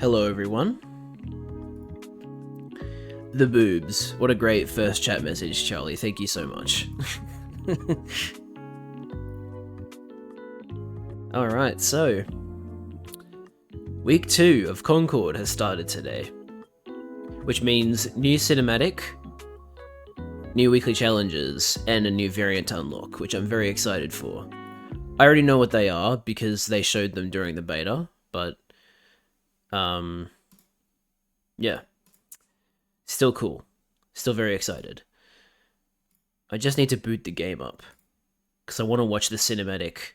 Hello everyone. The boobs. What a great first chat message, Charlie. Thank you so much. Alright, so week 2 of Concord has started today, which means new cinematic, new weekly challenges, and a new variant to unlock, which I'm very excited for. I already know what they are because they showed them during the beta, but yeah. Still cool. Still very excited. I just need to boot the game up, because I want to watch the cinematic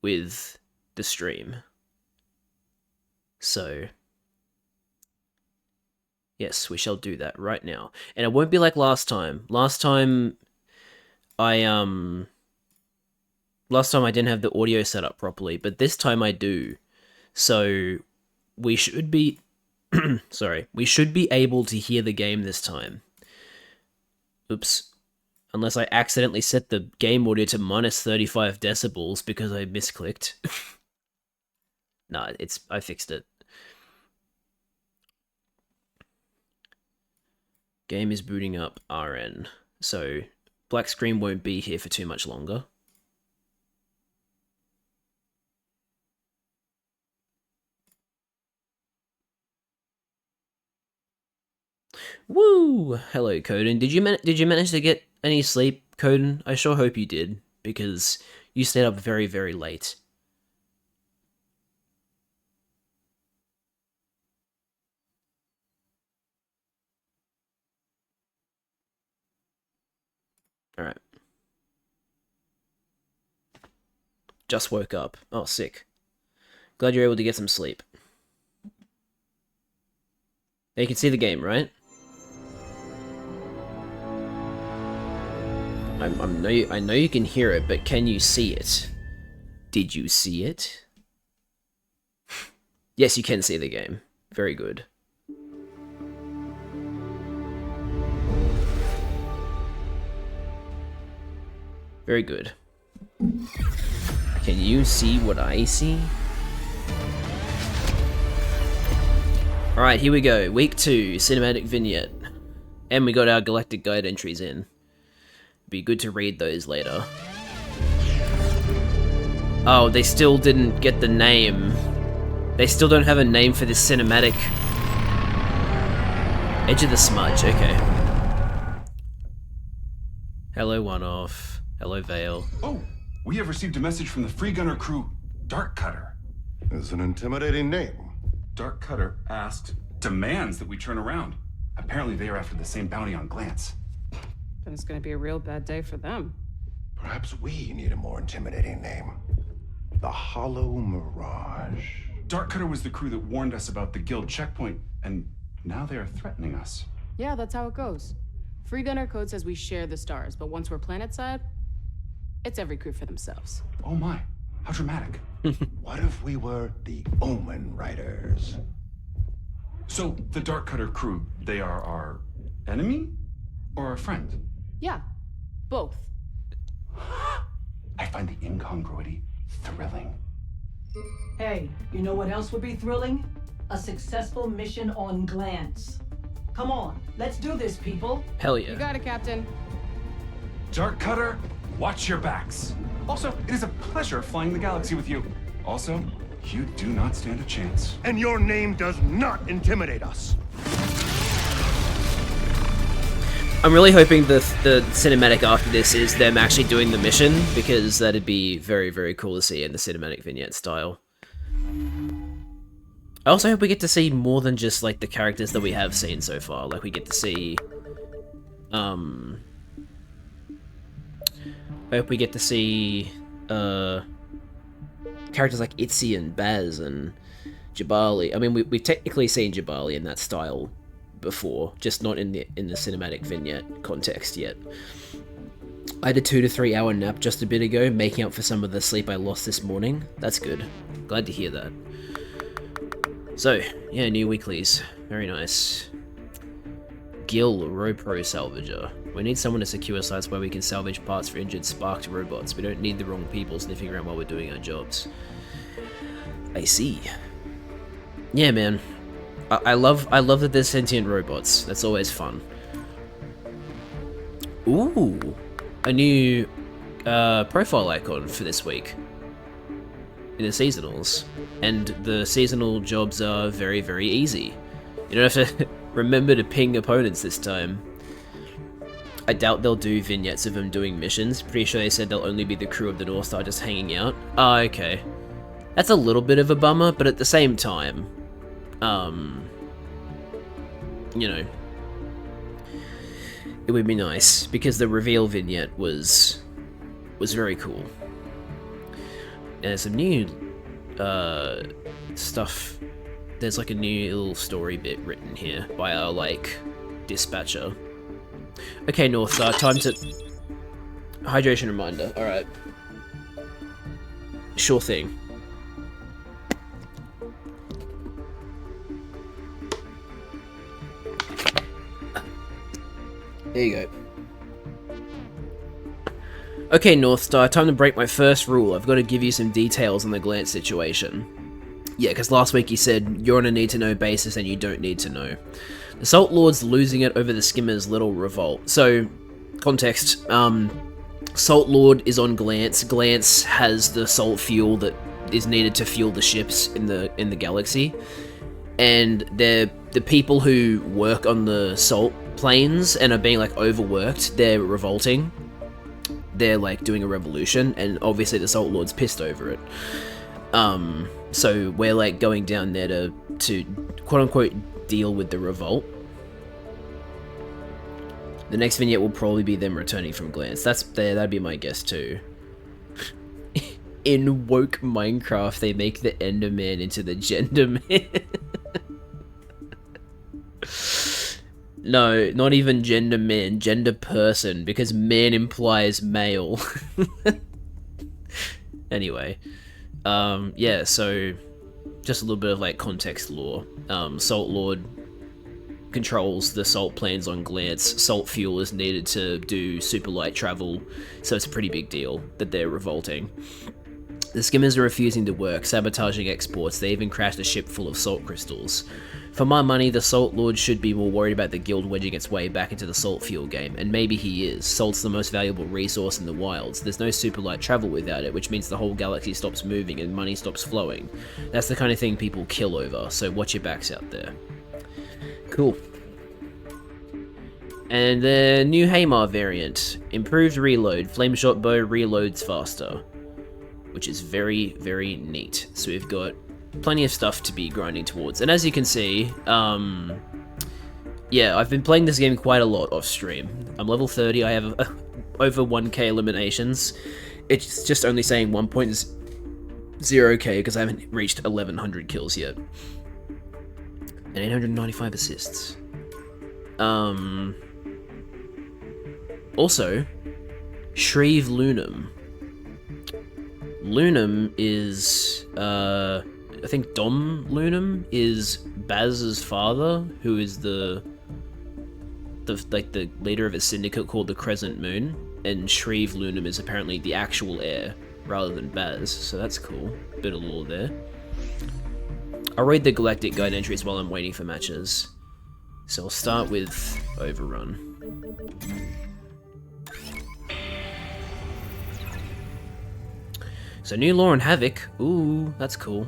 with the stream. So, yes, we shall do that right now. And it won't be like last time. Last time I didn't have the audio set up properly, but this time I do. So, we should be... sorry. We should be able to hear the game this time. Oops. Unless I accidentally set the game audio to minus 35 decibels because I misclicked. Nah, I fixed it. Game is booting up RN. So, black screen won't be here for too much longer. Woo! Hello, Coden. Did you manage to get any sleep, Coden? I sure hope you did, because you stayed up very, very late. Alright. Just woke up. Oh, sick. Glad you're able to get some sleep. Now you can see the game, right? I know you can hear it, but can you see it? Did you see it? Yes, you can see the game. Very good. Very good. Can you see what I see? Alright, here we go. Week 2, cinematic vignette. And we got our Galactic Guide entries in. Be good to read those later. Oh, they still didn't get the name. They still don't have a name for this cinematic. Edge of the Smudge, okay. Hello, One-Off. Hello, Vale. Oh, we have received a message from the Free Gunner crew, Dark Cutter. It's an intimidating name. Dark Cutter demands that we turn around. Apparently they are after the same bounty on Glance. Then it's gonna be a real bad day for them. Perhaps we need a more intimidating name. The Hollow Mirage. Dark Cutter was the crew that warned us about the guild checkpoint, and now they are threatening us. Yeah, that's how it goes. Free Gunner code says we share the stars, but once we're planetside, it's every crew for themselves. Oh my, how dramatic. What if we were the Omen Riders? So, the Dark Cutter crew, they are our enemy? Or our friend? Yeah, both. I find the incongruity thrilling. Hey, you know what else would be thrilling? A successful mission on Glance. Come on, let's do this, people. Hell yeah. You got it, Captain. Dark Cutter, watch your backs. Also, it is a pleasure flying the galaxy with you. Also, you do not stand a chance. And your name does not intimidate us. I'm really hoping the cinematic after this is them actually doing the mission, because that'd be very, very cool to see in the cinematic vignette style. I also hope we get to see more than just, like, the characters that we have seen so far. Like, we get to see... I hope we get to see, characters like Itzy and Baz and Jabali. I mean, we've technically seen Jabali in that style before, just not in the cinematic vignette context yet. I had a 2 to 3 hour nap just a bit ago, making up for some of the sleep I lost this morning. That's good. Glad to hear that. So, yeah, new weeklies. Very nice. Gil, Ropro Salvager. We need someone to secure sites where we can salvage parts for injured sparked robots. We don't need the wrong people sniffing around while we're doing our jobs. I see. Yeah, man. I love that there's sentient robots. That's always fun. Ooh, a new profile icon for this week in the seasonals, and the seasonal jobs are very, very easy. You don't have to remember to ping opponents this time. I doubt they'll do vignettes of them doing missions. Pretty sure they said they'll only be the crew of the North Star just hanging out. Oh, okay. That's a little bit of a bummer, but at the same time, you know, it would be nice, because the reveal vignette was very cool. And there's some new stuff. There's like a new little story bit written here by our like dispatcher. Okay, North Star, time to hydration reminder. All right, sure thing. There you go. Okay, North Star, time to break my first rule. I've got to give you some details on the Glance situation. Yeah, because last week you said you're on a need-to-know basis and you don't need to know. The Salt Lord's losing it over the Skimmer's little revolt. So, context, Salt Lord is on Glance. Glance has the salt fuel that is needed to fuel the ships in the galaxy. And the people who work on the salt planes and are being like overworked, they're revolting. They're like doing a revolution, and obviously the Salt Lord's pissed over it. So we're like going down there to quote unquote deal with the revolt. The next vignette will probably be them returning from Glance. That'd be my guess too. In woke Minecraft, they make the Enderman into the Genderman. No, not even gender man, gender person, because man implies male. Anyway, yeah, so just a little bit of like context lore. Salt Lord controls the salt planes on Glance. Salt fuel is needed to do super light travel, so it's a pretty big deal that they're revolting. The Skimmers are refusing to work, sabotaging exports. They even crashed a ship full of salt crystals. For my money, the Salt Lord should be more worried about the guild wedging its way back into the salt fuel game, and maybe he is. Salt's the most valuable resource in the wilds. There's no super light travel without it, which means the whole galaxy stops moving and money stops flowing. That's the kind of thing people kill over, so watch your backs out there. Cool. And the new Haymar variant. Improved reload. Flameshot bow reloads faster. Which is very, very neat. So we've got plenty of stuff to be grinding towards. And as you can see, yeah, I've been playing this game quite a lot off stream. I'm level 30, I have over 1k eliminations. It's just only saying 1.0k because I haven't reached 1100 kills yet. And 895 assists. Also, Shreve Lunam. Lunam is, I think Dom Lunam is Baz's father, who is the leader of a syndicate called the Crescent Moon, and Shreve Lunam is apparently the actual heir rather than Baz, so that's cool. Bit of lore there. I'll read the Galactic Guide entries while I'm waiting for matches. So I'll start with Overrun. So new lore on Havoc. Ooh, that's cool.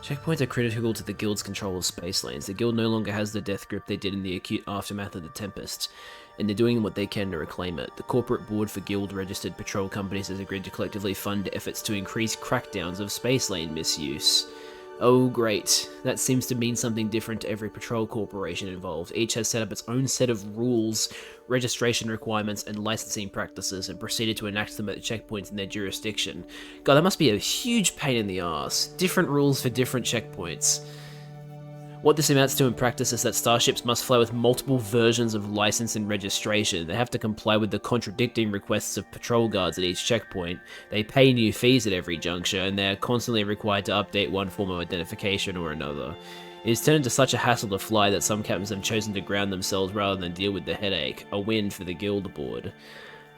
Checkpoints are critical to the guild's control of space lanes. The guild no longer has the death grip they did in the acute aftermath of the Tempest, and they're doing what they can to reclaim it. The corporate board for guild-registered patrol companies has agreed to collectively fund efforts to increase crackdowns of space lane misuse. Oh great, that seems to mean something different to every patrol corporation involved. Each has set up its own set of rules, registration requirements, and licensing practices, and proceeded to enact them at the checkpoints in their jurisdiction. God, that must be a huge pain in the ass. Different rules for different checkpoints. What this amounts to in practice is that starships must fly with multiple versions of license and registration. They have to comply with the contradicting requests of patrol guards at each checkpoint. They pay new fees at every juncture, and they are constantly required to update one form of identification or another. It has turned into such a hassle to fly that some captains have chosen to ground themselves rather than deal with the headache. A win for the guild board.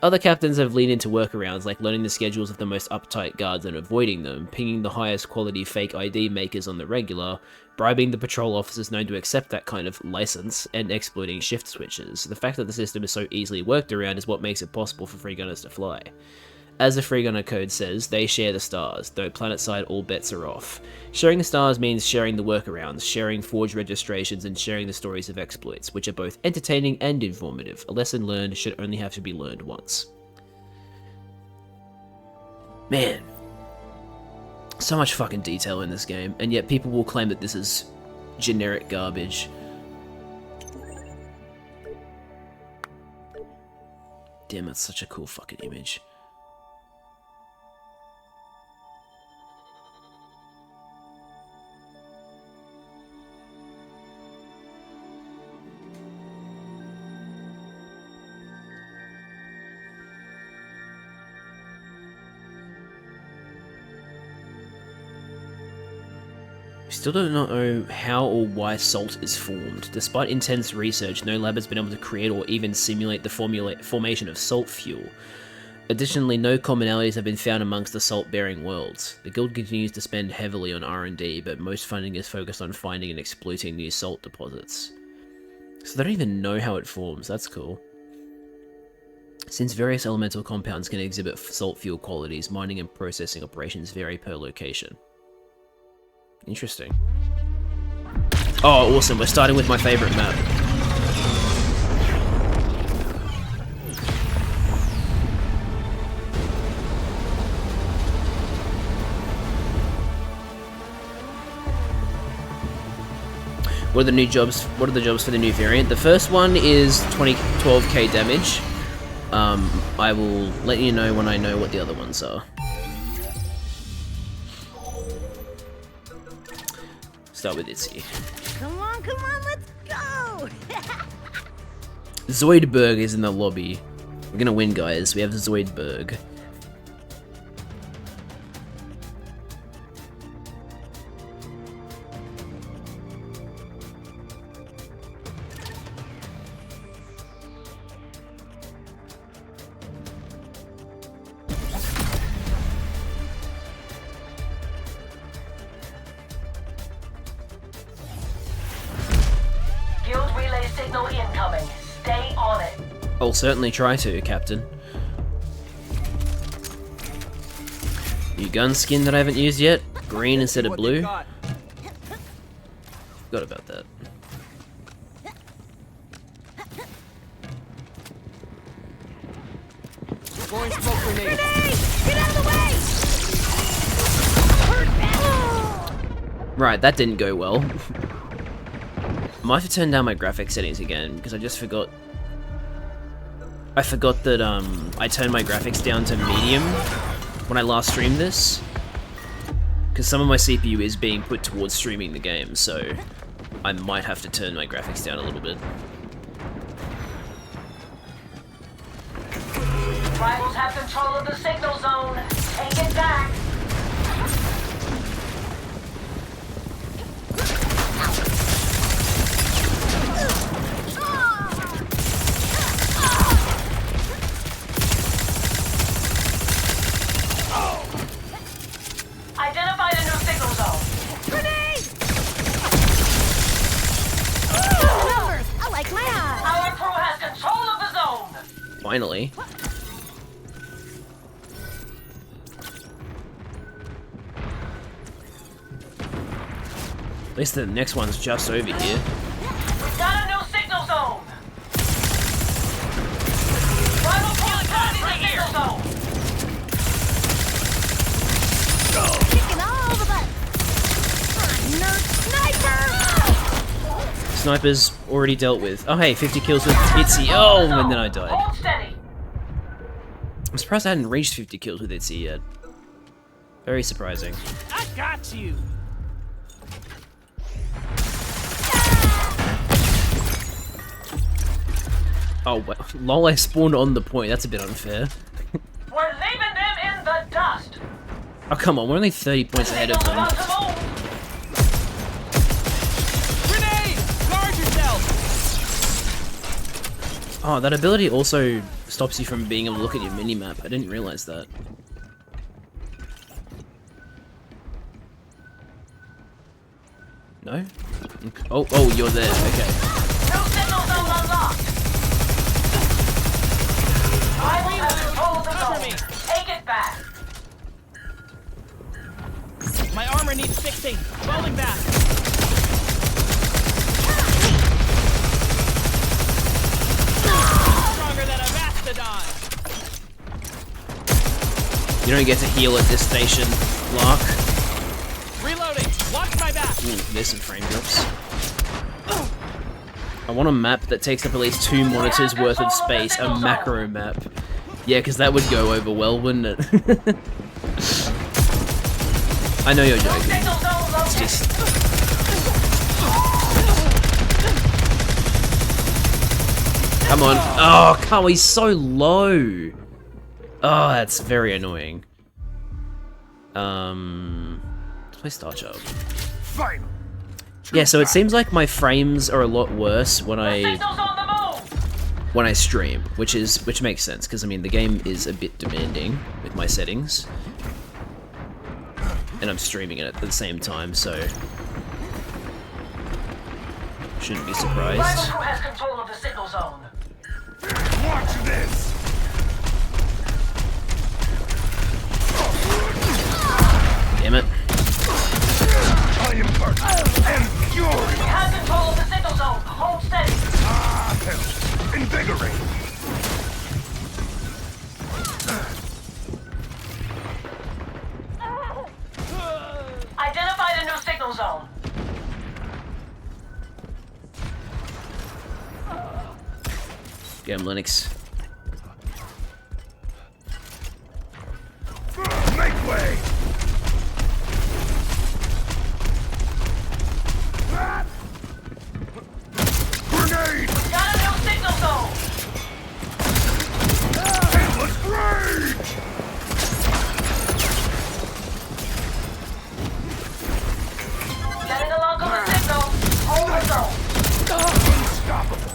Other captains have leaned into workarounds like learning the schedules of the most uptight guards and avoiding them, pinging the highest quality fake ID makers on the regular, bribing the patrol officers known to accept that kind of license, and exploiting shift switches. The fact that the system is so easily worked around is what makes it possible for free gunners to fly. As the Free Gunner Code says, they share the stars, though planetside all bets are off. Sharing the stars means sharing the workarounds, sharing forged registrations, and sharing the stories of exploits, which are both entertaining and informative. A lesson learned should only have to be learned once. Man. So much fucking detail in this game, and yet people will claim that this is generic garbage. Damn, that's such a cool fucking image. Still do not know how or why salt is formed. Despite intense research, no lab has been able to create or even simulate the formation of salt fuel. Additionally, no commonalities have been found amongst the salt-bearing worlds. The guild continues to spend heavily on R&D, but most funding is focused on finding and exploiting new salt deposits. So they don't even know how it forms. That's cool. Since various elemental compounds can exhibit salt fuel qualities, mining and processing operations vary per location. Interesting. Oh, awesome. We're starting with my favorite map. What are the new jobs? What are the jobs for the new variant? The first one is 12k damage. I will let you know when I know what the other ones are. Start with Itzy. Come on, let's go! Zoidberg is in the lobby. We're gonna win, guys. We have Zoidberg. I'll certainly try to, Captain. New gun skin that I haven't used yet. Green instead of blue. Forgot about that. Throwing smoke grenade! Get out of the way! Right, that didn't go well. I might have to turn down my graphics settings again because I just forgot. I forgot that I turned my graphics down to medium when I last streamed this, because some of my CPU is being put towards streaming the game, so I might have to turn my graphics down a little bit. Rivals have control of the signal zone. Take it back. Identified a new signal zone. Grenade! Numbers! I like my odds! Our crew has control of the zone. Finally. At least the next one's just over here. We've got a new signal zone. Rival crew is right signal zone. Kicking all the butts! Nerd sniper! Sniper's already dealt with. Oh hey, 50 kills with Itzy. Oh, and then I died. Hold steady. I'm surprised I hadn't reached 50 kills with Itzy yet. Very surprising. I got you. Oh, well, lol, I spawned on the point. That's a bit unfair. We're leaving them in the dust. Oh, come on. We're only 30 points ahead of them. Grenade! Guard yourself! Oh, that ability also stops you from being able to look at your mini-map. I didn't realize that. No? Okay. Oh, you're there. Okay. No signal zone unlocked. I will have control of the zone. Take it back. My armor needs fixing. Falling back. Stronger than a mastodon. You don't get to heal at this station, Lark. Reloading. Watch my back. Ooh, there's some frame drops. I want a map that takes up at least 2 monitors worth of space, a macro map. Yeah, because that would go over well, wouldn't it? I know you're joking. It's just... Come on. Oh, come on, he's so low. Oh, that's very annoying. Let's play Star Child. Final. Yeah, so it seems like my frames are a lot worse when I stream, which makes sense because I mean the game is a bit demanding with my settings, and I'm streaming it at the same time, so shouldn't be surprised. Rival crew has control of the signal zone. Watch this. Damn it! I am hurt and fury. We have control of the signal zone. Hold steady. Ah, hell. Invigorate. Identified a new signal zone. Get him, Linux. Make way. Grenade. Got a new signal zone. Endless rage. Getting a lock on the signal. Hold the zone. Unstoppable.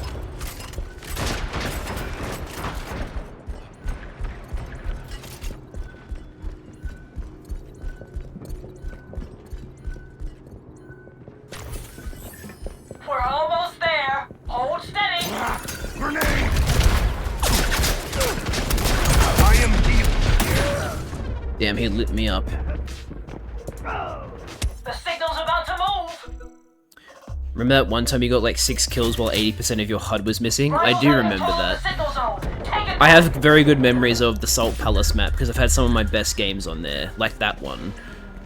We're almost there. Hold steady. Grenade. I am healed. Damn, he lit me up. The signal's about to move. Remember that one time you got like 6 kills while 80% of your HUD was missing? I do remember that. I have very good memories of the Salt Palace map because I've had some of my best games on there, like that one.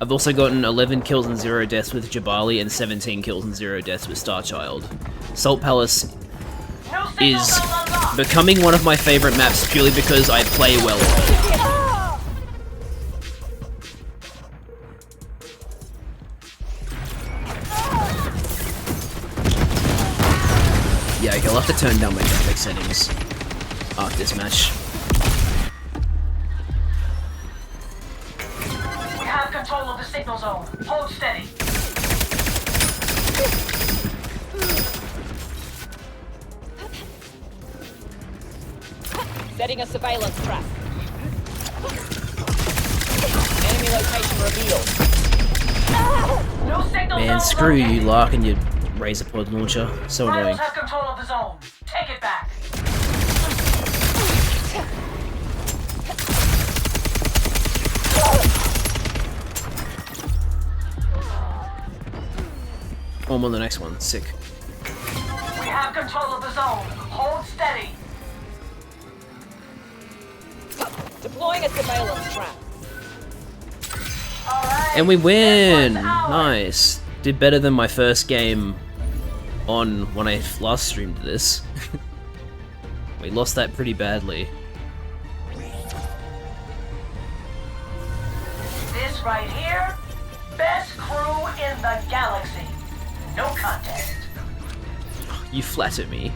I've also gotten 11 kills and 0 deaths with Jabali and 17 kills and 0 deaths with Starchild. Salt Palace is becoming one of my favorite maps purely because I play well on it. Yeah, okay, I'll have to turn down my graphics settings after this match. We have control of the signal zone. Hold steady. Setting a surveillance trap. Enemy location revealed. New signal Man, zone screw you, located. Lark, and your Razor Pod launcher. So annoying. Rivals have control of the zone. Take it back. Oh, I'm on the next one. Sick. We have control of the zone. Hold steady. Deploying a surveillance trap. All right. And we win! This one's ours. Nice. Did better than my first game on when I last streamed this. We lost that pretty badly. This right here, best crew in the galaxy. No contest. You flatter me.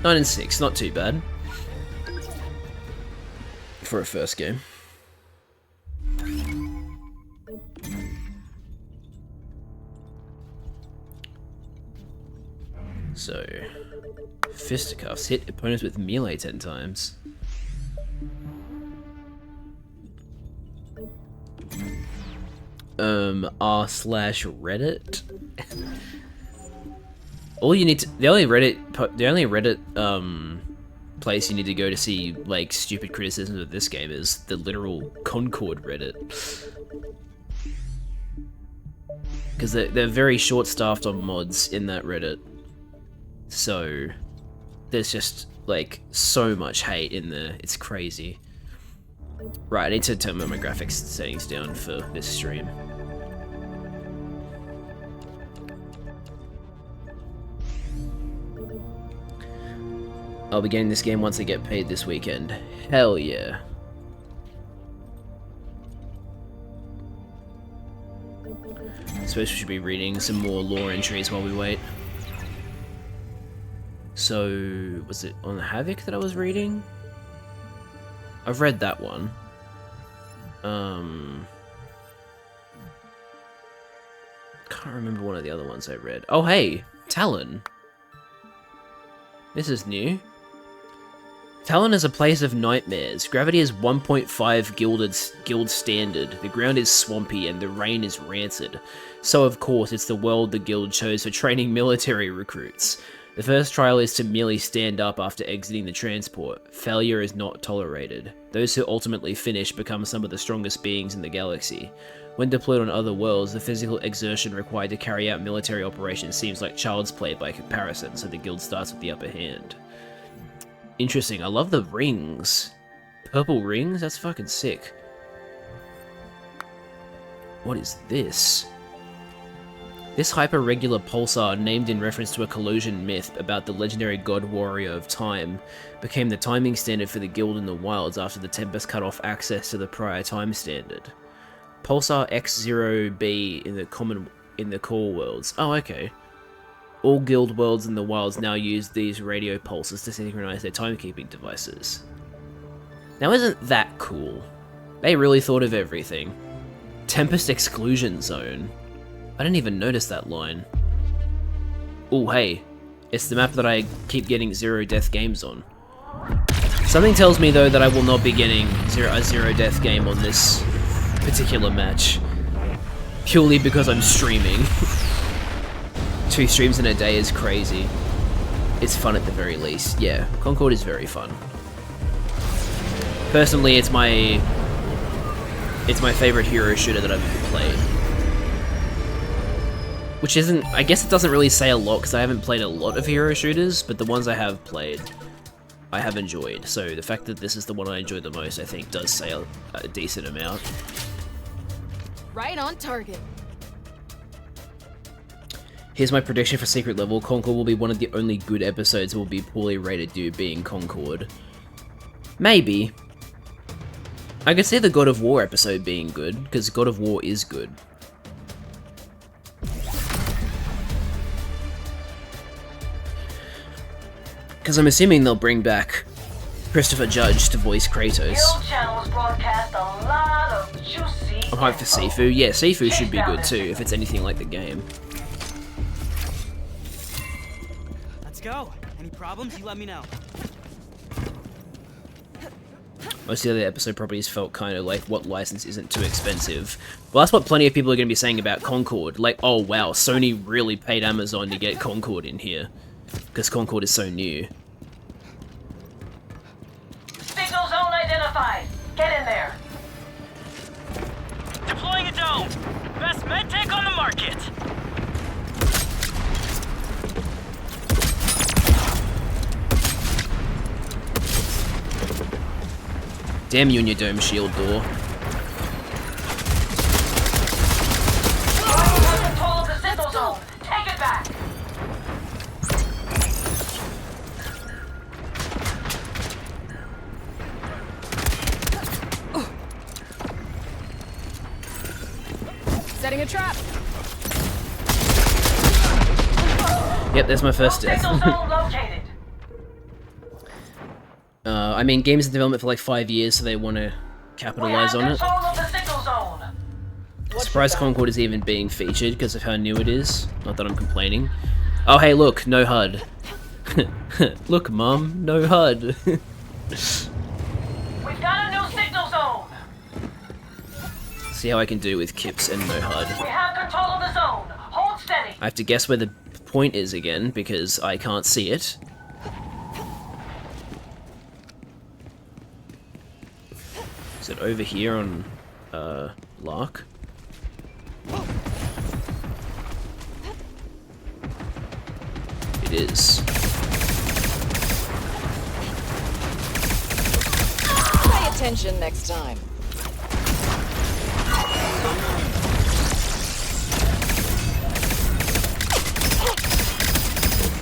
9 and 6, not too bad. For a first game. So, fisticuffs hit opponents with melee 10 times. r/Reddit. All you need to, the only Reddit place you need to go to see like stupid criticisms of this game is the literal Concord Reddit. Because they're very short-staffed on mods in that Reddit. So there's just like so much hate in there, it's crazy. Right, I need to turn my graphics settings down for this stream. I'll be getting this game once I get paid this weekend. Hell yeah. I suppose we should be reading some more lore entries while we wait. So, was it on Havoc that I was reading? I've read that one. Can't remember one of the other ones I read. Oh hey, Talon. This is new. Talon is a place of nightmares. Gravity is 1.5 guild standard. The ground is swampy and the rain is rancid. So of course it's the world the guild chose for training military recruits. The first trial is to merely stand up after exiting the transport. Failure is not tolerated. Those who ultimately finish become some of the strongest beings in the galaxy. When deployed on other worlds, the physical exertion required to carry out military operations seems like child's play by comparison, so the guild starts with the upper hand. Interesting, I love the rings. Purple rings? That's fucking sick. What is this? This hyper-regular pulsar, named in reference to a collusion myth about the legendary god warrior of time, became the timing standard for the guild in the wilds after the Tempest cut off access to the prior time standard. Pulsar X0b in the core worlds. Oh, okay. All guild worlds in the wilds now use these radio pulses to synchronize their timekeeping devices. Now isn't that cool? They really thought of everything. Tempest Exclusion Zone. I didn't even notice that line. Oh hey, it's the map that I keep getting zero death games on. Something tells me though that I will not be getting a zero death game on this particular match. Purely because I'm streaming. 2 streams in a day is crazy. It's fun at the very least. Yeah, Concord is very fun. Personally, it's my favorite hero shooter that I've ever played. Which isn't, I guess it doesn't really say a lot because I haven't played a lot of hero shooters, but the ones I have played, I have enjoyed. So the fact that this is the one I enjoy the most, I think does say a decent amount. Right on target. Here's my prediction for Secret Level. Concord will be one of the only good episodes that will be poorly rated due to being Concord. Maybe. I could see the God of War episode being good, because God of War is good. Because I'm assuming they'll bring back Christopher Judge to voice Kratos. I'm hyped for Sifu. Yeah, Sifu should be good too, if it's anything like the game. Let's go. Any problems, you let me know. Most of the other episode properties felt kind of like, what license isn't too expensive? Well, that's what plenty of people are going to be saying about Concord. Like, oh wow, Sony really paid Amazon to get Concord in here. Because Concord is so new. Signal zone identified. Get in there. Deploying a dome. Best medtech on the market. Damn you and your dome shield door. Control of the signal zone. Take it back. Setting a trap. Yep, there's my first death. Signal zone located. I mean, game's in development for like 5 years, so they want to capitalize on it. Control of the signal zone. Surprised Concord is even being featured because of how new it is. Not that I'm complaining. Oh, hey, look, no HUD. Look, Mum, no HUD. We've got a new signal zone. See how I can do with Kips and no HUD. We have control of the zone. Hold steady. I have to guess where the point is again, because I can't see it. Is it over here on, Lark? It is. Pay attention next time.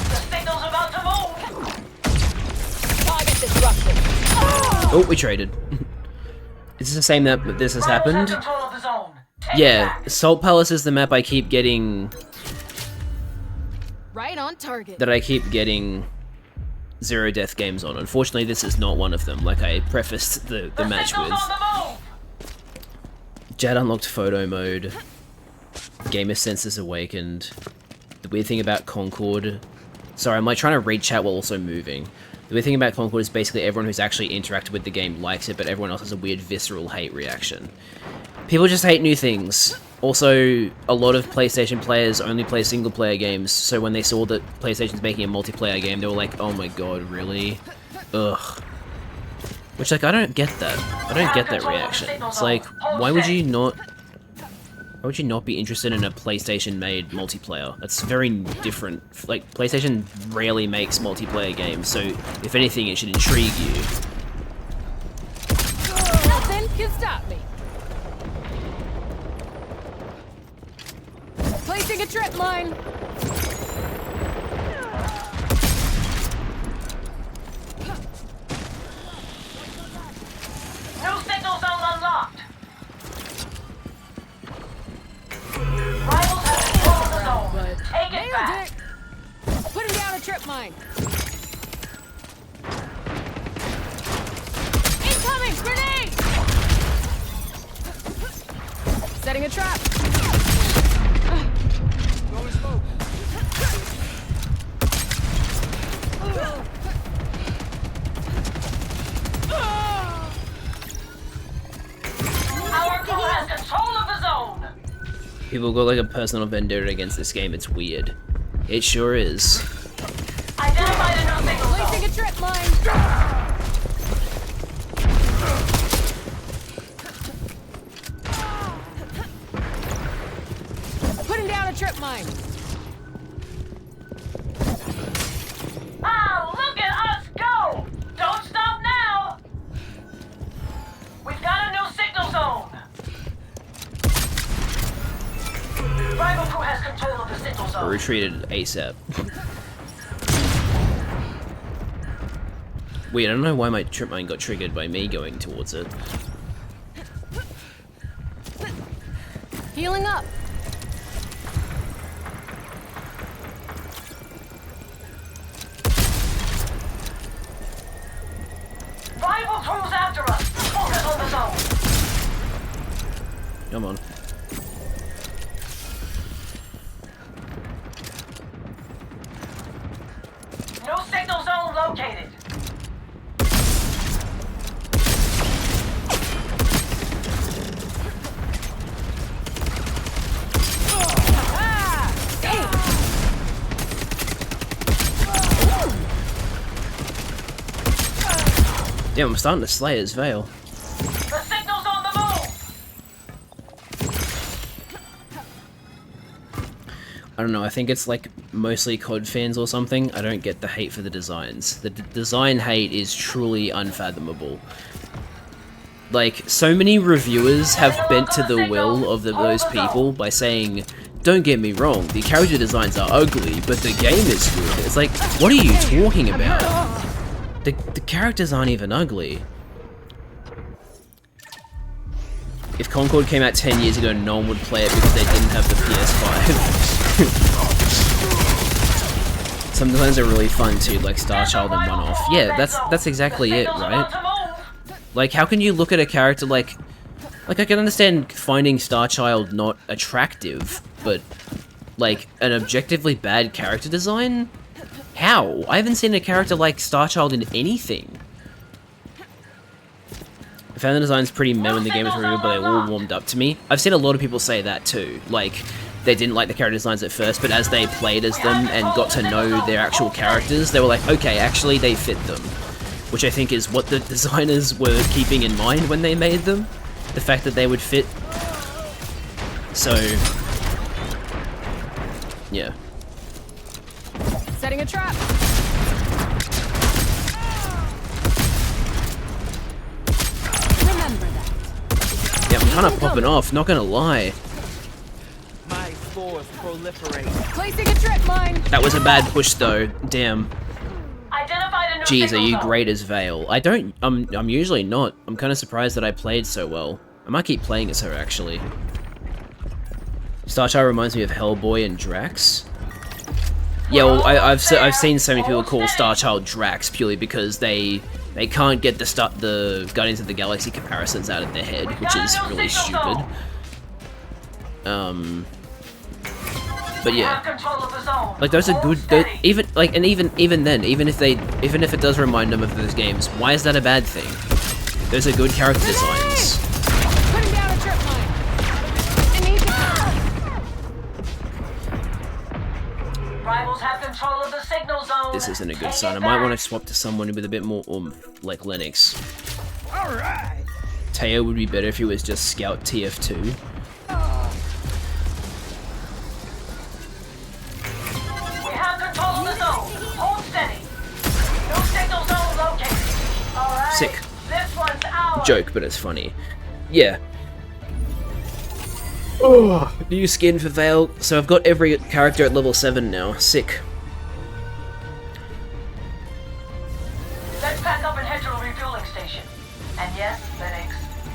The signal's about to move. Target disrupted. Oh, we traded. Is this the same map that this has happened? Control of the zone. Take it Yeah, back. Salt Palace is the map I keep getting... Right on target. that I keep getting zero death games on. Unfortunately, this is not one of them, like I prefaced the match signal's with. on the move. Jad unlocked photo mode. Gamer senses awakened. The weird thing about Concord... Sorry, I'm like trying to read chat while also moving. The weird thing about Concord is basically everyone who's actually interacted with the game likes it, but everyone else has a weird visceral hate reaction. People just hate new things. Also, a lot of PlayStation players only play single-player games, so when they saw that PlayStation's making a multiplayer game, they were like, oh my god, really? Ugh. Which, like, I don't get that. I don't get that reaction. It's like, why would you not be interested in a PlayStation-made multiplayer? That's very different. Like, PlayStation rarely makes multiplayer games, so if anything, it should intrigue you. Nothing can stop me. Placing a trip mine. New signal zone unlocked. Rivals have control of the zone. Take it Nailed back. it. Putting down a trip mine. Incoming grenade. Setting a trap. Our crew has control of the zone. People got like a personal vendetta against this game, it's weird. It sure is. Identify the new signal zone. Placing a trip mine. Putting down a trip mine. Ah, look at us go! Don't stop now! We've got a new signal zone. Rival crew has control of the signal I zone. retreated ASAP. Weird, I don't know why my trip mine got triggered by me going towards it. Healing up. Rival crew's after us. Focus on the zone. Come on. New signal zone located. Damn, I'm starting to slay his veil. The signal's on the move. I don't know, I think it's like mostly COD fans or something. I don't get the hate for the designs. The design hate is truly unfathomable. Like, so many reviewers have bent to the will of those people by saying, don't get me wrong, the character designs are ugly, but the game is good. It's like, what are you talking about? The characters aren't even ugly. If Concord came out 10 years ago, no one would play it because they didn't have the PS5. Sometimes they're really fun too, like Star Child and One Off. Yeah, that's exactly it, right? Like, how can you look at a character like I can understand finding Star Child not attractive, but like, an objectively bad character design? How? I haven't seen a character like Starchild in anything. I found the designs pretty meh when the game was reviewed, but they all warmed up to me. I've seen a lot of people say that too. Like, they didn't like the character designs at first, but as they played as them and got to know their actual characters, they were like, okay, actually they fit them. Which I think is what the designers were keeping in mind when they made them. The fact that they would fit. So, yeah. Setting a trap. Remember that. Yeah, I'm kind of popping off, not gonna lie. My spores proliferate. Placing a trip mine. That was a bad push though, damn. Identified a new Jeez, are signal you zone. great as Vale? I'm usually not. I'm kind of surprised that I played so well. I might keep playing as her, actually. Starchild reminds me of Hellboy and Drax. Yeah, well, I've seen so many people call Starchild Drax purely because they can't get the Guardians of the Galaxy comparisons out of their head, which is really stupid. But yeah, like those are good. Even then, even if it does remind them of those games, why is that a bad thing? Those are good character designs. Putting down a trip mine. I need to... Rivals have control of the signal zone. This isn't a good sign. I might want to swap to someone with a bit more like Lennox. All right. Teo would be better if he was just Scout TF2. We have control of the zone. Hold steady. No signal zone located. All right. Sick. This one's ours. Joke, but it's funny. Yeah. Oh, new skin for Vale. So I've got every character at level 7 now. Sick. Let's pack up and head to a refueling station. And yes, Lennox,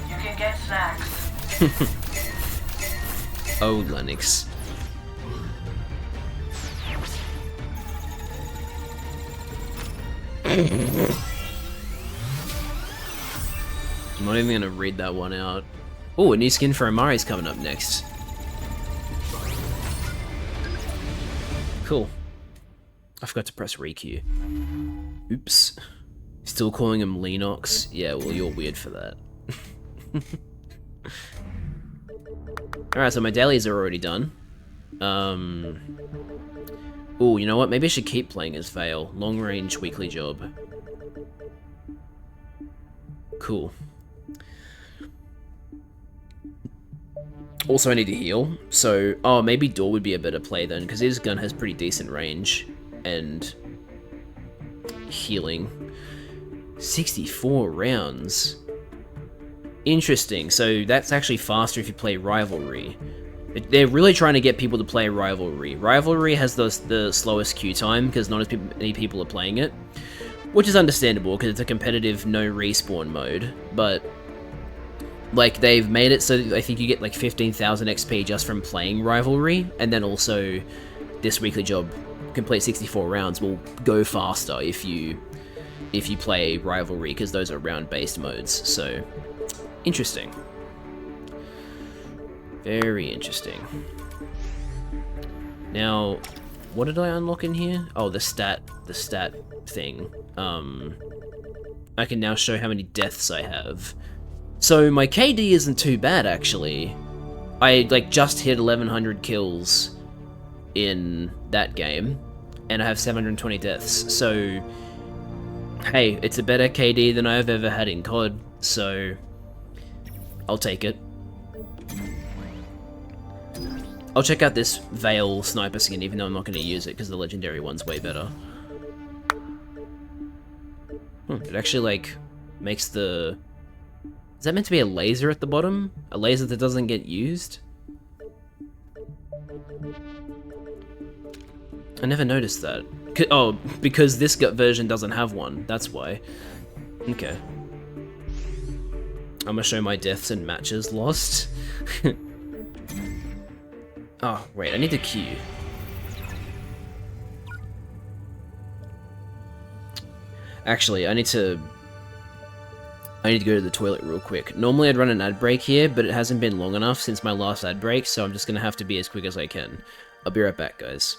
you can get snacks. Oh, Lennox. I'm not even gonna read that one out. Oh, a new skin for Amari's coming up next. Cool. I forgot to press requeue. Oops. Still calling him Leanox? Yeah, well, you're weird for that. Alright, so my dailies are already done. Oh, you know what? Maybe I should keep playing as Vale. Long range weekly job. Cool. Also, I need to heal. So, oh, maybe Door would be a better play then, because his gun has pretty decent range and healing. 64 rounds. Interesting. So that's actually faster if you play Rivalry. They're really trying to get people to play Rivalry. Rivalry has the slowest queue time because not as many people are playing it, which is understandable because it's a competitive no respawn mode. But like they've made it so I think you get like 15,000 XP just from playing Rivalry, and then also this weekly job, complete 64 rounds, will go faster if you play Rivalry because those are round-based modes. So interesting. Very interesting. Now, what did I unlock in here? Oh, the stat thing. I can now show how many deaths I have. So my KD isn't too bad actually. I like just hit 1100 kills in that game, and I have 720 deaths. So hey, it's a better KD than I've ever had in COD. So I'll take it. I'll check out this Vale sniper skin, even though I'm not going to use it, because the legendary one's way better. It actually, like, makes the... Is that meant to be a laser at the bottom? A laser that doesn't get used? I never noticed that. Oh, because this version doesn't have one. That's why. Okay. I'm gonna show my deaths and matches lost. Oh, wait, I need to queue. Actually, I need to go to the toilet real quick. Normally I'd run an ad break here, but it hasn't been long enough since my last ad break, so I'm just gonna have to be as quick as I can. I'll be right back, guys.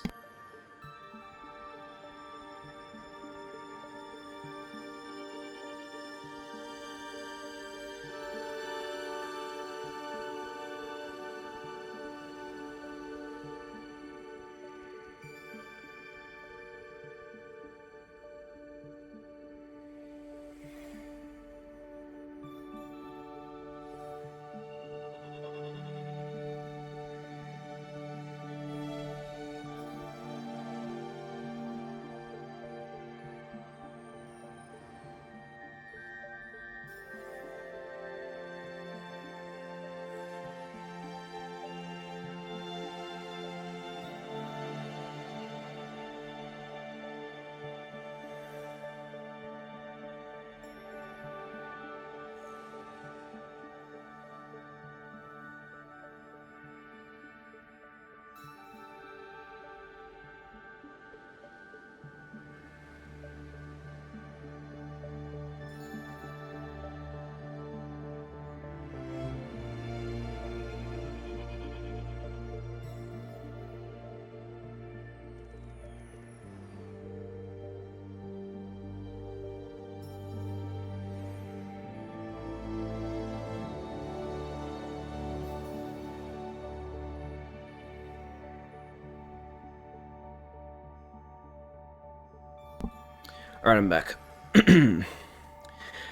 Alright, I'm back.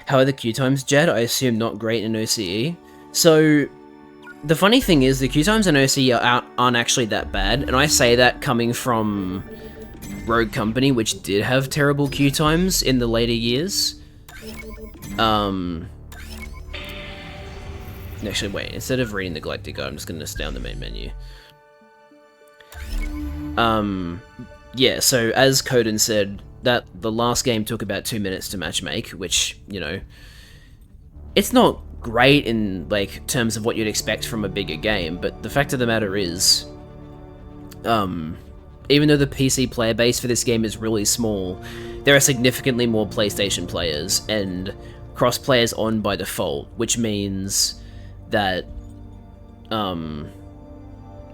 How are the queue times, Jed? I assume not great in OCE. So, the funny thing is, the queue times in OCE aren't actually that bad, and I say that coming from Rogue Company, which did have terrible queue times in the later years. Actually, wait, instead of reading the Galactic Guide, I'm just gonna stay on the main menu. Yeah, so as Coden said, that the last game took about 2 minutes to matchmake, which, you know, it's not great in, like, terms of what you'd expect from a bigger game, but the fact of the matter is, even though the PC player base for this game is really small, there are significantly more PlayStation players, and crossplay is on by default, which means that,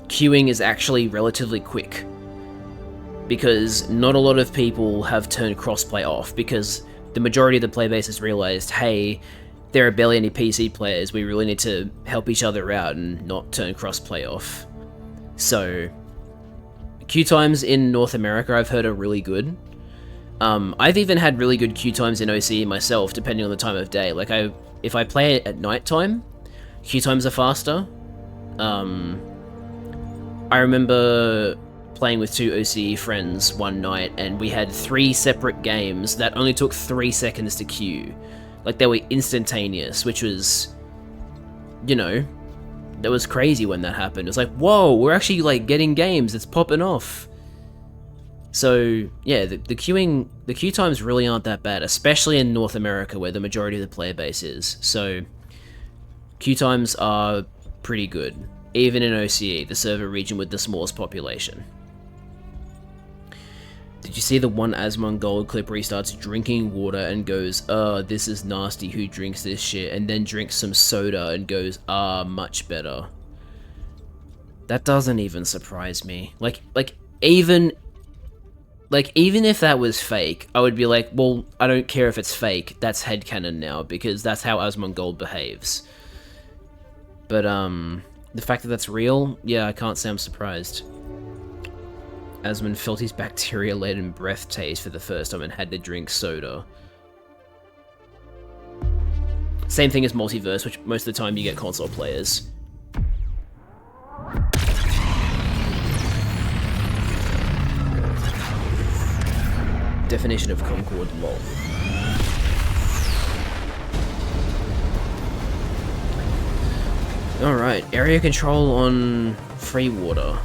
queuing is actually relatively quick. Because not a lot of people have turned crossplay off, because the majority of the player base has realized, hey, there are barely any PC players, we really need to help each other out and not turn crossplay off. So, queue times in North America I've heard are really good. I've even had really good queue times in OCE myself, depending on the time of day. Like, if I play it at night time, queue times are faster. I remember playing with 2 OCE friends one night, and we had 3 separate games that only took 3 seconds to queue. Like, they were instantaneous, which was, you know, that was crazy when that happened. It was like, whoa, we're actually, like, getting games, it's popping off. So, yeah, the queue times really aren't that bad, especially in North America, where the majority of the player base is. So, queue times are pretty good, even in OCE, the server region with the smallest population. Did you see the one Asmongold clip where he starts drinking water and goes, this is nasty, who drinks this shit? And then drinks some soda and goes, much better. That doesn't even surprise me. Even if that was fake, I would be like, well, I don't care if it's fake, that's headcanon now, because that's how Asmongold behaves. But, the fact that that's real, yeah, I can't say I'm surprised. Asmon felt his bacteria-laden breath taste for the first time and had to drink soda. Same thing as Multiverse, which most of the time you get console players. Definition of Concord, lol. Alright, area control on free water.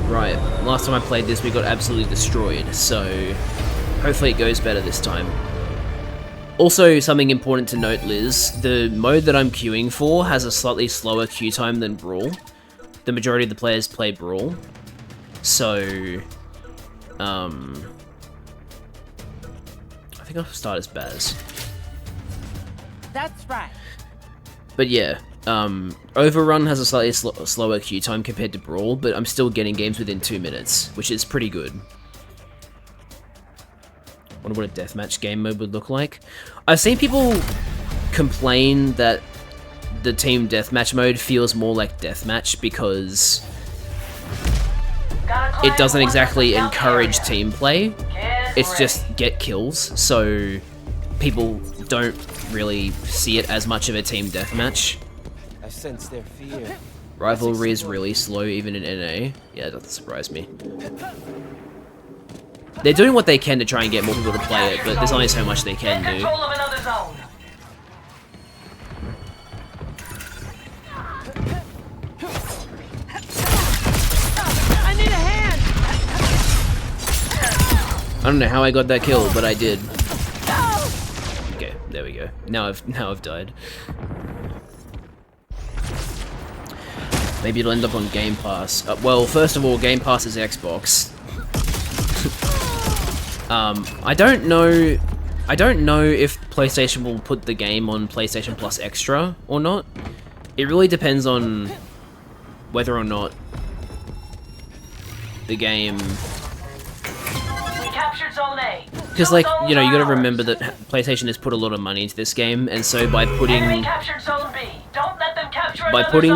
Right, last time I played this we got absolutely destroyed, so hopefully it goes better this time. Also, something important to note, Liz, the mode that I'm queuing for has a slightly slower queue time than Brawl. The majority of the players play Brawl, so I think I'll start as Baz. That's right. But yeah, Overrun has a slightly slower queue time compared to Brawl, but I'm still getting games within 2 minutes, which is pretty good. Wonder what a deathmatch game mode would look like. I've seen people complain that the team deathmatch mode feels more like deathmatch because it doesn't exactly encourage team play. It's just get kills, so people don't really see it as much of a team deathmatch. I sense their fear. Rivalry is really slow even in NA. Yeah, it doesn't surprise me. They're doing what they can to try and get more people to play it, but there's only so much they can do. I need a hand. I don't know how I got that kill, but I did. Okay, there we go. Now I've died. Maybe it'll end up on Game Pass. Well, first of all, Game Pass is Xbox. I don't know if PlayStation will put the game on PlayStation Plus Extra or not. It really depends on whether or not the game... Because, like, you know, you gotta remember that PlayStation has put a lot of money into this game, and so by putting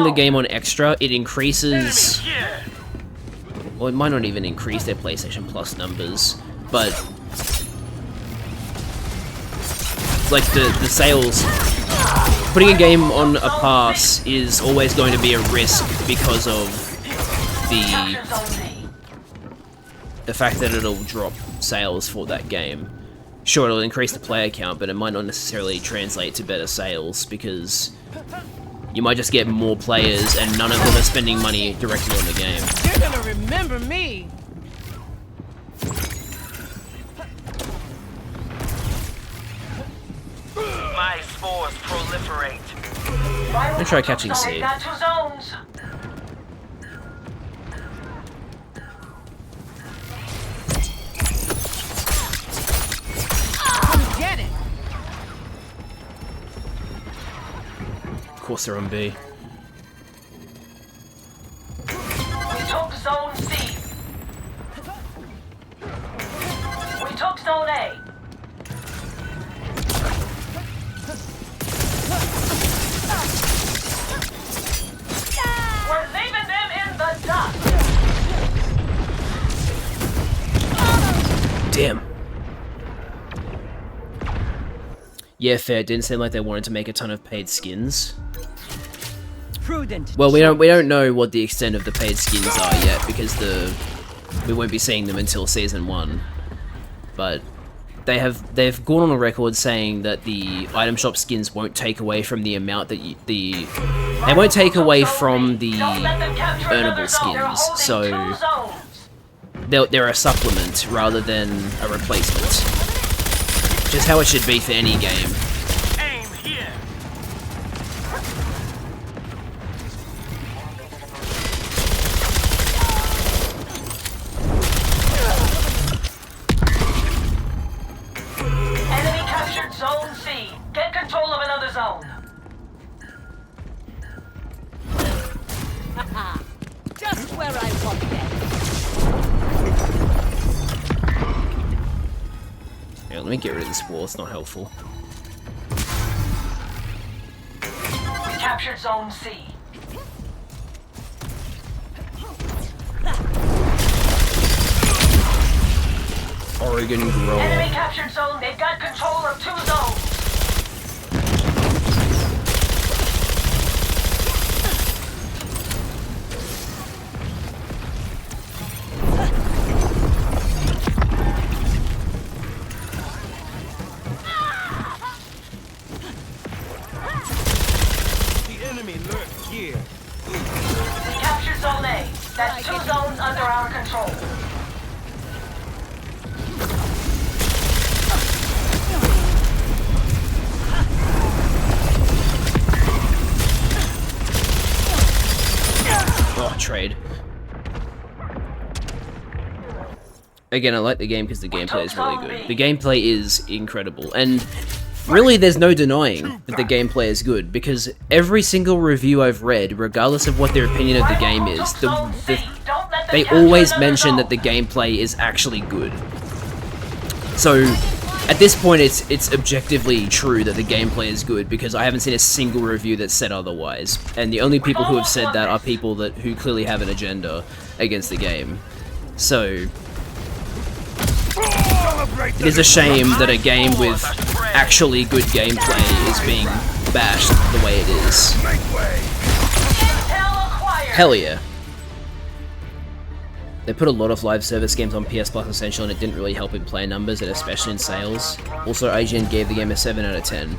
the game on Extra, it increases... Well, it might not even increase their PlayStation Plus numbers, but... like, the sales... Putting a game on a pass is always going to be a risk because of the fact that it'll drop sales for that game. Sure, it'll increase the player count, but it might not necessarily translate to better sales, because you might just get more players and none of them are spending money directly on the game. You're gonna remember me. My spores proliferate. I'm gonna try catching C. Get it. Of course they're on B. We took Zone C. We took Zone A. We're leaving them in the dust. Damn. Yeah, fair. It didn't seem like they wanted to make a ton of paid skins. Prudent. Well, we don't know what the extent of the paid skins are yet because we won't be seeing them until Season 1. But they've gone on a record saying that the item shop skins won't take away from the amount that they won't take away from the earnable skins. So they're a supplement rather than a replacement. Which is how it should be for any game. Aim here. Enemy captured Zone C. Get control of another zone. Just where I want them. Yeah, let me get rid of this wall, it's not helpful. We captured Zone C. Oregon Grower. Enemy captured Zone. They've got control of 2 zones. The enemy lurks here. We captured Zone A. That's 2 zones under our control. Oh, trade. Again, I like the game because the gameplay is really good. The gameplay is incredible, and really there's no denying that the gameplay is good, because every single review I've read, regardless of what their opinion of the game is, they always mention that the gameplay is actually good. So, at this point, it's objectively true that the gameplay is good, because I haven't seen a single review that said otherwise. And the only people who have said that are people who clearly have an agenda against the game. So, it is a shame that a game with actually good gameplay is being bashed the way it is. Hell yeah. They put a lot of live service games on PS Plus Essential, and it didn't really help in player numbers, and especially in sales. Also, IGN gave the game a 7 out of 10.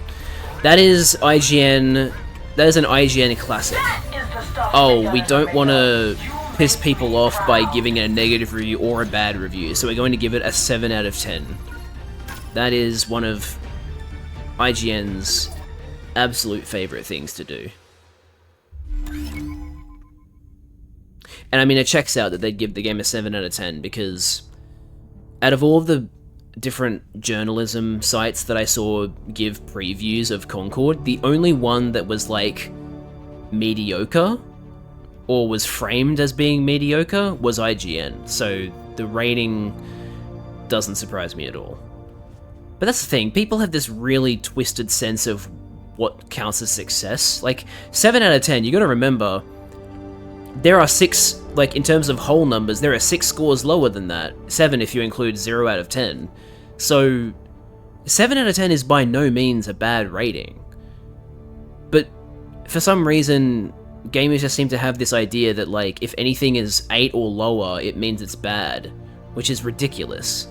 That is an IGN classic. Oh, we don't want to piss people off by giving it a negative review or a bad review, so we're going to give it a 7 out of 10. That is one of IGN's absolute favorite things to do. And I mean, it checks out that they'd give the game a 7 out of 10, because out of all of the different journalism sites that I saw give previews of Concord, the only one that was like mediocre or was framed as being mediocre was IGN. So the rating doesn't surprise me at all. But that's the thing, people have this really twisted sense of what counts as success. Like, 7 out of 10, you gotta remember, there are 6, like, in terms of whole numbers, there are 6 scores lower than that. 7 if you include 0 out of 10. So, 7 out of 10 is by no means a bad rating. But, for some reason, gamers just seem to have this idea that, like, if anything is 8 or lower, it means it's bad. Which is ridiculous.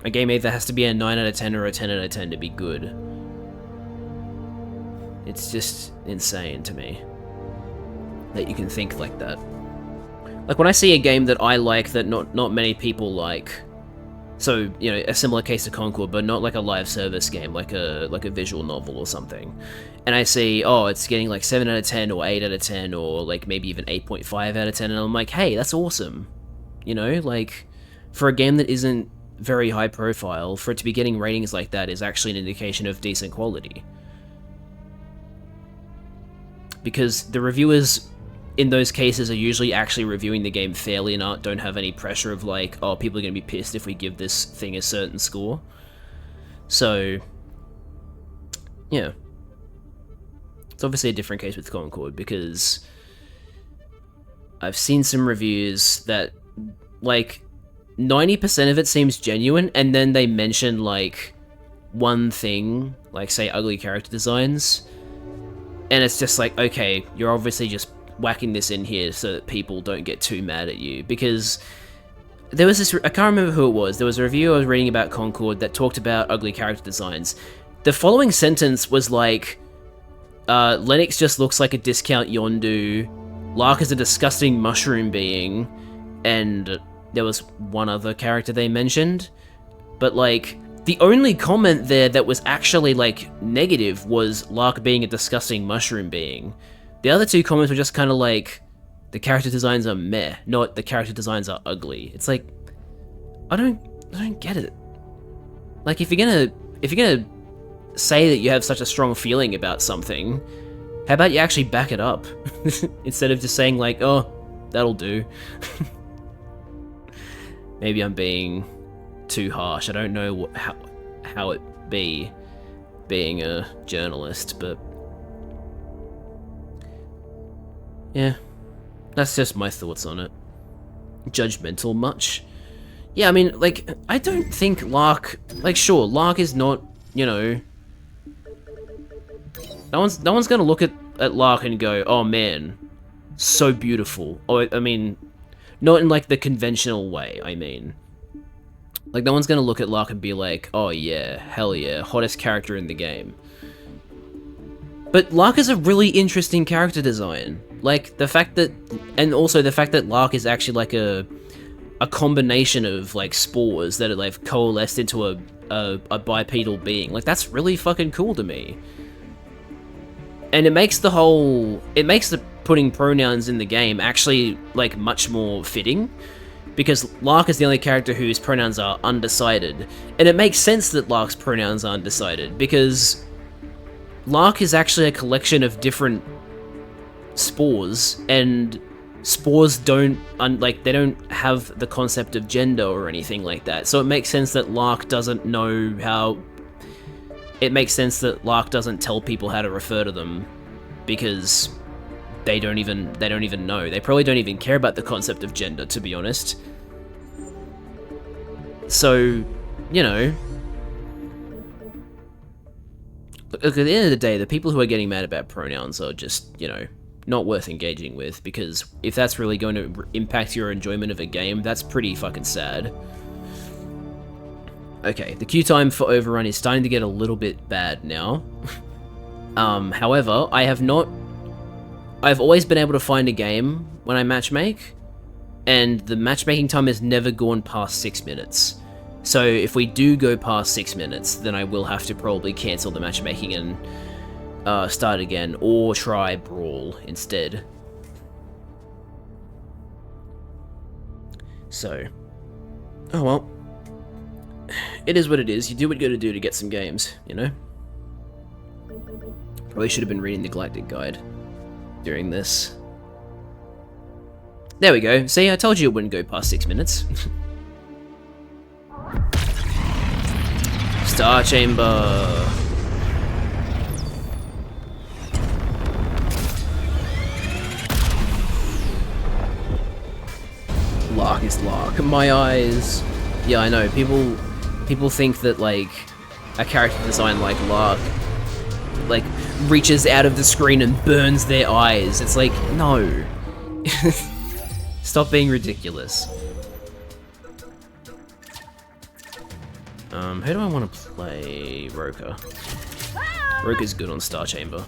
A game either has to be a 9 out of 10 or a 10 out of 10 to be good. It's just insane to me that you can think like that. Like, when I see a game that I like that not many people like, so, you know, a similar case to Concord, but not like a live service game, like a visual novel or something, and I see, oh, it's getting like 7 out of 10 or 8 out of 10 or like maybe even 8.5 out of 10, and I'm like, hey, that's awesome. You know, like, for a game that isn't very high profile, for it to be getting ratings like that is actually an indication of decent quality. Because the reviewers in those cases are usually actually reviewing the game fairly and don't have any pressure of like, oh, people are going to be pissed if we give this thing a certain score. So, yeah. It's obviously a different case with Concord, because I've seen some reviews that, like, 90% of it seems genuine, and then they mention, like, one thing, like, say, ugly character designs, and it's just like, okay, you're obviously just whacking this in here so that people don't get too mad at you, because there was this, I can't remember who it was, there was a review I was reading about Concord that talked about ugly character designs. The following sentence was like, Lennox just looks like a discount Yondu, Lark is a disgusting mushroom being, and there was one other character they mentioned, but like, the only comment there that was actually like negative was Lark being a disgusting mushroom being. The other two comments were just kind of like, the character designs are meh, not the character designs are ugly. It's like, I don't get it. Like, if you're gonna say that you have such a strong feeling about something, how about you actually back it up instead of just saying like, oh, that'll do. Maybe I'm being too harsh. I don't know how it be being a journalist, but yeah, that's just my thoughts on it. Judgmental much? Yeah, I mean, like, I don't think Lark, like, sure, Lark is not, you know, no one's gonna look at Lark and go, oh man, so beautiful. Or, I mean, not in like the conventional way, I mean. Like, no one's gonna look at Lark and be like, oh yeah, hell yeah, hottest character in the game. But Lark is a really interesting character design. Like, the fact that, and also the fact that Lark is actually like a combination of like spores that are like coalesced into a bipedal being. Like, that's really fucking cool to me. And it makes the putting pronouns in the game actually like much more fitting. because Lark is the only character whose pronouns are undecided, and it makes sense that Lark's pronouns are undecided, because Lark is actually a collection of different spores, and spores don't, they don't have the concept of gender or anything like that, so it makes sense that Lark doesn't know how... It makes sense that Lark doesn't tell people how to refer to them, because they don't even know. They probably don't even care about the concept of gender, to be honest. So, you know... Look, at the end of the day, the people who are getting mad about pronouns are just, you know, not worth engaging with, because if that's really going to impact your enjoyment of a game, that's pretty fucking sad. Okay, the queue time for Overrun is starting to get a little bit bad now. However, I've always been able to find a game when I matchmake, and the matchmaking time has never gone past 6 minutes. So if we do go past 6 minutes, then I will have to probably cancel the matchmaking and start again, or try Brawl instead. So, oh well. It is what it is. You do what you gotta do to get some games, you know? Probably should have been reading the Galactic Guide during this. There we go. See, I told you it wouldn't go past 6 minutes. Star Chamber. Lark is Lark. My eyes. Yeah, I know. People think that, like, a character design like Lark, like, reaches out of the screen and burns their eyes. It's like, no. Stop being ridiculous. Who do I want to play? Roka. Roka's good on Star Chamber.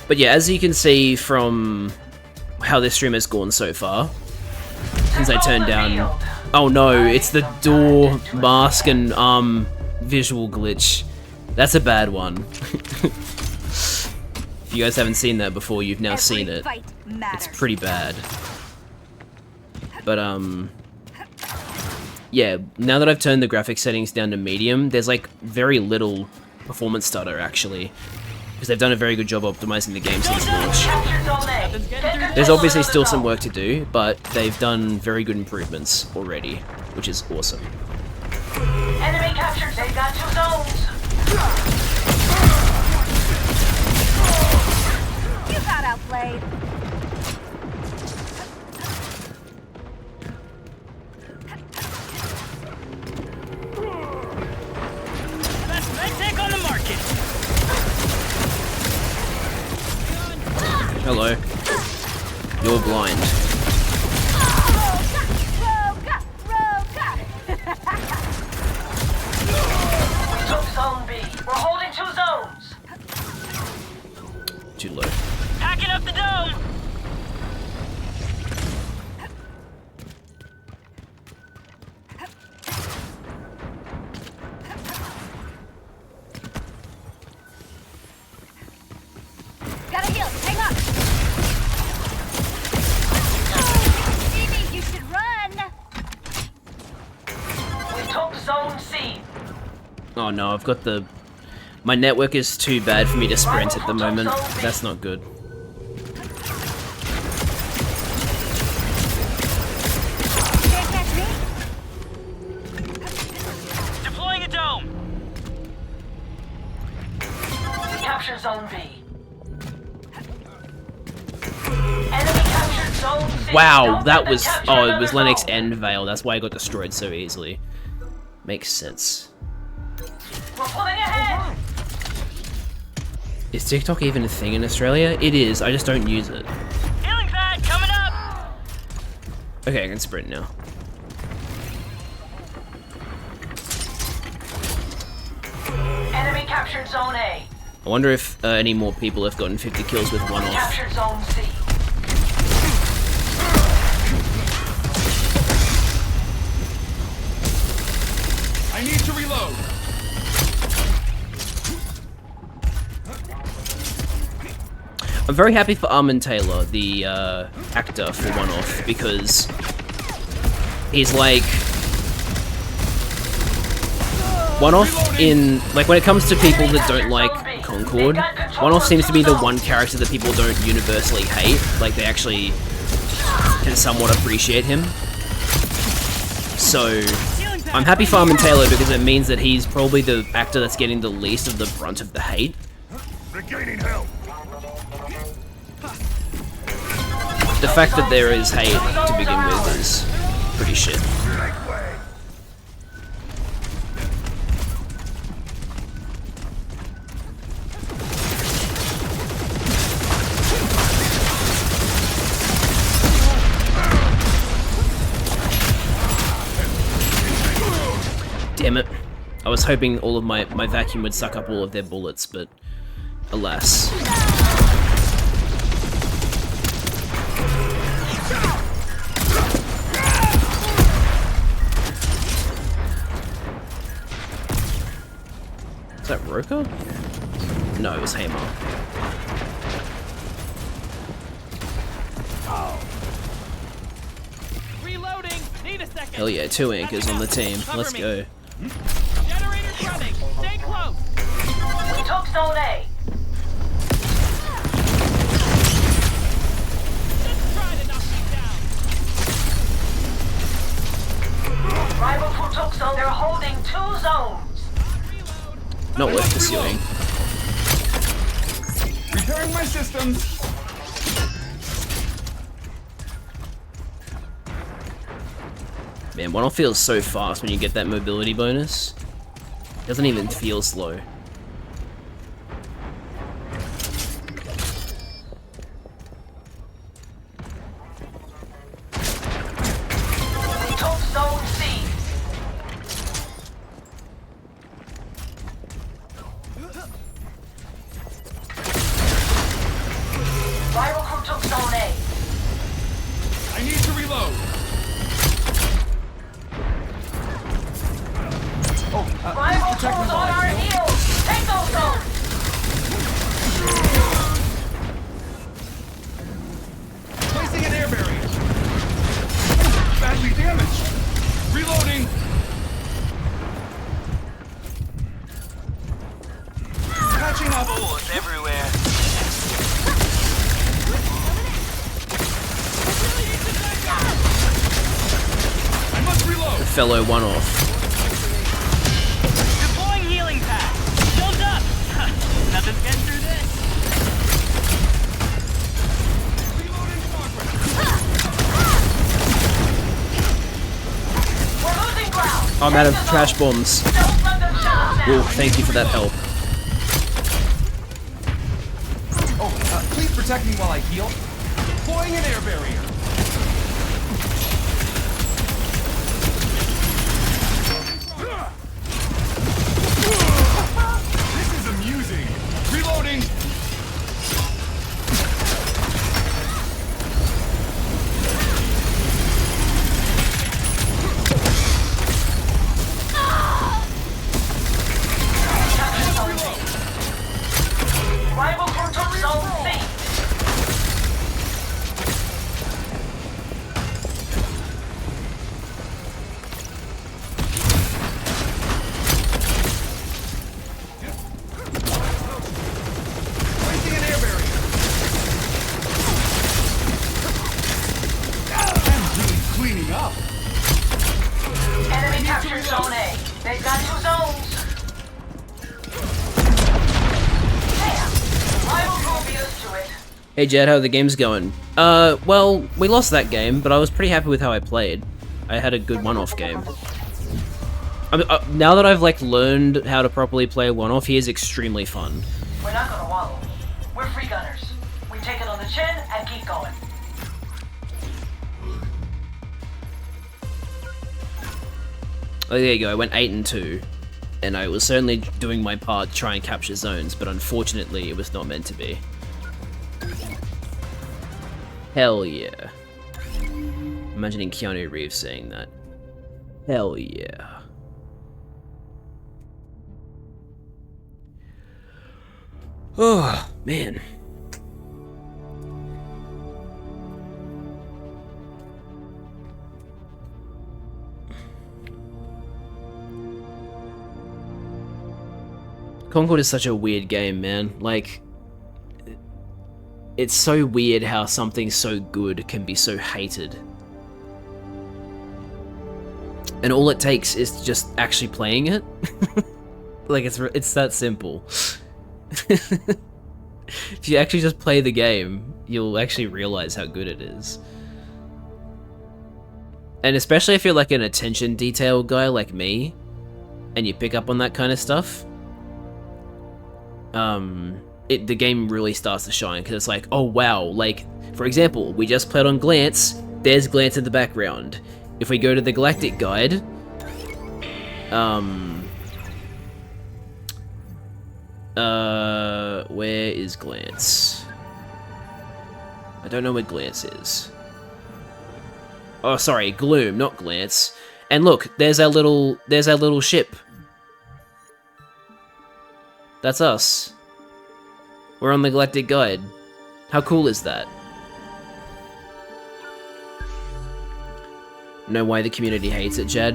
But yeah, as you can see from how this stream has gone so far, since I turned down... Oh no, it's the door, mask, and arm visual glitch. That's a bad one. If you guys haven't seen that before, you've now seen it. It's pretty bad. But, yeah, now that I've turned the graphics settings down to medium, there's like very little performance stutter actually. Because they've done a very good job optimizing the game since launch. There's obviously still some work to do, but they've done very good improvements already, which is awesome. Enemy captured. They got 2 zones. You got outplayed. Best medtech on the market. Hello. You're blind. We took zone B. We're holding 2 zones. Too low. Packing up the dome. Gotta heal. Hang on. Jimmy, you should run. We took zone C. Oh no, I've got the... My network is too bad for me to sprint at the moment. That's not good. Can't catch me. Deploying a dome. We captured zone B. Enemy captured zone C. Wow, Don't that let them was... capture Oh, it another was Lennox zone. and Vale. That's why I got destroyed so easily. Makes sense. We're pulling ahead. Is TikTok even a thing in Australia? It is, I just don't use it. Healing pad coming up. Okay, I can sprint now. Enemy captured zone A. I wonder if any more people have gotten 50 kills with one off. Captured Zone C. I need to reload. I'm very happy for Armin Taylor, the actor for One Off, because he's like One Off in like when it comes to people that don't like Concord, One Off seems to be the one character that people don't universally hate. Like they actually can somewhat appreciate him. So I'm happy for Armin Taylor because it means that he's probably the actor that's getting the least of the brunt of the hate. Regaining help. The fact that there is hate to begin with is pretty shit. Damn it. I was hoping all of my vacuum would suck up all of their bullets, but alas. Is that Roka? No, it was Hammer. Reloading. Need a second. Hell yeah, 2 anchors on the team. Let's go. Generator's running. Stay close. We took Zone A. Just try to knock me down. Rival crew took Zone. They're holding 2 zones. Not worth pursuing. Repairing my systems. Man, One Off feels so fast when you get that mobility bonus. Doesn't even feel slow. We took Zone C. Rival crew took Zone A. I need to reload. Rival crews on our heels. Take those zones. Placing an air barrier. Badly damaged. Reloading. Patching up. Bullets everywhere. I must reload. Fellow One Off. Deploying healing pad. Shields up. Nothing's getting through this. Reload in progress. We're losing ground. I'm out of trash bombs. Don't let them shut us down. Ooh, thank you for that help. Please protect me while I heal. Deploying an air barrier. This is amusing. Reloading. Rival crew took Zone C. Placing an air barrier. I'm really cleaning up. Enemy captured Zone A. They've got 2 zones. Damn. Rival crew beat us to it. Hey Jed, how the game's going? Well, we lost that game, but I was pretty happy with how I played. I had a good one-off game. Now that I've like learned how to properly play a one-off, he is extremely fun. We're not gonna wallow. We're free gunners. We take it on the chin and keep going. Oh, there you go. I went 8 and 2. and I was certainly doing my part to try and capture zones, but unfortunately it was not meant to be. Hell yeah. Imagining Keanu Reeves saying that. Hell yeah. Oh, man. Concord is such a weird game, man. Like, it's so weird how something so good can be so hated. And all it takes is just actually playing it. Like, it's that simple. If you actually just play the game, you'll actually realize how good it is. And especially if you're like an attention detail guy like me, and you pick up on that kind of stuff, the game really starts to shine, because it's like, oh wow, like, for example, we just played on Glance, there's Glance in the background. If we go to the Galactic Guide, where is Glance? I don't know where Glance is. Oh, sorry, Gloom, not Glance. And look, there's our little ship. That's us. We're on the Galactic Guide. How cool is that? Know why the community hates it, Jad?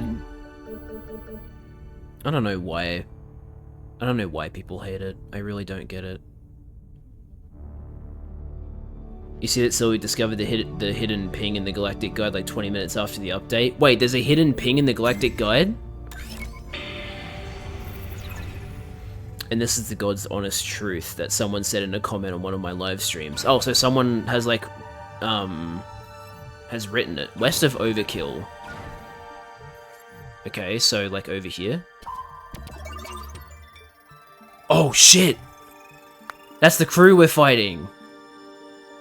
I don't know why. I don't know why people hate it. I really don't get it. You see that Sylvie discovered the hidden ping in the Galactic Guide like 20 minutes after the update? Wait, there's a hidden ping in the Galactic Guide? And this is the God's honest truth that someone said in a comment on one of my live streams. Oh, so someone has like, has written it. West of Overkill. Okay, so like over here. Oh shit! That's the crew we're fighting!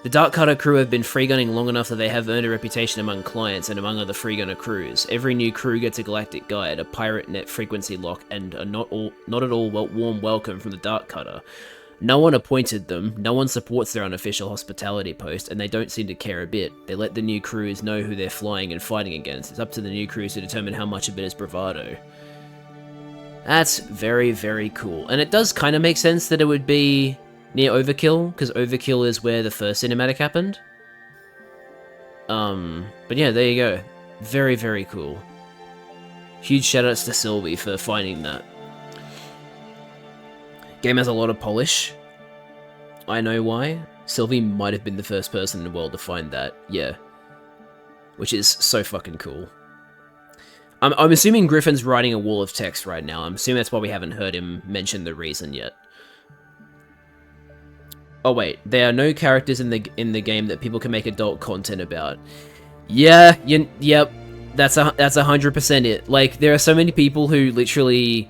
The Dark Cutter crew have been free gunning long enough that they have earned a reputation among clients and among other free gunner crews. Every new crew gets a Galactic Guide, a pirate net frequency lock, and a not at all warm welcome from the Dark Cutter. No one appointed them, no one supports their unofficial hospitality post, and they don't seem to care a bit. They let the new crews know who they're flying and fighting against. It's up to the new crews to determine how much of it is bravado. That's very, very cool. And it does kind of make sense that it would be near Overkill, because Overkill is where the first cinematic happened. But yeah, there you go. Very, very cool. Huge shoutouts to Sylvie for finding that. Game has a lot of polish. I know why. Sylvie might have been the first person in the world to find that, yeah. Which is so fucking cool. I'm assuming Griffin's writing a wall of text right now. I'm assuming that's why we haven't heard him mention the reason yet. Oh wait, there are no characters in the game that people can make adult content about. Yeah, yep, that's 100% it. Like, there are so many people who literally,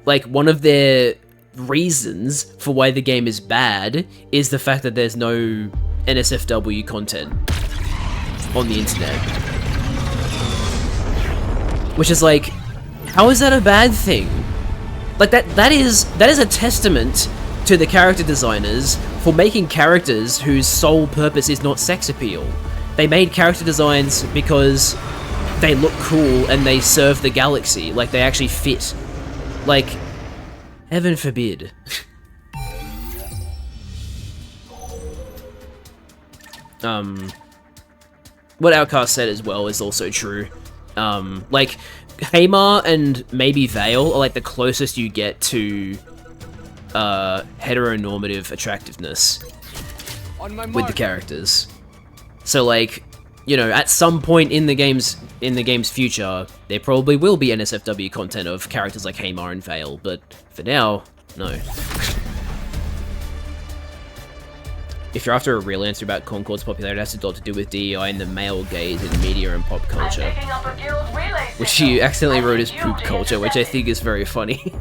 like, one of their reasons for why the game is bad is the fact that there's no NSFW content on the internet. Which is like, how is that a bad thing? Like, that is a testament to the character designers for making characters whose sole purpose is not sex appeal. They made character designs because they look cool and they serve the galaxy, like they actually fit. Like, heaven forbid. What Outcast said as well is also true. Like, Hamar and maybe Vale are like the closest you get to heteronormative attractiveness with the characters. So like, you know, at some point in the game's future, there probably will be NSFW content of characters like Hamar and Vale, but for now, no. If you're after a real answer about Concord's popularity, it has a lot to do with DEI and the male gaze in media and pop culture. Which you accidentally wrote as poop culture, which I think is very funny.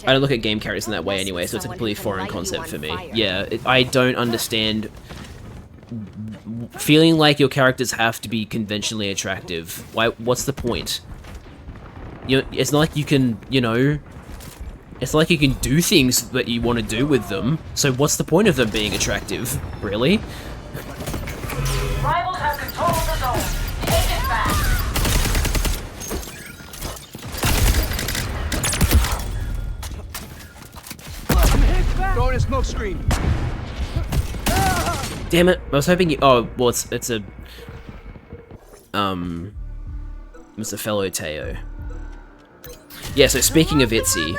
I don't look at game characters in that way anyway, so it's a completely foreign concept for me. Yeah, I don't understand feeling like your characters have to be conventionally attractive. What's the point? It's not like you can, it's not like you can do things that you want to do with them. So what's the point of them being attractive? Really? Rivals have control of the zone. Take it back. Throwing a smoke screen. Damn it! I was hoping you. Oh, well, it's a. It's a fellow Teo. Yeah. So speaking of Itzy,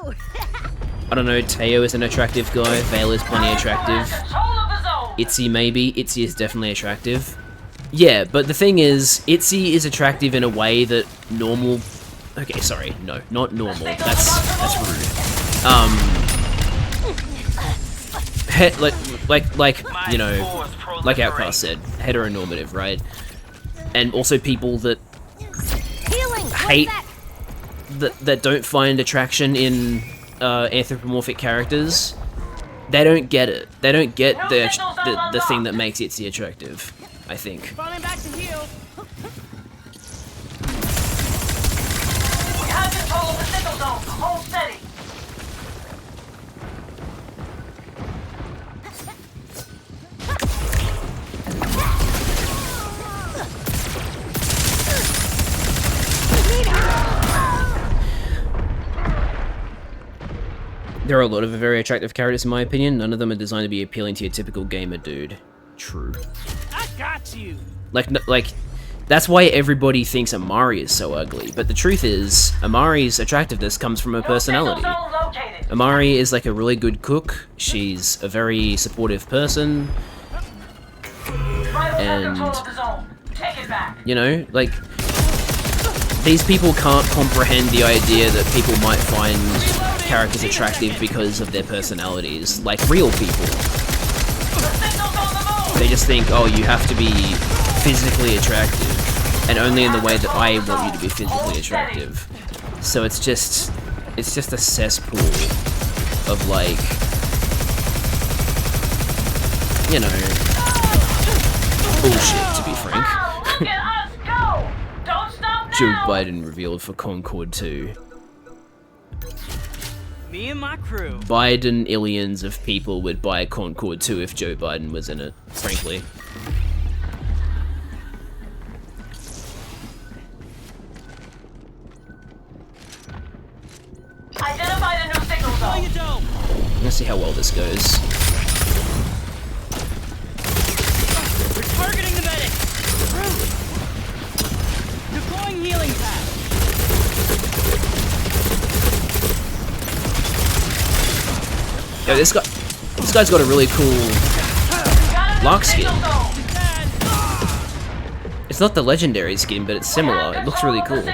I don't know. Teo is an attractive guy. Vale is plenty attractive. Control of the zone. Itzy maybe. Itzy is definitely attractive. Yeah, but the thing is, Itzy is attractive in a way that normal. Okay, sorry, no, not normal. That's rude. Like like Outcast said, heteronormative, right? And also people that hate that don't find attraction in anthropomorphic characters. They don't get it. They don't get the thing that makes Itzy attractive, I think. Falling back to heal. We have control of the signal zone. Hold steady. There are a lot of very attractive characters in my opinion. None of them are designed to be appealing to your typical gamer dude. True. I got you. Like, that's why everybody thinks Amari is so ugly. But the truth is, Amari's attractiveness comes from her personality. Amari is like a really good cook. She's a very supportive person. And, like, these people can't comprehend the idea that people might find characters attractive because of their personalities, like real people. They just think, oh, you have to be physically attractive, and only in the way that I want you to be physically attractive. So it's just a cesspool of, like, bullshit, to be frank. Joe Biden revealed for Concord 2. Me and my crew. Biden illions of people would buy Concord 2 if Joe Biden was in it, frankly. Identify the new signal zone. I'm gonna see how well this goes. We're targeting the medic. Deploying healing pack. Yo, this guy's got a really cool Lark skin. It's not the legendary skin, but it's similar. It looks really cool.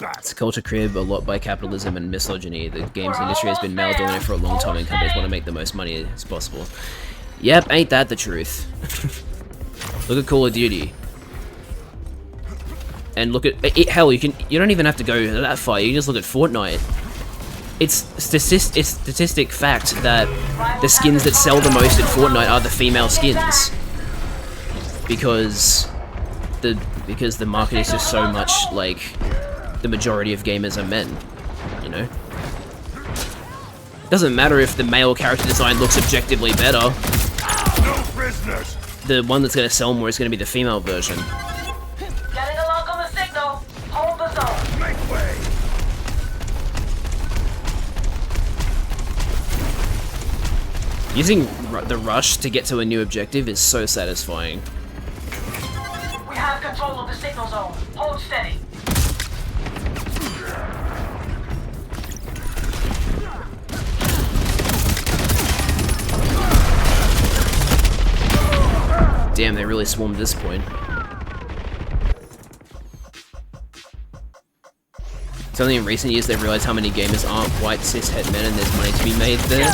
It's a culture created a lot by capitalism and misogyny. The games industry has been male-dominated for a long time, and companies want to make the most money as possible. Yep, ain't that the truth? Look at Call of Duty. And look at it, hell, you don't even have to go that far. You can just look at Fortnite. It's statistic fact that the skins that sell the most in Fortnite are the female skins, because the market is just so much like the majority of gamers are men. Doesn't matter if the male character design looks objectively better. No prisoners. The one that's going to sell more is going to be the female version. Getting a lock on the signal. Hold the zone. Make way. Using the rush to get to a new objective is so satisfying. We have control of the signal zone. Hold steady. Damn, they really swarmed this point. It's only in recent years they've realized how many gamers aren't white cis-het men and there's money to be made there.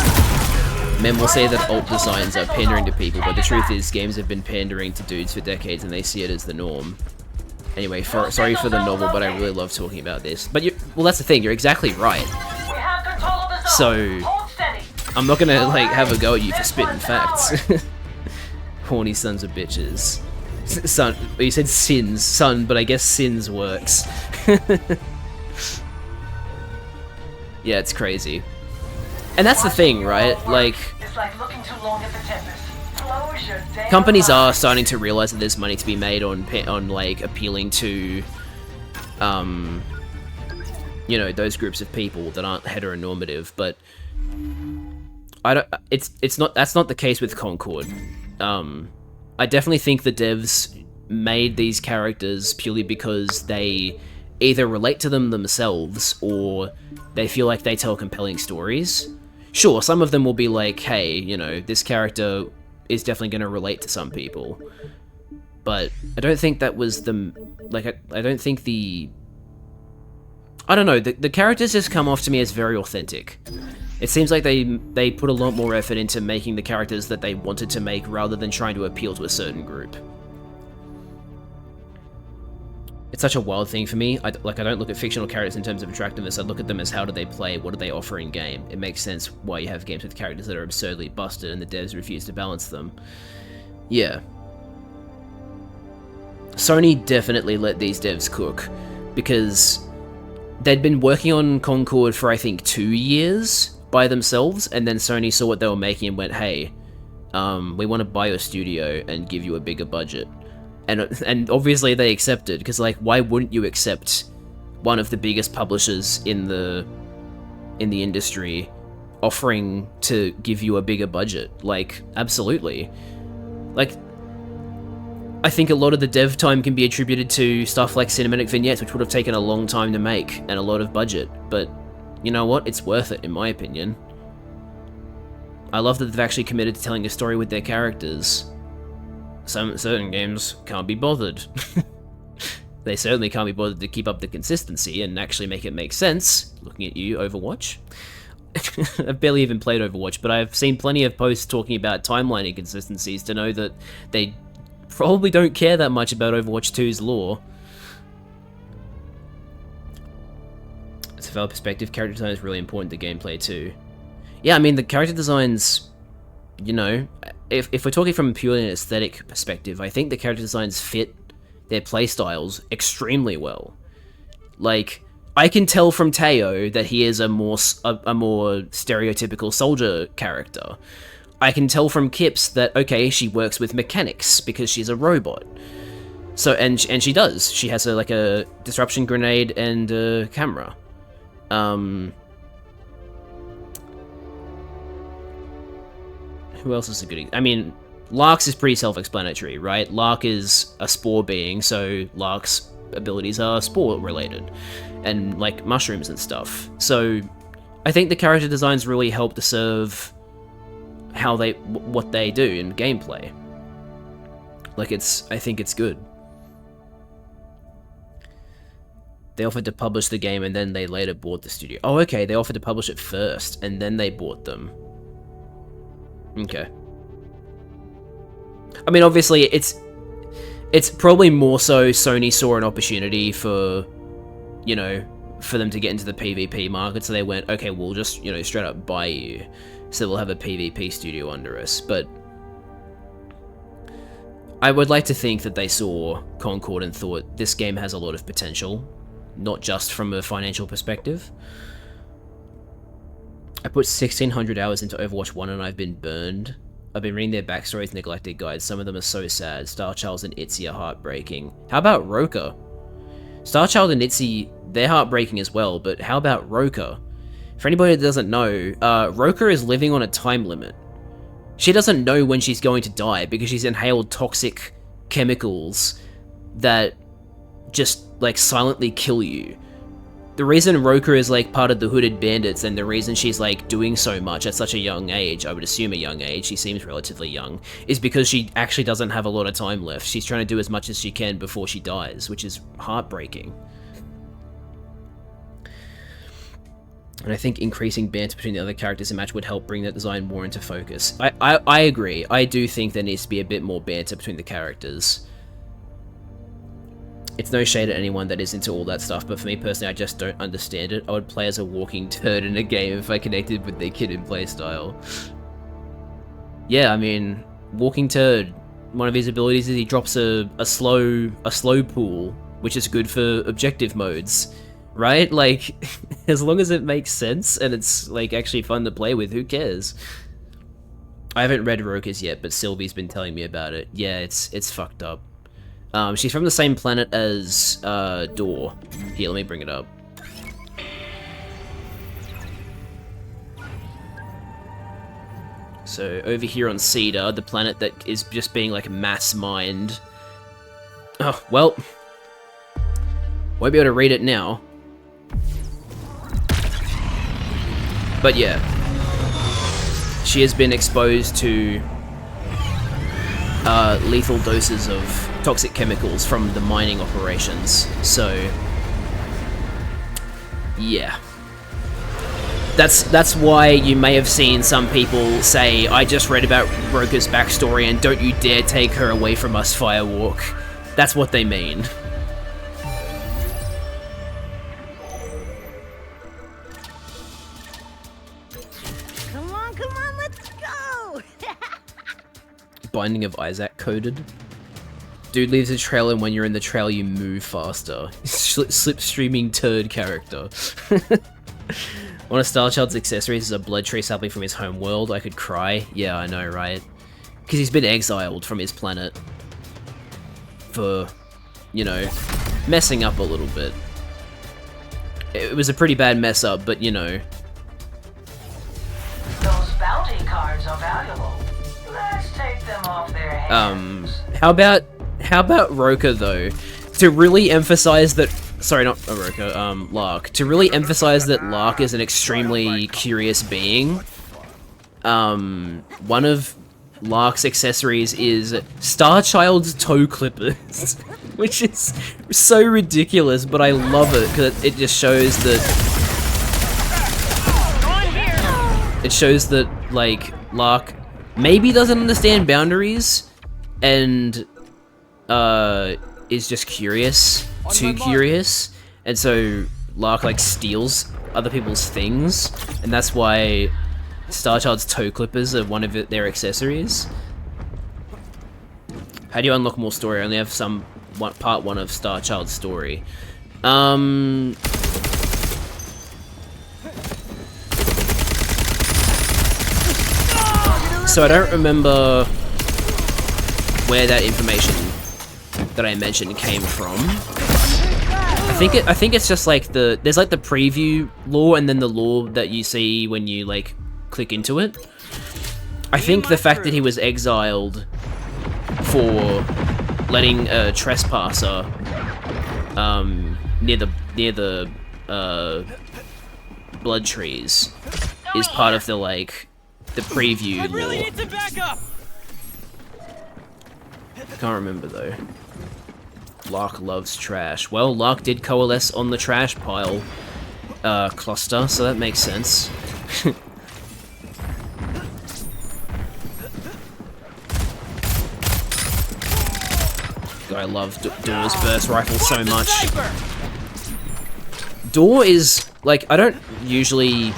Men will say that alt designs are pandering to people, but the truth is games have been pandering to dudes for decades and they see it as the norm. Anyway, sorry for the novel, but I really love talking about this. But well, that's the thing, you're exactly right. So Hold steady. I'm not gonna like have a go at you for spitting facts. Horny sons of bitches. Son, you said sins, son, but I guess sins works. Yeah, it's crazy. And that's the thing, right? Like, It's like looking too long at the tempest. Close your damn companies are eyes. starting to realize that there's money to be made on like appealing to, you know, those groups of people that aren't heteronormative. But I don't. That's not the case with Concord. I definitely think the devs made these characters purely because they either relate to them themselves or they feel like they tell compelling stories. Sure, some of them will be like, hey, you know, this character is definitely going to relate to some people. But I don't think that was the... Like, I don't think the... I don't know, the characters just come off to me as very authentic. It seems like they put a lot more effort into making the characters that they wanted to make rather than trying to appeal to a certain group. It's such a wild thing for me. I don't look at fictional characters in terms of attractiveness. I look at them as how do they play, what do they offer in game. It makes sense why you have games with characters that are absurdly busted and the devs refuse to balance them. Yeah. Sony definitely let these devs cook, because they'd been working on Concord for I think 2 years by themselves, and then Sony saw what they were making and went, hey, we want to buy your studio and give you a bigger budget. And obviously they accepted, because like, why wouldn't you accept one of the biggest publishers in the industry offering to give you a bigger budget? Like, absolutely. Like, I think a lot of the dev time can be attributed to stuff like cinematic vignettes, which would have taken a long time to make and a lot of budget, but you know what? It's worth it, in my opinion. I love that they've actually committed to telling a story with their characters. Some certain games can't be bothered. They certainly can't be bothered to keep up the consistency and actually make it make sense. Looking at you, Overwatch. I've barely even played Overwatch, but I've seen plenty of posts talking about timeline inconsistencies to know that they probably don't care that much about Overwatch 2's lore. It's a fellow perspective, character design is really important to gameplay too. Yeah, I mean, the character designs, you know, if we're talking from purely an aesthetic perspective, I think the character designs fit their playstyles extremely well. Like, I can tell from Teo that he is a more stereotypical soldier character. I can tell from Kips that, okay, she works with mechanics because she's a robot. So, and she does. She has like a disruption grenade and a camera. Who else is a good... I mean, Lark's is pretty self-explanatory, right? Lark is a spore being, so Lark's abilities are spore-related. And, like, mushrooms and stuff. So, I think the character designs really help to serve how what they do in gameplay. Like, I think it's good. They offered to publish the game and then they later bought the studio. Oh, okay, they offered to publish it first and then they bought them. Okay. I mean, obviously, it's probably more so Sony saw an opportunity for, you know, for them to get into the PvP market, so they went, okay, we'll just, you know, straight up buy you, so we'll have a PvP studio under us. But I would like to think that they saw Concord and thought, this game has a lot of potential, not just from a financial perspective. I put 1,600 hours into Overwatch 1 and I've been burned. I've been reading their backstories, neglected guides. Some of them are so sad. Starchild and Itzy are heartbreaking. How about Roka? Starchild and Itzy, they're heartbreaking as well, but how about Roka? For anybody that doesn't know, Roka is living on a time limit. She doesn't know when she's going to die because she's inhaled toxic chemicals that just, like, silently kill you. The reason Roka is, like, part of the Hooded Bandits and the reason she's, like, doing so much at such a young age, I would assume a young age, she seems relatively young, is because she actually doesn't have a lot of time left. She's trying to do as much as she can before she dies, which is heartbreaking. And I think increasing banter between the other characters in match would help bring that design more into focus. I agree. I do think there needs to be a bit more banter between the characters. It's no shade at anyone that is into all that stuff, but for me personally, I just don't understand it. I would play as a walking turd in a game if I connected with their kid in playstyle. Yeah, I mean, walking turd, one of his abilities is he drops a slow pool, which is good for objective modes, right? Like, as long as it makes sense and it's like actually fun to play with, who cares? I haven't read Roka's yet, but Sylvie's been telling me about it. Yeah, it's fucked up. She's from the same planet as Door. Here, let me bring it up. So over here on Cedar, the planet that is just being like mass mined. Oh, well, won't be able to read it now. But yeah, she has been exposed to lethal doses of toxic chemicals from the mining operations, so yeah. That's why you may have seen some people say, I just read about Roka's backstory and don't you dare take her away from us, Firewalk. That's what they mean. Come on, let's go! Binding of Isaac coded. Dude leaves a trail, and when you're in the trail, you move faster. Slipstreaming turd character. One of Starchild's accessories is a blood tree sampling from his home world. I could cry. Yeah, I know, right? Because he's been exiled from his planet for, you know, messing up a little bit. It was a pretty bad mess up, but you know. Those bounty cards are valuable. Let's take them off their hands. How about Roka though? To really emphasize that, sorry, not Roka, Lark. To really emphasize that Lark is an extremely curious being. One of Lark's accessories is Starchild's toe clippers, which is so ridiculous, but I love it because it just shows that. It shows that like Lark maybe doesn't understand boundaries and is just curious, too curious, and so Lark like steals other people's things, and that's why Starchild's toe clippers are one of their accessories. How do you unlock more story? I only have part 1 of Starchild's story. So I don't remember where that information that I mentioned came from. I think it's just like there's like the preview lore and then the lore that you see when you like click into it. I think the fact that he was exiled for letting a trespasser near the blood trees is part of the like the preview lore. Really need some backup. I can't remember though. Lark loves trash. Well, Lark did coalesce on the trash pile cluster, so that makes sense. I love Door's burst rifle so much. Door is, like, I don't usually...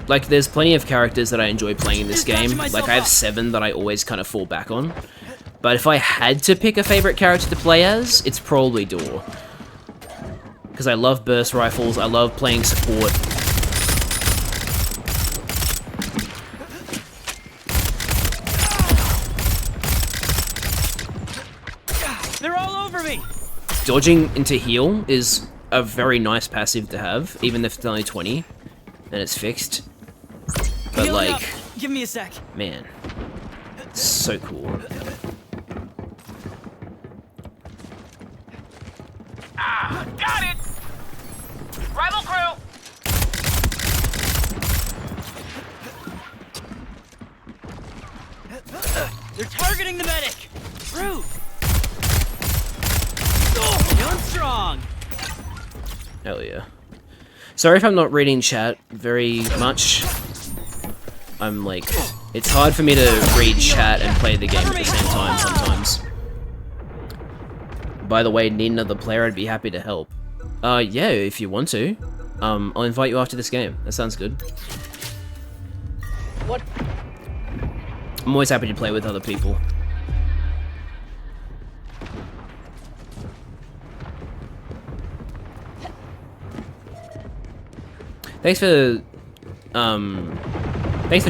Like, there's plenty of characters that I enjoy playing in this game. Like, I have 7 that I always kind of fall back on. But if I had to pick a favorite character to play as, it's probably Door. Because I love burst rifles, I love playing support. They're all over me. Dodging into heal is a very nice passive to have, even if it's only 20 and it's fixed. But Healing like, up. Give me a sec. man, it's so cool. Ah, got it! Rival crew! They're targeting the medic. Rude. Oh, feeling strong. Hell yeah. Sorry if I'm not reading chat very much. I'm like, it's hard for me to read chat and play the game at the same time sometimes. by the way, need another player, I'd be happy to help. Yeah, if you want to. I'll invite you after this game. That sounds good. What? I'm always happy to play with other people. Thanks for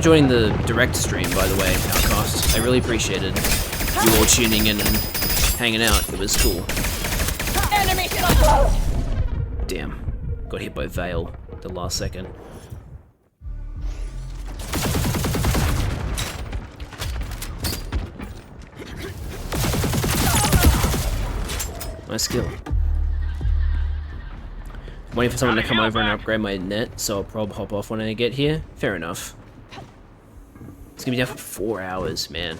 joining the direct stream, by the way, Outcast. I really appreciated you all tuning in and hanging out. It was cool. Enemy so close! Damn. Got hit by Vale the last second. Nice skill. Waiting for someone to come over and upgrade my net, so I'll probably hop off when I get here. Fair enough. It's gonna be down for 4 hours, man.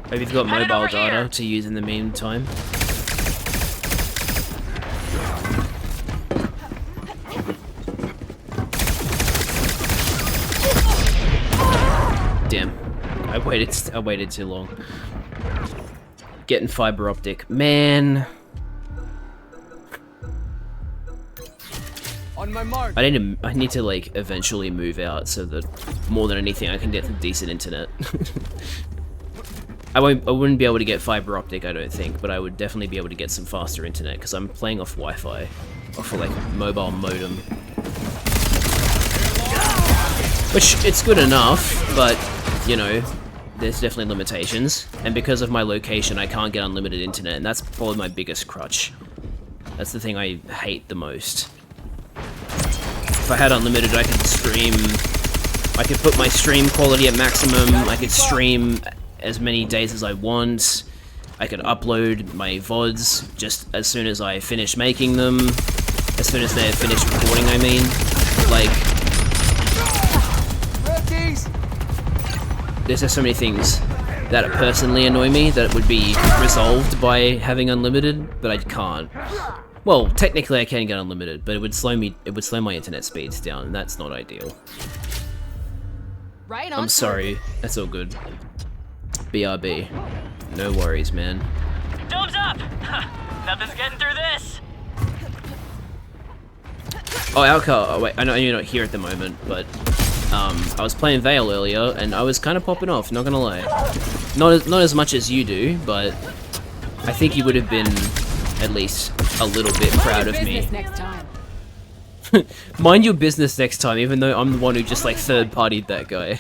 Hope you've got mobile data to use in the meantime. Damn. I waited too long. Getting fiber optic. Man. On my mark. I need to like eventually move out so that more than anything I can get some decent internet. I wouldn't be able to get fiber optic, I don't think, but I would definitely be able to get some faster internet because I'm playing off Wi-Fi, off like mobile modem. Which it's good enough, but you know, there's definitely limitations. And because of my location, I can't get unlimited internet, and that's probably my biggest crutch. That's the thing I hate the most. If I had unlimited, I could stream. I could put my stream quality at maximum. I could stream as many days as I want. I could upload my VODs just as soon as I finish making them. As soon as they're finished recording, I mean. Like, there's just so many things that personally annoy me that would be resolved by having unlimited, but I can't. Well, technically I can get unlimited, but it would slow my internet speeds down, and that's not ideal. Right on. I'm sorry, that's all good. BRB. No worries, man. Dome's up! Nothing's getting through this! Oh, Alka, oh, wait, I know you're not here at the moment, but I was playing Vale earlier, and I was kind of popping off, not gonna lie. Not as much as you do, but I think you would have been at least a little bit proud of me. Next time. Mind your business next time, even though I'm the one who just like third-partied that guy.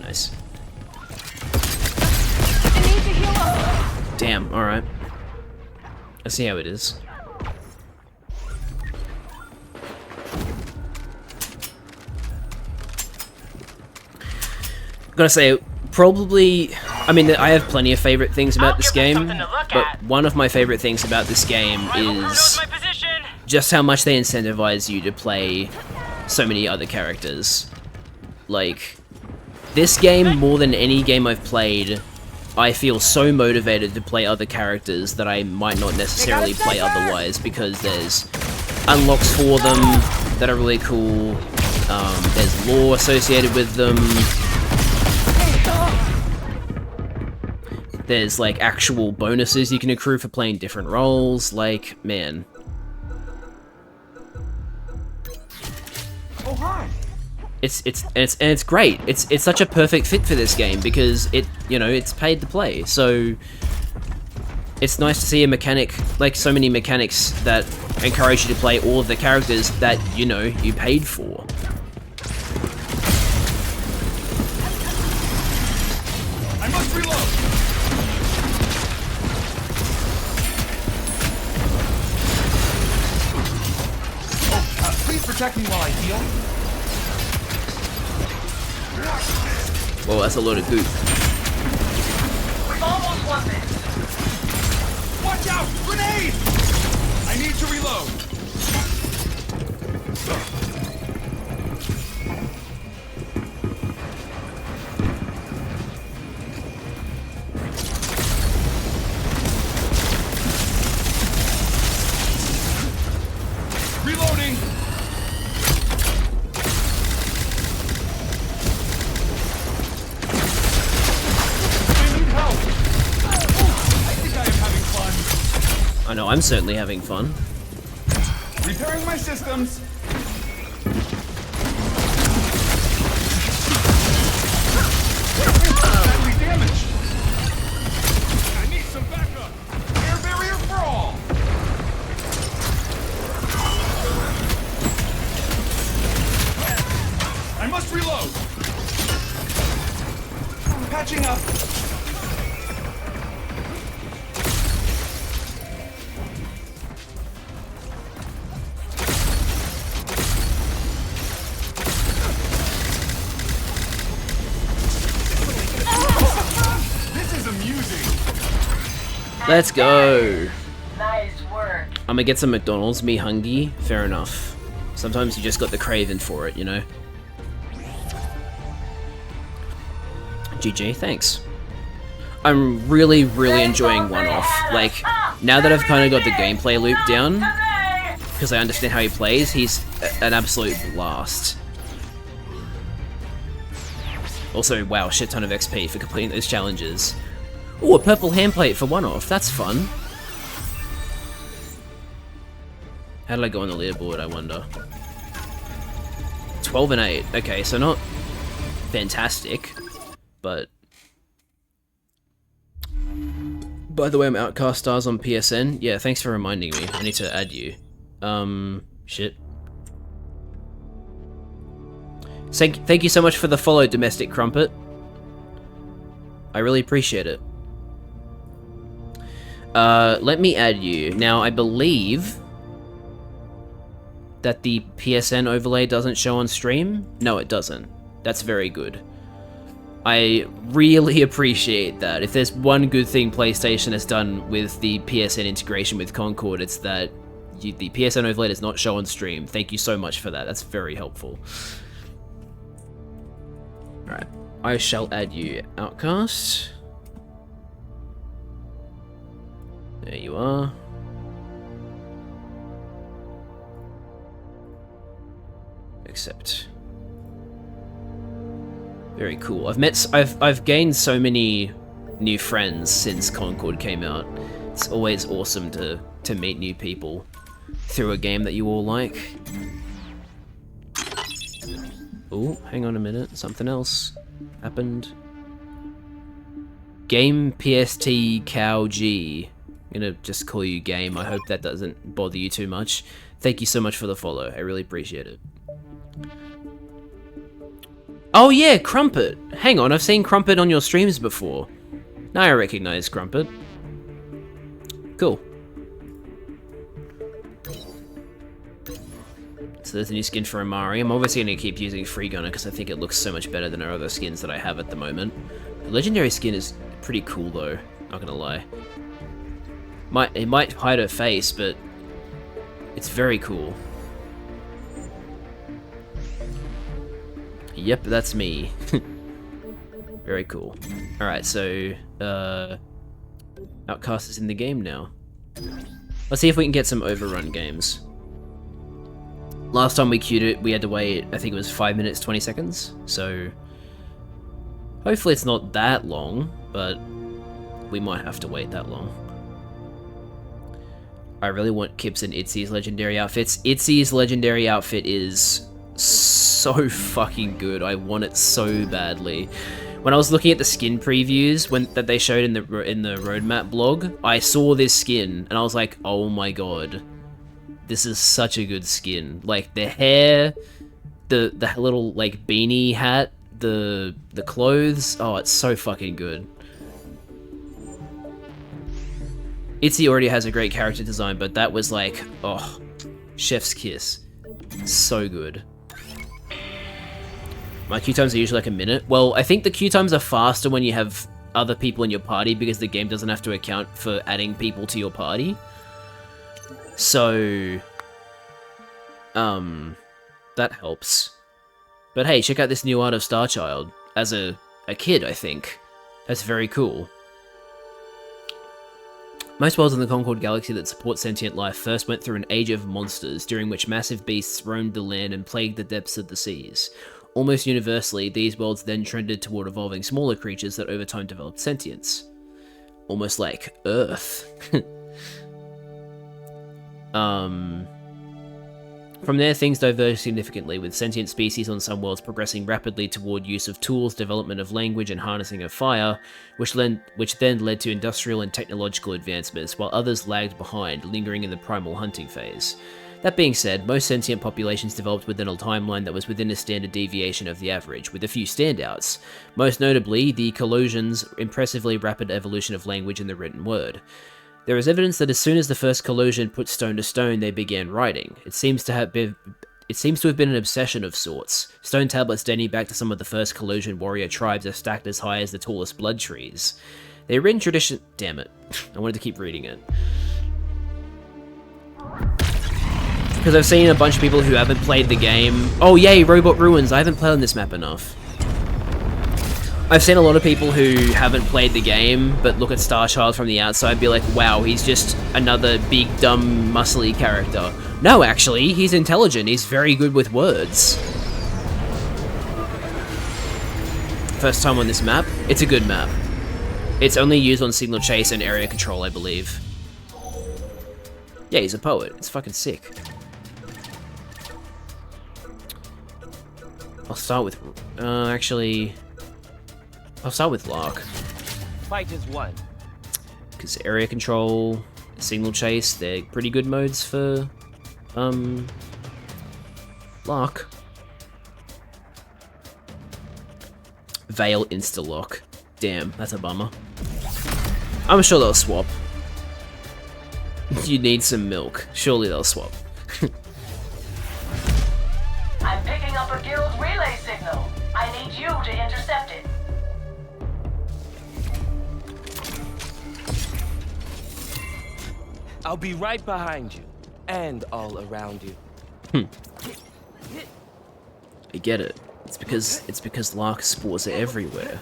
Nice. Damn, alright. I see how it is. Gotta say, probably, I mean, I have plenty of favorite things about this game, but one of my favorite things about this game is just how much they incentivize you to play so many other characters. Like, this game, more than any game I've played, I feel so motivated to play other characters that I might not necessarily play otherwise, because there's unlocks for them that are really cool, there's lore associated with them, there's like actual bonuses you can accrue for playing different roles. Like, man. Oh, hi. It's great. It's such a perfect fit for this game because it's paid to play. So it's nice to see a mechanic, like so many mechanics that encourage you to play all of the characters that you paid for. I must reload. Please protect me while I heal. Well, that's a load of goop. Almost won this. Watch out! Grenade! I need to reload. Reloading! I know I'm certainly having fun. Repairing my systems. Badly damaged. I need some backup. Air barrier for all. I must reload. Patching up. Let's go. Nice work. I'm gonna get some McDonald's, me hungry. Fair enough. Sometimes you just got the craving for it, you know? GG, thanks. I'm really enjoying One-Off. Like, now that I've kind of got the gameplay loop down, because I understand how he plays, he's an absolute blast. Also, wow, shit ton of XP for completing those challenges. Ooh, a purple handplate for One-Off, that's fun. How did I go on the leaderboard, I wonder? 12 and 8, okay, so not fantastic, but... By the way, I'm Outcast Stars on PSN. Yeah, thanks for reminding me. I need to add you. Shit. Thank you so much for the follow, Domestic Crumpet. I really appreciate it. Let me add you. Now, I believe that the PSN overlay doesn't show on stream. No, it doesn't. That's very good. I really appreciate that. If there's one good thing PlayStation has done with the PSN integration with Concord, it's that the PSN overlay does not show on stream. Thank you so much for that. That's very helpful. Alright. I shall add you, Outcast. There you are. Accept. Very cool. I've gained so many new friends since Concord came out. It's always awesome to meet new people through a game that you all like. Oh, hang on a minute. Something else happened. Game PST Cow G. I'm gonna just call you Game. I hope that doesn't bother you too much. Thank you so much for the follow. I really appreciate it. Oh yeah, Crumpet! Hang on, I've seen Crumpet on your streams before. Now I recognize Crumpet. Cool. So there's a new skin for Amari. I'm obviously going to keep using Free Gunner because I think it looks so much better than our other skins that I have at the moment. The Legendary skin is pretty cool though, not gonna lie. It might hide her face, but it's very cool. Yep, that's me. Very cool. Alright, so, Outcast is in the game now. Let's see if we can get some overrun games. Last time we queued it, we had to wait, I think it was 5 minutes, 20 seconds, so... Hopefully it's not that long, but we might have to wait that long. I really want Kips and Itzy's legendary outfits. Itzy's legendary outfit is so fucking good. I want it so badly. When I was looking at the skin previews that they showed in the roadmap blog, I saw this skin and I was like, oh my god, this is such a good skin. Like the hair, the little like beanie hat, the clothes. Oh, it's so fucking good. Itzy already has a great character design, but that was like, oh, chef's kiss. So good. My queue times are usually like a minute. Well, I think the queue times are faster when you have other people in your party because the game doesn't have to account for adding people to your party. So, that helps. But hey, check out this new art of Starchild. As a kid, I think. That's very cool. Most worlds in the Concord galaxy that support sentient life first went through an age of monsters, during which massive beasts roamed the land and plagued the depths of the seas. Almost universally, these worlds then trended toward evolving smaller creatures that over time developed sentience. Almost like Earth. From there, things diverge significantly, with sentient species on some worlds progressing rapidly toward use of tools, development of language, and harnessing of fire, which then led to industrial and technological advancements, while others lagged behind, lingering in the primal hunting phase. That being said, most sentient populations developed within a timeline that was within a standard deviation of the average, with a few standouts, most notably the Colossians' impressively rapid evolution of language in the written word. There is evidence that as soon as the first Colossian put stone to stone, they began writing. It seems to have been an obsession of sorts. Stone tablets dating back to some of the first Colossian warrior tribes are stacked as high as the tallest blood trees. They written tradition. Damn it! I wanted to keep reading it. Because I've seen a bunch of people who haven't played the game. Oh yay, Robot Ruins! I haven't played on this map enough. I've seen a lot of people who haven't played the game, but look at Starchild from the outside and be like, wow, he's just another big, dumb, muscly character. No, actually, he's intelligent. He's very good with words. First time on this map. It's a good map. It's only used on signal chase and area control, I believe. Yeah, he's a poet. It's fucking sick. I'll start with... actually... I'll start with Lark. Fight is won. Because area control, signal chase, they're pretty good modes for, Lark. Veil insta-lock. Damn, that's a bummer. I'm sure they'll swap. You need some milk. Surely they'll swap. I'm picking up a guild relay signal. I need you to intercept it. I'll be right behind you, and all around you. I get it. It's because Lark spores are everywhere.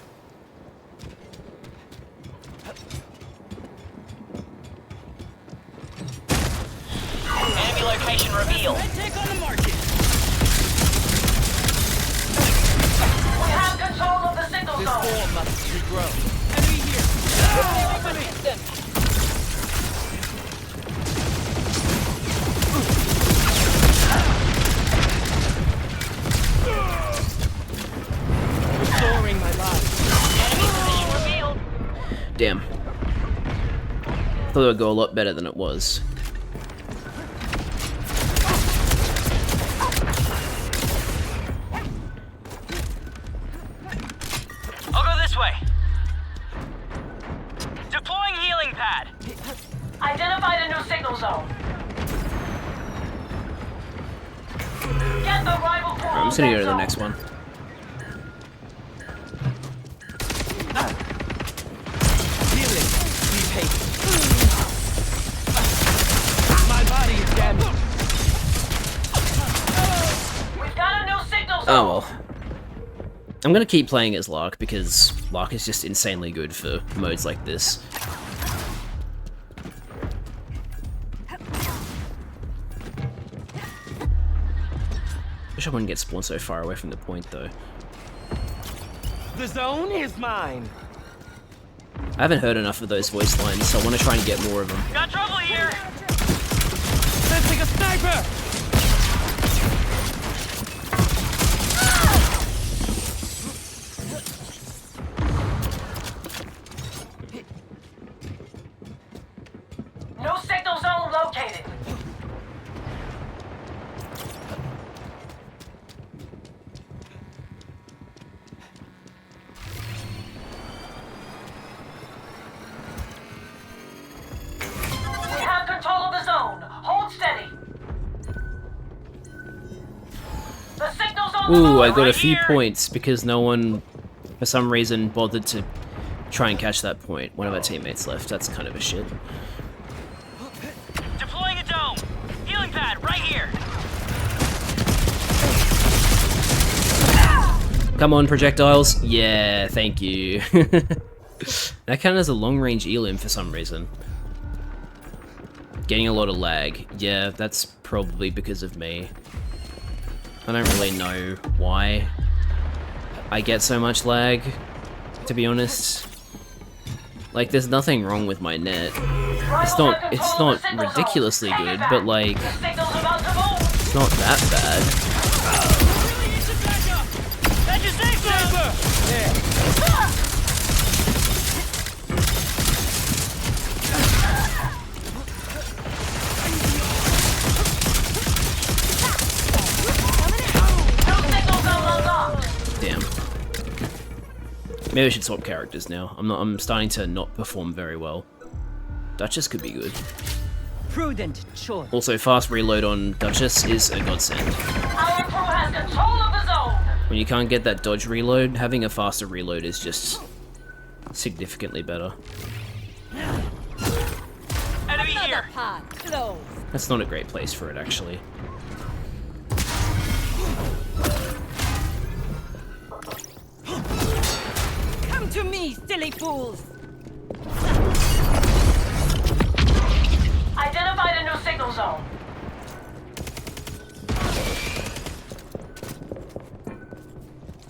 Enemy location revealed. Take on the market. We have control of the signal This zone. war must regrow. Enemy here. Restoring my body. Enemy position revealed. Damn. Thought it would go a lot better than it was. I'll go this way. Deploying healing pad. Identified a new signal zone. Get the rival core. I'm just gonna go to the next one. Healing. Be patient. My body is damaged. We've got a new signal zone. Oh well. I'm gonna keep playing as Lark because Lark is just insanely good for modes like this. Wish I wouldn't get spawned so far away from the point though. The zone is mine. I haven't heard enough of those voice lines, so I want to try and get more of them. Got trouble here. Sensing a sniper. New signal zone located. We have control of the zone. Hold steady. The signal zone. Ooh, I got a Right few here. points because no one, for some reason, bothered to try and catch that point. One of our teammates left. That's kind of a shit. Deploying a dome. Healing pad right here. Come on, projectiles. Yeah, thank you. That counted as a long-range elim for some reason. Getting a lot of lag. Yeah, that's probably because of me. I don't really know why I get so much lag, to be honest. Like, there's nothing wrong with my net. It's not ridiculously good, but like, it's not that bad. Damn. Maybe I should swap characters now. I'm starting to not perform very well. Duchess could be good. Prudent choice. Also, fast reload on Duchess is a godsend. Our crew has control of the zone. When you can't get that dodge reload, having a faster reload is just significantly better. Enemy here. That's not a great place for it, actually. Come to me, silly fools! Identified a new signal zone.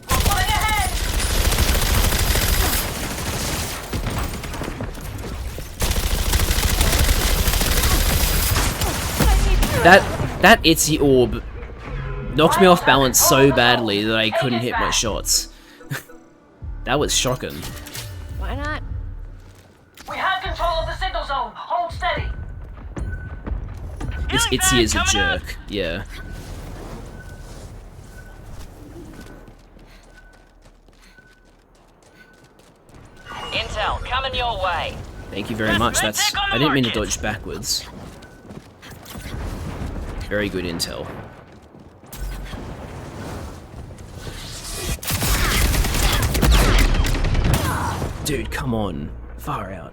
We're pulling ahead. That itsy orb knocked me off balance so badly that I couldn't hit my shots. That was shocking. Why not? We have control of the signal zone. Hold steady. This Itzy is a jerk, yeah. Intel coming your way. Thank you very much. That's I didn't mean to dodge backwards. Very good intel. Dude, come on. Far out.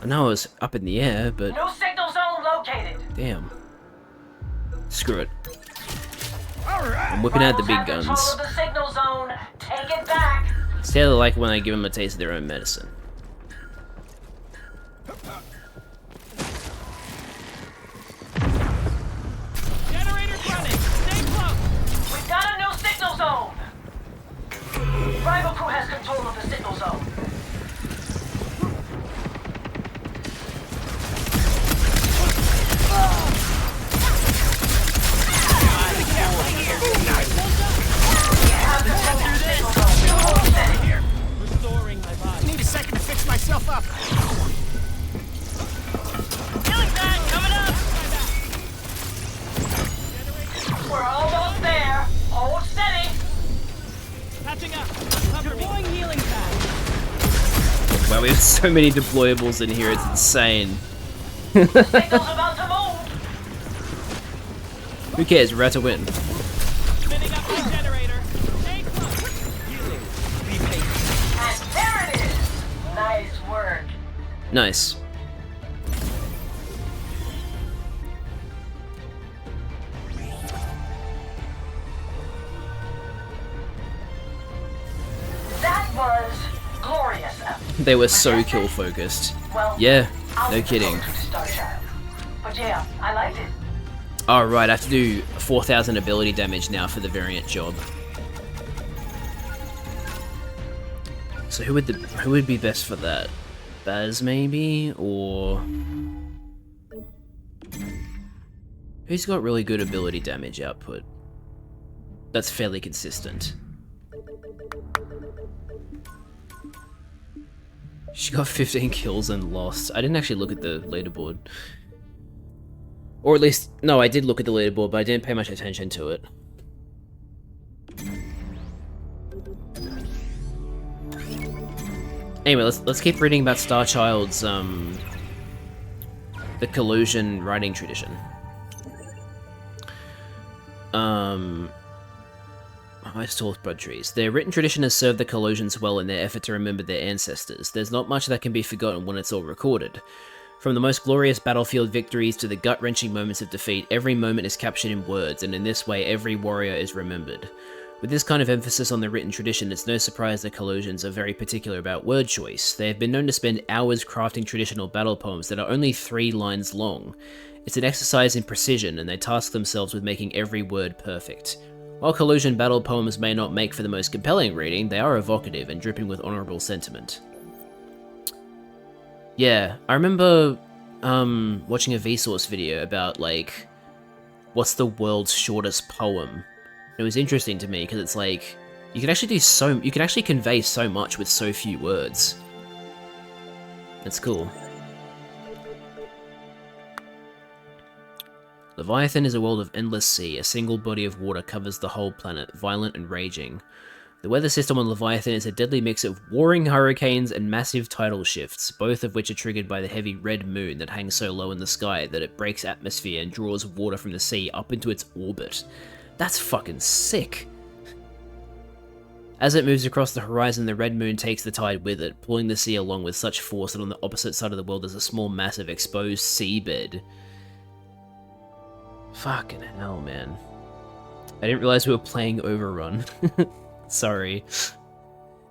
I know I was up in the air, but New signal zone located. damn. Screw it. I'm whipping out the big guns. Control of the signal zone. Take it back. It's totally like when I give them a taste of their own medicine. Generator's running. Stay close. We've got a new signal zone. Rival crew has control of the signal zone. Restoring my body. Need a second to fix myself up. Killing that coming up. We're almost there. Hold steady. Patching up. Deploying healing pad. Wow, we have so many deployables in here, it's insane. Signal's about to move. Who cares, we're about to win. Spinning up my generator. Stay close. Healing. Be patient. And there it is. Nice work. Nice. That was glorious. They were so kill focused. Well, Yeah, I'll no kidding. Star Child. But yeah, I liked it. Alright, I have to do 4,000 ability damage now for the variant job. So who would be best for that? Baz maybe? Or who's got really good ability damage output? That's fairly consistent. She got 15 kills and lost. I didn't actually look at the leaderboard. Or at least, no, I did look at the leaderboard, but I didn't pay much attention to it. Anyway, let's keep reading about Starchild's the collusion writing tradition. Ice tall bud trees. Their written tradition has served the collusions well in their effort to remember their ancestors. There's not much that can be forgotten when it's all recorded. From the most glorious battlefield victories to the gut-wrenching moments of defeat, every moment is captured in words, and in this way every warrior is remembered. With this kind of emphasis on the written tradition, it's no surprise that collusions are very particular about word choice. They have been known to spend hours crafting traditional battle poems that are only 3 lines long. It's an exercise in precision, and they task themselves with making every word perfect. While collusion battle poems may not make for the most compelling reading, they are evocative and dripping with honourable sentiment. Yeah, I remember watching a Vsauce video about, like, what's the world's shortest poem. It was interesting to me because it's like, you can actually convey so much with so few words. That's cool. Leviathan is a world of endless sea. A single body of water covers the whole planet, violent and raging. The weather system on Leviathan is a deadly mix of warring hurricanes and massive tidal shifts, both of which are triggered by the heavy red moon that hangs so low in the sky that it breaks atmosphere and draws water from the sea up into its orbit. That's fucking sick! As it moves across the horizon, the red moon takes the tide with it, pulling the sea along with such force that on the opposite side of the world is a small mass of exposed seabed. Fucking hell, man. I didn't realize we were playing Overrun. Sorry.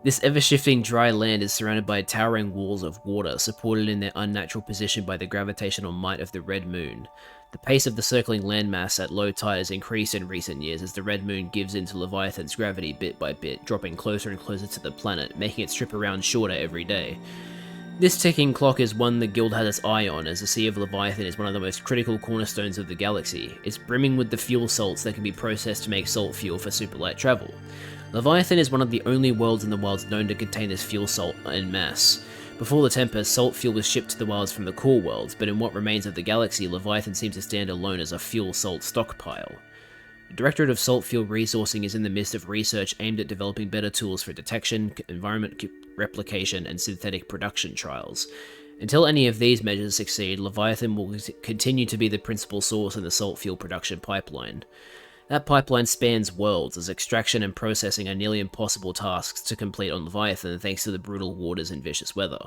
This ever-shifting dry land is surrounded by towering walls of water, supported in their unnatural position by the gravitational might of the red moon. The pace of the circling landmass at low tide has increased in recent years as the red moon gives into Leviathan's gravity bit by bit, dropping closer and closer to the planet, making its trip around shorter every day. This ticking clock is one the Guild has its eye on, as the Sea of Leviathan is one of the most critical cornerstones of the galaxy. It's brimming with the fuel salts that can be processed to make salt fuel for superlight travel. Leviathan is one of the only worlds in the wild known to contain this fuel salt en masse. Before the Tempest, salt fuel was shipped to the wilds from the core worlds, but in what remains of the galaxy, Leviathan seems to stand alone as a fuel salt stockpile. The Directorate of Salt Fuel Resourcing is in the midst of research aimed at developing better tools for detection, environment replication, and synthetic production trials. Until any of these measures succeed, Leviathan will continue to be the principal source in the salt fuel production pipeline. That pipeline spans worlds, as extraction and processing are nearly impossible tasks to complete on Leviathan thanks to the brutal waters and vicious weather.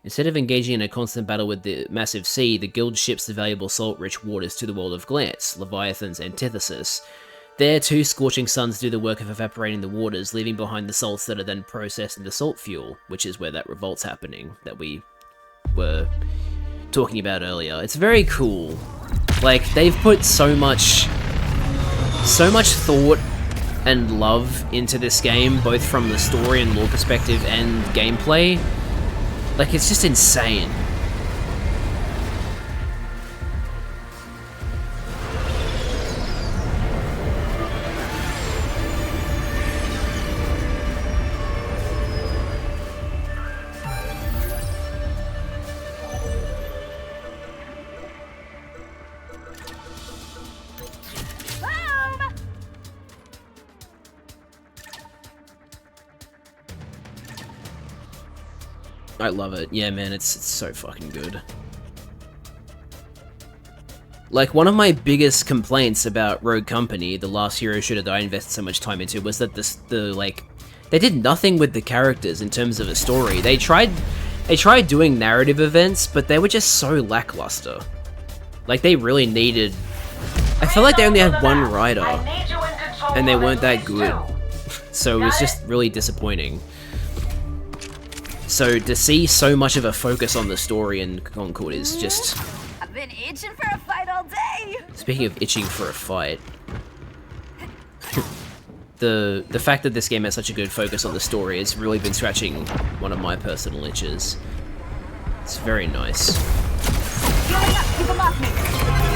Instead of engaging in a constant battle with the massive sea, the Guild ships the valuable salt-rich waters to the world of Glance, Leviathan's antithesis. There, two scorching suns do the work of evaporating the waters, leaving behind the salts that are then processed into salt fuel, which is where that revolt's happening, that we were talking about earlier. It's very cool. Like, they've put so much thought and love into this game, both from the story and lore perspective and gameplay. Like, it's just insane. I love it. Yeah, man, it's so fucking good. Like, one of my biggest complaints about Rogue Company, the last hero shooter that I invested so much time into, was that they did nothing with the characters in terms of a story. They tried doing narrative events, but they were just so lackluster. Like, they really needed... I feel like they only had one writer, and they weren't that good. So it was just really disappointing. So to see so much of a focus on the story in Concord is just... I've been itching for a fight all day. Speaking of itching for a fight, the fact that this game has such a good focus on the story has really been scratching one of my personal itches. It's very nice. Keep them off me.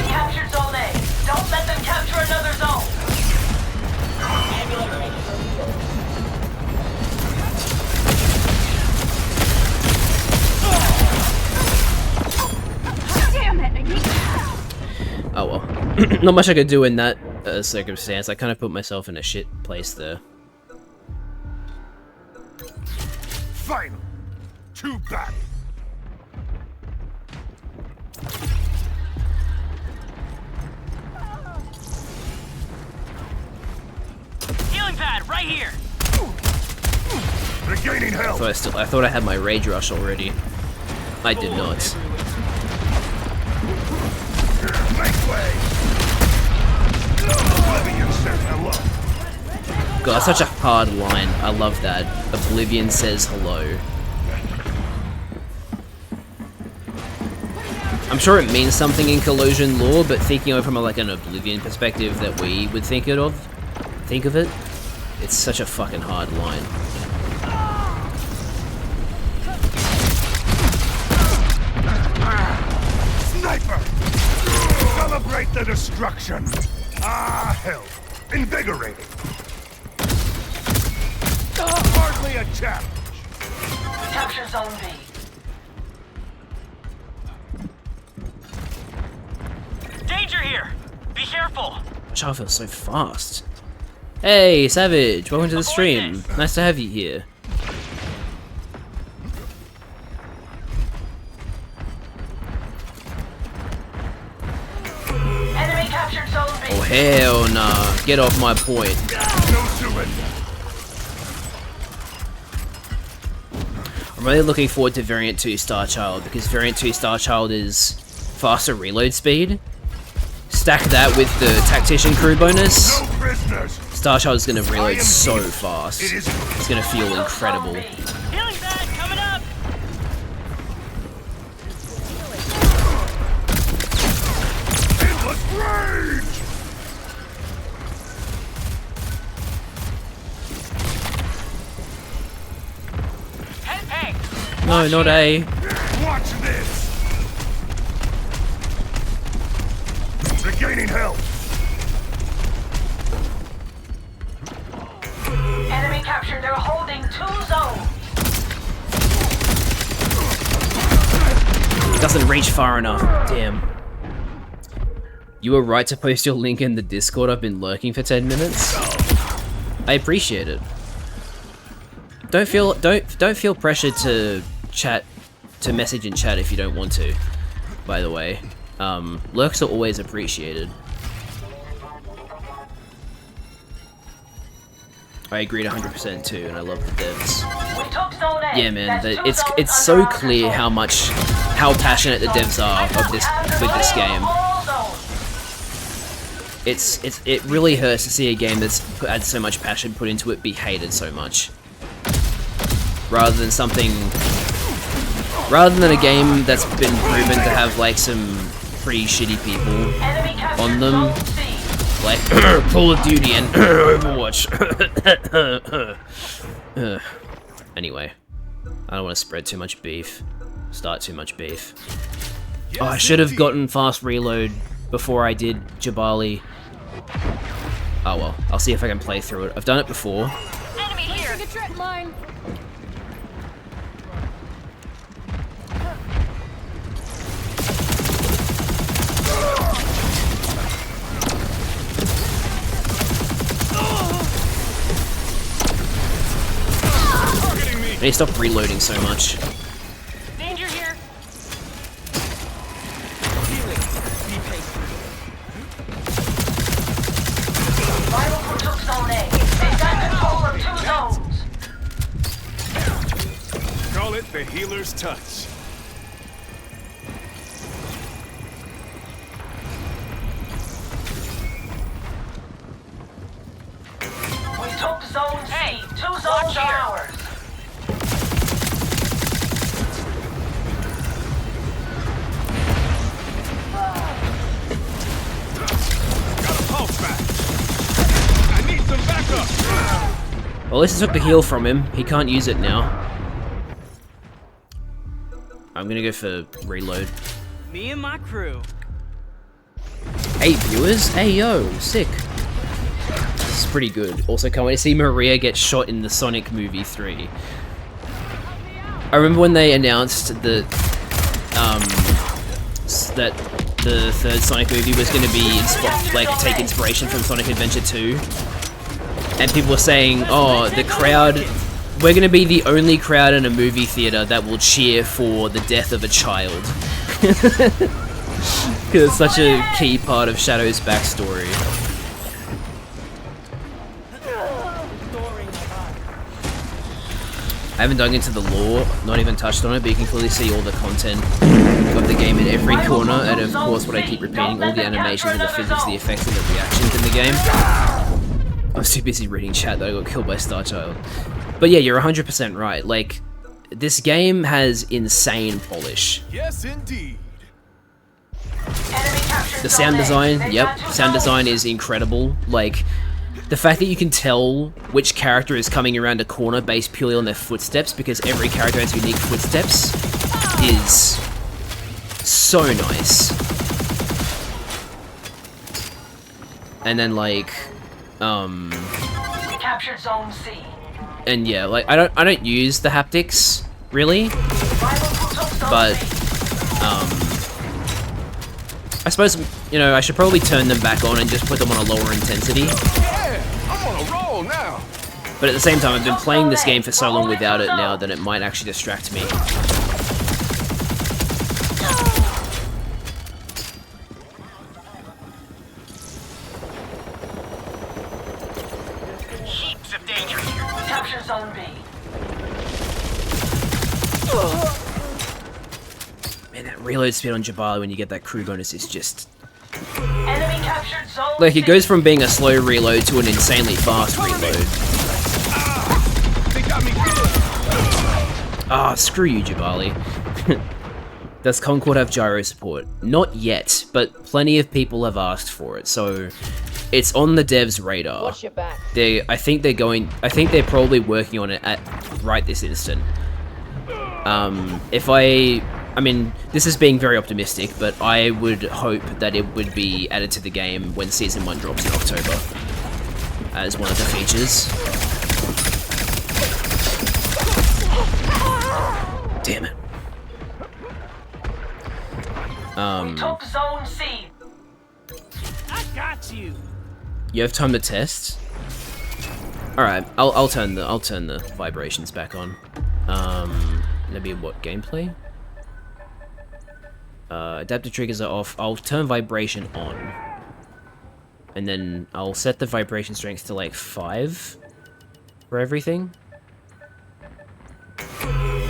Captured Zone A. Don't let them capture another zone. Oh well. Not much I could do in that circumstance. I kind of put myself in a shit place there. Final. Too bad. Healing pad, right here. Regaining health. I thought I had my rage rush already. I did not. Make way. Oblivion says hello. God, that's such a hard line. I love that. Oblivion says hello. I'm sure it means something in Collusion lore, but thinking of it from like an Oblivion perspective that we would think of it, it's such a fucking hard line. Beneath the destruction. Ah, hell. Invigorating. Hardly a challenge. Capture Zone B. Danger here! Be careful! Child feels so fast. Hey, Savage! Welcome to the stream. Nice to have you here. Enemy captured Zone B. Oh hell nah! Get off my point. No surrender. I'm really looking forward to Variant 2 Star Child because Variant 2 Star Child is faster reload speed. Stack that with the Tactician crew bonus. No prisoners. Star Child is going to reload so fast. It is It's going to feel incredible. Healing bag coming up! endless rage. Hey! No, not A. Watch this. Regaining health. Enemy captured. They're holding 2 zones. It doesn't reach far enough. Damn. You were right to post your link in the Discord. I've been lurking for 10 minutes. I appreciate it. Don't feel pressured to message in chat if you don't want to. By the way, lurks are always appreciated. I agreed 100% too, and I love the devs. We took Zone A. Yeah, man, That's 2 it's zones so under our clear control. how passionate the devs are of this with this game. All zones. It really hurts to see a game that's had so much passion put into it be hated so much. Rather than a game that's been proven to have like some pretty shitty people Enemy captured on them, Zone C. like Call of Duty and Overwatch. Anyway, I don't want to spread too much beef, start too much beef. Oh, I should have gotten fast reload before I did Jabali. Oh well, I'll see if I can play through it. I've done it before. Enemy here! Take a trip mine! I need to stop reloading so much. Danger here! Rival crew took Zone A. They've got control of 2 zones. Call it the healer's touch. We took Zone C. 2 zones are ours. Got a pulse back. I need some backup. Well, at least I took the heal from him. He can't use it now. I'm gonna go for reload. Me and my crew. Hey viewers, hey yo, sick. This is pretty good. Also can't wait to see Maria get shot in the Sonic movie 3. I remember when they announced that that the third Sonic movie was going to be take inspiration from Sonic Adventure 2, and people were saying, "Oh, the crowd, we're going to be the only crowd in a movie theater that will cheer for the death of a child," because it's such a key part of Shadow's backstory. I haven't dug into the lore, not even touched on it, but you can clearly see all the content of the game in every corner, and of course what I keep repeating, all the animations and the physics, the effects and the reactions in the game. I was too busy reading chat that I got killed by Starchild. But yeah, you're 100% right, like, this game has insane polish. Yes, indeed. The sound design, yep, sound design is incredible, like, the fact that you can tell which character is coming around a corner based purely on their footsteps, because every character has unique footsteps, is so nice. And then like, We captured Zone C. and yeah, like I don't use the haptics really, but I suppose, you know, I should probably turn them back on and just put them on a lower intensity. Yeah, I'm on a roll now. But at the same time, I've been playing this game for so long without it now that it might actually distract me. Heaps of danger here. Capture Zone B. Man, that reload speed on Jabali when you get that crew bonus is just... Enemy captured Zone Like, it C. goes from being a slow reload to an insanely fast reload. They got me good. Ah, screw you, Jabali. Does Concord have gyro support? Not yet, but plenty of people have asked for it, so it's on the devs' radar. Watch your back. I think they're probably working on it at right this instant. I mean, this is being very optimistic, but I would hope that it would be added to the game when Season 1 drops in October as one of the features. Damn it. We took Zone C. I got you. You have time to test? Alright, I'll turn the vibrations back on. Maybe what, gameplay? Adaptive triggers are off. I'll turn vibration on. And then I'll set the vibration strength to like 5 for everything.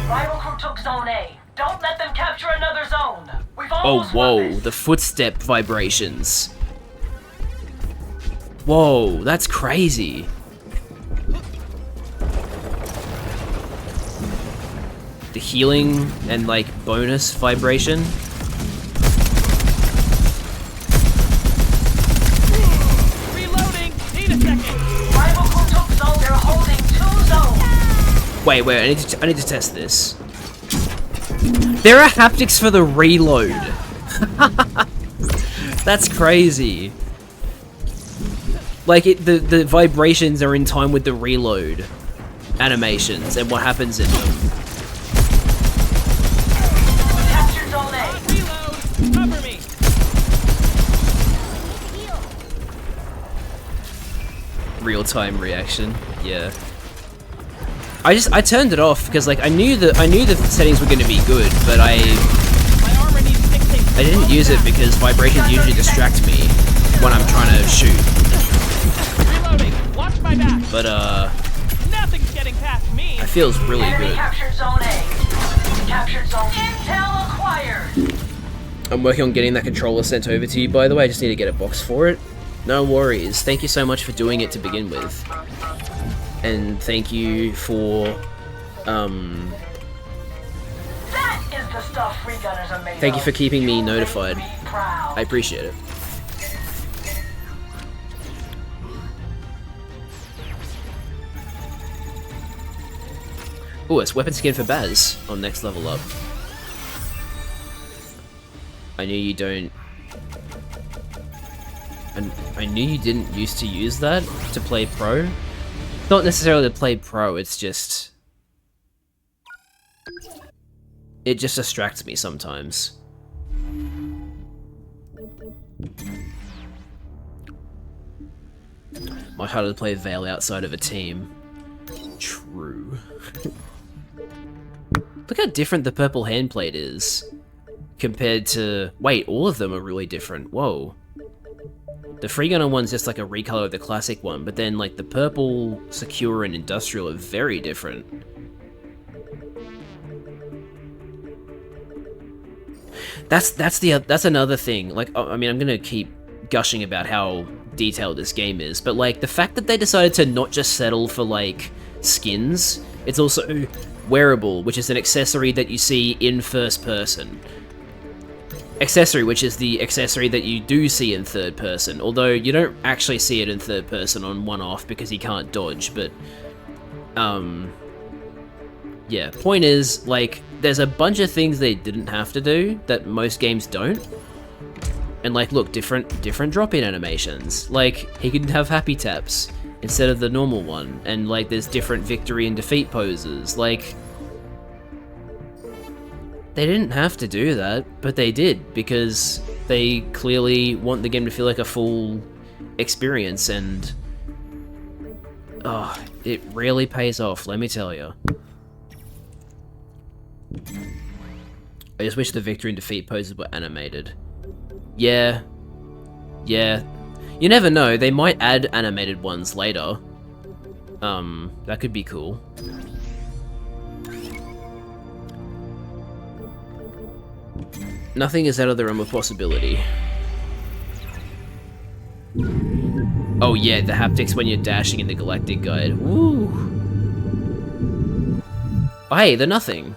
Rival crew took Zone A. Don't let them capture another zone. We've Oh, almost won whoa, this. the footstep vibrations. Whoa, that's crazy. The healing and like bonus vibration. Reloading. Need a second. Rival crew took Zone. They're holding 2 zones. Wait, I need to test this. There are haptics for the reload. That's crazy. Like the vibrations are in time with the reload animations and what happens in them. Capture Zone A. Reload. Cover me. Real-time reaction. Yeah. I turned it off because like I knew the settings were going to be good, but My armor needs fixing. I didn't use it because vibrations usually distract me when I'm trying to shoot. Reloading. Watch my back. But Nothing's getting past me. it feels really Enemy good. captured Zone A. Captured Zone. Intel acquired. I'm working on getting that controller sent over to you, by the way. I just need to get a box for it. No worries. Thank you so much for doing it to begin with. And thank you for, That is the stuff free gunners are made Thank you of. for keeping me You make notified. me proud. I appreciate it. Oh, it's weapon skin for Baz on next level up. I knew you don't... I knew you didn't used to use that to play pro. Not necessarily to play pro, it's just... It just distracts me sometimes. Much harder to play Veil outside of a team. True. Look how different the purple handplate is compared to... Wait, all of them are really different. Whoa. The free gunner one's just like a recolor of the classic one, but then like the purple, secure, and industrial are very different. That's another thing. Like, I mean, I'm gonna keep gushing about how detailed this game is, but like the fact that they decided to not just settle for like skins, it's also wearable, which is an accessory that you see in first person. Accessory, which is the accessory that you do see in third person, although you don't actually see it in third person on one-off because you can't dodge, but yeah, point is, like, there's a bunch of things they didn't have to do that most games don't. And like, look, different drop-in animations. Like, he can have happy taps instead of the normal one, and like, there's different victory and defeat poses. Like, they didn't have to do that, but they did, because they clearly want the game to feel like a full experience, and oh, it really pays off, let me tell you. I just wish the victory and defeat poses were animated. Yeah. You never know, they might add animated ones later. That could be cool. Nothing is out of the realm of possibility. Oh yeah, the haptics when you're dashing in the Galactic Guide. Woo! Oh, hey, they're nothing.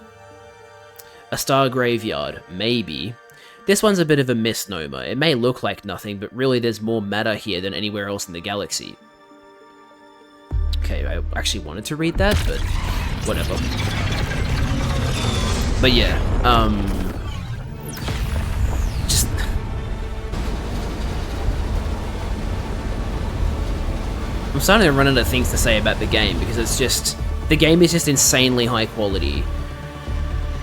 A star graveyard, maybe. This one's a bit of a misnomer. It may look like nothing, but really there's more matter here than anywhere else in the galaxy. Okay, I actually wanted to read that, but whatever. But yeah, just... I'm starting to run out of things to say about the game, because it's just... The game is just insanely high quality.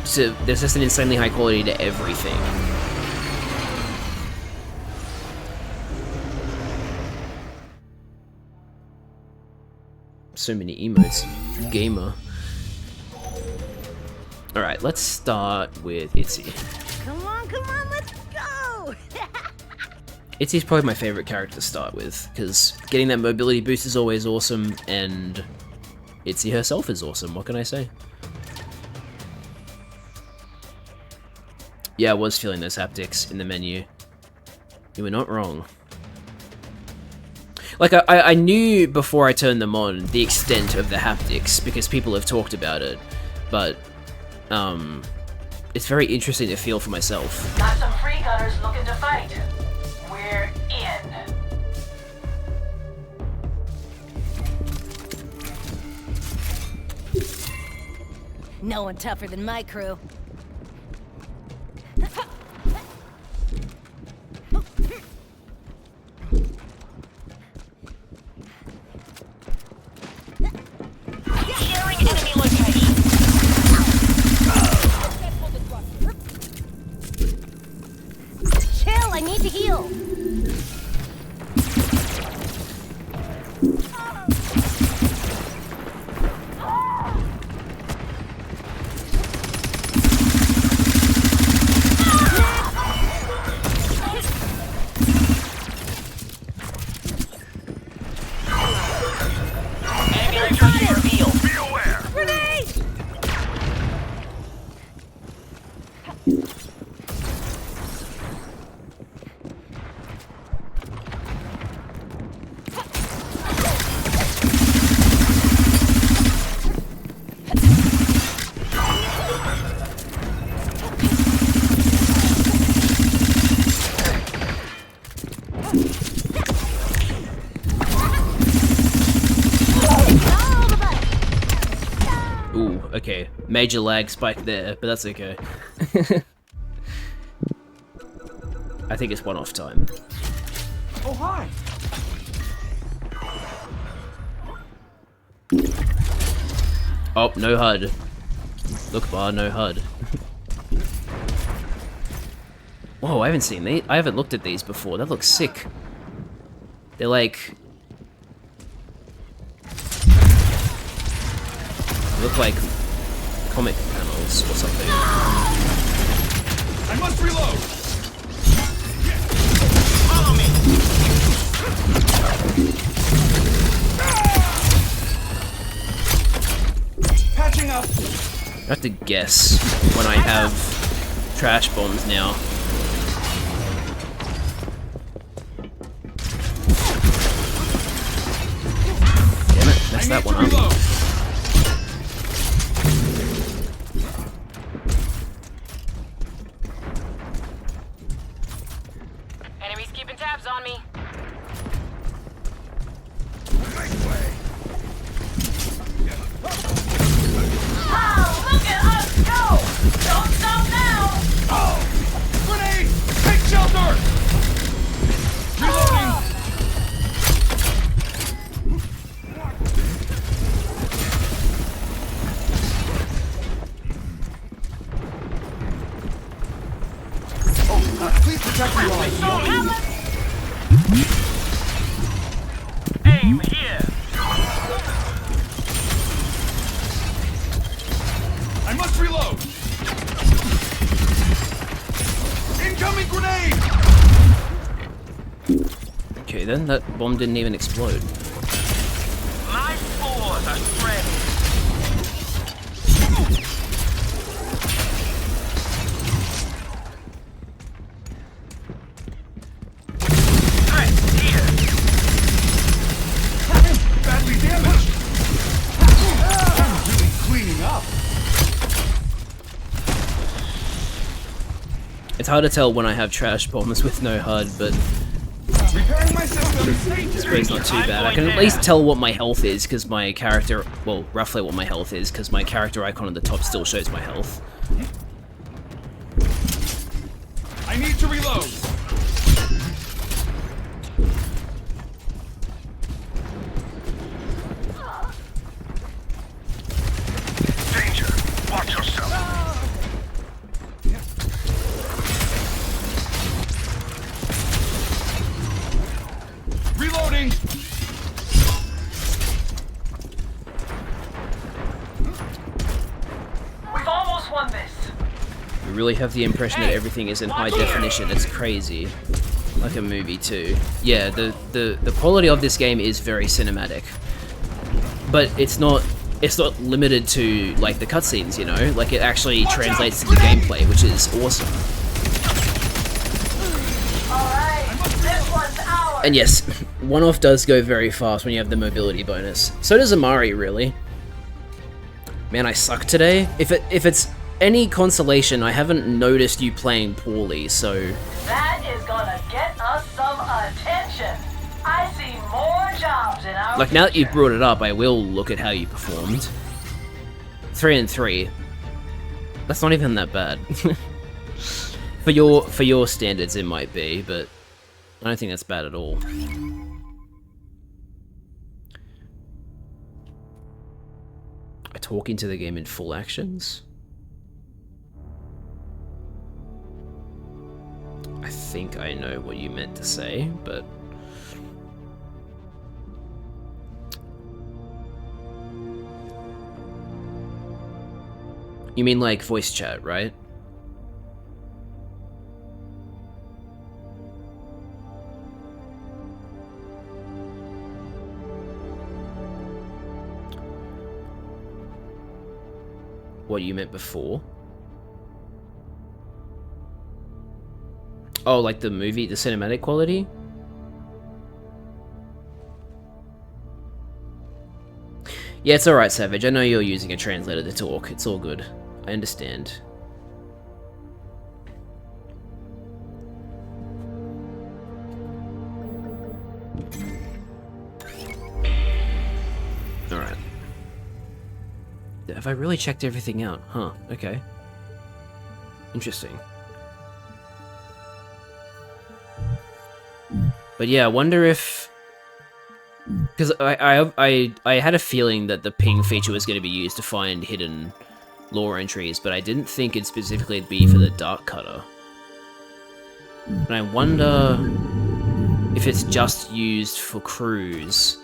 So there's just an insanely high quality to everything. So many emotes. Gamer. Alright, let's start with Itzy. Come on, let's go! Itzy's probably my favorite character to start with, because getting that mobility boost is always awesome, and Itzy herself is awesome, what can I say? Yeah, I was feeling those haptics in the menu. You were not wrong. Like, I knew before I turned them on the extent of the haptics, because people have talked about it, but, it's very interesting to feel for myself. Got some free gunners looking to fight. We're in. No one tougher than my crew. Sharing enemy location. Chill, I need to heal. Okay, major lag spike there, but that's okay. I think it's one-off time. Oh, hi! Oh, no HUD. Look bar, no HUD. Whoa, I haven't seen these. I haven't looked at these before. That looks sick. They're like... They look like comic panels or something. I must reload! Follow me! Patching up! I have to guess when I have trash bombs now. Damn it, messed that one up. Enemies keeping tabs on me. Oh, look at us go! Don't stop now! Grenade! Take shelter! Please protect me while Aim here. I must reload. Incoming grenade. Okay, then that bomb didn't even explode. My spores are spreading. Threat here. Badly damaged. I'm really cleaning up. It's hard to tell when I have trash bombs with no HUD, but Repairing my system. it's not too bad. I can at least tell what my health is, because my character, well, roughly what my health is, because my character icon at the top still shows my health. I need to reload. Danger. Watch yourself. Reloading. We've almost won this. You really have the impression that everything is in high definition. It's crazy. Like a movie too. Yeah, the quality of this game is very cinematic. But it's not limited to like the cutscenes, you know? Like it actually translates to the gameplay, which is awesome. Alright, this one's ours. And yes, one-off does go very fast when you have the mobility bonus. So does Amari, really. Man, I suck today. If it's any consolation, I haven't noticed you playing poorly, so... That is gonna get us some attention. I see more jobs in our Like, now that you've future. brought it up, I will look at how you performed. 3 and 3. That's not even that bad. For your standards, it might be, but I don't think that's bad at all. I talk into the game in full actions? I think I know what you meant to say, but... You mean like voice chat, right? What you meant before? Oh, like the movie, the cinematic quality? Yeah, it's alright, Savage. I know you're using a translator to talk. It's all good. I understand. Alright. Have I really checked everything out? Huh, okay. Interesting. But yeah, I wonder if... Because I had a feeling that the ping feature was going to be used to find hidden lore entries, but I didn't think it'd specifically be for the Dark Cutter. And I wonder if it's just used for crews.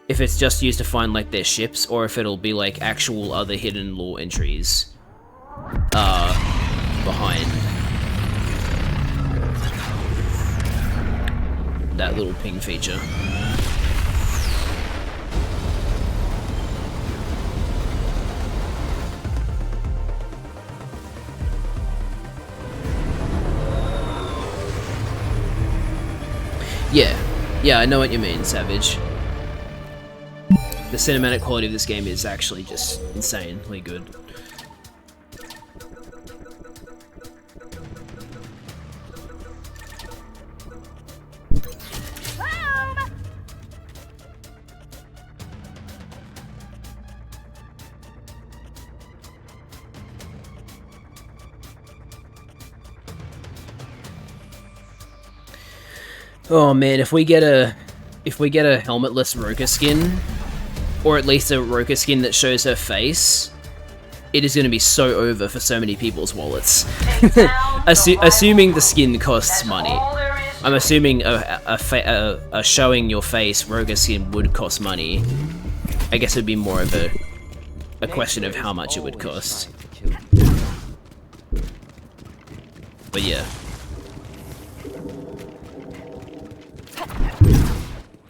If it's just used to find, like, their ships, or if it'll be, like, actual other hidden lore entries behind that little ping feature. Yeah, I know what you mean, Savage. The cinematic quality of this game is actually just insanely good. Oh man, if we get a helmetless Roka skin, or at least a Roka skin that shows her face, it is going to be so over for so many people's wallets. Take down assuming the skin costs money. I'm assuming a showing your face Roga skin would cost money. I guess it would be more of a question of how much it would cost. But yeah.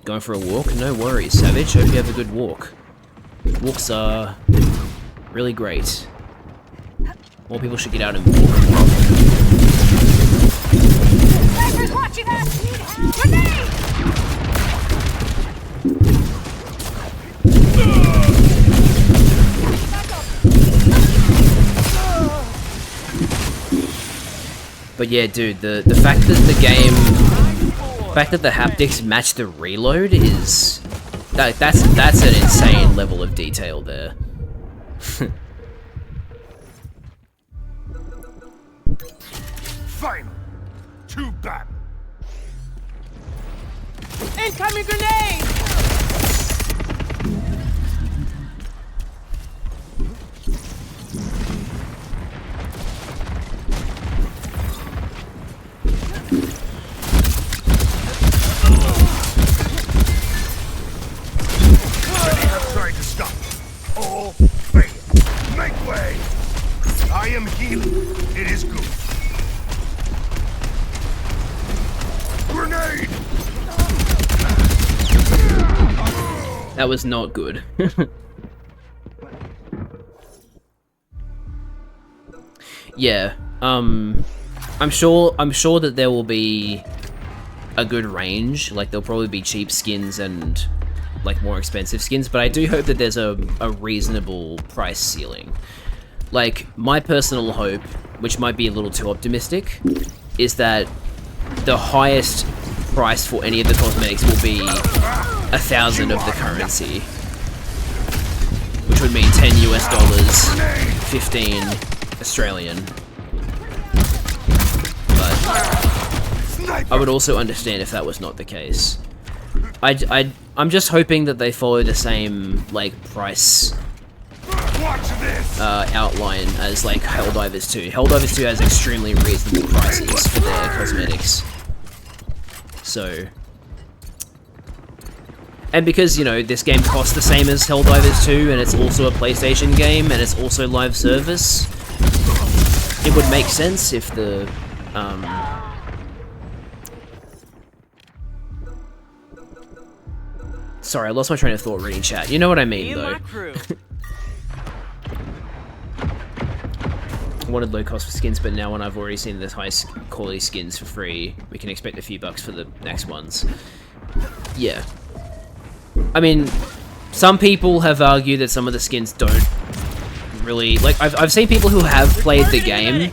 Going for a walk? No worries, Savage. Hope you have a good walk. Walks are really great. More people should get out and walk. Snipers watching us! Grenade! But yeah, dude, the fact that the haptics match the reload is that's an insane level of detail there. Final. Too bad. Incoming grenade! Trying to stop. All fail. Make way. I am healing. It is good. Grenade! That was not good. Yeah, I'm sure that there will be a good range. Like, there'll probably be cheap skins and like more expensive skins, but I do hope that there's a reasonable price ceiling. Like, my personal hope, which might be a little too optimistic, is that the highest price for any of the cosmetics will be 1,000 of the currency, which would mean $10 US, 15 Australian. But I would also understand if that was not the case. I'm just hoping that they follow the same like price outline as like Helldivers 2. Helldivers 2 has extremely reasonable prices for their cosmetics. So, and because, you know, this game costs the same as Helldivers 2, and it's also a PlayStation game, and it's also live service, it would make sense if the sorry, I lost my train of thought reading chat. You know what I mean, though. I wanted low cost for skins, but now when I've already seen the high quality skins for free, we can expect a few bucks for the next ones. Yeah. I mean, some people have argued that some of the skins don't really... Like, I've seen people who have played the game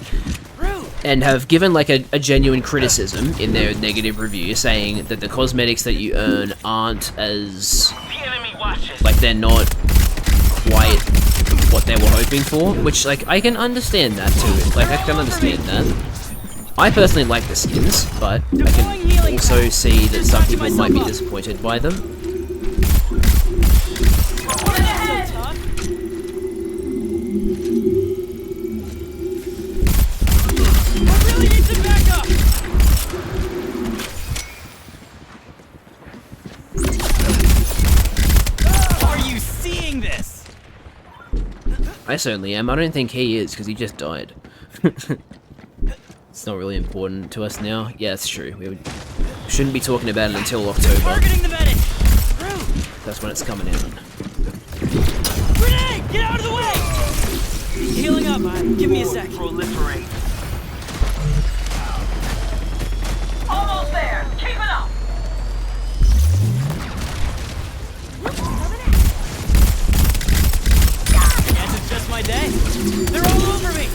and have given, like, a genuine criticism in their negative review, saying that the cosmetics that you earn aren't as... Like, they're not quite what they were hoping for, which, like, I can understand that too. Like, I can understand that. I personally like the skins, but I can also see that some people might be disappointed by them. Are you seeing this? I certainly am. I don't think he is, because he just died. It's not really important to us now. Yeah, it's true. We shouldn't be talking about it until October. Targeting the medic. That's when it's coming in. Grenade! Get out of the way! Healing up. Give me a sec. Proliferate. Almost there. Keep it up. Guess it's just my day. They're all over me.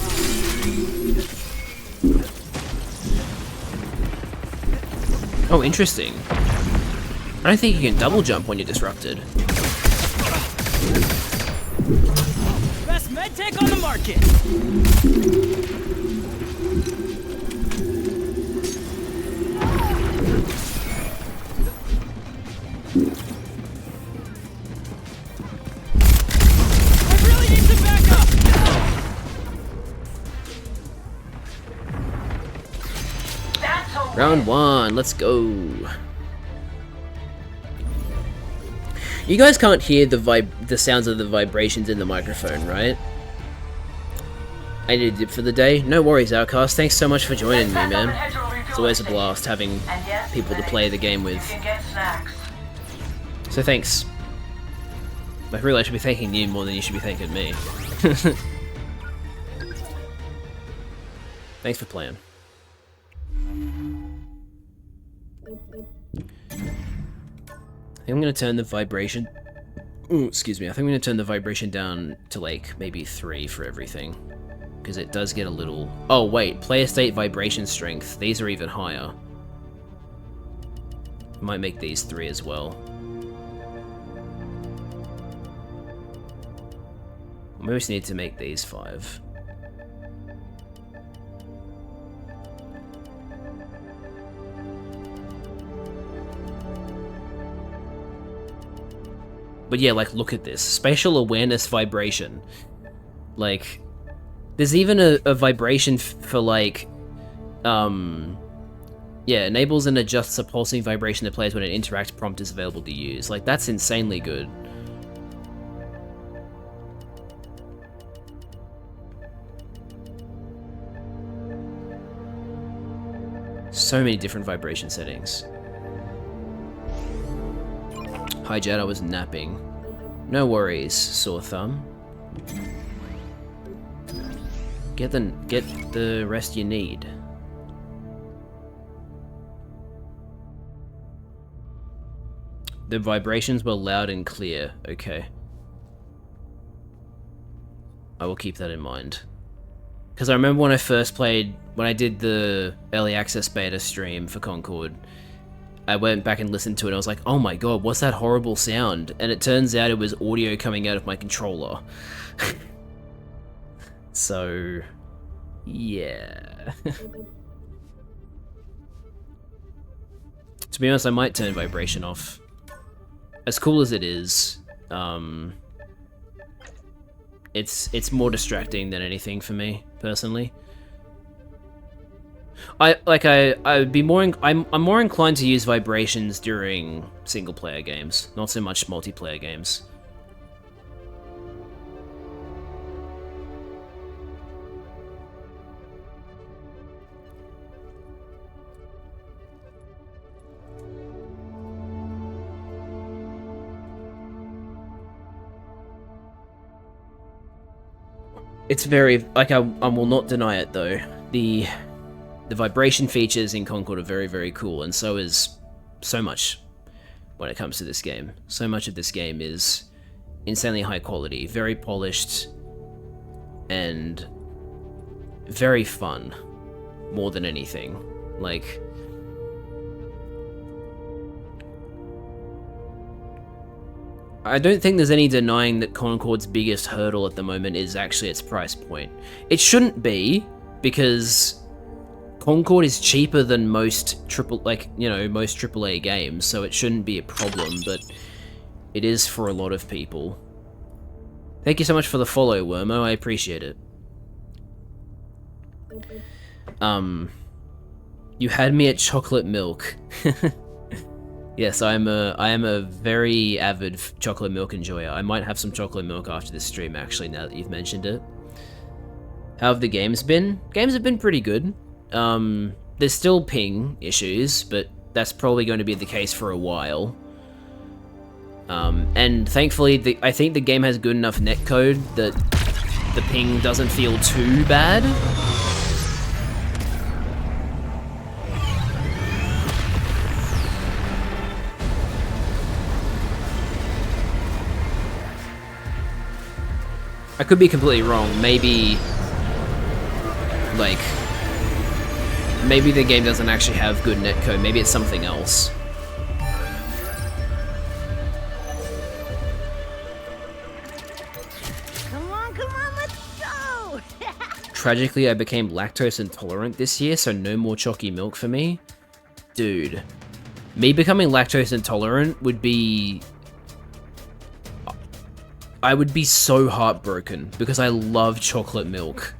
Oh, interesting. I don't think you can double jump when you're disrupted. Best medtech on the market. I really need some backup. Round 1, let's go. You guys can't hear the sounds of the vibrations in the microphone, right? I need a dip for the day. No worries, Outcast. Thanks so much for joining me, man. It's always a blast having people to play the game with. So thanks. I really should be thanking you more than you should be thanking me. Thanks for playing. I think I'm gonna turn the vibration. Ooh, excuse me. I think I'm gonna turn the vibration down to like maybe 3 for everything, because it does get a little. Oh wait, player state vibration strength. These are even higher. Might make these 3 as well. Maybe we just need to make these 5. But yeah, like, look at this. Spatial awareness vibration. Like, there's even a vibration for, like, yeah, enables and adjusts a pulsing vibration that plays when an interact prompt is available to use. Like, that's insanely good. So many different vibration settings. Hi Jed, I was napping. No worries, sore thumb. Get the rest you need. The vibrations were loud and clear. Okay. I will keep that in mind. Because I remember when I first played, when I did the early access beta stream for Concord, I went back and listened to it and I was like, oh my god, what's that horrible sound? And it turns out it was audio coming out of my controller. So, yeah. To be honest, I might turn vibration off. As cool as it is, it's more distracting than anything for me, personally. I'd be more. I'm more inclined to use vibrations during single player games, not so much multiplayer games. It's very, like, I will not deny it though. The vibration features in Concord are very, very cool, and so is so much when it comes to this game. So much of this game is insanely high quality, very polished, and very fun, more than anything. Like, I don't think there's any denying that Concord's biggest hurdle at the moment is actually its price point. It shouldn't be, because Concord is cheaper than most most AAA games, so it shouldn't be a problem, but it is for a lot of people. Thank you so much for the follow, Wormo, I appreciate it. You had me at chocolate milk. Yes, I am a very avid chocolate milk enjoyer. I might have some chocolate milk after this stream, actually, now that you've mentioned it. How have the games been? Games have been pretty good. There's still ping issues, but that's probably going to be the case for a while. And thankfully, I think the game has good enough netcode that the ping doesn't feel too bad. I could be completely wrong. Maybe the game doesn't actually have good netcode. Maybe it's something else. Come on, let's go! Tragically, I became lactose intolerant this year, so no more chalky milk for me. Dude, me becoming lactose intolerant would be... I would be so heartbroken, because I love chocolate milk.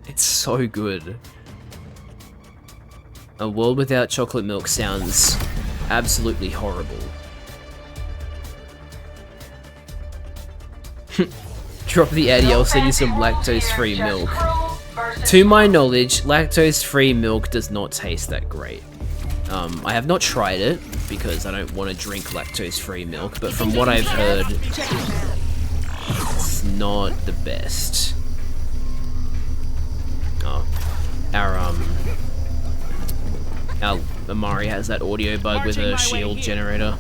It's so good. A world without chocolate milk sounds absolutely horrible. Drop the Addy, I'll send you some lactose-free milk. To my knowledge, lactose-free milk does not taste that great. I have not tried it, because I don't want to drink lactose-free milk, but from what I've heard, it's not the best. Oh, our Amari has that audio bug with a shield generator.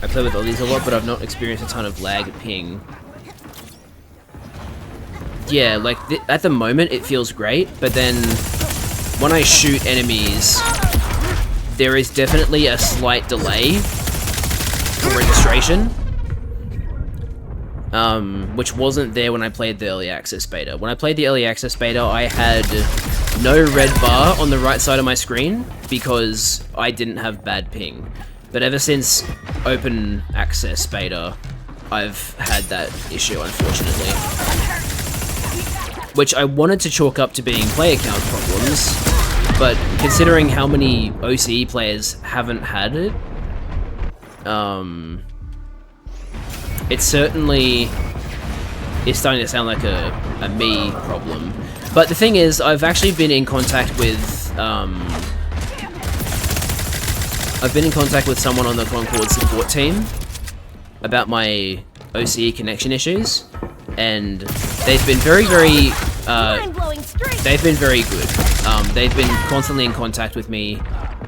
I play with VODs a lot, but I've not experienced a ton of lag ping. Yeah, like, at the moment it feels great, but then when I shoot enemies, there is definitely a slight delay for registration. Which wasn't there when I played the early access beta. When I played the early access beta, I had no red bar on the right side of my screen because I didn't have bad ping. But ever since open access beta, I've had that issue, unfortunately. Which I wanted to chalk up to being player count problems, but considering how many OCE players haven't had it, it certainly is starting to sound like a me problem. But the thing is, I've actually been in contact with, someone on the Concord support team about my OCE connection issues, and they've been very good. They've been constantly in contact with me.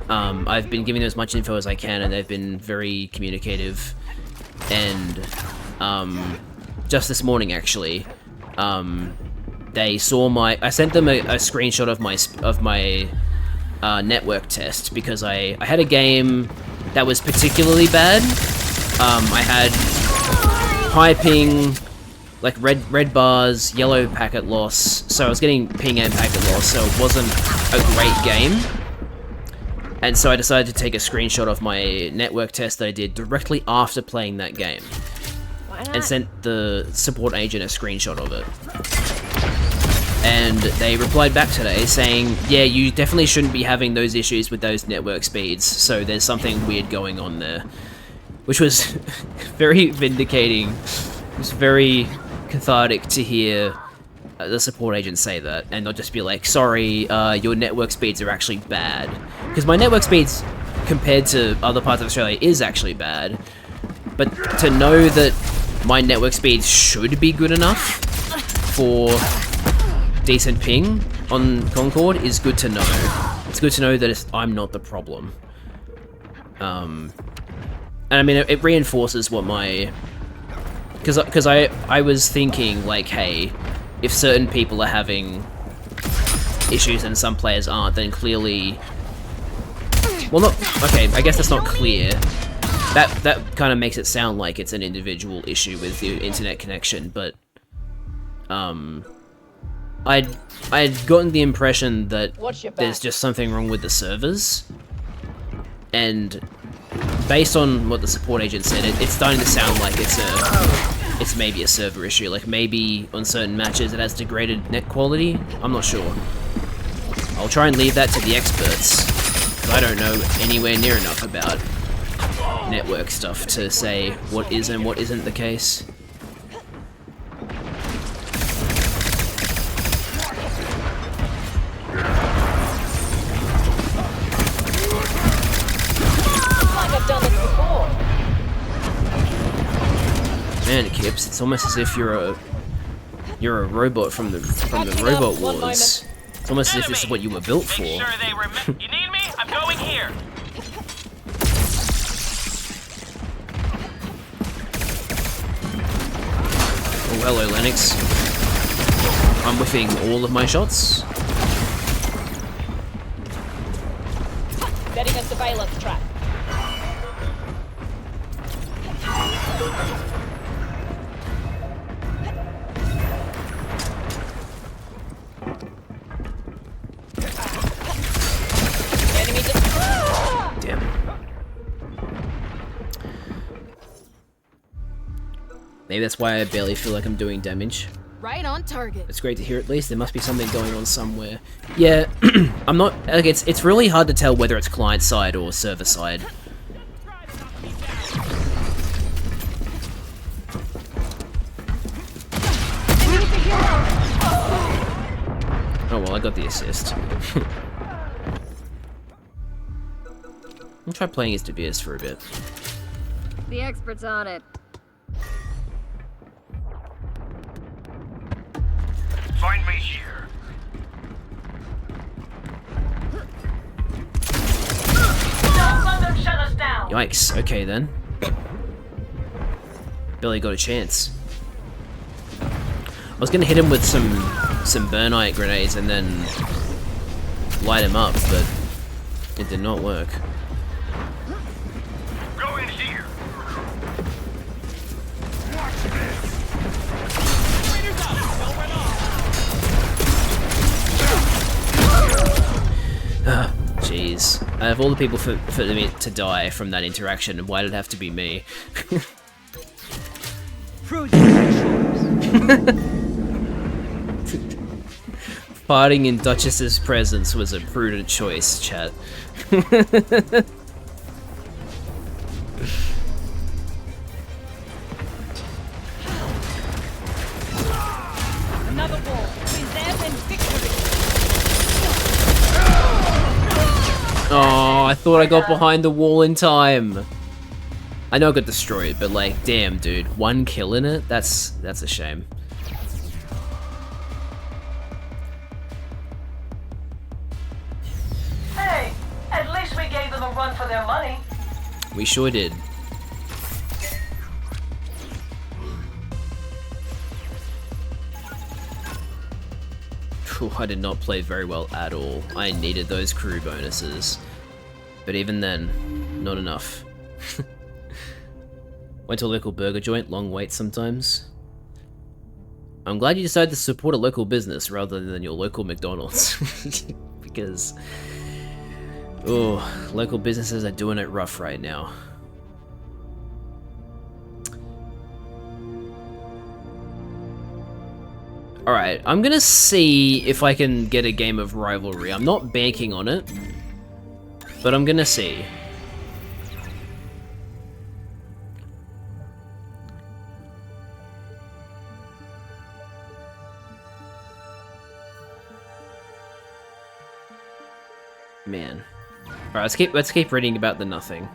I've been giving them as much info as I can, and they've been very communicative. And just this morning, actually, they saw I sent them a screenshot of my network test because I had a game that was particularly bad. I had high ping, like red bars, yellow packet loss, so I was getting ping and packet loss, so it wasn't a great game. And so I decided to take a screenshot of my network test that I did directly after playing that game. And sent the support agent a screenshot of it. And they replied back today saying, yeah, you definitely shouldn't be having those issues with those network speeds, so there's something weird going on there. Which was very vindicating. It was very cathartic to hear the support agent say that, and they'll just be like, sorry, your network speeds are actually bad. Because my network speeds, compared to other parts of Australia, is actually bad. But to know that my network speeds should be good enough for decent ping on Concord is good to know. It's good to know that I'm not the problem. And I mean, it reinforces what my... Because I was thinking, like, hey, if certain people are having issues and some players aren't, then clearly... Well, not... Okay, I guess that's not clear. That kind of makes it sound like it's an individual issue with the internet connection, but... I'd gotten the impression that there's just something wrong with the servers. And based on what the support agent said, it's starting to sound like it's maybe a server issue. Like maybe on certain matches it has degraded net quality. I'm not sure. I'll try and leave that to the experts, because I don't know anywhere near enough about network stuff to say what is and what isn't the case. Man, Kips, it's almost as if you're a robot from the Robot Wars. It's almost as if this is what you were built for. Make sure they you need me? I'm going here. Oh, hello, Lennox. I'm whiffing all of my shots. Setting a surveillance trap. Damn. Maybe that's why I barely feel like I'm doing damage. Right on target. It's great to hear at least. There must be something going on somewhere. Yeah, I'm not... Like, it's really hard to tell whether it's client-side or server-side. Oh, well, I got the assist. I'll try playing as Tobias for a bit. The expert's on it. Find me here. Don't let them shut us down. Yikes, okay then. Barely got a chance. I was gonna hit him with some burnite grenades and then light him up, but it did not work. Go in here. Jeez. Of all the people for me to die from that interaction, why did it have to be me? Farting in Duchess's presence was a prudent choice, chat. Another wall between them and victory. Oh, I thought I got behind the wall in time. I know I got destroyed, but like, damn, dude, 1 kill in it? That's a shame. Hey, at least we gave them a run for their money. We sure did. Phew, I did not play very well at all. I needed those crew bonuses. But even then, not enough. Went to a local burger joint, long wait sometimes. I'm glad you decided to support a local business rather than your local McDonald's. Because, oh, local businesses are doing it rough right now. Alright, I'm gonna see if I can get a game of Rivalry. I'm not banking on it, but I'm gonna see. Man. Alright, let's keep reading about the nothing.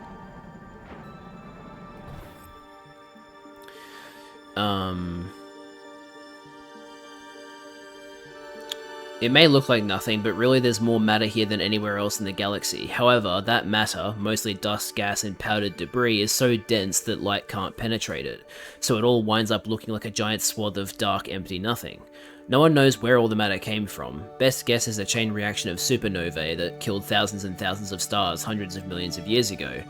It may look like nothing, but really there's more matter here than anywhere else in the galaxy. However, that matter, mostly dust, gas, and powdered debris, is so dense that light can't penetrate it, so it all winds up looking like a giant swath of dark, empty nothing. No one knows where all the matter came from. Best guess is a chain reaction of supernovae that killed thousands and thousands of stars hundreds of millions of years ago.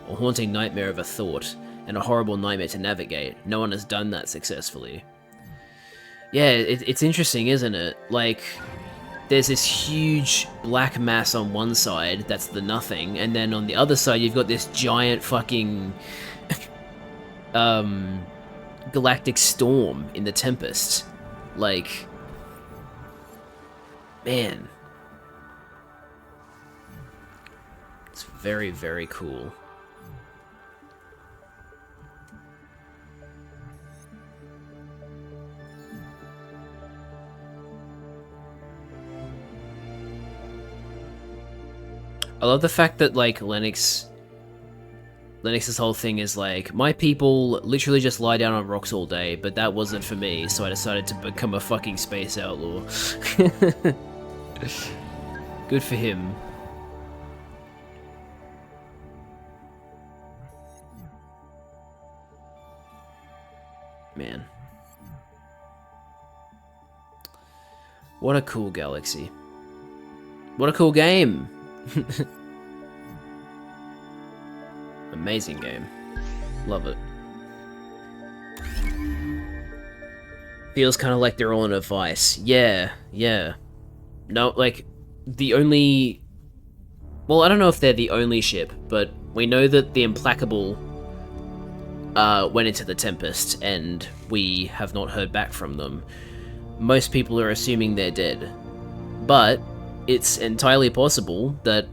A haunting nightmare of a thought, and a horrible nightmare to navigate. No one has done that successfully. Yeah, it's interesting, isn't it? Like, there's this huge black mass on one side, that's the nothing, and then on the other side you've got this giant fucking galactic storm in the Tempest. Like, man. It's very, very cool. I love the fact that, like, Lennox's whole thing is like, my people literally just lie down on rocks all day, but that wasn't for me, so I decided to become a fucking space outlaw. Good for him. Man. What a cool galaxy. What a cool game! Amazing game. Love it. Feels kind of like they're all in a vice. Yeah, yeah. No, like, the only... Well, I don't know if they're the only ship, but we know that the Implacable went into the Tempest, and we have not heard back from them. most people are assuming they're dead. But it's entirely possible that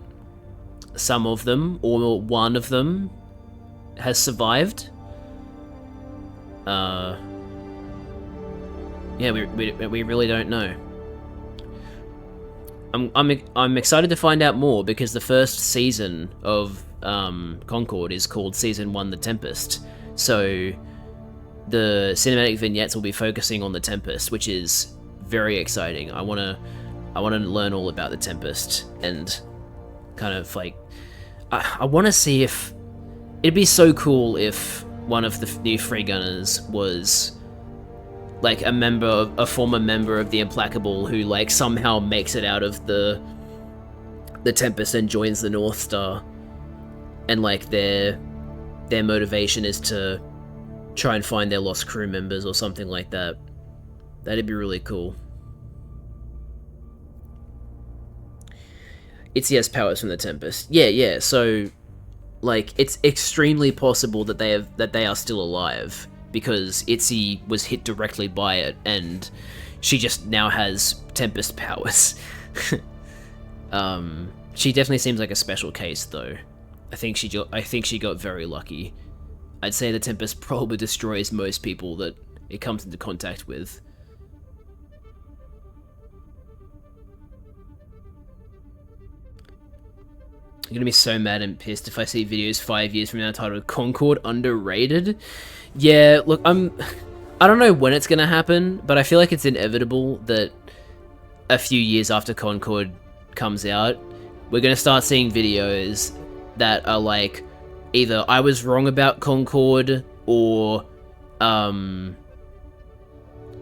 some of them, or one of them, has survived. Yeah, we really don't know. I'm excited to find out more because the first season of Concord is called Season 1: The Tempest. So the cinematic vignettes will be focusing on the Tempest, which is very exciting. I wanna learn all about the Tempest and kind of like I want to see if it'd be so cool if one of the new Free Gunners was like a former member of the Implacable who like somehow makes it out of the Tempest and joins the North Star, and like their motivation is to try and find their lost crew members or something like that. That'd be really cool. Itzy has powers from the Tempest. Yeah. So, like, it's extremely possible that they are still alive because Itzy was hit directly by it, and she just now has Tempest powers. She definitely seems like a special case, though. I think she got very lucky. I'd say the Tempest probably destroys most people that it comes into contact with. I'm gonna be so mad and pissed if I see videos 5 years from now titled Concord Underrated. Yeah, look, I don't know when it's gonna happen, but I feel like it's inevitable that a few years after Concord comes out, we're gonna start seeing videos that are like, either I was wrong about Concord, or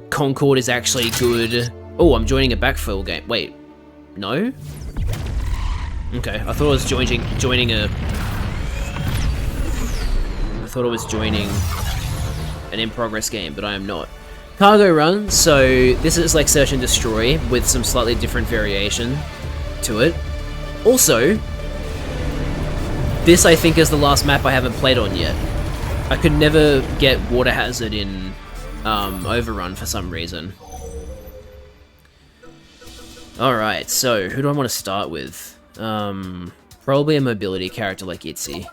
Concord is actually good. Oh, I'm joining a backfill game. Wait, no? Okay, I thought I was joining an in-progress game, but I am not. Cargo run, so this is like search and destroy with some slightly different variation to it. Also, this I think is the last map I haven't played on yet. I could never get Water Hazard in Overrun for some reason. Alright, so who do I want to start with? Probably a mobility character like Itzy.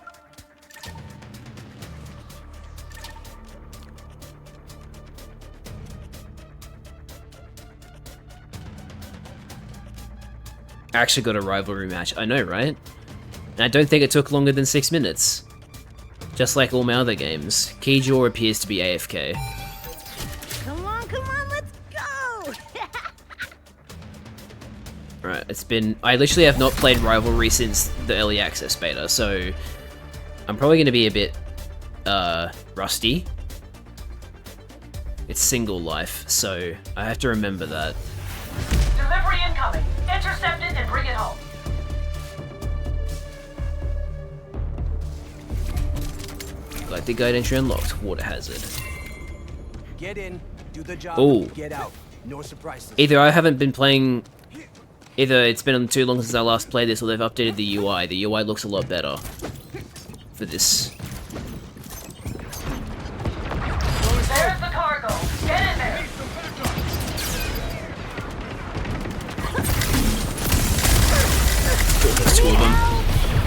I actually got a rivalry match. I know, right? And I don't think it took longer than 6 minutes. Just like all my other games. Keyjaw appears to be AFK. Come on, let's go! Right, I literally have not played Rivalry since the early access beta, so I'm probably going to be a bit, rusty. It's single life, so I have to remember that. Delivery incoming. Intercept it and bring it home. Galactic Guide entry unlocked. Water Hazard. Get in, do the job, Oh. get out. No surprises. Either I haven't been playing... Either it's been too long since I last played this, or they've updated the UI. The UI looks a lot better for this. There's the cargo. Get in there. There's two of them.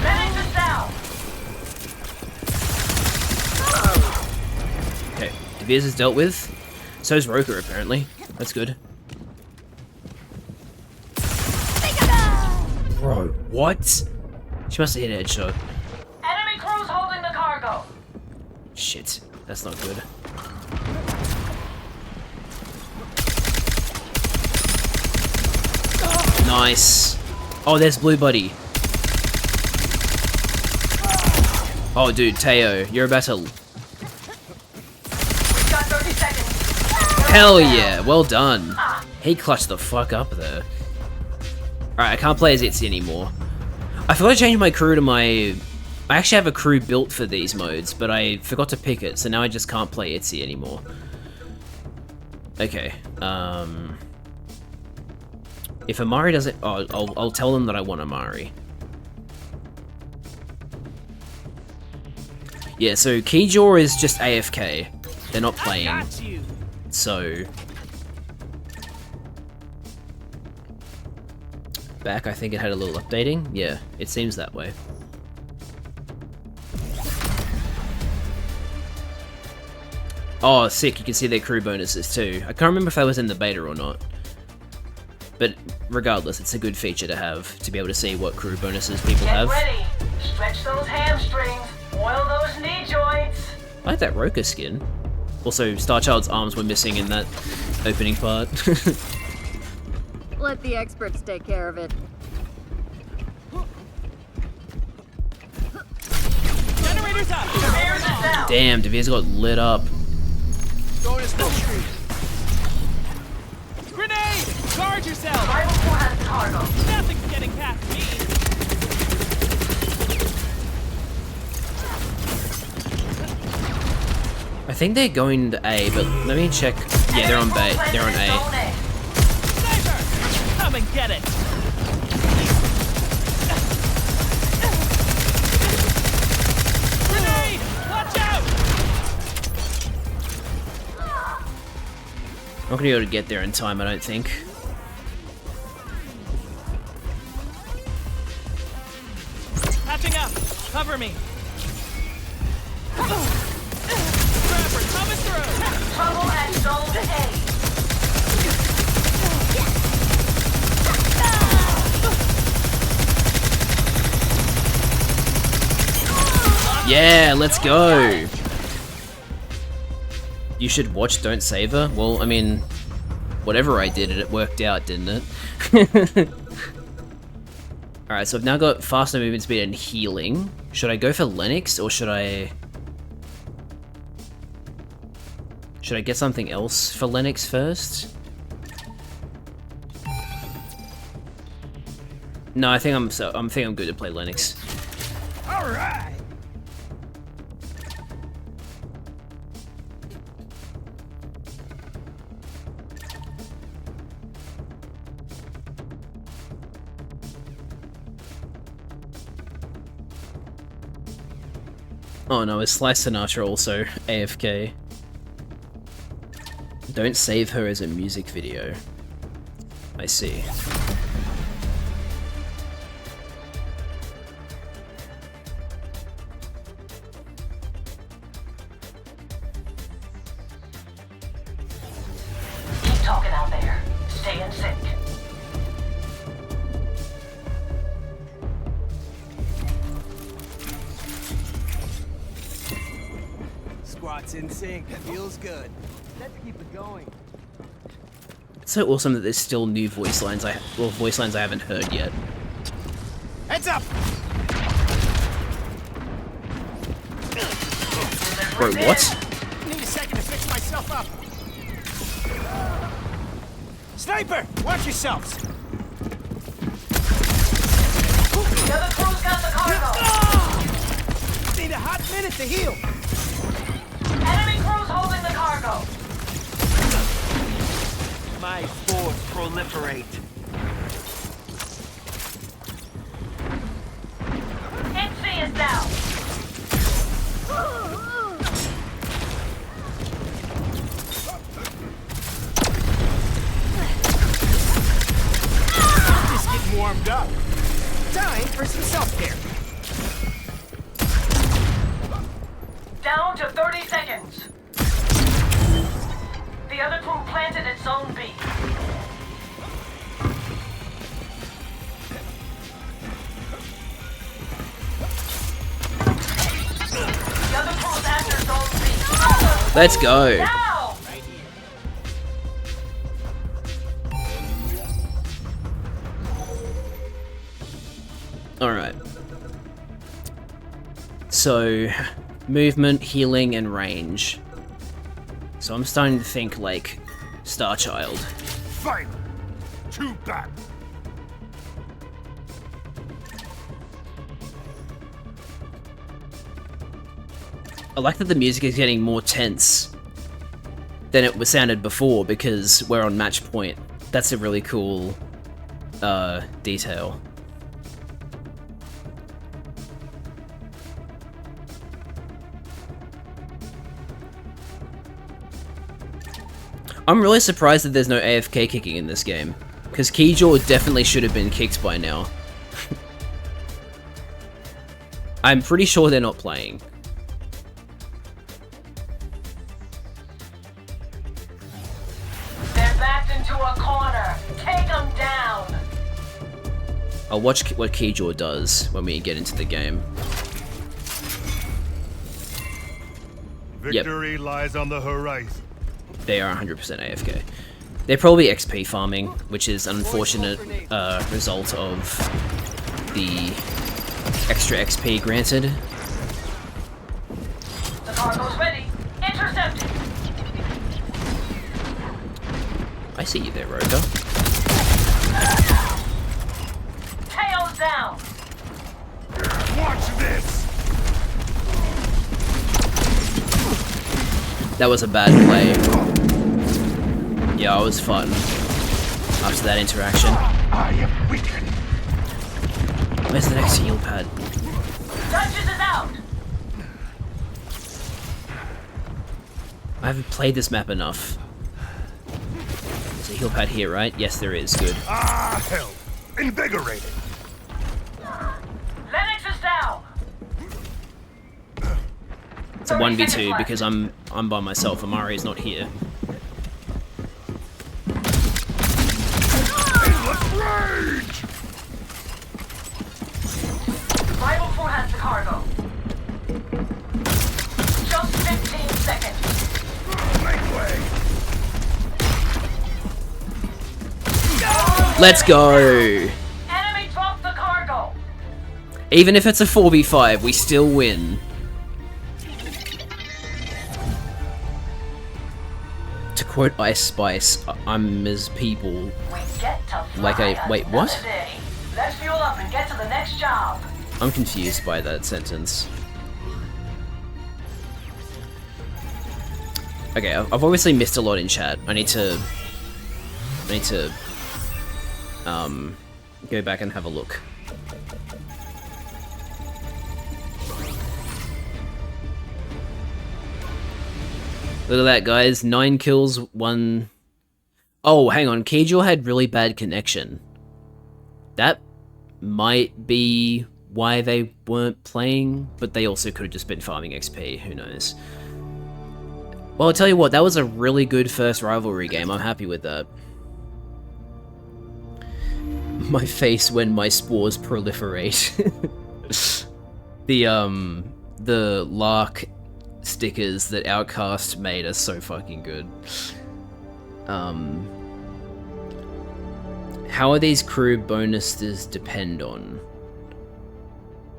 Heading to south. Okay, De Beers is dealt with. So's Roker, apparently. That's good. Bro, what? She must have hit a headshot. Enemy crews holding the cargo. Shit, that's not good. Nice. Oh, there's Blue Buddy. Oh, dude, Teo, you're about to... We've got 30 seconds. Hell yeah, well done. He clutched the fuck up there. Alright, I can't play as Itzy anymore. I forgot to change my crew to my... I actually have a crew built for these modes, but I forgot to pick it, so now I just can't play Itzy anymore. Okay, if Amari doesn't... Oh, I'll tell them that I want Amari. Yeah, so Keyjaw is just AFK. They're not playing. So... back, I think it had a little updating. Yeah, it seems that way. Oh, sick, you can see their crew bonuses too. I can't remember if that was in the beta or not. But regardless, it's a good feature to have, to be able to see what crew bonuses people have. Get ready. Stretch those hamstrings. Oil those knee joints. I like that Roka skin. Also, Starchild's arms were missing in that opening part. Let the experts take care of it. Generators up! Repairs it down. Damn, Devere's got lit up. Grenade! Guard yourself! Rival Corps has cargo. Nothing's getting past me! I think they're going to A, but let me check. Yeah, they're on B. They're on A. Sniper! Come and get it! Grenade! Watch out! Not gonna be able to get there in time, I don't think. Patching up! Cover me! Trapper coming through! Trouble at Zone A. Yeah, let's go! You should watch Don't Save Her? Well, I mean, whatever I did, it worked out, didn't it? Alright, so I've now got faster movement speed and healing. Should I go for Lennox, or should I... Should I get something else for Lennox first? No, I think I'm good to play Lennox. All right. Oh no, is Slice Sinatra also AFK? Don't Save Her as a music video. I see. Keep talking out there. Stay in sync. Squat's in sync. Feels good. Let's keep it going. It's so awesome that there's still new voice lines voice lines I haven't heard yet. Heads up. Bro, what? Need a second to fix myself up. Sniper, watch yourselves. The other crew's got the cargo. Need a hot minute to heal. Enemy crew's holding the cargo. My force proliferate. NC is down. Just getting warmed up. Time for some self-care. Down to 30 seconds. The other crew planted at Zone B. The other crew's after Zone B. Let's go. Now! Alright. So, movement, healing, and range. So I'm starting to think like Starchild. Fight. Two back. I like that the music is getting more tense than it was sounded before because we're on match point. That's a really cool detail. I'm really surprised that there's no AFK kicking in this game. Because Keyjaw definitely should have been kicked by now. I'm pretty sure they're not playing. They're backed into a corner. Take them down. I'll watch what Keyjaw does when we get into the game. Victory lies on the horizon. They are 100% AFK. They're probably XP farming, which is an unfortunate result of the extra XP granted. The cargo's ready. Intercepted. I see you there, Roka. Tails down. Watch this! That was a bad play. Yeah, I was fun after that interaction. I am weakened. Where's the next heal pad? Duchess is out. I haven't played this map enough. There's a heal pad here, right? Yes, there is. Good. Ah, hell. Invigorated. Lennox is down. It's a 1v2 because I'm by myself. Amari's not here. Rage! Rival 4 has the cargo. Just 15 seconds. Make way! Let's go! Enemy dropped the cargo. Even if it's a 4v5, we still win. To quote Ice Spice, I'm as people. We get to fly Like a- wait, what? another day. Let's fuel up and get to the next job. I'm confused by that sentence. Okay, I've obviously missed a lot in chat. I need to go back and have a look. Look at that, guys. 9 kills, 1... Oh, hang on. Keyjaw had really bad connection. That might be why they weren't playing, but they also could have just been farming XP. Who knows? Well, I'll tell you what. That was a really good first rivalry game. I'm happy with that. My face when my spores proliferate. The Lark stickers that Outcast made are so fucking good. How are these crew bonuses depend on?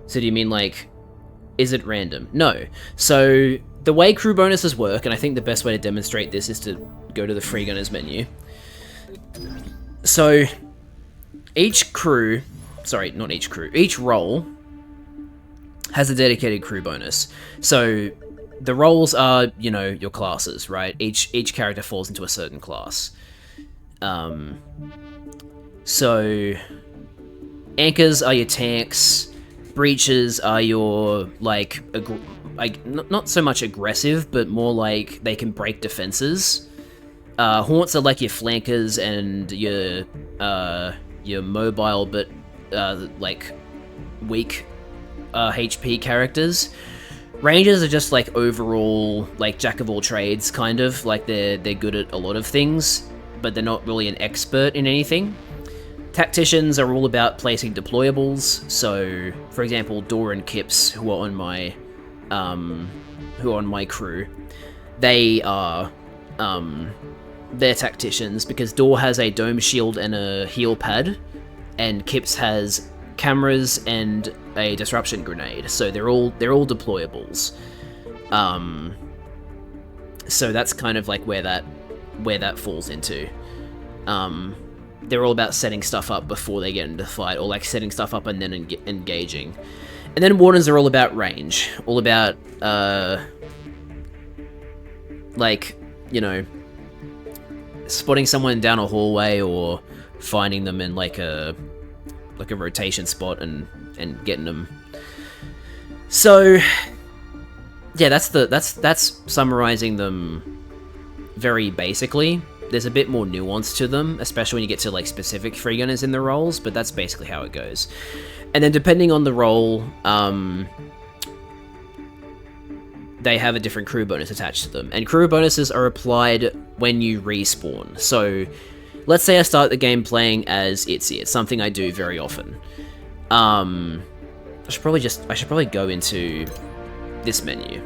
So do you mean like, is it random? No. So the way crew bonuses work, and I think the best way to demonstrate this is to go to the Free Gunners menu. So each role has a dedicated crew bonus. So the roles are, you know, your classes, right? Each character falls into a certain class. So anchors are your tanks, breaches are your like not so much aggressive, but more like they can break defenses. Haunts are like your flankers and your mobile but like weak HP characters. Rangers are just like overall like jack of all trades, kind of like they're good at a lot of things, but they're not really an expert in anything. Tacticians are all about placing deployables. So, for example, Dor and Kips, who are on my crew, they are they're tacticians because Dor has a dome shield and a heal pad, and Kips has cameras and a disruption grenade. So they're all deployables. So that's kind of like where that falls into. They're all about setting stuff up before they get into the fight, or like setting stuff up and then engaging. And then Wardens are all about range, all about like, you know, spotting someone down a hallway or finding them in like a rotation spot and getting them. So yeah, that's summarizing them very basically. there's a bit more nuance to them, especially when you get to like specific free gunners in the roles, but that's basically how it goes. And then depending on the role, they have a different crew bonus attached to them. And crew bonuses are applied when you respawn. So let's say I start the game playing as Itzy. It's something I do very often. I should probably go into this menu.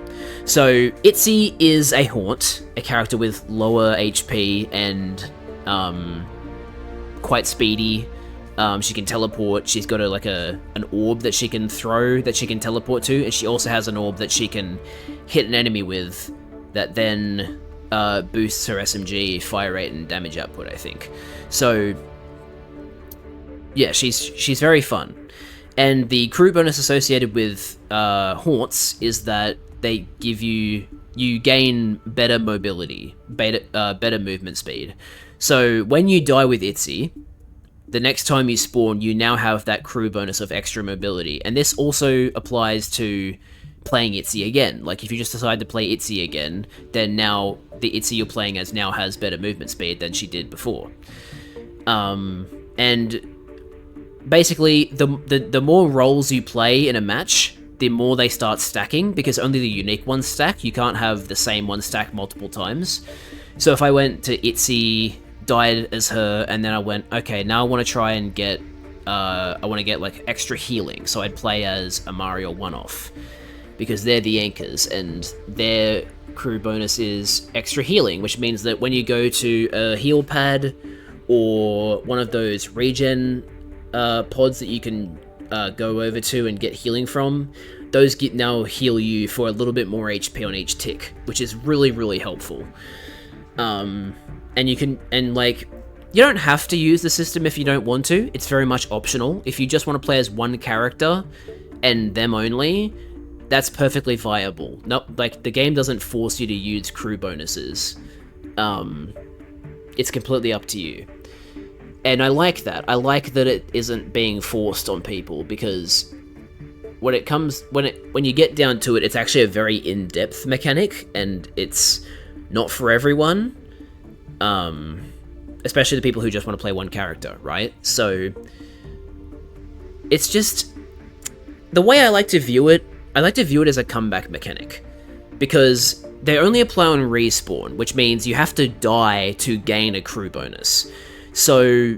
So Itzy is a haunt, a character with lower HP and quite speedy. She can teleport. She's got an orb that she can throw that she can teleport to, and she also has an orb that she can hit an enemy with that then boosts her SMG fire rate and damage output, I think. So yeah, she's very fun. And the crew bonus associated with haunts is that they give you gain better mobility, better movement speed. So when you die with Itzy, the next time you spawn, you now have that crew bonus of extra mobility. And this also applies to playing Itzy again. Like, if you just decide to play Itzy again, then now the Itzy you're playing as now has better movement speed than she did before. And basically, the more roles you play in a match, the more they start stacking, because only the unique ones stack. You can't have the same one stack multiple times. So if I went to Itzy, died as her, and then I went, okay, now I want to try and get, like extra healing. So I'd play as a Mario one-off, because they're the anchors, and their crew bonus is extra healing, which means that when you go to a heal pad, or one of those regen pods that you can go over to and get healing from, those now heal you for a little bit more HP on each tick, which is really, really helpful. And you don't have to use the system if you don't want to. It's very much optional. If you just want to play as one character and them only, that's perfectly viable. Like, the game doesn't force you to use crew bonuses. It's completely up to you. And I like that. I like that it isn't being forced on people, because when you get down to it, it's actually a very in-depth mechanic, and it's not for everyone. Especially the people who just want to play one character, right? So it's just the way I like to view it. I like to view it as a comeback mechanic, because they only apply on respawn, which means you have to die to gain a crew bonus. So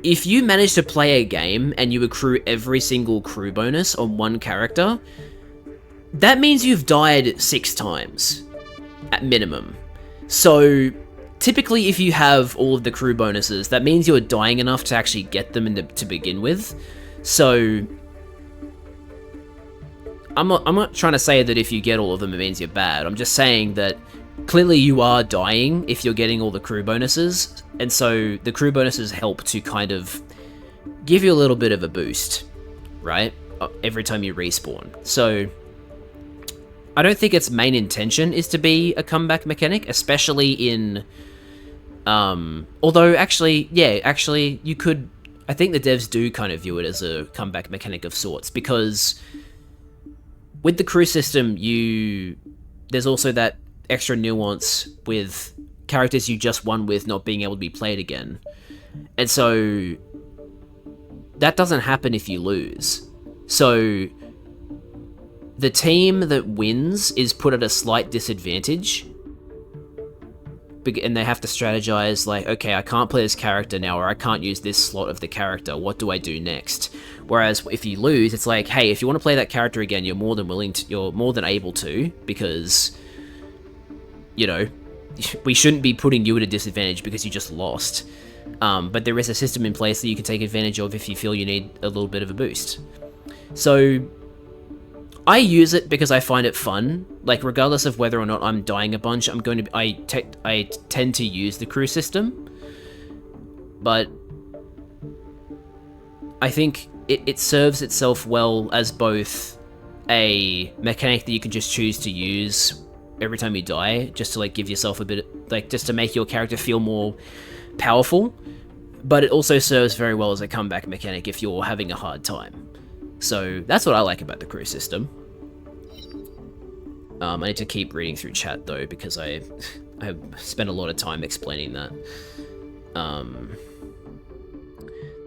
if you manage to play a game and you accrue every single crew bonus on one character, that means you've died 6 times at minimum. So typically, if you have all of the crew bonuses, that means you're dying enough to actually get them to begin with. So I'm not trying to say that if you get all of them, it means you're bad. I'm just saying that clearly you are dying if you're getting all the crew bonuses, and so the crew bonuses help to kind of give you a little bit of a boost, right? Every time you respawn. So I don't think its main intention is to be a comeback mechanic, especially in... although, actually, you could... I think the devs do kind of view it as a comeback mechanic of sorts, because with the crew system, there's also that extra nuance with characters you just won with not being able to be played again. And so that doesn't happen if you lose. So the team that wins is put at a slight disadvantage, and they have to strategize, like, okay, I can't play this character now, or I can't use this slot of the character, what do I do next? Whereas if you lose, it's like, hey, if you want to play that character again, you're more than able to, because, you know, we shouldn't be putting you at a disadvantage because you just lost. But there is a system in place that you can take advantage of if you feel you need a little bit of a boost. So I use it because I find it fun. Like, regardless of whether or not I'm dying a bunch, I tend to use the crew system. But I think it serves itself well as both a mechanic that you can just choose to use every time you die, just to, like, give yourself a bit, like, just to make your character feel more powerful. But it also serves very well as a comeback mechanic if you're having a hard time. So that's what I like about the crew system. I need to keep reading through chat though, because I have spent a lot of time explaining that.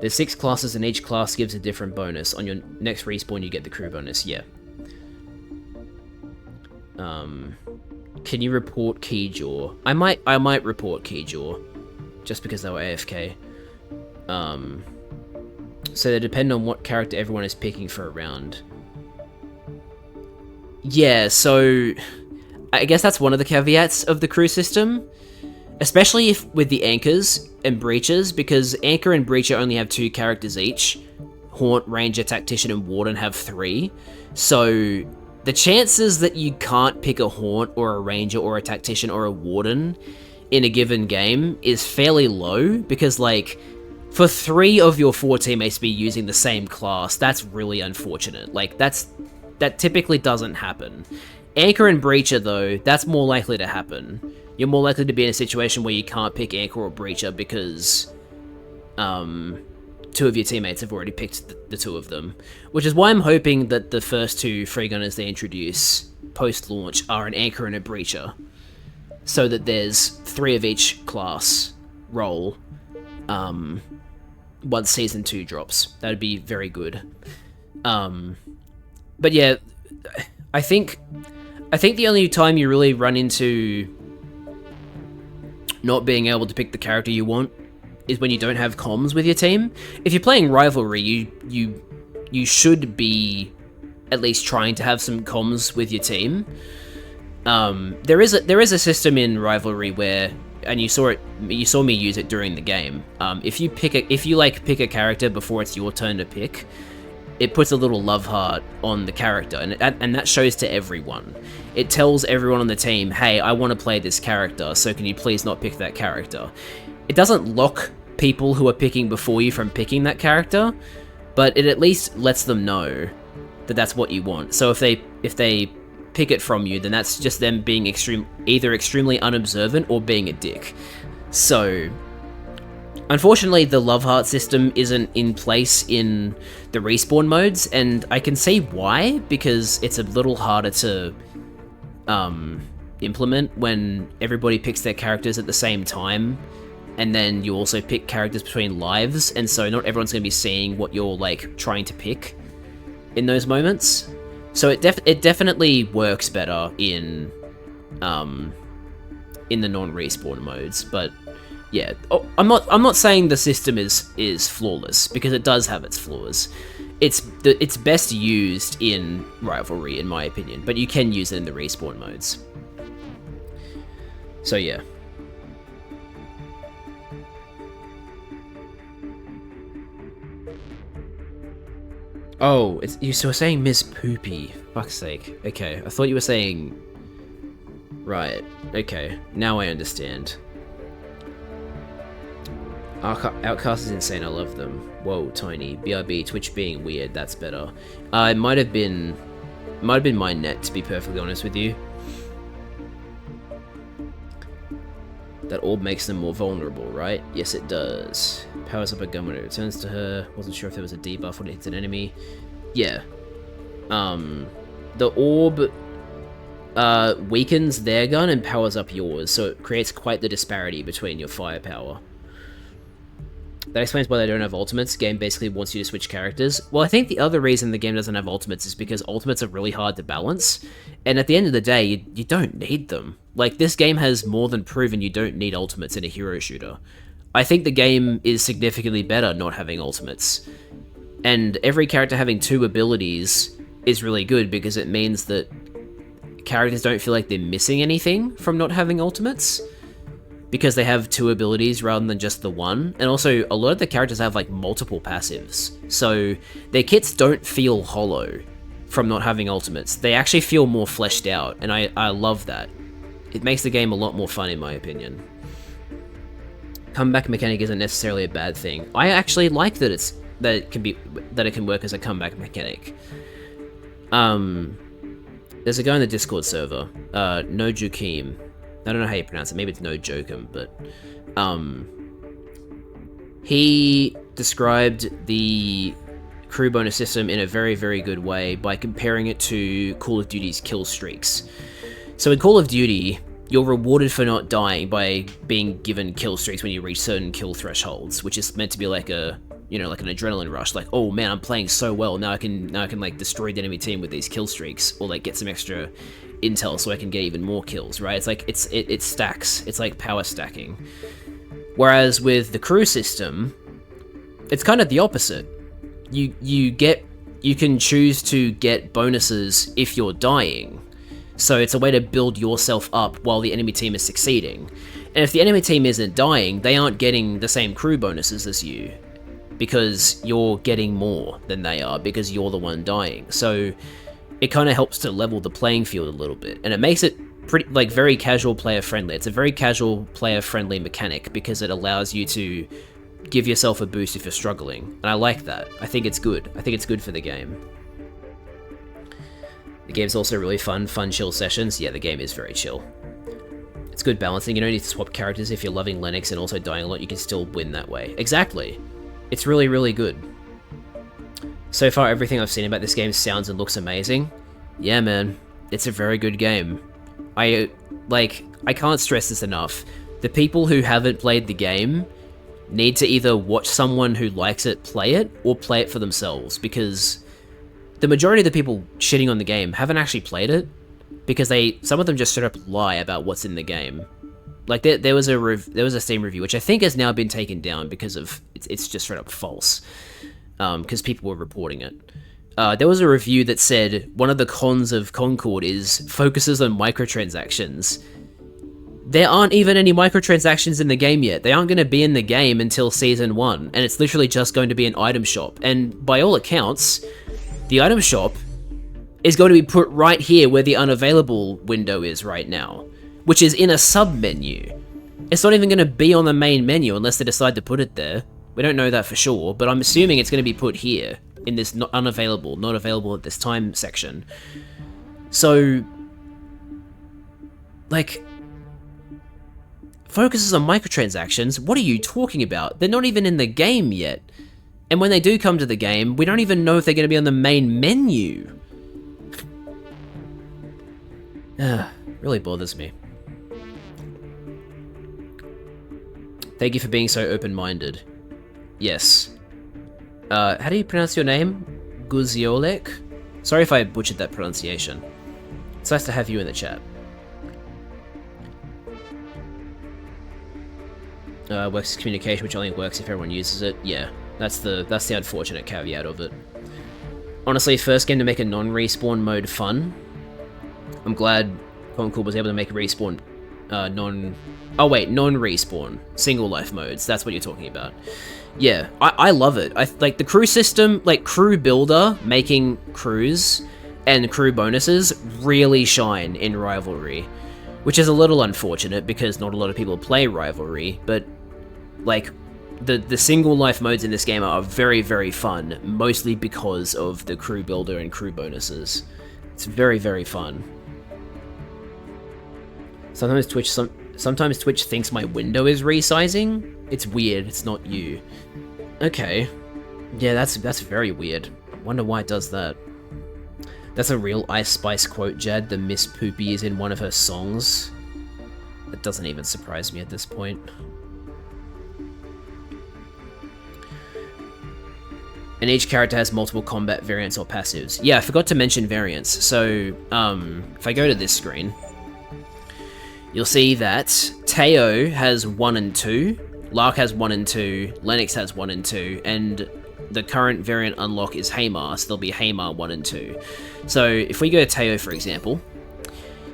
There's 6 classes and each class gives a different bonus. On your next respawn you get the crew bonus, yeah. Can you report Keyjaw? I might report Keyjaw, just because they were AFK. So they depend on what character everyone is picking for a round. Yeah, so I guess that's one of the caveats of the crew system, especially if with the anchors and breachers, because anchor and breacher only have 2 characters each. Haunt, ranger, tactician, and warden have 3. So the chances that you can't pick a haunt or a ranger or a tactician or a warden in a given game is fairly low, because like for 3 of your 4 teammates to be using the same class, that's really unfortunate. Like that typically doesn't happen. Anchor and breacher though, that's more likely to happen. You're more likely to be in a situation where you can't pick anchor or breacher because 2 of your teammates have already picked the 2 of them. Which is why I'm hoping that the first 2 free gunners they introduce post-launch are an anchor and a breacher, so that there's 3 of each class role once Season 2 drops. That'd be very good. But yeah, I think the only time you really run into not being able to pick the character you want is when you don't have comms with your team. If you're playing Rivalry, you should be at least trying to have some comms with your team. There is a system in Rivalry where, and you saw me use it during the game. If you pick a character before it's your turn to pick, it puts a little love heart on the character, and that shows to everyone. It tells everyone on the team, hey, I want to play this character, so can you please not pick that character? It doesn't lock people who are picking before you from picking that character, but it at least lets them know that that's what you want. So if they pick it from you, then that's just them being either extremely unobservant or being a dick. So unfortunately, the love heart system isn't in place in the respawn modes, and I can see why, because it's a little harder to implement when everybody picks their characters at the same time, and then you also pick characters between lives, and so not everyone's going to be seeing what you're like trying to pick in those moments. So it definitely works better in the non-respawn modes, but yeah, I'm not saying the system is flawless, because it does have its flaws. It's best used in Rivalry, in my opinion, but you can use it in the respawn modes. So yeah. Oh, you were saying Miss Poopy. Fuck's sake. Okay, I thought you were saying... Right, okay, now I understand. Outcast is insane, I love them. Whoa, Tiny. BRB, Twitch being weird, that's better. It might have been my net, to be perfectly honest with you. That orb makes them more vulnerable, right? Yes, it does. Powers up a gun when it returns to her. Wasn't sure if there was a debuff when it hits an enemy. Yeah. The orb weakens their gun and powers up yours, so it creates quite the disparity between your firepower. That explains why they don't have ultimates. The game basically wants you to switch characters. Well, I think the other reason the game doesn't have ultimates is because ultimates are really hard to balance, and at the end of the day, you don't need them. Like, this game has more than proven you don't need ultimates in a hero shooter. I think the game is significantly better not having ultimates. And every character having 2 abilities is really good, because it means that characters don't feel like they're missing anything from not having ultimates, because they have 2 abilities rather than just the 1. And also, a lot of the characters have like multiple passives, so their kits don't feel hollow from not having ultimates. They actually feel more fleshed out, and I love that. It makes the game a lot more fun, in my opinion. Comeback mechanic isn't necessarily a bad thing. I actually like that it can work as a comeback mechanic. There's a guy in the Discord server, No Jukim. I don't know how you pronounce it. Maybe it's No Jokum, but he described the crew bonus system in a very, very good way by comparing it to Call of Duty's kill streaks. So in Call of Duty, you're rewarded for not dying by being given kill streaks when you reach certain kill thresholds, which is meant to be like a, you know, like an adrenaline rush. Like, oh man, I'm playing so well, now I can like destroy the enemy team with these kill streaks, or like get some extra intel so I can get even more kills, right? It's like it stacks. It's like power stacking. Whereas with the crew system, it's kind of the opposite. You can choose to get bonuses if you're dying. So it's a way to build yourself up while the enemy team is succeeding. And if the enemy team isn't dying, they aren't getting the same crew bonuses as you, because you're getting more than they are, because you're the one dying. So it kind of helps to level the playing field a little bit, and it makes it pretty, like, very casual player friendly. It's a very casual player friendly mechanic because it allows you to give yourself a boost if you're struggling, and I like that. I think it's good. I think it's good for the game. The game's also really fun chill sessions. Yeah, the game is very chill. It's good balancing. You don't need to swap characters. If you're loving Lennox and also dying a lot, you can still win that way. Exactly. It's really, really good. So far, everything I've seen about this game sounds and looks amazing. Yeah, man. It's a very good game. I can't stress this enough. The people who haven't played the game need to either watch someone who likes it play it, or play it for themselves, because the majority of the people shitting on the game haven't actually played it, because some of them just straight up lie about what's in the game. Like, there was a Steam review, which I think has now been taken down because of it's just straight up false, because people were reporting it. There was a review that said one of the cons of Concord is focuses on microtransactions. There aren't even any microtransactions in the game yet. They aren't going to be in the game until Season 1, and it's literally just going to be an item shop. And by all accounts, the item shop is going to be put right here where the unavailable window is right now, which is in a sub-menu. It's not even going to be on the main menu unless they decide to put it there. We don't know that for sure, but I'm assuming it's going to be put here in this not available at this time section. So, like, focuses on microtransactions? What are you talking about? They're not even in the game yet. And when they do come to the game, we don't even know if they're going to be on the main menu. Really bothers me. Thank you for being so open-minded. Yes. How do you pronounce your name? Guziolek? Sorry if I butchered that pronunciation. It's nice to have you in the chat. Works as communication, which only works if everyone uses it. Yeah, that's the unfortunate caveat of it. Honestly, first game to make a non-respawn mode fun. I'm glad Concord was able to make respawn non-respawn single life modes. That's what you're talking about. Yeah, I love it. I like the crew system, like crew builder, making crews and crew bonuses really shine in Rivalry, which is a little unfortunate because not a lot of people play Rivalry, but like the single life modes in this game are very, very fun, mostly because of the crew builder and crew bonuses. It's very, very fun. Sometimes Twitch thinks my window is resizing. It's weird, it's not you. Okay. Yeah, that's very weird. Wonder why it does that. That's a real Ice Spice quote, Jad. The Miss Poopy is in one of her songs. That doesn't even surprise me at this point. And each character has multiple combat variants or passives. Yeah, I forgot to mention variants. So, if I go to this screen, you'll see that Teo has 1 and 2, Lark has 1 and 2, Lennox has 1 and 2, and the current variant unlock is Haymar, so there'll be Haymar 1 and 2. So if we go to Teo, for example,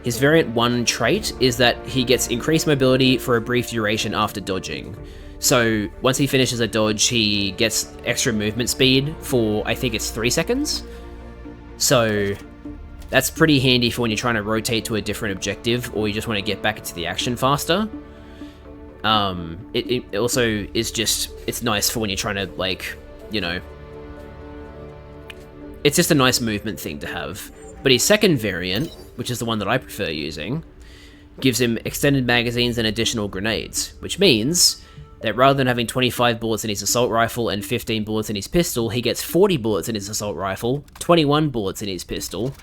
his variant 1 trait is that he gets increased mobility for a brief duration after dodging. So once he finishes a dodge, he gets extra movement speed for, I think it's 3 seconds. So that's pretty handy for when you're trying to rotate to a different objective, or you just want to get back into the action faster. It also is just, it's nice for when you're trying to, like, you know, it's just a nice movement thing to have. But his second variant, which is the one that I prefer using, gives him extended magazines and additional grenades, which means that rather than having 25 bullets in his assault rifle and 15 bullets in his pistol, he gets 40 bullets in his assault rifle, 21 bullets in his pistol,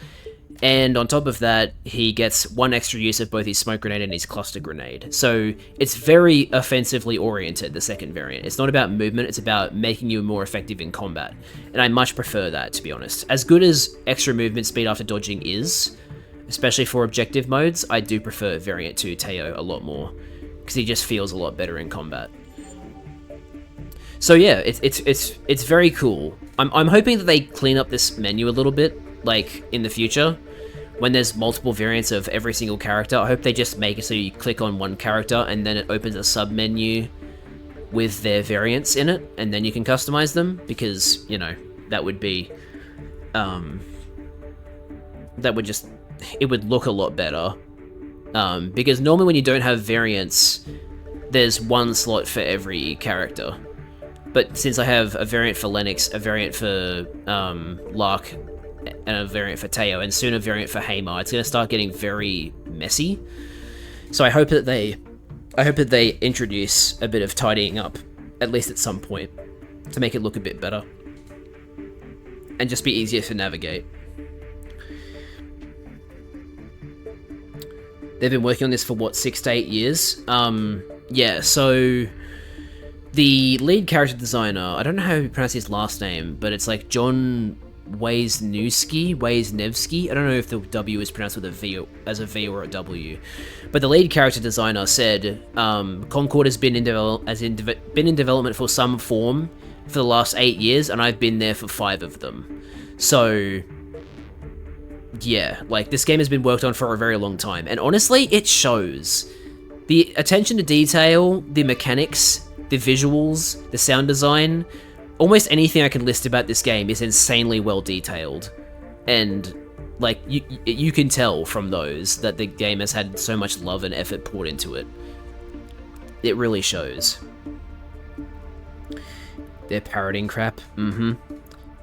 And on top of that, he gets one extra use of both his smoke grenade and his cluster grenade. So it's very offensively oriented, the second variant. It's not about movement, it's about making you more effective in combat. And I much prefer that, to be honest. As good as extra movement speed after dodging is, especially for objective modes, I do prefer Variant 2 Teo a lot more, because he just feels a lot better in combat. So yeah, it's very cool. I'm hoping that they clean up this menu a little bit, like, in the future. When there's multiple variants of every single character, I hope they just make it so you click on one character and then it opens a sub-menu with their variants in it, and then you can customize them, because, you know, that would be, it would look a lot better. Because normally when you don't have variants, there's one slot for every character. But since I have a variant for Lennox, a variant for Lark, and a variant for Teo, and soon a variant for Hamar, it's going to start getting very messy. So I hope that they introduce a bit of tidying up, at least at some point, to make it look a bit better. And just be easier to navigate. They've been working on this for, what, 6 to 8 years? Yeah, so the lead character designer, I don't know how you pronounce his last name, but it's like John Wisniewski. I don't know if the W is pronounced with a V as a V or a W, but the lead character designer said Concord has been in development for some form for the last 8 years, and I've been there for 5 of them. So yeah, like, this game has been worked on for a very long time, and honestly, it shows. The attention to detail, the mechanics, the visuals, the sound design, almost anything I can list about this game is insanely well detailed. And, like, you can tell from those that the game has had so much love and effort poured into it. It really shows. They're parroting crap.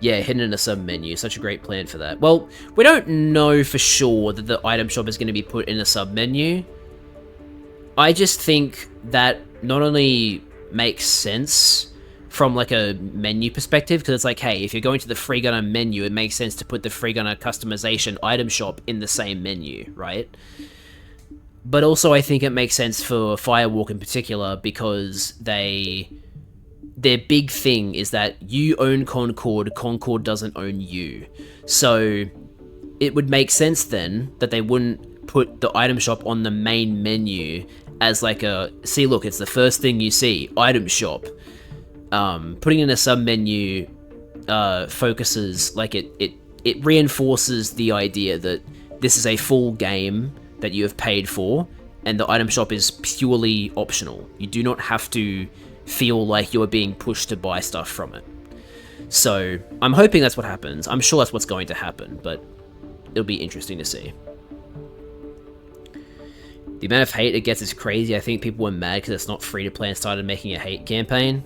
Yeah, hidden in a sub-menu. Such a great plan for that. Well, we don't know for sure that the item shop is going to be put in a sub-menu. I just think that not only makes sense from, like, a menu perspective, because it's like, hey, if you're going to the Free Gunner menu, it makes sense to put the Free Gunner customization item shop in the same menu, right? But also I think it makes sense for Firewalk in particular, because their big thing is that you own Concord, Concord doesn't own you. So it would make sense then that they wouldn't put the item shop on the main menu as like a, see, look, it's the first thing you see, item shop. Putting in a sub-menu focuses, like, it reinforces the idea that this is a full game that you have paid for, and the item shop is purely optional. You do not have to feel like you are being pushed to buy stuff from it. So I'm hoping that's what happens. I'm sure that's what's going to happen, but it'll be interesting to see. The amount of hate it gets is crazy. I think people were mad because it's not free to play and started making a hate campaign.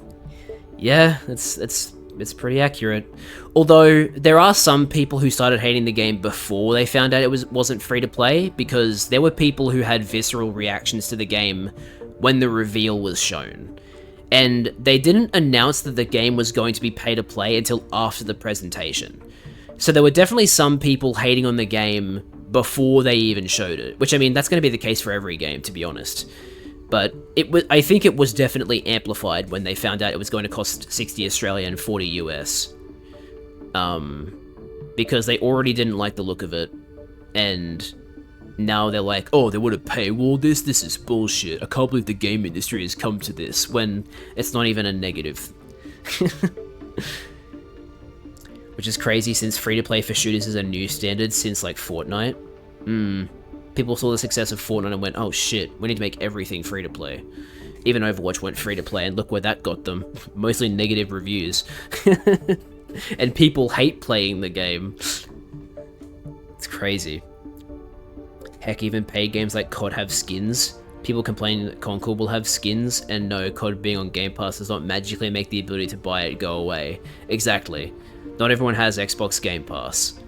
Yeah, it's pretty accurate. Although there are some people who started hating the game before they found out it wasn't free to play, because there were people who had visceral reactions to the game when the reveal was shown. And they didn't announce that the game was going to be pay to play until after the presentation. So there were definitely some people hating on the game before they even showed it, which, I mean, that's going to be the case for every game, to be honest. But I think it was definitely amplified when they found out it was going to cost 60 Australian and 40 US. Because they already didn't like the look of it, and now they're like, oh, they would have paywalled this? This is bullshit. I can't believe the game industry has come to this, when it's not even a negative. Which is crazy, since free-to-play for shooters is a new standard since, like, Fortnite. People saw the success of Fortnite and went, oh shit, we need to make everything free-to-play. Even Overwatch went free-to-play, and look where that got them. Mostly negative reviews. And people hate playing the game. It's crazy. Heck, even paid games like COD have skins. People complain that Concord will have skins, and no, COD being on Game Pass does not magically make the ability to buy it go away. Exactly. Not everyone has Xbox Game Pass.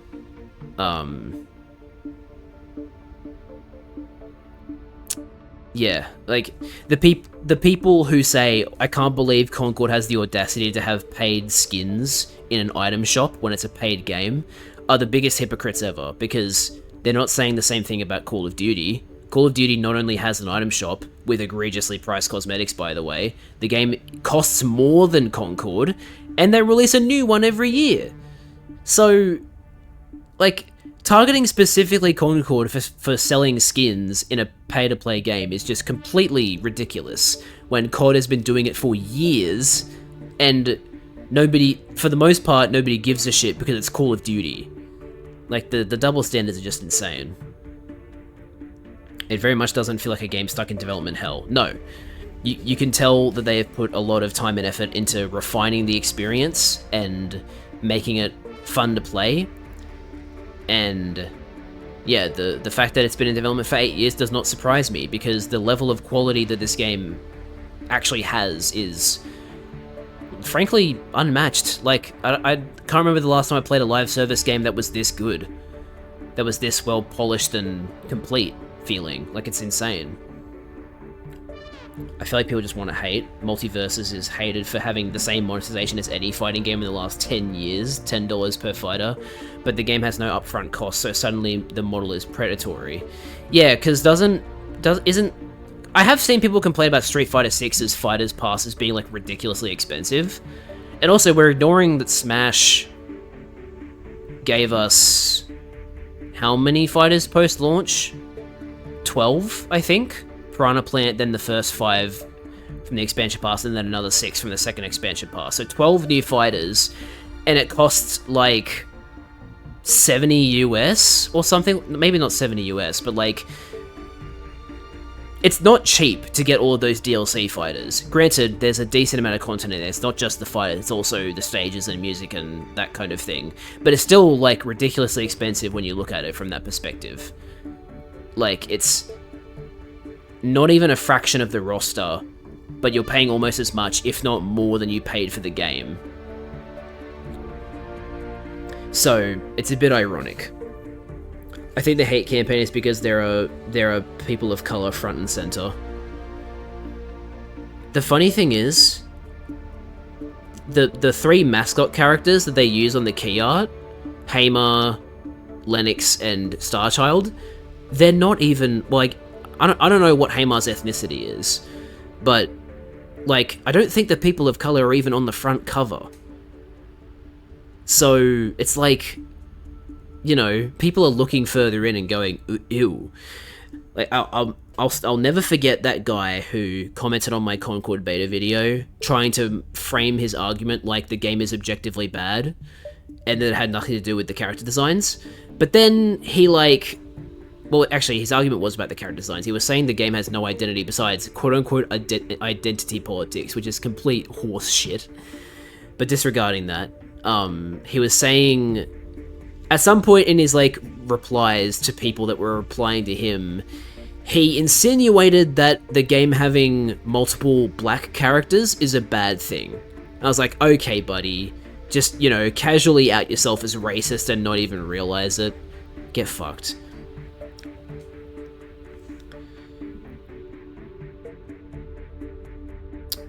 Yeah, like, the people who say, I can't believe Concord has the audacity to have paid skins in an item shop when it's a paid game, are the biggest hypocrites ever, because they're not saying the same thing about Call of Duty. Call of Duty not only has an item shop with egregiously priced cosmetics, by the way, the game costs more than Concord, and they release a new one every year. So, like, targeting specifically Concord for selling skins in a pay-to-play game is just completely ridiculous, when COD has been doing it for years, and nobody, for the most part, nobody gives a shit because it's Call of Duty. Like, the double standards are just insane. It very much doesn't feel like a game stuck in development hell. No. You can tell that they have put a lot of time and effort into refining the experience and making it fun to play. And yeah, the fact that it's been in development for 8 years does not surprise me, because the level of quality that this game actually has is frankly unmatched. Like, I can't remember the last time I played a live service game that was this good. That was this well polished and complete feeling. Like, it's insane. I feel like people just want to hate. Multiverses is hated for having the same monetization as any fighting game in the last 10 years, $10 per fighter, but the game has no upfront cost, so suddenly the model is predatory. Yeah, because I have seen people complain about Street Fighter 6's Fighters Pass as being, like, ridiculously expensive. And also, we're ignoring that Smash gave us how many fighters post-launch? 12, I think? Piranha Plant, then the first 5 from the expansion pass, and then another 6 from the second expansion pass. So 12 new fighters, and it costs like 70 US or something. Maybe not 70 US, but like, it's not cheap to get all of those DLC fighters. Granted, there's a decent amount of content in there. It's not just the fighters, it's also the stages and music and that kind of thing. But it's still, like, ridiculously expensive when you look at it from that perspective. Like, it's not even a fraction of the roster, but you're paying almost as much, if not more, than you paid for the game. So, it's a bit ironic. I think the hate campaign is because there are people of color front and center. The funny thing is, the 3 mascot characters that they use on the key art, Hamar, Lennox, and Starchild, they're not even, like, I don't know what Hamar's ethnicity is, but, like, I don't think the people of color are even on the front cover. So, it's like, you know, people are looking further in and going, ew. Like, I'll never forget that guy who commented on my Concord beta video, trying to frame his argument like the game is objectively bad, and that it had nothing to do with the character designs. But then he, like, well, actually, his argument was about the character designs. He was saying the game has no identity besides quote-unquote identity politics, which is complete horse shit. But disregarding that, he was saying, at some point in his, like, replies to people that were replying to him, he insinuated that the game having multiple black characters is a bad thing. I was like, okay, buddy, just, you know, casually out yourself as racist and not even realize it. Get fucked.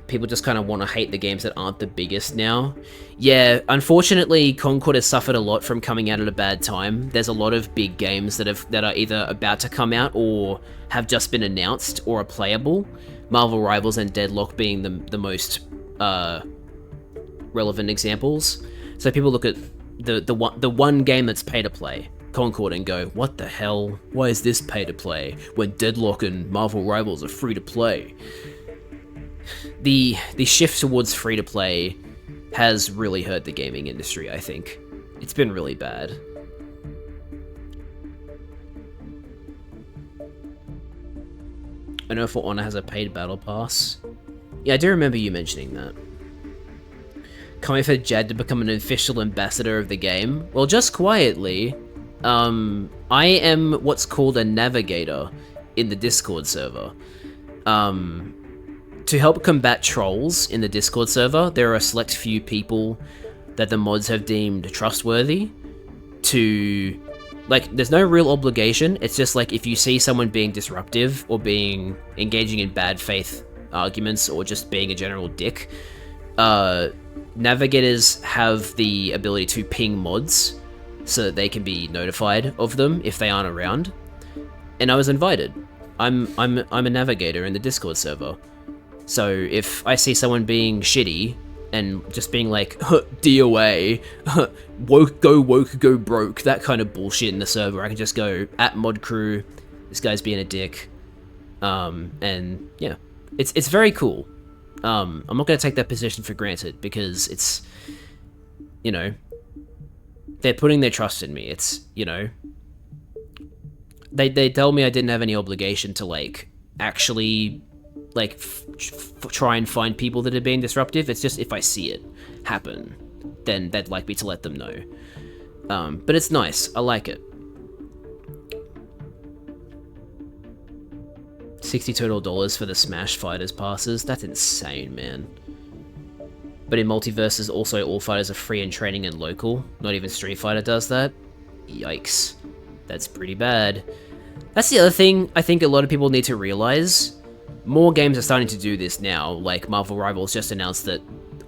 People just kind of want to hate the games that aren't the biggest now. Yeah, unfortunately, Concord has suffered a lot from coming out at a bad time. There's a lot of big games that are either about to come out or have just been announced or are playable. Marvel Rivals and Deadlock being the most relevant examples. So people look at the one game that's pay to play, Concord, and go, what the hell? Why is this pay to play when Deadlock and Marvel Rivals are free to play? The shift towards free-to-play has really hurt the gaming industry, I think. It's been really bad. I know For Honor has a paid battle pass. Yeah, I do remember you mentioning that. Coming for Jad to become an official ambassador of the game? Well, just quietly, I am what's called a navigator in the Discord server. To help combat trolls in the Discord server, there are a select few people that the mods have deemed trustworthy to, like, there's no real obligation. It's just like, if you see someone being disruptive or engaging in bad faith arguments or just being a general dick, navigators have the ability to ping mods. so that they can be notified of them if they aren't around. And I was invited. I'm a navigator in the Discord server. So if I see someone being shitty and just being like, DOA, woke, go broke, that kind of bullshit in the server, I can just go, @modcrew, this guy's being a dick. And yeah, it's very cool. I'm not going to take that position for granted, because it's, you know, they're putting their trust in me. It's, you know, they tell me I didn't have any obligation to, like, actually, like, try and find people that are being disruptive. It's just if I see it happen, then they'd like me to let them know. But it's nice. I like it. $60 total for the Smash Fighters passes? That's insane, man. But in Multiverses, also all fighters are free in training and local. Not even Street Fighter does that? Yikes. That's pretty bad. That's the other thing I think a lot of people need to realize. More games are starting to do this now. Like, Marvel Rivals just announced that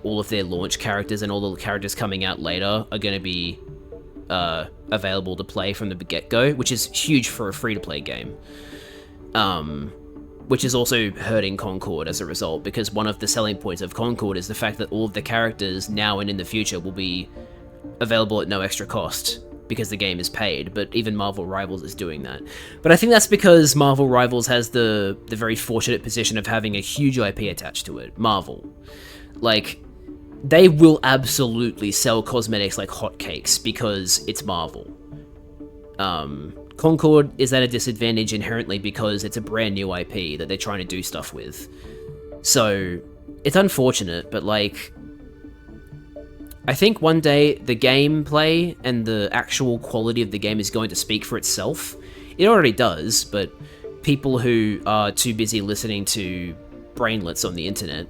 all of their launch characters and all the characters coming out later are going to be available to play from the get-go, which is huge for a free-to-play game. Which is also hurting Concord as a result, because one of the selling points of Concord is the fact that all of the characters now and in the future will be available at no extra cost, because the game is paid, but even Marvel Rivals is doing that. But I think that's because Marvel Rivals has the very fortunate position of having a huge IP attached to it. Marvel. Like, they will absolutely sell cosmetics like hotcakes because it's Marvel. Concord is at a disadvantage inherently because it's a brand new IP that they're trying to do stuff with. So, it's unfortunate, but like, I think one day the gameplay and the actual quality of the game is going to speak for itself. It already does, but people who are too busy listening to brainlets on the internet,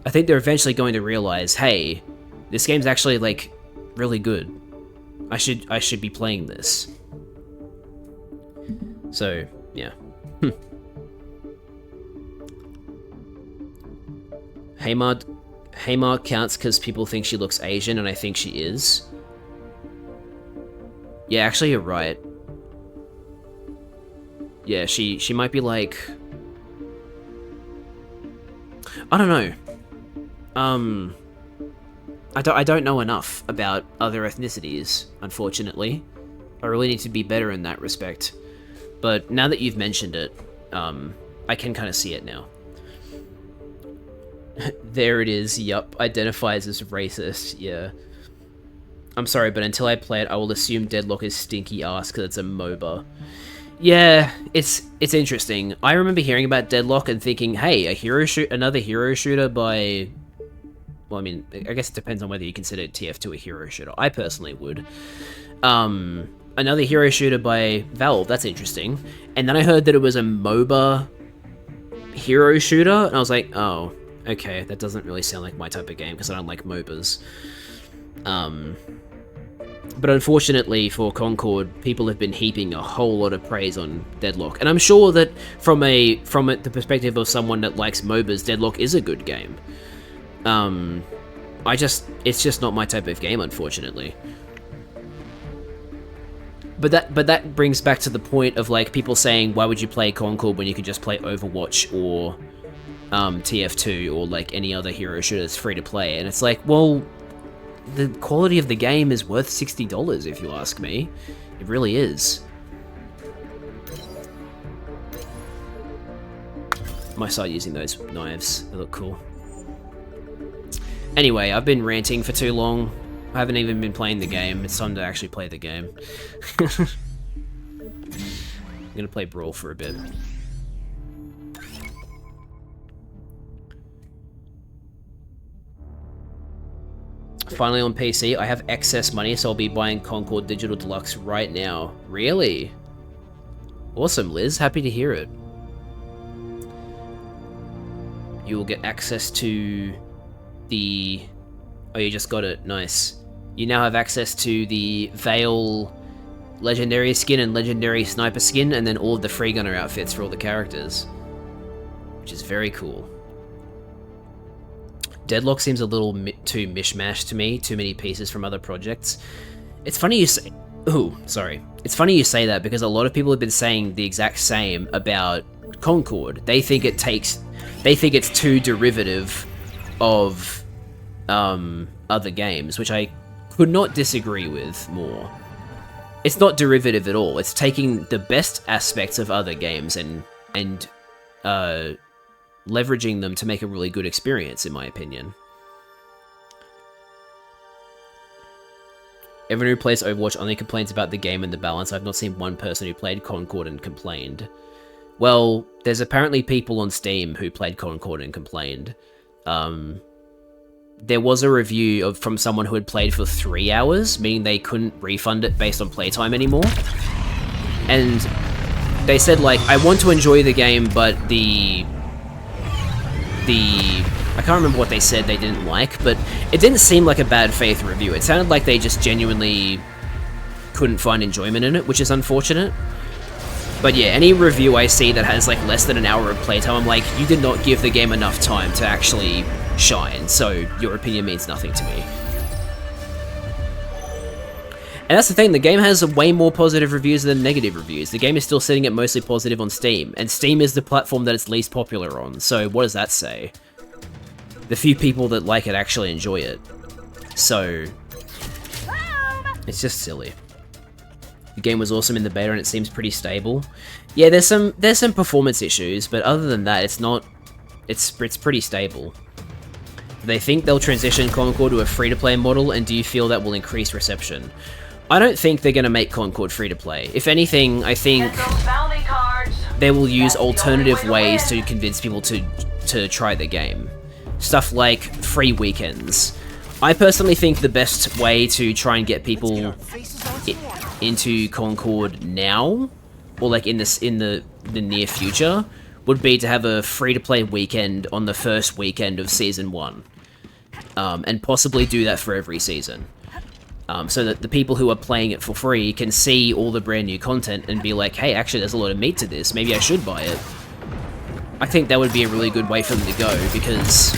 I think they're eventually going to realize, hey, this game's actually, like, really good. I should be playing this. So, yeah. Haymar counts because people think she looks Asian, and I think she is. Yeah, actually, you're right. Yeah, she might be like... I don't know. I don't know enough about other ethnicities, unfortunately. I really need to be better in that respect. But now that you've mentioned it, I can kind of see it now. There it is, yup, identifies as racist, yeah. I'm sorry, but until I play it, I will assume Deadlock is stinky ass because it's a MOBA. Yeah, it's interesting. I remember hearing about Deadlock and thinking, hey, another hero shooter by... Well, I mean, I guess it depends on whether you consider TF2 a hero shooter. I personally would. Another hero shooter by Valve, that's interesting. And then I heard that it was a MOBA hero shooter, and I was like, oh, okay, that doesn't really sound like my type of game, because I don't like MOBAs. But unfortunately for Concord, people have been heaping a whole lot of praise on Deadlock. And I'm sure that from the perspective of someone that likes MOBAs, Deadlock is a good game. It's just not my type of game, unfortunately. But that brings back to the point of, like, people saying, why would you play Concord when you could just play Overwatch or TF2 or, like, any other hero shooter that's free to play? And it's like, well, the quality of the game is worth $60 if you ask me. It really is. Might start using those knives. They look cool. Anyway, I've been ranting for too long. I haven't even been playing the game. It's time to actually play the game. I'm gonna play Brawl for a bit. Finally on PC, I have excess money, so I'll be buying Concord Digital Deluxe right now. Really? Awesome, Liz. Happy to hear it. You will get access to the... Oh, you just got it. Nice. You now have access to the Veil Legendary skin and Legendary Sniper skin, and then all of the Free Gunner outfits for all the characters. Which is very cool. Deadlock seems a little too mishmash to me. Too many pieces from other projects. It's funny you say... Ooh, sorry. It's funny you say that because a lot of people have been saying the exact same about Concord. They think it's too derivative of other games, which I could not disagree with more. It's not derivative at all. It's taking the best aspects of other games and leveraging them to make a really good experience, in my opinion. Everyone who plays Overwatch only complains about the game and the balance. I've not seen one person who played Concord and complained. Well, there's apparently people on Steam who played Concord and complained. There was a review from someone who had played for 3 hours, meaning they couldn't refund it based on playtime anymore. And they said, like, I want to enjoy the game, but I can't remember what they said they didn't like, but it didn't seem like a bad faith review. It sounded like they just genuinely couldn't find enjoyment in it, which is unfortunate. But yeah, any review I see that has like less than an hour of playtime, I'm like, you did not give the game enough time to actually shine, so your opinion means nothing to me. And that's the thing, the game has way more positive reviews than negative reviews. The game is still sitting at mostly positive on Steam, and Steam is the platform that it's least popular on, so what does that say? The few people that like it actually enjoy it. So, it's just silly. The game was awesome in the beta and it seems pretty stable. Yeah, there's some performance issues, but other than that, it's pretty stable. They think they'll transition Concord to a free-to-play model, and do you feel that will increase reception? I don't think they're going to make Concord free-to-play. If anything, I think they will use alternative ways to convince people to try the game. Stuff like free weekends. I personally think the best way to try and get people into Concord now, or like in the near future, would be to have a free-to-play weekend on the first weekend of Season 1. And possibly do that for every season. So that the people who are playing it for free can see all the brand new content and be like, hey, actually there's a lot of meat to this, maybe I should buy it. I think that would be a really good way for them to go, because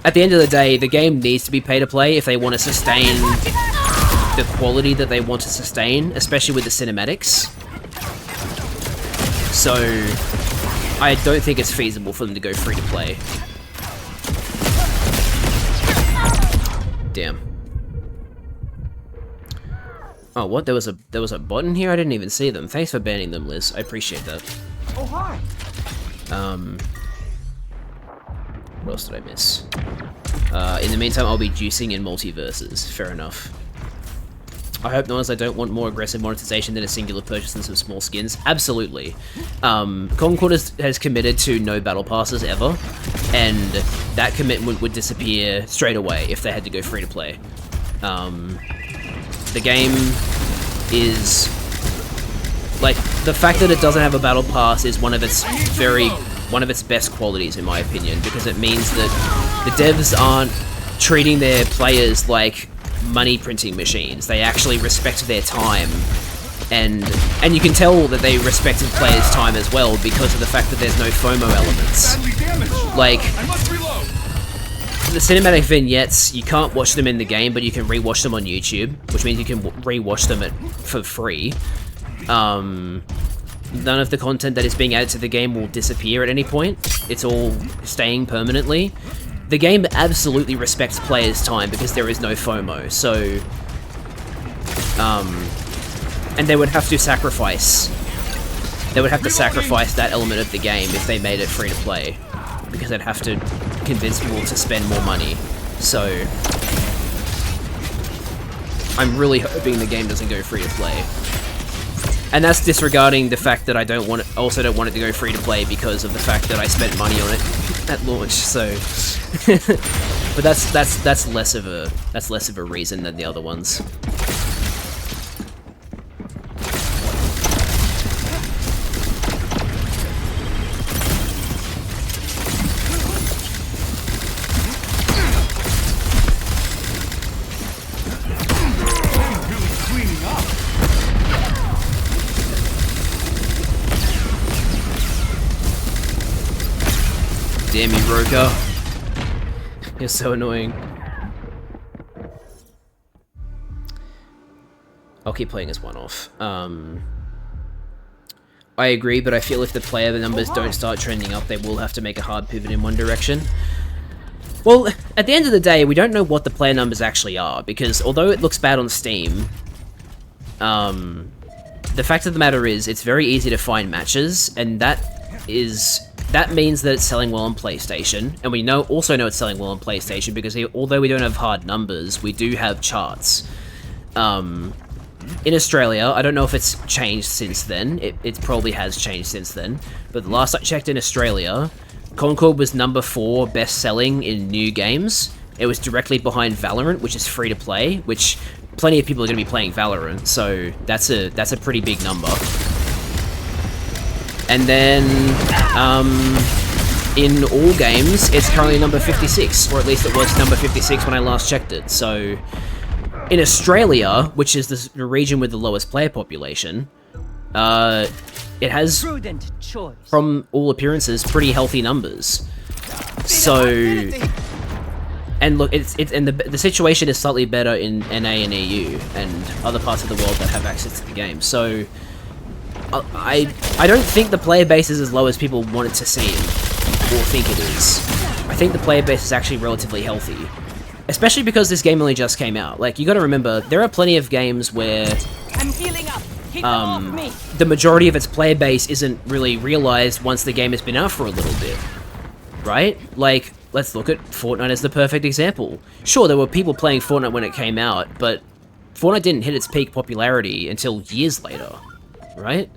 at the end of the day, the game needs to be pay-to-play if they want to sustain the quality that they want to sustain, especially with the cinematics. So, I don't think it's feasible for them to go free-to-play. Damn. Oh, what? There was a bot in here? I didn't even see them. Thanks for banning them, Liz. I appreciate that. Oh, hi. What else did I miss? In the meantime, I'll be juicing in multiverses. Fair enough. I hope no one's I don't want more aggressive monetization than a singular purchase and some small skins. Absolutely. Concord has committed to no battle passes ever, and that commitment would disappear straight away if they had to go free to play. The game is like, the fact that it doesn't have a battle pass is one of its best qualities in my opinion, because it means that the devs aren't treating their players like money printing machines. They actually respect their time, and you can tell that they respected players' time as well because of the fact that there's no FOMO elements. Like, the cinematic vignettes, you can't watch them in the game, but you can rewatch them on YouTube, which means you can rewatch them for free. None of the content that is being added to the game will disappear at any point. It's all staying permanently. The game absolutely respects players' time because there is no FOMO, so... and they would have to sacrifice... They would have to sacrifice that element of the game if they made it free to play, because they'd have to convince people to spend more money. So... I'm really hoping the game doesn't go free to play. And that's disregarding the fact that I also don't want it to go free to play because of the fact that I spent money on it at launch. So, but that's less of a reason than the other ones. Damn you, Roka. You're so annoying. I'll keep playing as one-off. I agree, but I feel if the player numbers don't start trending up, they will have to make a hard pivot in one direction. Well, at the end of the day, we don't know what the player numbers actually are, because although it looks bad on Steam, the fact of the matter is, it's very easy to find matches, and that means that it's selling well on PlayStation, and we also know it's selling well on PlayStation, because although we don't have hard numbers, we do have charts. In Australia, I don't know if it's changed since then, it probably has changed since then, but the last I checked in Australia, Concord was number 4 best-selling in new games. It was directly behind Valorant, which is free to play, which plenty of people are going to be playing Valorant, so that's a pretty big number. And then, in all games, it's currently number 56, or at least it was number 56 when I last checked it. So, in Australia, which is the region with the lowest player population, it has, from all appearances, pretty healthy numbers. So, and look, the situation is slightly better in NA and EU and other parts of the world that have access to the game. So, I don't think the player base is as low as people want it to seem, or think it is. I think the player base is actually relatively healthy. Especially because this game only just came out. Like, you gotta remember, there are plenty of games where I'm healing up. Keep them off me. the majority of its player base isn't really realized once the game has been out for a little bit. Right? Like, let's look at Fortnite as the perfect example. Sure, there were people playing Fortnite when it came out, but Fortnite didn't hit its peak popularity until years later. Right?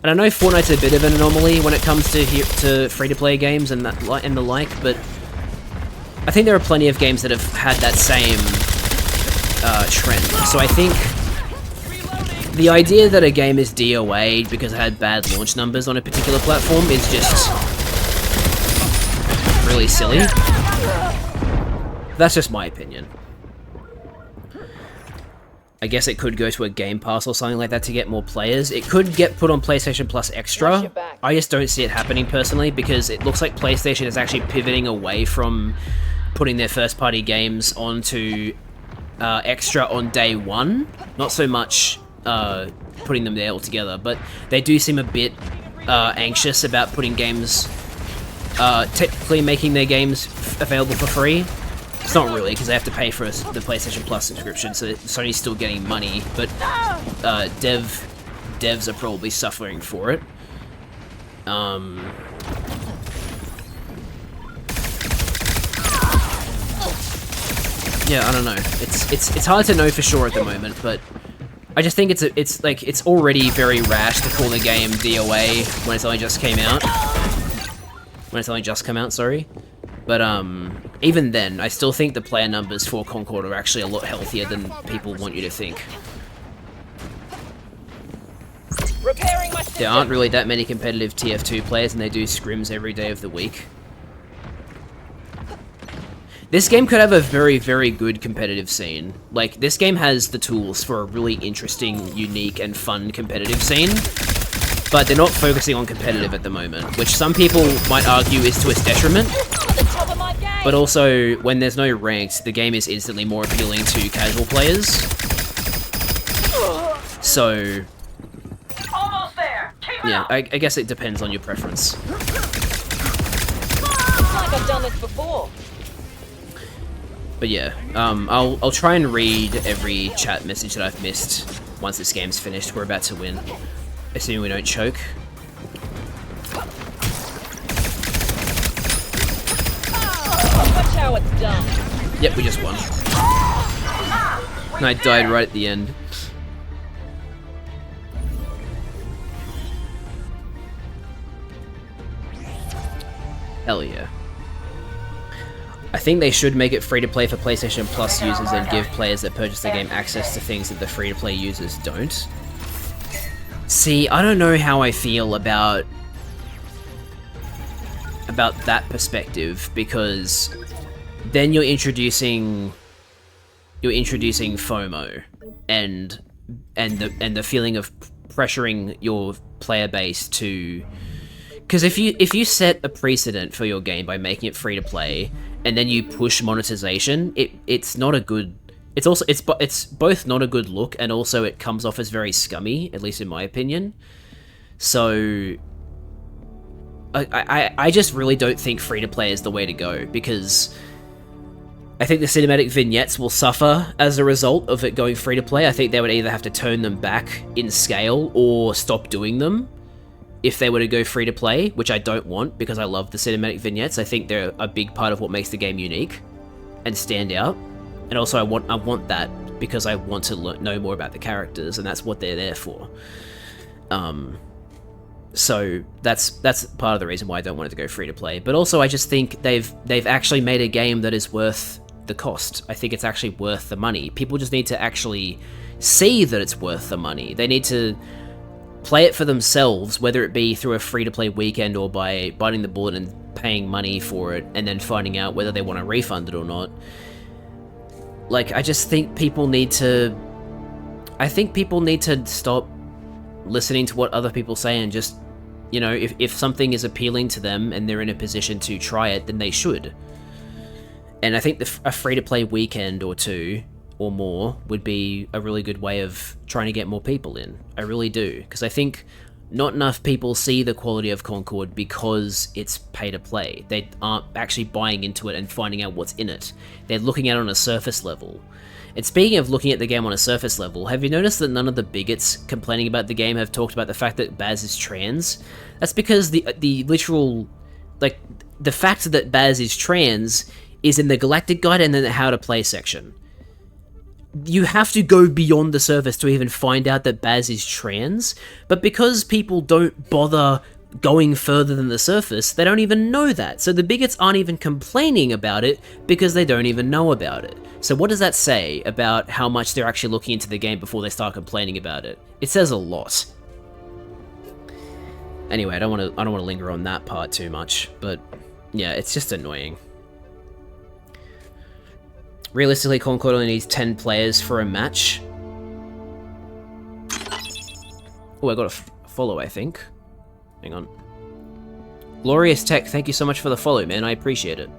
And I know Fortnite's a bit of an anomaly when it comes to free-to-play games and the like, but I think there are plenty of games that have had that same trend. So I think the idea that a game is DOA'd because it had bad launch numbers on a particular platform is just really silly. That's just my opinion. I guess it could go to a Game Pass or something like that to get more players. It could get put on PlayStation Plus Extra. I just don't see it happening personally, because it looks like PlayStation is actually pivoting away from putting their first-party games onto Extra on day one. Not so much putting them there altogether, but they do seem a bit anxious about putting games, technically making their games available for free. It's not really, because they have to pay for the PlayStation Plus subscription, so Sony's still getting money, but devs are probably suffering for it. Yeah, I don't know. It's hard to know for sure at the moment, but I just think it's already very rash to call the game DOA when it's only just came out. When it's only just come out, sorry. But even then, I still think the player numbers for Concord are actually a lot healthier than people want you to think. There aren't really that many competitive TF2 players, and they do scrims every day of the week. This game could have a very, very good competitive scene. Like, this game has the tools for a really interesting, unique, and fun competitive scene, but they're not focusing on competitive at the moment, which some people might argue is to its detriment. But also, when there's no ranked, the game is instantly more appealing to casual players. So, Almost there. Keep it yeah, up. I guess it depends on your preference. Looks like I've done this before. But yeah, I'll try and read every chat message that I've missed once this game's finished. We're about to win, assuming we don't choke. Watch how it's done. Yep, we just won. And I died right at the end. Hell yeah. I think they should make it free-to-play for PlayStation Plus users and give players that purchase the game access to things that the free-to-play users don't. See, I don't know how I feel about that perspective, because then you're introducing FOMO and the feeling of pressuring your player base to, because if you set a precedent for your game by making it free to play and then you push monetization, it's not a good it's both not a good look, and also it comes off as very scummy, at least in my opinion. So I just really don't think free-to-play is the way to go, because I think the cinematic vignettes will suffer as a result of it going free-to-play. I think they would either have to turn them back in scale or stop doing them if they were to go free-to-play, which I don't want, because I love the cinematic vignettes. I think they're a big part of what makes the game unique and stand out. And also I want that because I want to know more about the characters, and that's what they're there for. So that's part of the reason why I don't want it to go free to play. But also I just think they've actually made a game that is worth the cost. I think it's actually worth the money. People just need to actually see that it's worth the money. They need to play it for themselves, whether it be through a free-to-play weekend or by biting the bullet and paying money for it and then finding out whether they want to refund it or not. Like, I just think people need to... I think people need to stop listening to what other people say and just, you know, if something is appealing to them and they're in a position to try it, then they should. And I think a free-to-play weekend or two or more would be a really good way of trying to get more people in. I really do, because I think not enough people see the quality of Concord because it's pay-to-play. They aren't actually buying into it and finding out what's in it. They're looking at it on a surface level. And speaking of looking at the game on a surface level, have you noticed that none of the bigots complaining about the game have talked about the fact that Baz is trans? That's because the literal, like, the fact that Baz is trans is in the Galactic Guide and then the How to Play section. You have to go beyond the surface to even find out that Baz is trans, but because people don't bother going further than the surface, they don't even know that. So the bigots aren't even complaining about it because they don't even know about it. So what does that say about how much they're actually looking into the game before they start complaining about it? It says a lot. Anyway, I don't want to linger on that part too much, but yeah, it's just annoying. Realistically, Concord only needs 10 players for a match. Oh, I got a follow, I think. Hang on. Glorious Tech, thank you so much for the follow, man. I appreciate it.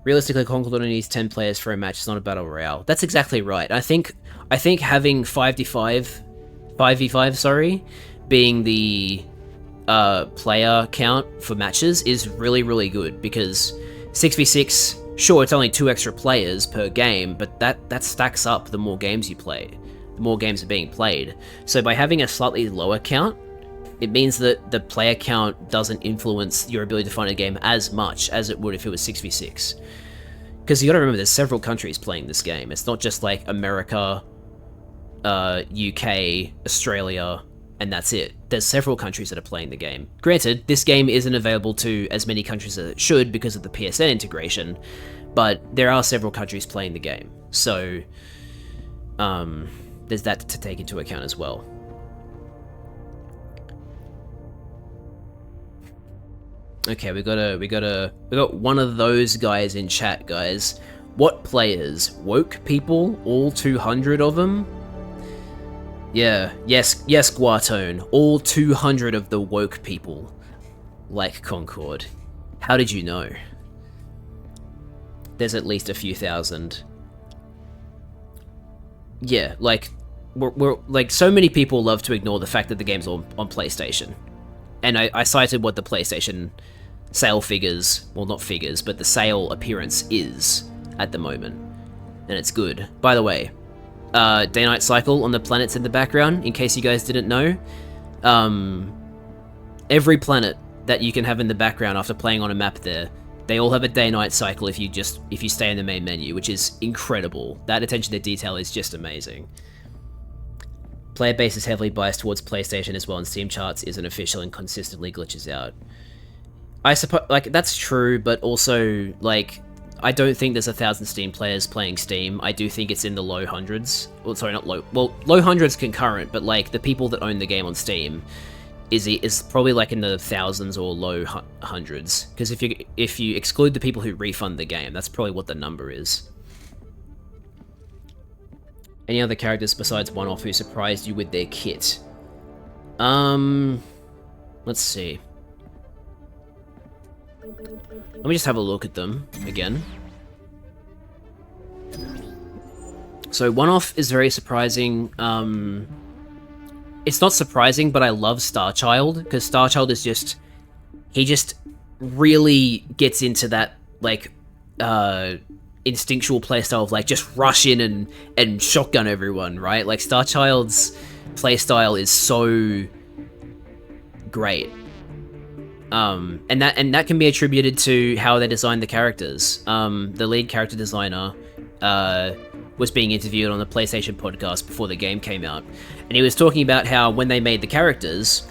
Realistically, Concord only needs 10 players for a match. It's not a battle royale. That's exactly right. I think having 5v5, sorry, being the player count for matches is really, really good, because 6v6, sure, it's only 2 extra players per game, but that stacks up the more games you play. The more games are being played. So by having a slightly lower count, it means that the player count doesn't influence your ability to find a game as much as it would if it was 6v6. Because you gotta remember, there's several countries playing this game. It's not just like America, UK, Australia, and that's it. There's several countries that are playing the game. Granted, this game isn't available to as many countries as it should because of the PSN integration, but there are several countries playing the game. So, there's that to take into account as well. Okay, we got one of those guys in chat, guys. What players? Woke people? All 200 of them? Yeah, yes, Guatone. All 200 of the woke people like Concord. How did you know? There's at least a few thousand. Yeah, like, we're like, so many people love to ignore the fact that the game's on PlayStation. And I cited what the PlayStation sale figures, well, not figures, but the sale appearance is at the moment. And it's good. By the way, day-night cycle on the planets in the background, in case you guys didn't know. Every planet that you can have in the background after playing on a map there, they all have a day-night cycle if you stay in the main menu, which is incredible. That attention to detail is just amazing. Player base is heavily biased towards PlayStation as well, and Steam charts isn't official and consistently glitches out. I suppose, like, that's true, but also, like, I don't think there's 1,000 Steam players playing Steam. I do think it's in the low hundreds. Well, sorry, not low. Well, low hundreds concurrent, but like the people that own the game on Steam is probably like in the thousands or low hundreds. Because if you exclude the people who refund the game, that's probably what the number is. Any other characters besides One-Off who surprised you with their kit? Let's see. Let me just have a look at them again. So one-off is very surprising. It's not surprising, but I love Starchild, because Starchild is just... He just really gets into that, like, instinctual playstyle of, like, just rush in and shotgun everyone, right? Like, Starchild's playstyle is so great. And that can be attributed to how they designed the characters. The lead character designer was being interviewed on the PlayStation podcast before the game came out, and he was talking about how when they made the characters,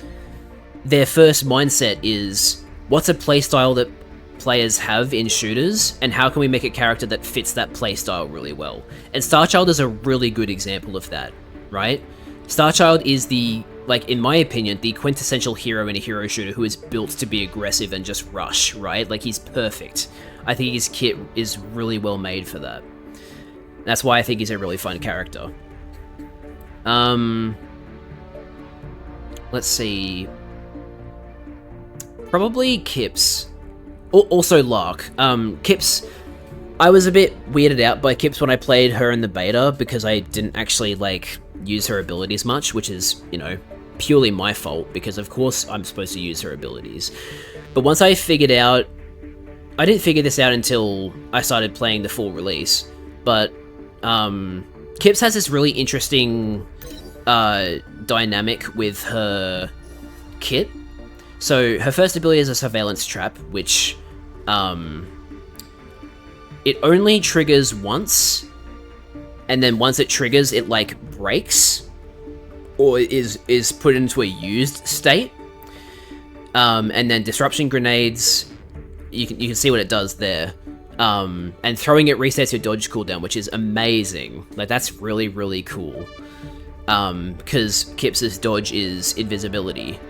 their first mindset is, what's a playstyle that players have in shooters, and how can we make a character that fits that playstyle really well? And Starchild is a really good example of that, right? Starchild is the, like, in my opinion, the quintessential hero in a hero shooter who is built to be aggressive and just rush, right? Like, he's perfect. I think his kit is really well made for that. That's why I think he's a really fun character. Let's see. Probably Kips. Also Lark. Kips, I was a bit weirded out by Kips when I played her in the beta, because I didn't actually, like, use her abilities much, which is, you know, purely my fault, because of course I'm supposed to use her abilities. But once I figured out... I didn't figure this out until I started playing the full release, but Kips has this really interesting dynamic with her kit. So her first ability is a surveillance trap, which it only triggers once, and then once it triggers, it like breaks or is put into a used state. And then disruption grenades, you can see what it does there. And throwing it resets your dodge cooldown, which is amazing. Like, that's really, really cool. Because Kips's dodge is invisibility.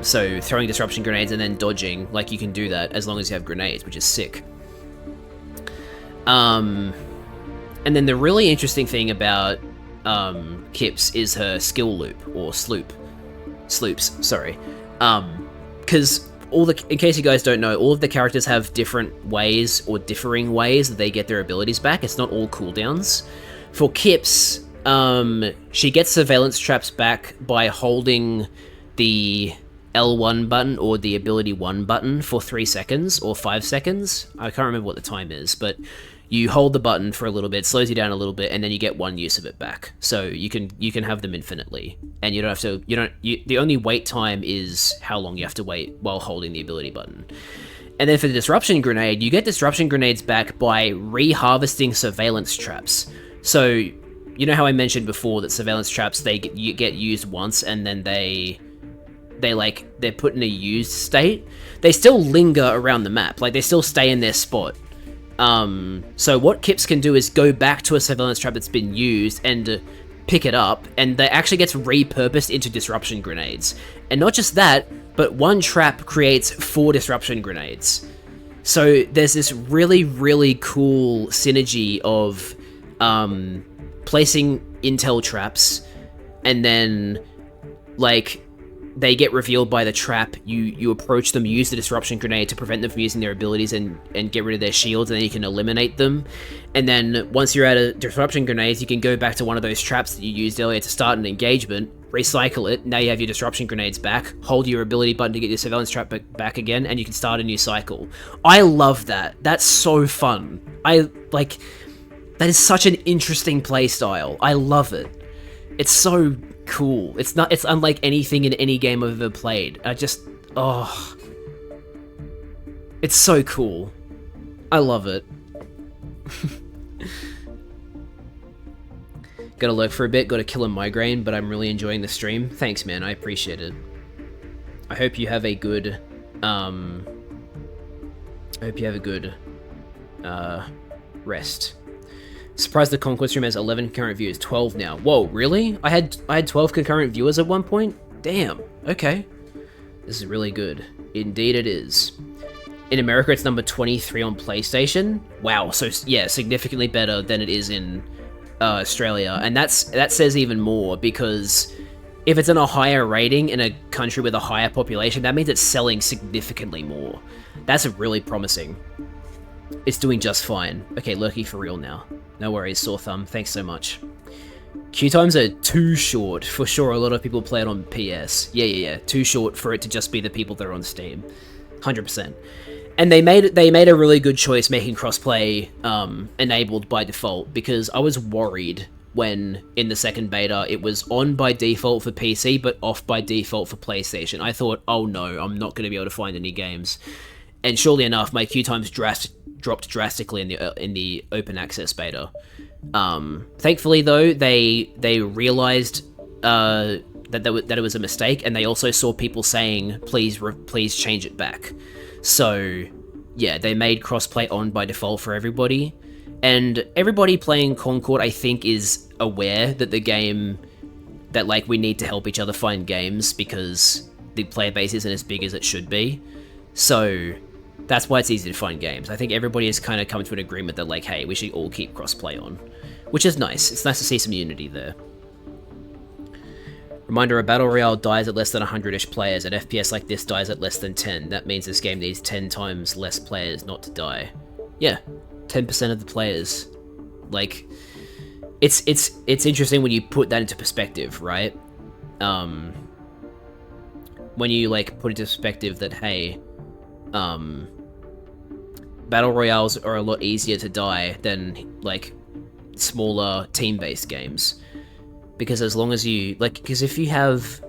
So throwing disruption grenades and then dodging, like, you can do that as long as you have grenades, which is sick. And then the really interesting thing about Kips is her skill loop, or sloops, sorry. Because in case you guys don't know, all of the characters have different ways or differing ways that they get their abilities back. It's not all cooldowns. For Kips, she gets surveillance traps back by holding the L1 button or the ability 1 button for 3 seconds or 5 seconds. I can't remember what the time is, but you hold the button for a little bit, slows you down a little bit, and then you get 1 use of it back. So you can have them infinitely, and you don't have to. The only wait time is how long you have to wait while holding the ability button. And then for the disruption grenade, you get disruption grenades back by re-harvesting surveillance traps. So you know how I mentioned before that surveillance traps you get used once and then they're put in a used state. They still linger around the map, like they still stay in their spot. So what Kips can do is go back to a surveillance trap that's been used and pick it up, and that actually gets repurposed into disruption grenades. And not just that, but one trap creates 4 disruption grenades. So there's this really, really cool synergy of placing intel traps, and then, like, they get revealed by the trap, you approach them, use the disruption grenade to prevent them from using their abilities and get rid of their shields, and then you can eliminate them. And then once you're out of disruption grenades, you can go back to one of those traps that you used earlier to start an engagement, recycle it, now you have your disruption grenades back, hold your ability button to get your surveillance trap back again, and you can start a new cycle. I love that. That's so fun. That is such an interesting playstyle. I love it. It's so cool. It's unlike anything in any game I've ever played. It's so cool. I love it. Gotta lurk for a bit, gotta kill a migraine, but I'm really enjoying the stream. Thanks, man, I appreciate it. I hope you have a good, rest. Surprised the Concord stream has 11 concurrent views, 12 now. Whoa, really? I had 12 concurrent viewers at one point? Damn, okay. This is really good. Indeed it is. In America, it's number 23 on PlayStation. Wow, so yeah, significantly better than it is in Australia. And that says even more, because if it's in a higher rating in a country with a higher population, that means it's selling significantly more. That's really promising. It's doing just fine. Okay, Lurky for real now. No worries, Sore Thumb. Thanks so much. Queue times are too short. For sure, a lot of people play it on PS. Yeah. Too short for it to just be the people that are on Steam. 100%. And they made a really good choice making crossplay enabled by default, because I was worried when in the second beta it was on by default for PC but off by default for PlayStation. I thought, oh no, I'm not going to be able to find any games. And surely enough, my queue times dropped drastically in the open access beta. Thankfully though, they realized that it was a mistake, and they also saw people saying please change it back. So yeah, they made crossplay on by default for everybody, and everybody playing Concord I think is aware that like we need to help each other find games because the player base isn't as big as it should be. So that's why it's easy to find games. I think everybody has kind of come to an agreement that like, hey, we should all keep crossplay on, which is nice. It's nice to see some unity there. Reminder, a Battle Royale dies at less than 100-ish players. An FPS like this dies at less than 10. That means this game needs 10 times less players not to die. Yeah, 10% of the players. Like, it's interesting when you put that into perspective, right? When you, like, put into perspective that, hey, Battle Royales are a lot easier to die than, like, smaller team-based games. Because as long as you, like, because if you have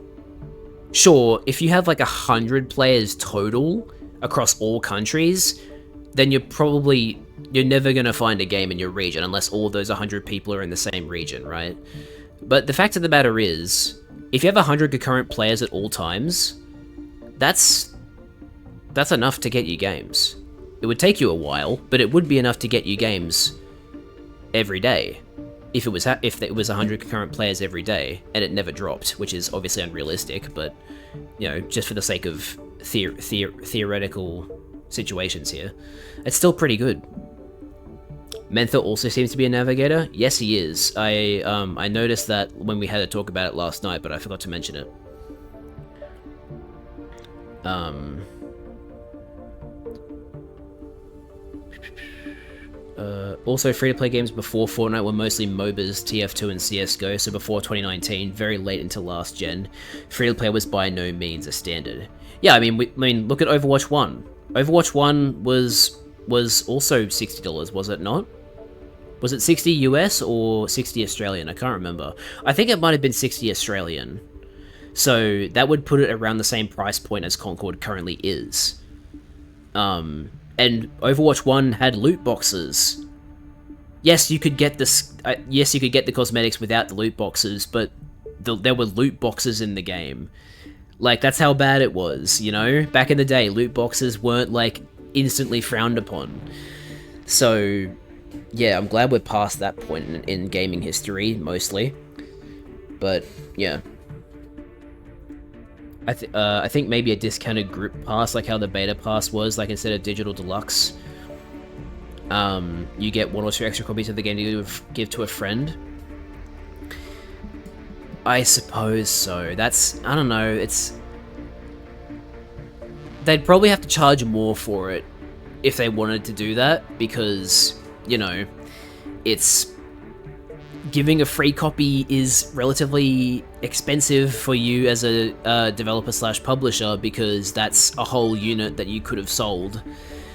like 100 players total across all countries, then you're never going to find a game in your region unless all those 100 people are in the same region, right? But the fact of the matter is, if you have 100 concurrent players at all times, that's enough to get you games. It would take you a while, but it would be enough to get you games every day. If it was 100 concurrent players every day, and it never dropped, which is obviously unrealistic, but, you know, just for the sake of theoretical situations here, it's still pretty good. Mentha also seems to be a navigator. Yes, he is. I noticed that when we had to talk about it last night, but I forgot to mention it. Also, free-to-play games before Fortnite were mostly MOBAs, TF2 and CSGO, so before 2019, very late into last gen, free-to-play was by no means a standard. Yeah, I mean, look at Overwatch 1. Overwatch 1 was also $60, was it not? Was it 60 US or 60 Australian? I can't remember. I think it might have been 60 Australian. So that would put it around the same price point as Concord currently is. And Overwatch 1 had loot boxes. Yes, you could get this. Yes, you could get the cosmetics without the loot boxes, but there were loot boxes in the game. Like, that's how bad it was, you know? Back in the day, loot boxes weren't, like, instantly frowned upon. So, yeah, I'm glad we're past that point in gaming history, mostly. But, yeah. I think maybe a discounted group pass, like how the beta pass was, like instead of digital deluxe, you get 1 or 2 extra copies of the game to give to a friend. I suppose so. I don't know, they'd probably have to charge more for it if they wanted to do that, because, you know, giving a free copy is relatively expensive for you as a developer/publisher, because that's a whole unit that you could have sold.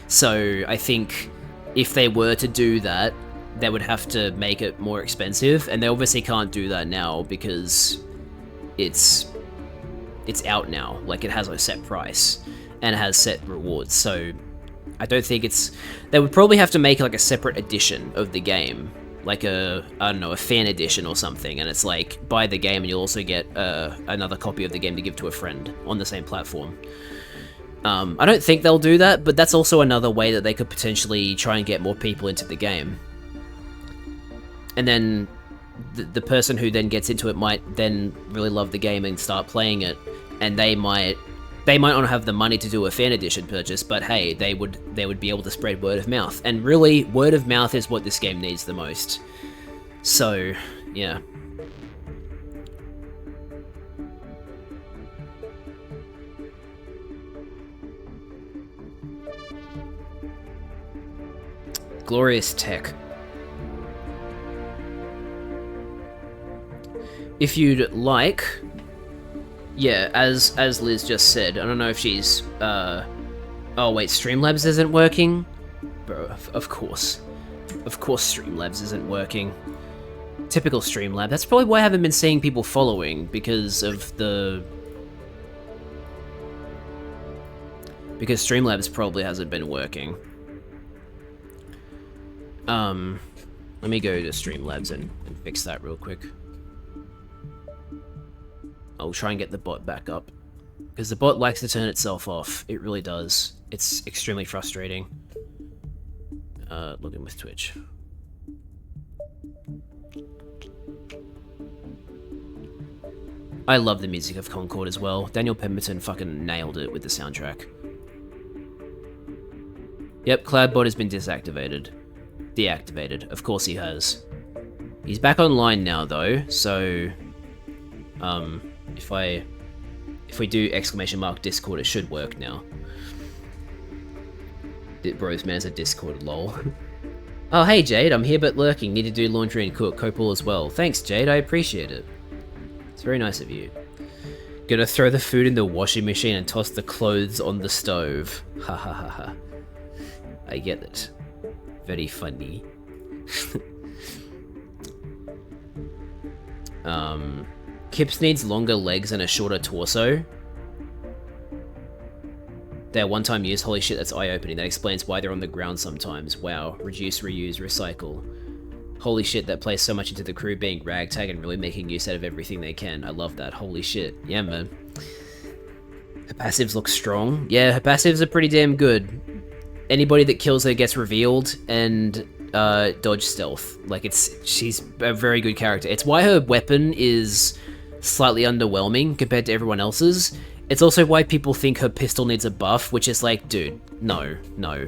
So I think if they were to do that, they would have to make it more expensive, and they obviously can't do that now because it's out now. Like, it has a set price and it has set rewards, so I don't think they would probably have to make like a separate edition of the game, like I don't know, a fan edition or something, and it's like, buy the game and you'll also get another copy of the game to give to a friend on the same platform. I don't think they'll do that, but that's also another way that they could potentially try and get more people into the game. And then the person who then gets into it might then really love the game and start playing it, and they might not have the money to do a fan edition purchase, but hey, they would be able to spread word of mouth. And really, word of mouth is what this game needs the most. So, yeah. Glorious tech. If you'd like, yeah, as Liz just said, I don't know if she's, oh wait, Streamlabs isn't working? Bro, of course. Of course Streamlabs isn't working. Typical Streamlab. That's probably why I haven't been seeing people following, because of the... Because Streamlabs probably hasn't been working. Let me go to Streamlabs and fix that real quick. I'll try and get the bot back up. Because the bot likes to turn itself off. It really does. It's extremely frustrating. Login with Twitch. I love the music of Concord as well. Daniel Pemberton fucking nailed it with the soundtrack. Yep, Cloudbot has been deactivated. Of course he has. He's back online now though, so... If we do !Discord, it should work now. Bros man's a Discord, lol. Oh, hey Jade, I'm here but lurking. Need to do laundry and cook. Copal as well. Thanks Jade, I appreciate it. It's very nice of you. Gonna throw the food in the washing machine and toss the clothes on the stove. Ha ha ha ha. I get it. Very funny. Kips needs longer legs and a shorter torso. They're one-time use. Holy shit, that's eye-opening. That explains why they're on the ground sometimes. Wow. Reduce, reuse, recycle. Holy shit, that plays so much into the crew being ragtag and really making use out of everything they can. I love that. Holy shit. Yeah, man. Her passives look strong. Yeah, her passives are pretty damn good. Anybody that kills her gets revealed, and dodge stealth. Like, she's a very good character. It's why her weapon is slightly underwhelming compared to everyone else's. It's also why people think her pistol needs a buff, which is like, dude, no.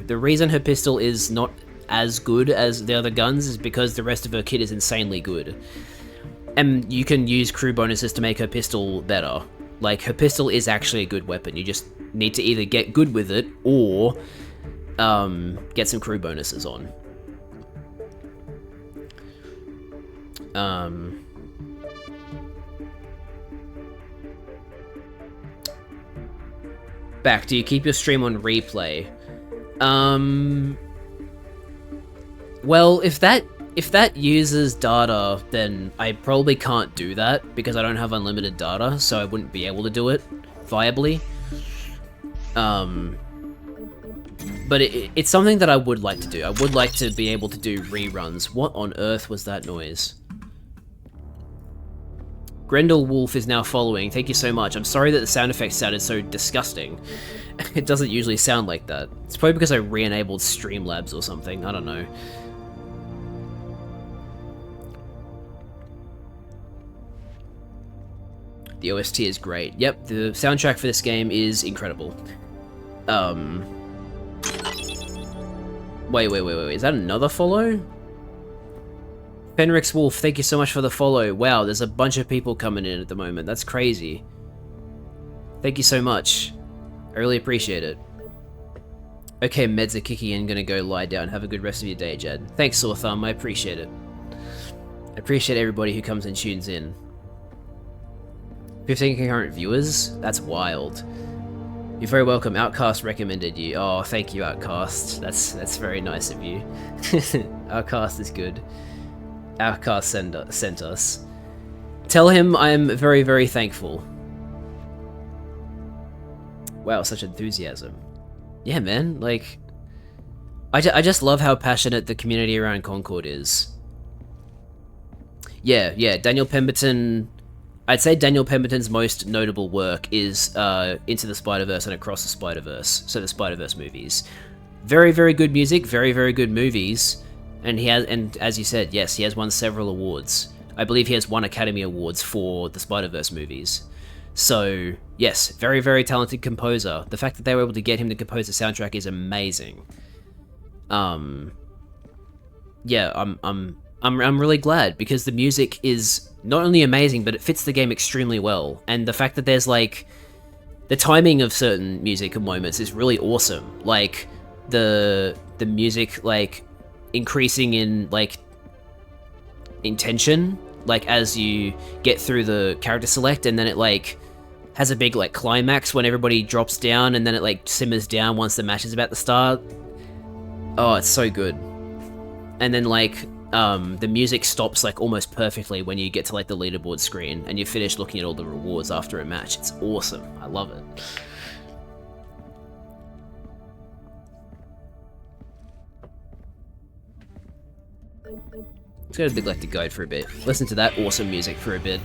The reason her pistol is not as good as the other guns is because the rest of her kit is insanely good. And you can use crew bonuses to make her pistol better. Like, her pistol is actually a good weapon. You just need to either get good with it, or get some crew bonuses on. Back, do you keep your stream on replay? Well, if that uses data, then I probably can't do that, because I don't have unlimited data, so I wouldn't be able to do it viably. But it's something that I would like to do. I would like to be able to do reruns. What on earth was that noise? Grendel Wolf is now following. Thank you so much. I'm sorry that the sound effect sounded so disgusting. It doesn't usually sound like that. It's probably because I re-enabled Streamlabs or something. I don't know. The OST is great. Yep, the soundtrack for this game is incredible. Wait. Is that another follow? Fenrix Wolf, thank you so much for the follow. Wow, there's a bunch of people coming in at the moment. That's crazy. Thank you so much. I really appreciate it. Okay, meds are kicking in. Gonna go lie down. Have a good rest of your day, Jed. Thanks, Sore Thumb. I appreciate it. I appreciate everybody who comes and tunes in. 15 concurrent viewers? That's wild. You're very welcome. Outcast recommended you. Oh, thank you, Outcast. That's very nice of you. Outcast is good. Outcast sent us. Tell him I'm very, very thankful. Wow, such enthusiasm. Yeah, man, like... I just love how passionate the community around Concord is. Yeah, Daniel Pemberton... I'd say Daniel Pemberton's most notable work is Into the Spider-Verse and Across the Spider-Verse, so the Spider-Verse movies. Very, very good music, very, very good movies, and as you said, yes, he has won several awards. I believe he has won Academy Awards for the Spider-Verse movies. So, yes, very, very talented composer. The fact that they were able to get him to compose the soundtrack is amazing. Yeah, I'm really glad, because the music is not only amazing, but it fits the game extremely well. And the fact that there's, like, the timing of certain music moments is really awesome. Like, the music, like, increasing in like intention, like as you get through the character select, and then it like has a big like climax when everybody drops down, and then it like simmers down once the match is about to start. Oh, it's so good. And then like the music stops like almost perfectly when you get to like the leaderboard screen and you finish looking at all the rewards after a match. It's awesome. I love it. Let's go to the Neglected Guide for a bit. Listen to that awesome music for a bit.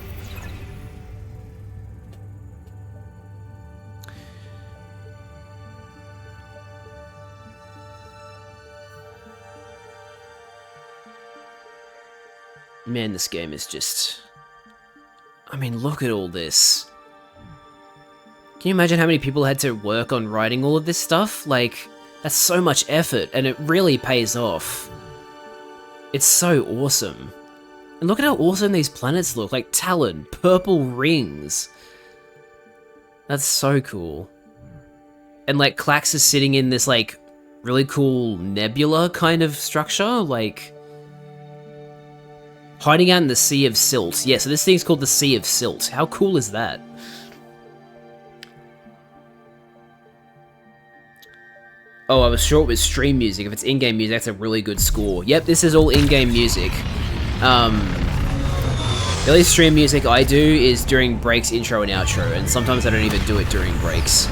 Man, this game is just... I mean, look at all this. Can you imagine how many people had to work on writing all of this stuff? Like, that's so much effort, and it really pays off. It's so awesome. And look at how awesome these planets look, like Talon, purple rings. That's so cool. And like, Klax is sitting in this like, really cool nebula kind of structure, like... hiding out in the Sea of Silt. Yeah, so this thing's called the Sea of Silt. How cool is that? Oh, I was sure it was stream music. If it's in-game music, that's a really good score. Yep, this is all in-game music. The only stream music I do is during breaks, intro, and outro, and sometimes I don't even do it during breaks.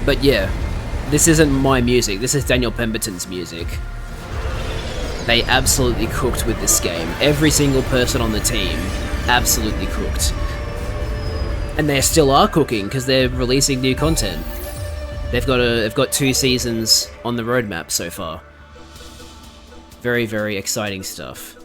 But yeah, this isn't my music. This is Daniel Pemberton's music. They absolutely cooked with this game. Every single person on the team absolutely cooked. And they still are cooking because they're releasing new content. They've got 2 seasons on the roadmap so far. Very, very exciting stuff.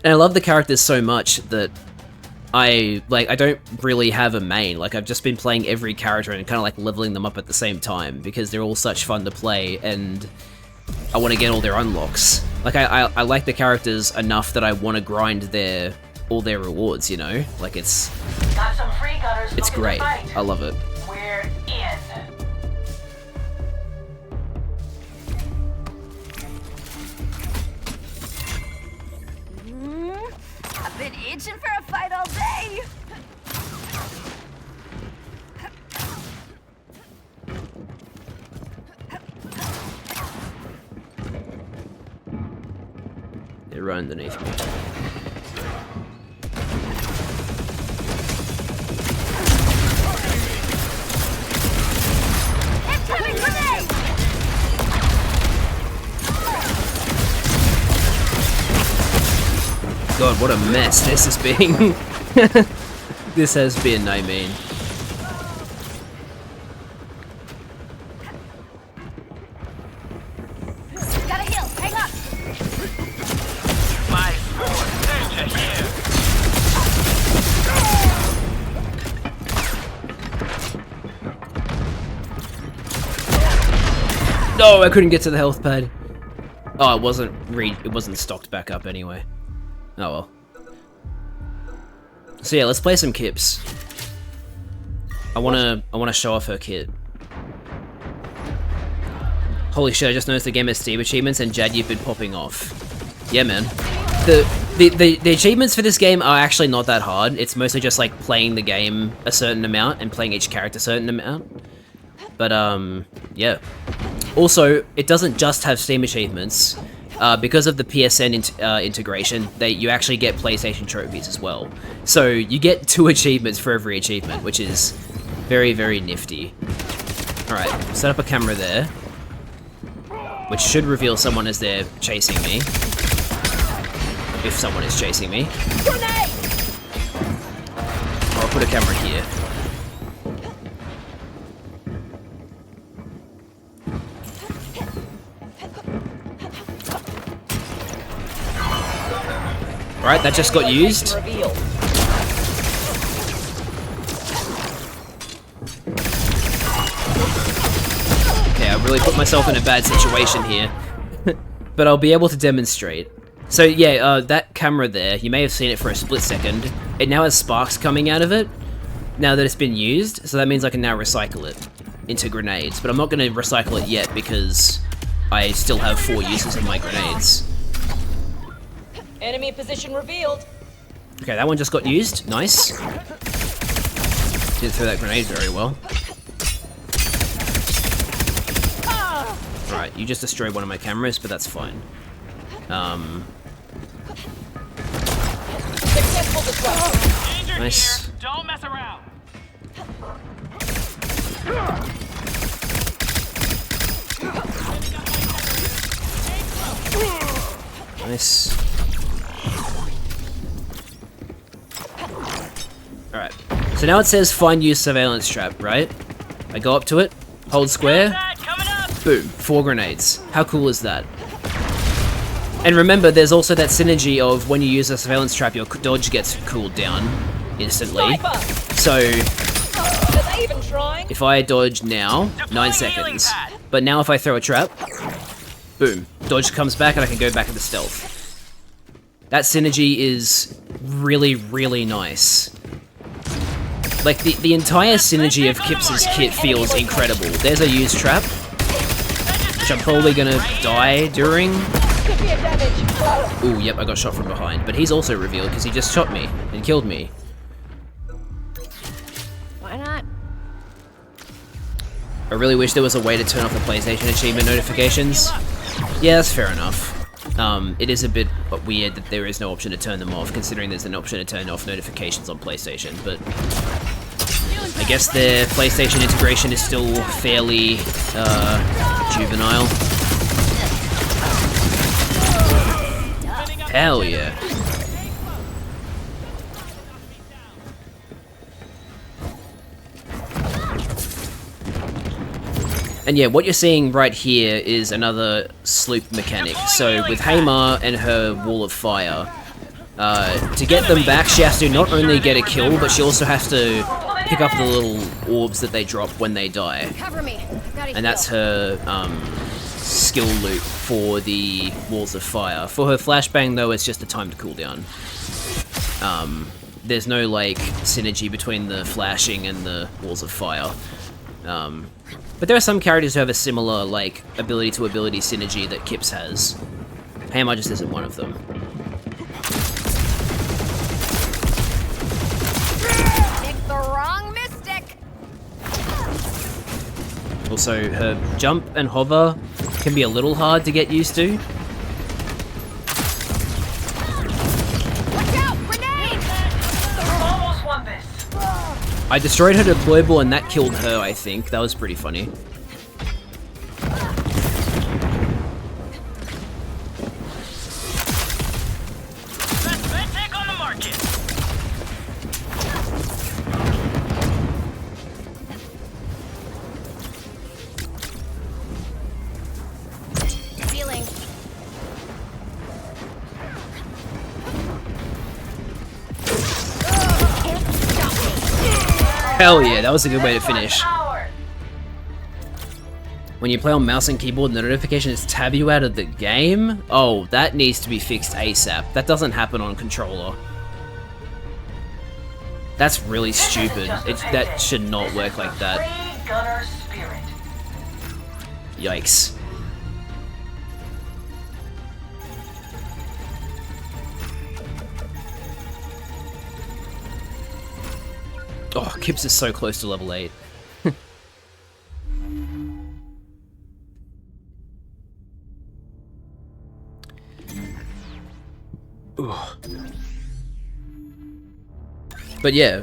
And I love the characters so much that I don't really have a main. Like, I've just been playing every character and kind of like leveling them up at the same time because they're all such fun to play and I want to get all their unlocks. Like, I like the characters enough that I want to grind all their rewards, you know? Like, it's great. I love it. We're in. I've been itching for a fight all day. They're right underneath me. Incoming grenade! God, what a mess this has been. This has been, I mean. Gotta heal, hang up! My danger here. No, I couldn't get to the health pad. Oh, it wasn't stocked back up anyway. Oh well. So yeah, let's play some Kips. I wanna show off her kit. Holy shit, I just noticed the game has Steam achievements and Jad, you've been popping off. Yeah, man. The achievements for this game are actually not that hard. It's mostly just like playing the game a certain amount and playing each character a certain amount. But yeah. Also, it doesn't just have Steam achievements. Because of the PSN integration, you actually get PlayStation trophies as well. So you get 2 achievements for every achievement, which is very, very nifty. Alright, set up a camera there, which should reveal someone as they're chasing me. If someone is chasing me. I'll put a camera here. Alright, that just got used. Okay, I really put myself in a bad situation here. But I'll be able to demonstrate. So yeah, that camera there, you may have seen it for a split second. It now has sparks coming out of it, now that it's been used, so that means I can now recycle it into grenades. But I'm not going to recycle it yet because I still have 4 uses of my grenades. Enemy position revealed. Okay, that one just got used. Nice. Didn't throw that grenade very well. Alright, you just destroyed one of my cameras, but that's fine. Successful disruption. Danger Nice. here. Don't mess around. Nice. Alright. So now it says find use surveillance trap, right? I go up to it, hold square, Coming up. boom, 4 grenades. How cool is that? And remember, there's also that synergy of when you use a surveillance trap, your dodge gets cooled down instantly. Sniper. So, Are they even trying? if I dodge now, 9 seconds. But now if I throw a trap, boom, dodge comes back and I can go back into stealth. That synergy is really, really nice. Like, the entire synergy of Kips's kit feels incredible. There's a used trap, which I'm probably gonna die during. Could be a damage. Ooh, yep, I got shot from behind. But he's also revealed because he just shot me and killed me. Why not? I really wish there was a way to turn off the PlayStation achievement notifications. Yeah, that's fair enough. It is a bit weird that there is no option to turn them off, considering there's an option to turn off notifications on PlayStation, but I guess their PlayStation integration is still fairly, juvenile. Hell yeah. And yeah, what you're seeing right here is another sloop mechanic. So with Haymar and her wall of fire, to get them back, she has to not only get a kill, but she also has to pick up the little orbs that they drop when they die. Cover me. And that's her skill loop for the walls of fire. For her flashbang though, it's just a timed cooldown. There's no like synergy between the flashing and the walls of fire. But there are some characters who have a similar like ability to ability synergy that Kips has. Haymar just isn't one of them. Pick the wrong mystic. Also, her jump and hover can be a little hard to get used to. Watch out! Grenade! Almost won this. I destroyed her deployable and that killed her, I think. That was pretty funny. Best medtech on the market. Healing. Hell yeah, that was a good way to finish. When you play on mouse and keyboard and the notifications tab you out of the game? Oh, that needs to be fixed ASAP. That doesn't happen on controller. That's really stupid. That should not work like that. Gunner spirit. Yikes. Oh, Kips is so close to level 8. But yeah,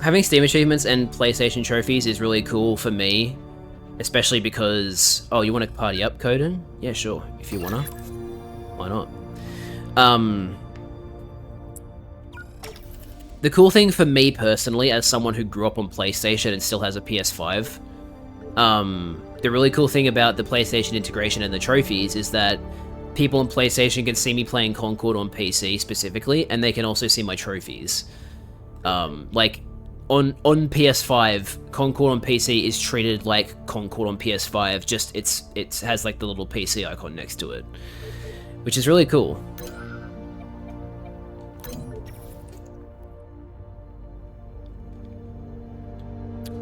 having Steam achievements and PlayStation trophies is really cool for me, especially because... Oh, you want to party up, Coden? Yeah, sure, if you wanna. Why not? The cool thing for me personally, as someone who grew up on PlayStation and still has a PS5, the really cool thing about the PlayStation integration and the trophies is that people on PlayStation can see me playing Concord on PC specifically, and they can also see my trophies. Like, on PS5, Concord on PC is treated like Concord on PS5, just it has like the little PC icon next to it. which is really cool.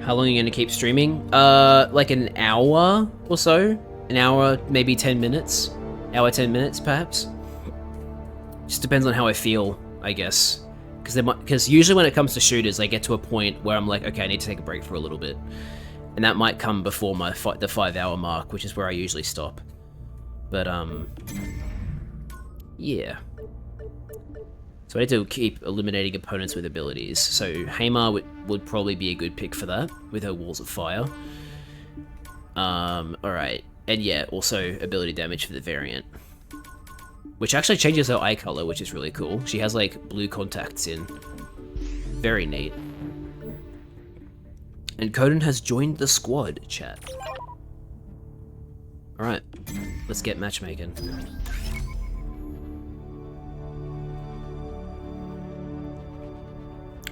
How long are you going to keep streaming? Like an hour or so. An hour, maybe 10 minutes. Hour, 10 minutes, perhaps. Just depends on how I feel, I guess. Because usually when it comes to shooters, I get to a point where I'm like, okay, I need to take a break for a little bit. And that might come before the 5-hour mark, which is where I usually stop. But, yeah. So I need to keep eliminating opponents with abilities. So Hamar would probably be a good pick for that, with her Walls of Fire. Alright. And yeah, also ability damage for the variant. Which actually changes her eye color, which is really cool. She has, like, blue contacts in. Very neat. And Coden has joined the squad, chat. Alright, let's get matchmaking.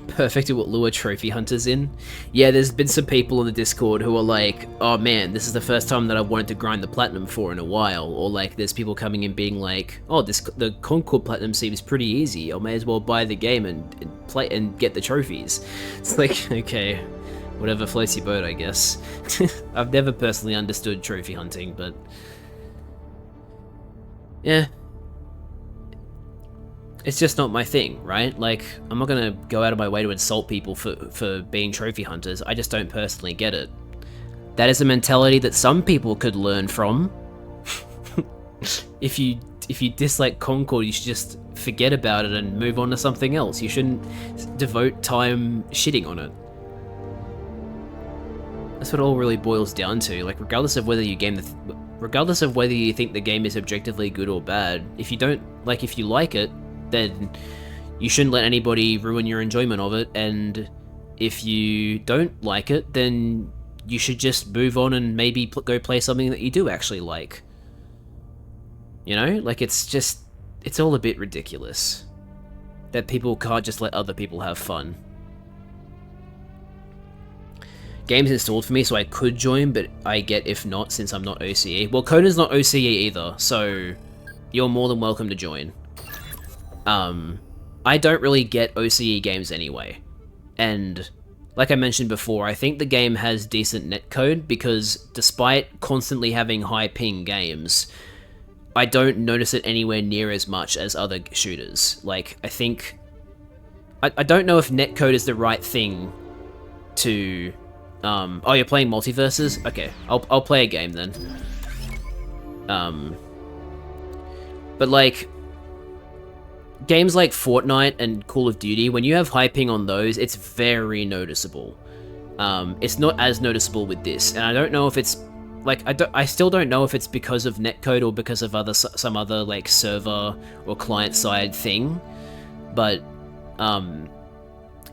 Perfect at what lure trophy hunters in. Yeah, there's been some people on the Discord who are like, oh man, this is the first time that I've wanted to grind the platinum for in a while. Or like, there's people coming in being like, oh, the Concord platinum seems pretty easy. I may as well buy the game and play and get the trophies. It's like, okay, whatever floats your boat, I guess. I've never personally understood trophy hunting, but yeah. It's just not my thing, right? Like, I'm not gonna go out of my way to insult people for being trophy hunters. I just don't personally get it. That is a mentality that some people could learn from. If you dislike Concord, you should just forget about it and move on to something else. You shouldn't devote time shitting on it. That's what it all really boils down to. Like, regardless of whether you regardless of whether you think the game is objectively good or bad, if you like it, then you shouldn't let anybody ruin your enjoyment of it, and if you don't like it, then you should just move on and maybe go play something that you do actually like. You know? Like, it's all a bit ridiculous. That people can't just let other people have fun. Game's installed for me, so I could join, but I get if not, since I'm not OCE. Well, Conan's not OCE either, so you're more than welcome to join. I don't really get OCE games anyway, and like I mentioned before, I think the game has decent netcode because despite constantly having high ping games, I don't notice it anywhere near as much as other shooters. Like, I think... I don't know if netcode is the right thing to... oh, you're playing multiverses? Okay, I'll play a game then. But like... games like Fortnite and Call of Duty, when you have high ping on those, it's very noticeable. It's not as noticeable with this, and I don't know if it's like I still don't know if it's because of netcode or because of some other like server or client side thing, but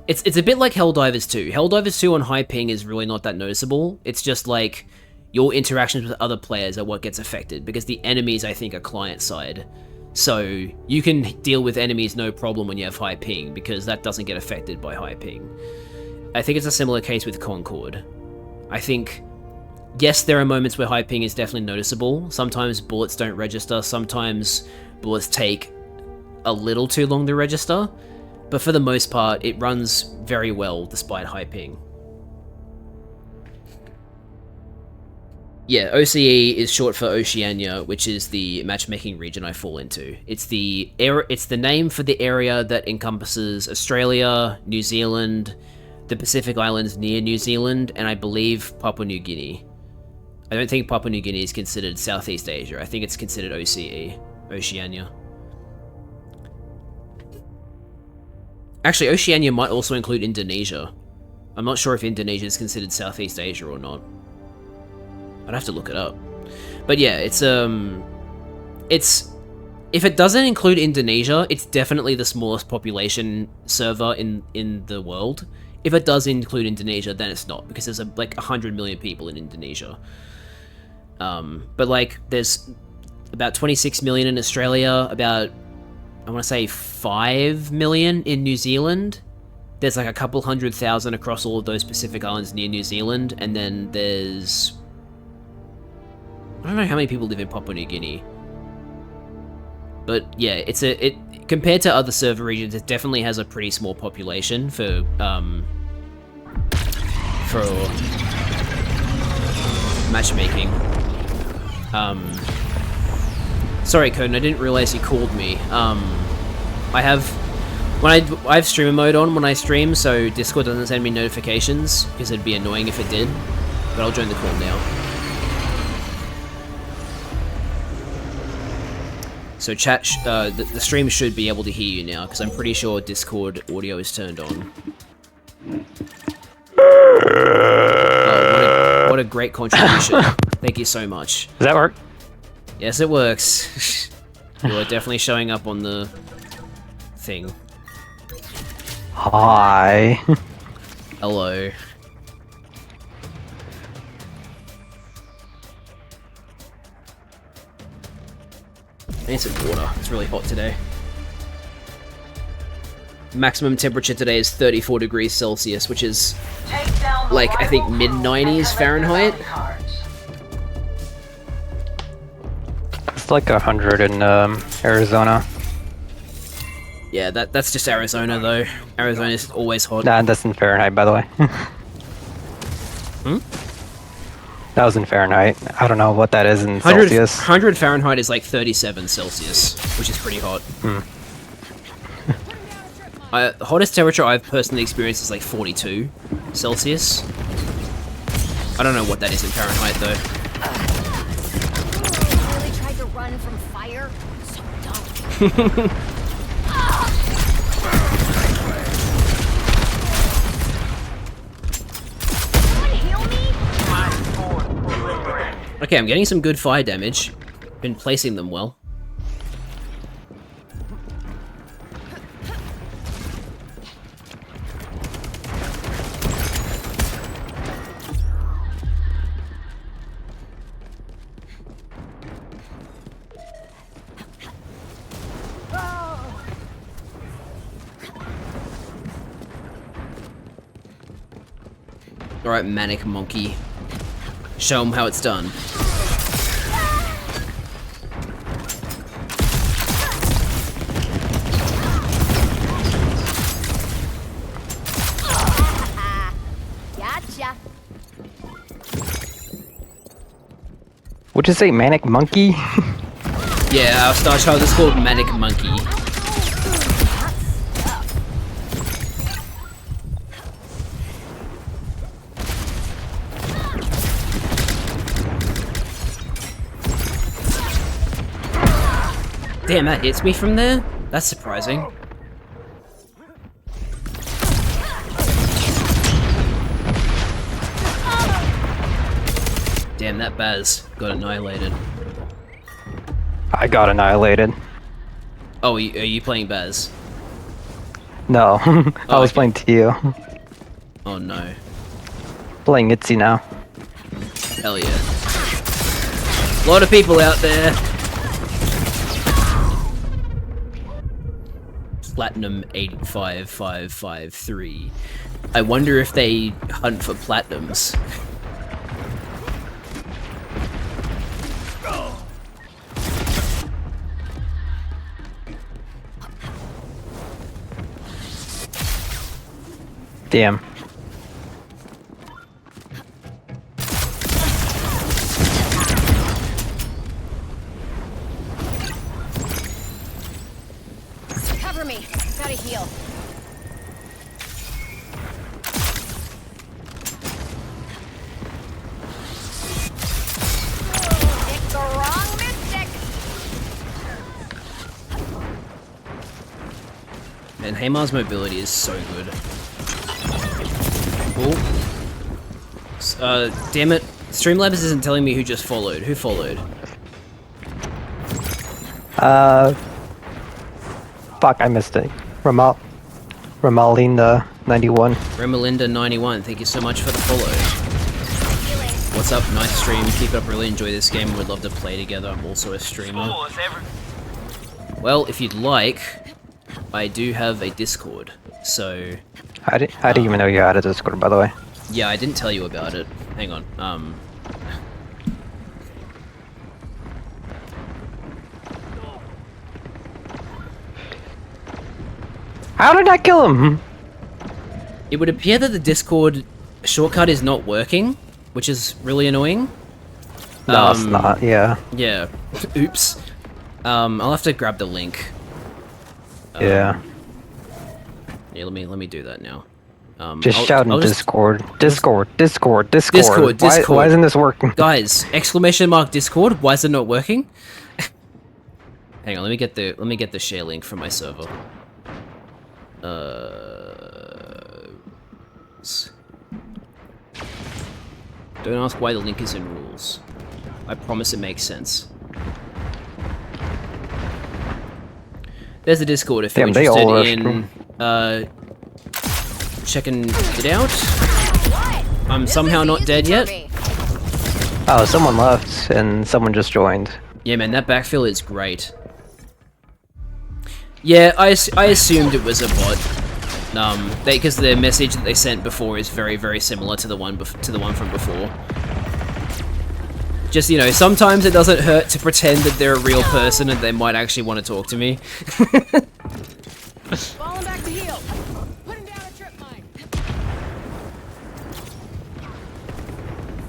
it's a bit like Helldivers 2. Helldivers 2 on high ping is really not that noticeable. It's just like your interactions with other players are what gets affected because the enemies, I think, are client side. So you can deal with enemies no problem when you have high ping, because that doesn't get affected by high ping. I think it's a similar case with Concord. I think, yes, there are moments where high ping is definitely noticeable. Sometimes bullets don't register, sometimes bullets take a little too long to register, but for the most part, it runs very well despite high ping. Yeah, OCE is short for Oceania, which is the matchmaking region I fall into. It's the name for the area that encompasses Australia, New Zealand, the Pacific Islands near New Zealand, and I believe Papua New Guinea. I don't think Papua New Guinea is considered Southeast Asia. I think it's considered OCE, Oceania. Actually, Oceania might also include Indonesia. I'm not sure if Indonesia is considered Southeast Asia or not. I'd have to look it up. But yeah, it's if it doesn't include Indonesia, it's definitely the smallest population server in the world. If it does include Indonesia, then it's not, because there's like 100 million people in Indonesia. But like, there's about 26 million in Australia, about, I want to say 5 million in New Zealand. There's like a couple 100,000 across all of those Pacific Islands near New Zealand, and then there's... I don't know how many people live in Papua New Guinea. But yeah, it compared to other server regions, it definitely has a pretty small population for matchmaking. Sorry, Coden, I didn't realize you called me. I have streamer mode on when I stream, so Discord doesn't send me notifications, because it'd be annoying if it did. But I'll join the call now. So chat, the stream should be able to hear you now, because I'm pretty sure Discord audio is turned on. Oh, what a great contribution. Thank you so much. Does that work? Yes, it works. You are definitely showing up on the thing. Hi. Hello. I need some water. It's really hot today. Maximum temperature today is 34 degrees Celsius, which is like, I think, mid-90s Fahrenheit. It's like 100 in Arizona. Yeah, that's just Arizona, though. Arizona is always hot. Nah, that's in Fahrenheit, by the way. Hmm? That was in Fahrenheit. I don't know what that is in Celsius. 100 Fahrenheit is like 37 Celsius, which is pretty hot. Hmm. The hottest temperature I've personally experienced is like 42 Celsius. I don't know what that is in Fahrenheit, though. Really tried to run from fire? So dumb. Okay, I'm getting some good fire damage. Been placing them well. Alright, Manic Monkey. Show him how it's done. Gotcha. Would you say Manic Monkey? Yeah, our Star Child is called Manic Monkey. Damn, that hits me from there? That's surprising. Damn, that Baz got annihilated. I got annihilated. Oh, are you playing Baz? No, I was okay. playing Tio. Oh no. Playing Itzy now. Hell yeah. A lot of people out there. Platinum 85553. I wonder if they hunt for platinums. Damn. Cover me. Gotta heal. Pick the wrong mystic. And Haymar's mobility is so good. Cool. Damn it. Streamlabs isn't telling me who just followed. Who followed? Fuck, I missed it. Ramalinda 91. Remalinda 91, thank you so much for the follow. What's up? Nice stream. Keep it up. Really enjoy this game. Would love to play together. I'm also a streamer. Well, if you'd like, I do have a Discord. So I didn't even know you had a Discord, by the way. yeah, I didn't tell you about it. Hang on. How did I kill him? It would appear that the Discord shortcut is not working, which is really annoying. No, it's not. Yeah. Yeah. Oops. I'll have to grab the link. Yeah. Yeah, let me do that now. Just shout in Discord. Discord. Discord. Why isn't this working? Guys, exclamation mark Discord. Why is it not working? Hang on, let me get the share link from my server. Don't ask why the link is in rules. I promise it makes sense. There's the Discord if you're interested in checking it out. I'm somehow not dead yet. Oh, someone left and someone just joined. Yeah, man, that backfill is great. Yeah, I assumed it was a bot. Because the message that they sent before is very, very similar to the one from before. Just, you know, sometimes it doesn't hurt to pretend that they're a real person and they might actually want to talk to me. Falling back to heal. Putting down a trip mine.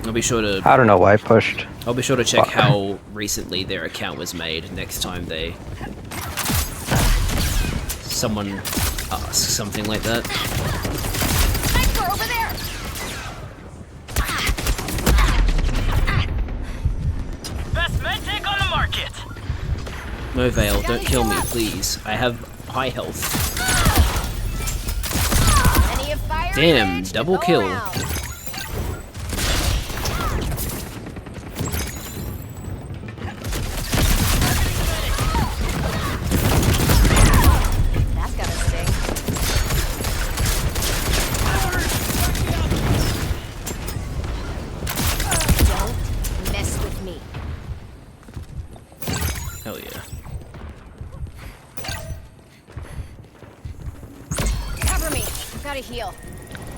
I'll be sure to... I don't know why I pushed. I'll be sure to check how recently their account was made next time someone asks something like that. Sniper over there. Best medtech on the market. No Veil, don't kill me, please. I have high health. Plenty of fire Damn, damage to double go kill. around. That's gotta sting. Don't mess with me. Hell yeah. Cover me. I've gotta heal.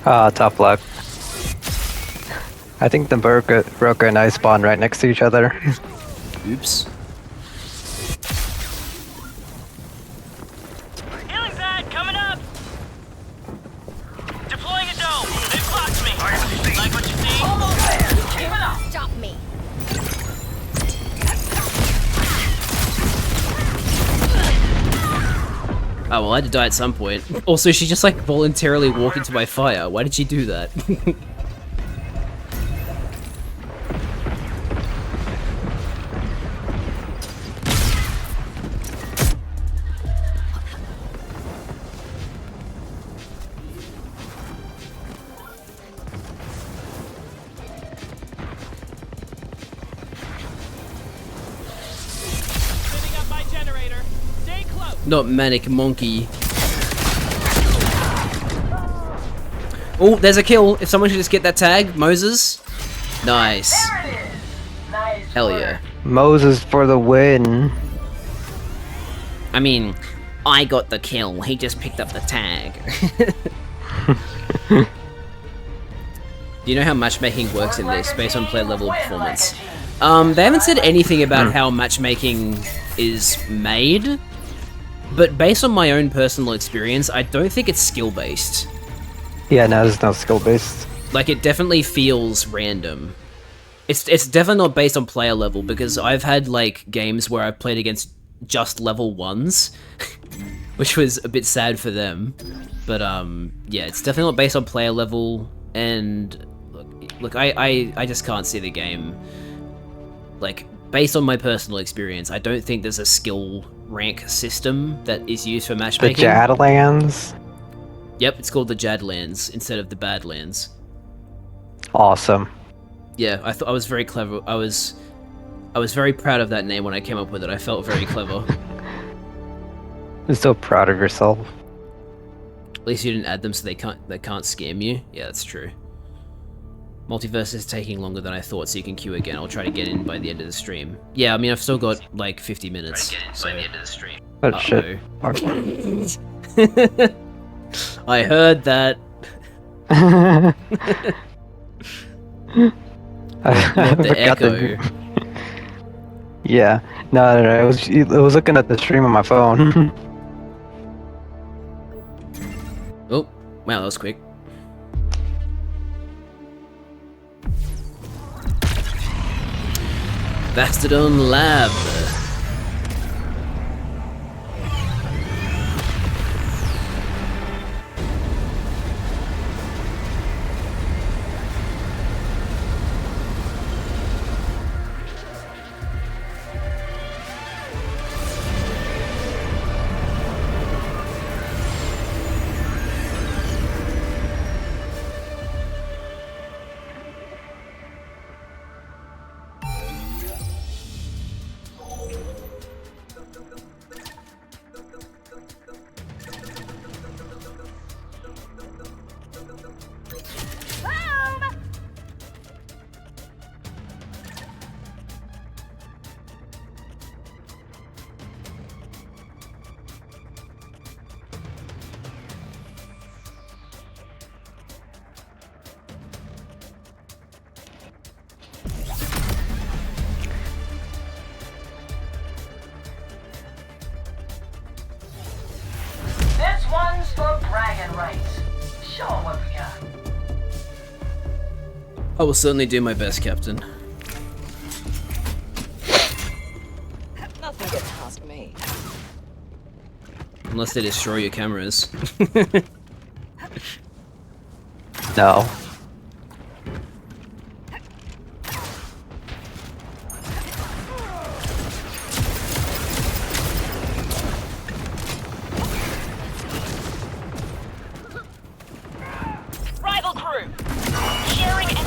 Tough luck. I think the broker and I spawned right next to each other. Oops. Healing pad coming up. Deploying a dome. They've blocked me. Like what you see? Almost there. Keep it up. Stop me. Oh, well, I had to die at some point. Also, she just, like, voluntarily walked into my fire. Why did she do that? Spinning up my generator. Stay close. Not Manic Monkey. Oh, there's a kill. If someone should just get that tag. Moses. Nice. There it is. Nice Hell work. yeah. Moses for the win. I mean, I got the kill. He just picked up the tag. Do you know how matchmaking works in this, based on player level performance? They haven't said anything about how matchmaking is made, but based on my own personal experience, I don't think it's skill-based. Yeah, no, there's no skill based. Like, it definitely feels random. It's definitely not based on player level, because I've had, like, games where I've played against just level 1s, which was a bit sad for them. But, yeah, it's definitely not based on player level, and look, I just can't see the game. Like, based on my personal experience, I don't think there's a skill rank system that is used for The matchmaking. Jadlands. Yep, it's called the Jadlands instead of the Badlands. Awesome. Yeah, I thought I was very clever. I was very proud of that name when I came up with it. I felt very clever. I'm so proud of yourself. At least you didn't add them so they can't scam you. Yeah, that's true. Multiverse is taking longer than I thought, so you can queue again. I'll try to get in by the end of the stream. Yeah, I mean, I've still got like 50 minutes. By the end of the stream. But shit. I heard that. I The forgot echo. Yeah. No, I was looking at the stream on my phone. Oh, wow, that was quick. Bastardon Lab. This one's for bragging rights. Show 'em what we got. I will certainly do my best, Captain. Nothing gets past me. Unless they destroy your cameras. No. Rival crew. Sharing and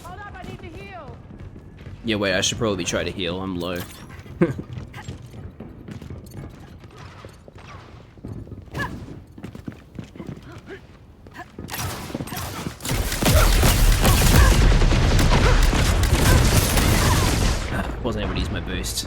Hold up, I need to heal. Yeah, wait, I should probably try to heal. I'm low. Wasn't able to use my boost.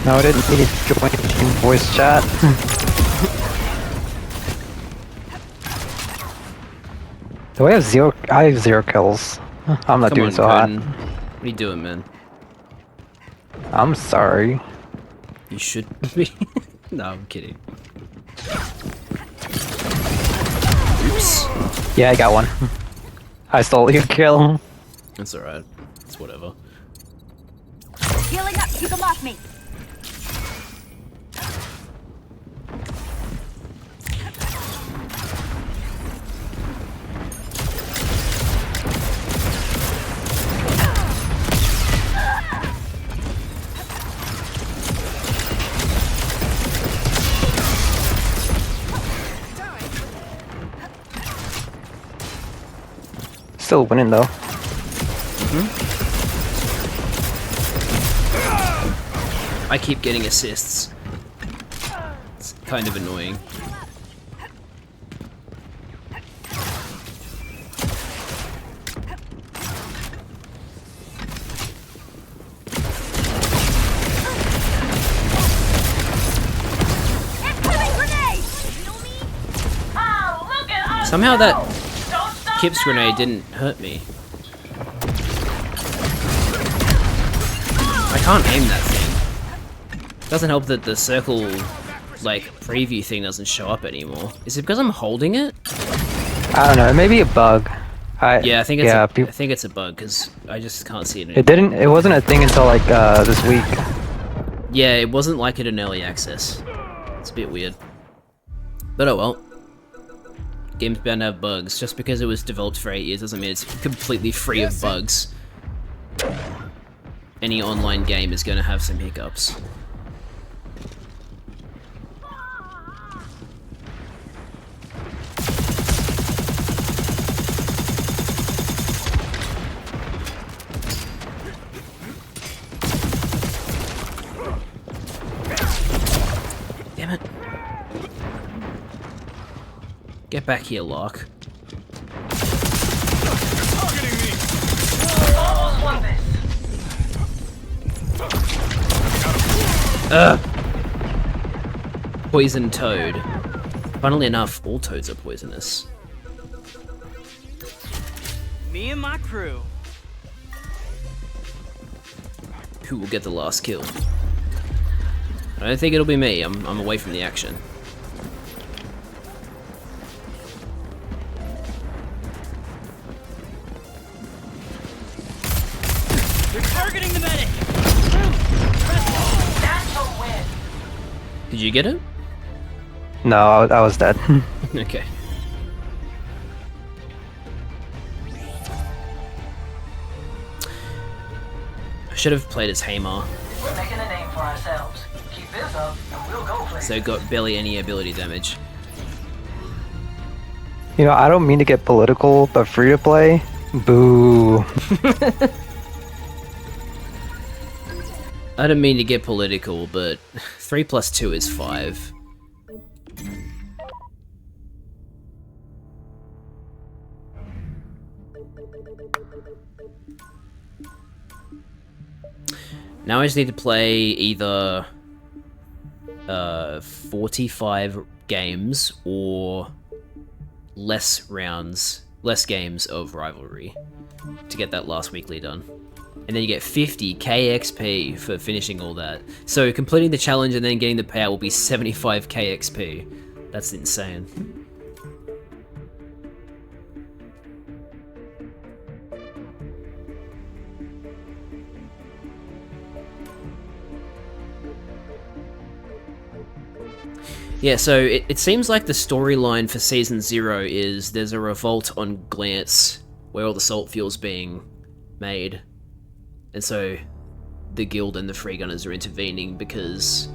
No, I didn't need to join voice chat. Do I have zero? I have 0 kills. I'm not Come doing on, so hot. Coden. What are you doing, man? I'm sorry. You should be. No, I'm kidding. Oops. Yeah, I got one. I stole your kill. That's alright. It's whatever. Healing up, keep them off me. Still winning though. I keep getting assists. It's kind of annoying. Somehow that Kip's grenade didn't hurt me. I can't aim that thing. Doesn't help that the circle, like, preview thing doesn't show up anymore. Is it because I'm holding it? I don't know. It may be a bug. Yeah, I think it's yeah, I think it's a bug because I just can't see it anymore. It didn't. It wasn't a thing until like this week. Yeah, it wasn't like it in early access. It's a bit weird. But oh well. Game's bound to have bugs. Just because it was developed for 8 years doesn't mean it's completely free of bugs. Any online game is going to have some hiccups. Get back here, Lark. Targeting me! Almost won this. Poison toad. Funnily enough, all toads are poisonous. Me and my crew. Who will get the last kill? I don't think it'll be me. I'm away from the action. They're targeting the medic. That's a win. Did you get it? No, I was dead. Okay. I should have played as Hamar, We're making a name for ourselves. Keep this up, and we'll go places. so it got barely any ability damage. You know, I don't mean to get political, but free to play? Boo. I don't mean to get political, but 3 plus 2 is 5. Now I just need to play either 45 games or less games of Rivalry to get that last weekly done. And then you get 50 KXP for finishing all that. So completing the challenge and then getting the payout will be 75 KXP. That's insane. Yeah, so it seems like the storyline for Season 0 is there's a revolt on Glance where all the salt fuel's being made. And so the guild and the free gunners are intervening because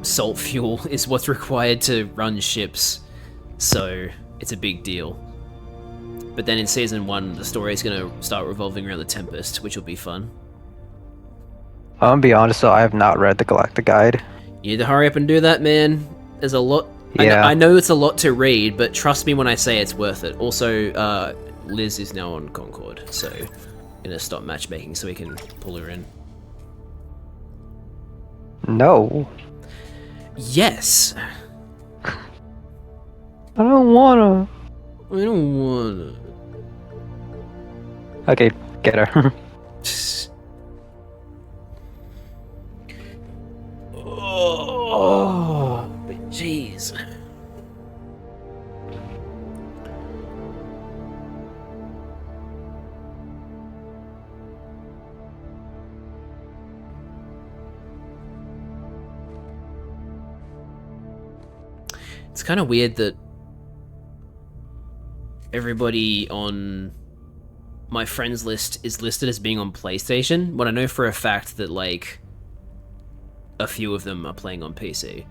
salt fuel is what's required to run ships. So it's a big deal. But then in Season 1, the story is going to start revolving around the Tempest, which will be fun. I'm gonna be honest though, I have not read the Galactic Guide. You need to hurry up and do that, man. There's a lot. Yeah. I know it's a lot to read, but trust me when I say it's worth it. Also, Liz is now on Concord, so I'm gonna stop matchmaking so we can pull her in. No. Yes. I don't wanna. I don't wanna. Okay, get her. Oh, but jeez. It's kind of weird that everybody on my friends list is listed as being on PlayStation, when I know for a fact that, like, a few of them are playing on PC.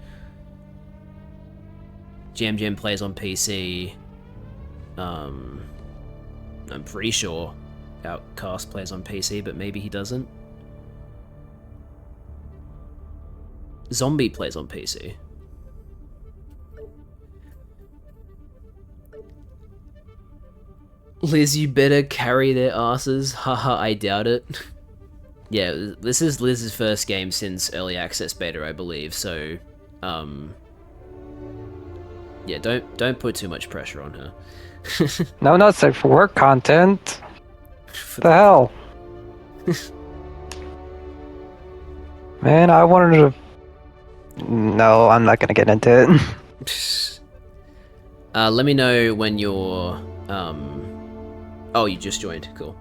Jam plays on PC. I'm pretty sure Outcast plays on PC, but maybe he doesn't. Zombie plays on PC. Liz, you better carry their asses. Haha, I doubt it. Yeah, this is Liz's first game since Early Access Beta, I believe, so, yeah, don't put too much pressure on her. No, not safe for work content. The hell? Man, I wanted to... No, I'm not gonna get into it. Let me know when you're, oh, you just joined, cool.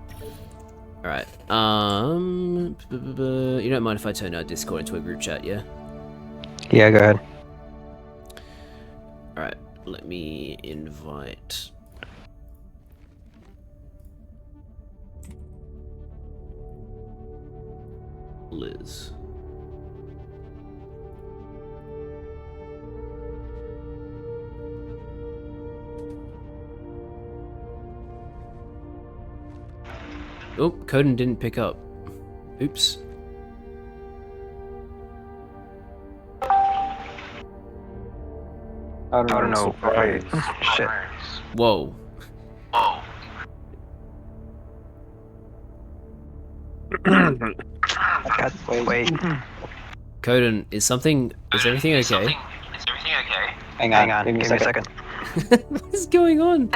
Alright, you don't mind if I turn our Discord into a group chat, yeah? Yeah, go ahead. Alright, let me invite... Liz. Oh, Coden didn't pick up. Oops. I don't know. Surprise. Shit. Whoa. Wait. Coden, is everything okay? Hang on. Give me a second. What is going on?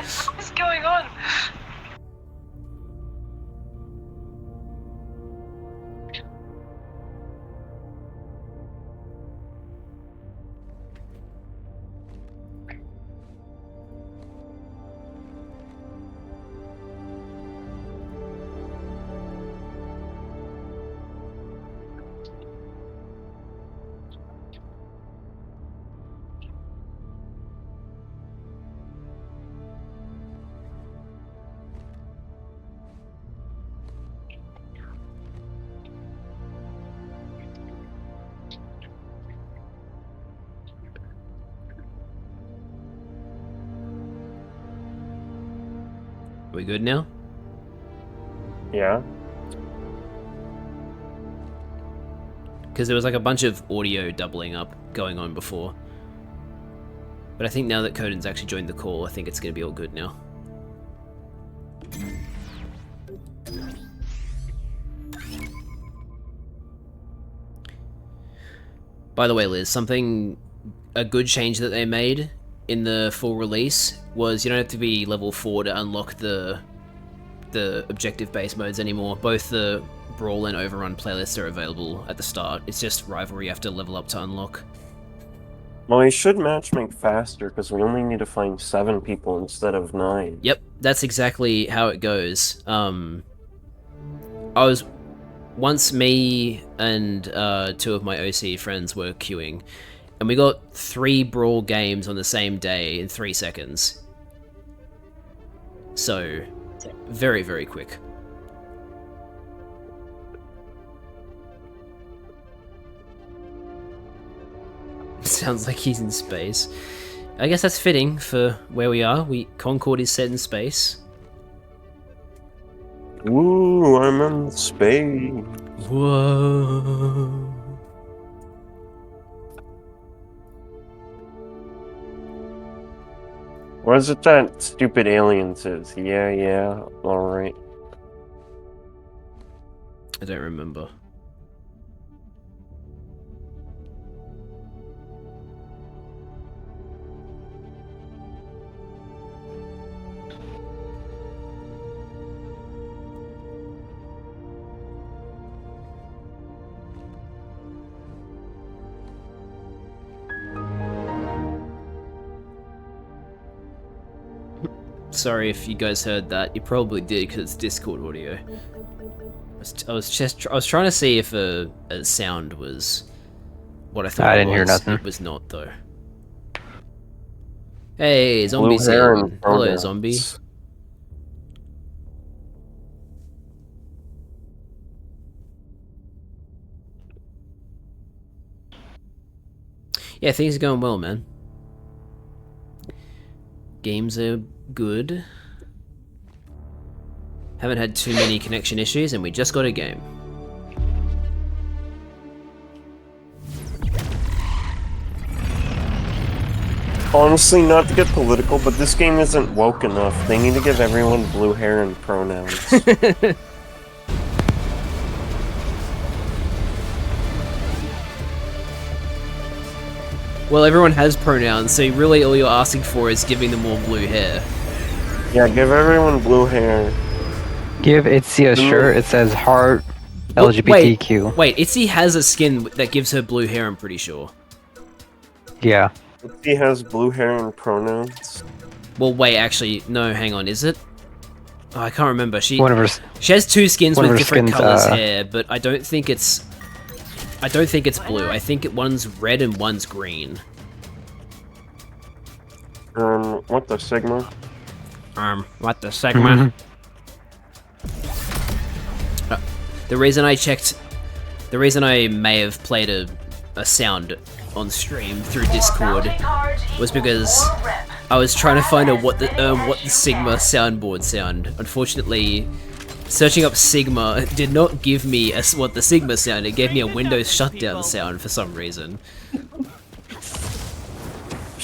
We good now? Yeah. Because there was like a bunch of audio doubling up going on before. But I think now that Coden's actually joined the call, I think it's going to be all good now. By the way, Liz, a good change that they made in the full release was you don't have to be level 4 to unlock the objective-based modes anymore. Both the Brawl and Overrun playlists are available at the start. It's just Rivalry you have to level up to unlock. Well, he should matchmake faster because we only need to find 7 people instead of 9. Yep, that's exactly how it goes. Once me and 2 of my OC friends were queuing, and we got 3 Brawl games on the same day in 3 seconds. So, very, very quick. Sounds like he's in space. I guess that's fitting for where we are. Concord is set in space. Ooh, I'm in space. Whoa. What is it that stupid alien says? Yeah, alright. I don't remember. Sorry if you guys heard that. You probably did because it's Discord audio. I was trying to see if a sound was what I thought. I didn't hear nothing. It was not though. Hey, zombie's here. Hello, zombie. Yeah, things are going well, man. Games are good. Haven't had too many connection issues, and we just got a game. Honestly, not to get political, but this game isn't woke enough. They need to give everyone blue hair and pronouns. Well, everyone has pronouns, so really all you're asking for is giving them more blue hair. Yeah, give everyone blue hair. Give Itzy a shirt, it says heart LGBTQ. Wait, Itzy has a skin that gives her blue hair, I'm pretty sure. Yeah. Itzy has blue hair and pronouns. Well, wait, actually, no, hang on, is it? Oh, I can't remember. She has 2 skins with different colors hair, but I don't think it's blue. I think one's red and one's green. What the Sigma? What the Sigma? The reason I may have played a sound on stream through Discord was because I was trying to find out what the Sigma soundboard sound. Unfortunately, searching up Sigma did not give me what the Sigma sound. It gave me a Windows shutdown sound for some reason.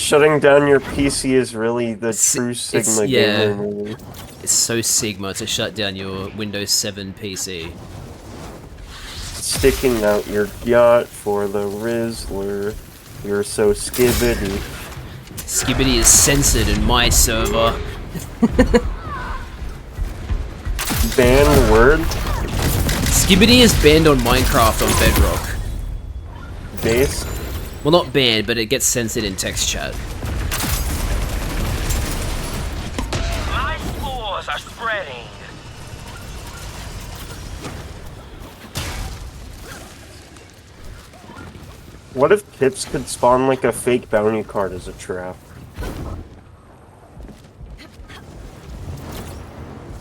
Shutting down your PC is really the true Sigma gamer move. It's so Sigma to shut down your Windows 7 PC. Sticking out your yacht for the Rizzler. You're so skibbity. Skibbity is censored in my server. Ban word? Skibbity is banned on Minecraft on Bedrock. Base? Well, not banned, but it gets censored in text chat. My spores are spreading. What if Pips could spawn like a fake bounty card as a trap?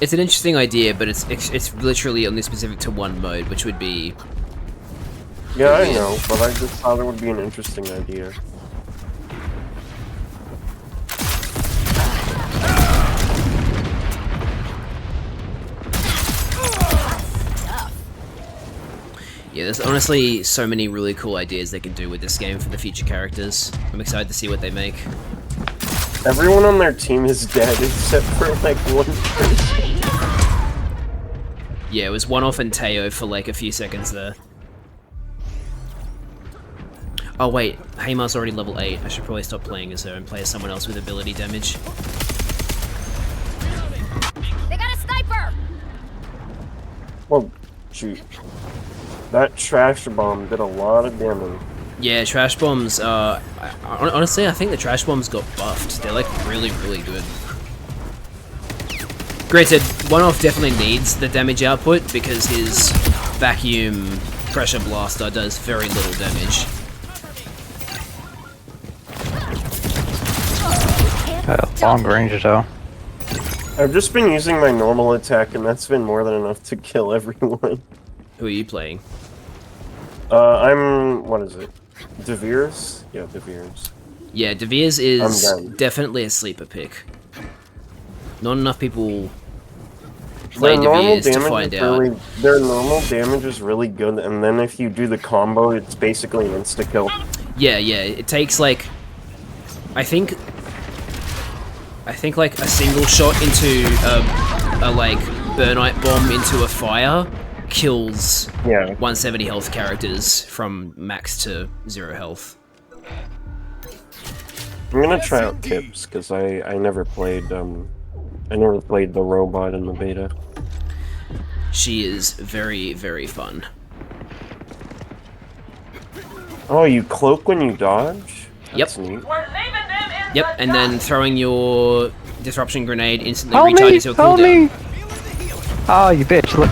It's an interesting idea, but it's literally only specific to one mode, which would be... Yeah, I know, but I just thought it would be an interesting idea. Yeah, there's honestly so many really cool ideas they can do with this game for the future characters. I'm excited to see what they make. Everyone on their team is dead except for like one person. Yeah, it was one-off and Teo for like a few seconds there. Oh wait, Haymar's already level 8. I should probably stop playing as her and play as someone else with ability damage. They got a sniper! Well, shoot. That trash bomb did a lot of damage. Yeah, trash bombs, honestly, I think the trash bombs got buffed. They're like really, really good. Granted, one-off definitely needs the damage output because his vacuum pressure blaster does very little damage. Long range though. I've just been using my normal attack and that's been more than enough to kill everyone. Who are you playing? I'm... what is it? DeVeers? Yeah, DeVeers. Yeah, DeVeers is definitely a sleeper pick. Not enough people play DeVeers to find out. Their normal damage is really good, and then if you do the combo, it's basically an insta-kill. Yeah, it takes like... I think like a single shot into a like Burnite bomb into a fire kills 170 health characters from max to 0 health. I'm gonna try out Tips because I never played the robot in the beta. She is very, very fun. Oh, you cloak when you dodge? That's Yep. neat. Yep, and then throwing your disruption grenade instantly recharges your cooldown. Oh, you bitch! Look.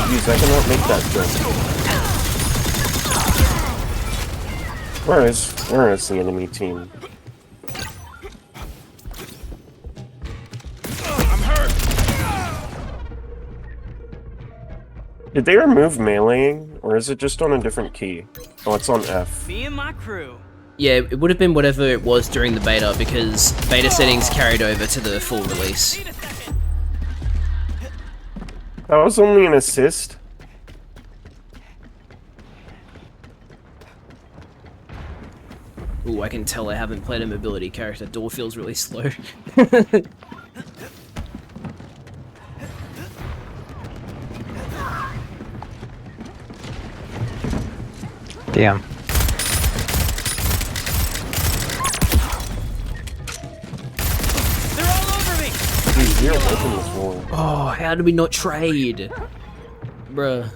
Jeez, I cannot make that jump. Where is the enemy team? I'm hurt. Did they remove meleeing, or is it just on a different key? Oh, it's on F. Me and my crew. Yeah, it would have been whatever it was during the beta, because beta settings carried over to the full release. That was only an assist. Ooh, I can tell I haven't played a mobility character. Door feels really slow. Damn. They're all over me. Dude, you're open this wall. Oh, how did we not trade? Bruh.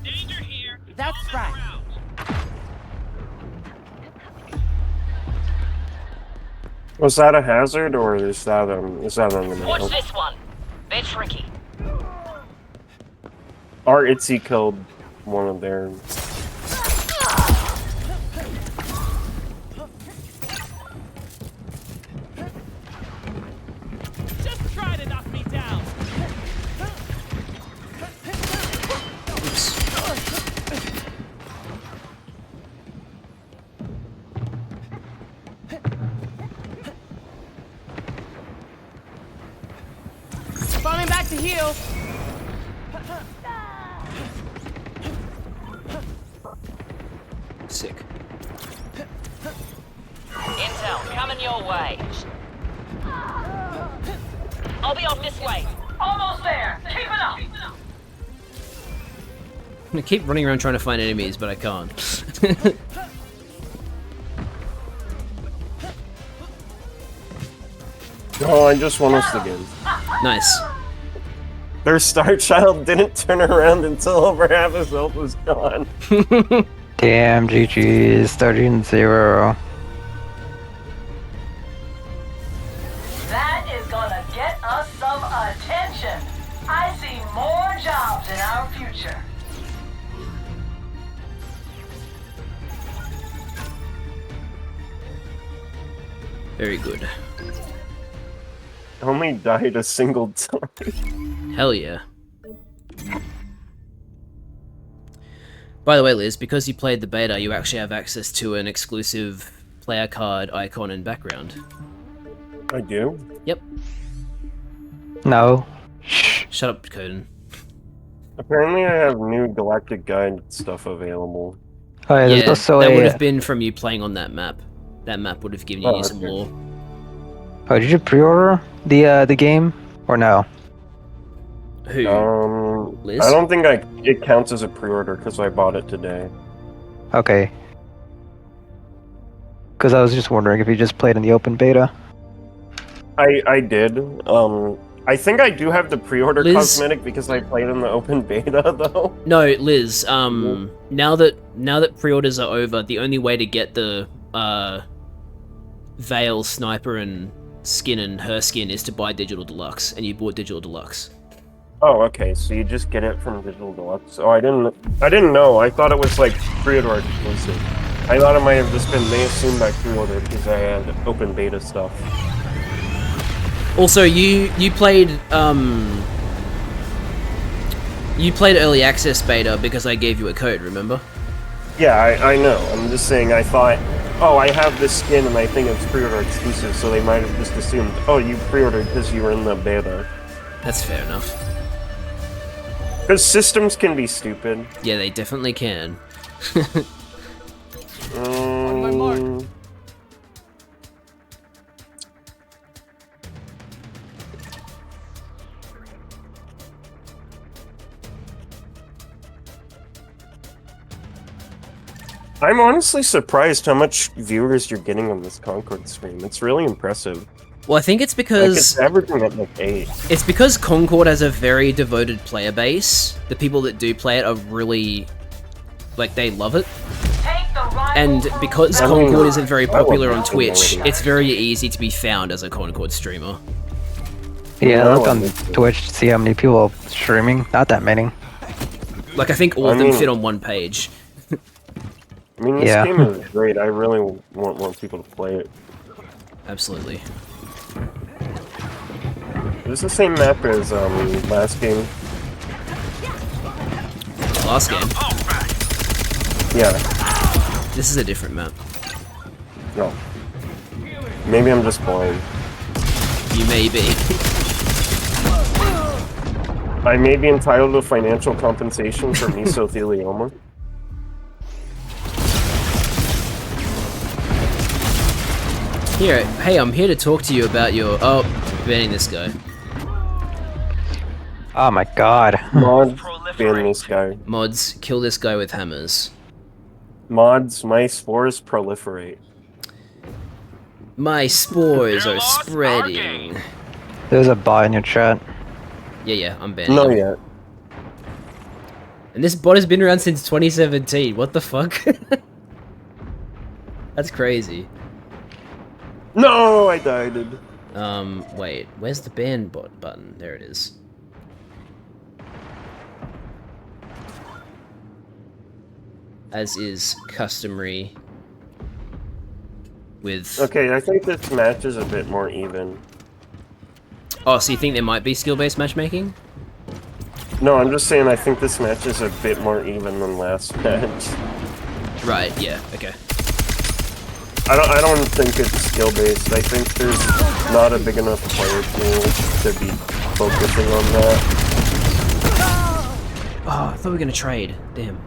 Danger here. That's right. Was that a hazard, or is that on the Watch map? this one. Bit tricky. Our Itzy killed one of their... Just try to knock me down. Falling back to heal. Sick. Intel coming your way. I'll be off this way. Almost there. Keep it up. I'm gonna keep running around trying to find enemies, but I can't. Oh, I just won us again. Nice. Their Star Child didn't turn around until over half his health was gone. Damn, GG, starting 0. That is gonna get us some attention. I see more jobs in our future. Very good. Only died a single time. Hell yeah. By the way, Liz, because you played the beta, you actually have access to an exclusive player card icon and background. I do? Yep. No. Shut up, Coden. Apparently I have new Galactic Guide stuff available. Oh, yeah, there's Yeah, also that a... would have been from you playing on that map. That map would have given you some okay. lore. Oh, did you pre-order the game? Or no? Who? Liz? I don't think it counts as a pre-order because I bought it today. Okay. Because I was just wondering if you just played in the open beta. I did. I think I do have the pre-order Liz? cosmetic because I played in the open beta though. No, Liz, now that pre-orders are over, the only way to get the Veil Sniper and skin and her skin is to buy Digital Deluxe, and you bought Digital Deluxe. Oh, okay. So you just get it from Digital Deluxe. Oh, I didn't know. I thought it was like pre-order exclusive. I thought it might have just been they assumed I pre-ordered because I had open beta stuff. Also, you played early access beta because I gave you a code, remember? Yeah, I know. I'm just saying I thought, oh, I have this skin and I think it's pre-order exclusive, so they might have just assumed, oh, you pre-ordered because you were in the beta. That's fair enough. Because systems can be stupid. Yeah, they definitely can. On my mark. I'm honestly surprised how much viewers you're getting on this Concord stream. It's really impressive. Well, I think it's Like, because it's averaging at like 8. it's because Concord has a very devoted player base. The people that do play it are really, like, they love it. And because Concord isn't very popular on Twitch, it's very easy to be found as a Concord streamer. Yeah, look on Twitch to see how many people are streaming. Not that many. Like, I think all of them fit on one page. I mean, this game is great. I really want more people to play it. Absolutely. It's the same map as last game. Last game? Yeah. This is a different map. No. Maybe I'm just blind. You may be. I may be entitled to financial compensation for mesothelioma. Here, hey, I'm here to talk to you about your... Oh, banning this guy. Oh my god. Mods, ban this guy. Mods, kill this guy with hammers. Mods, my spores proliferate. My spores are spreading. There's a bot in your chat. Yeah, I'm banning Not him. yet. And this bot has been around since 2017. What the fuck? That's crazy. No, I died. Wait, where's the ban bot button? There it is. As is customary with... Okay, I think this match is a bit more even. Oh, so you think there might be skill-based matchmaking? No, I'm just saying I think this match is a bit more even than last match. Right, yeah, okay. I don't think it's skill based. I think there's not a big enough player pool to be focusing on that. Oh, I thought we were gonna trade. Damn.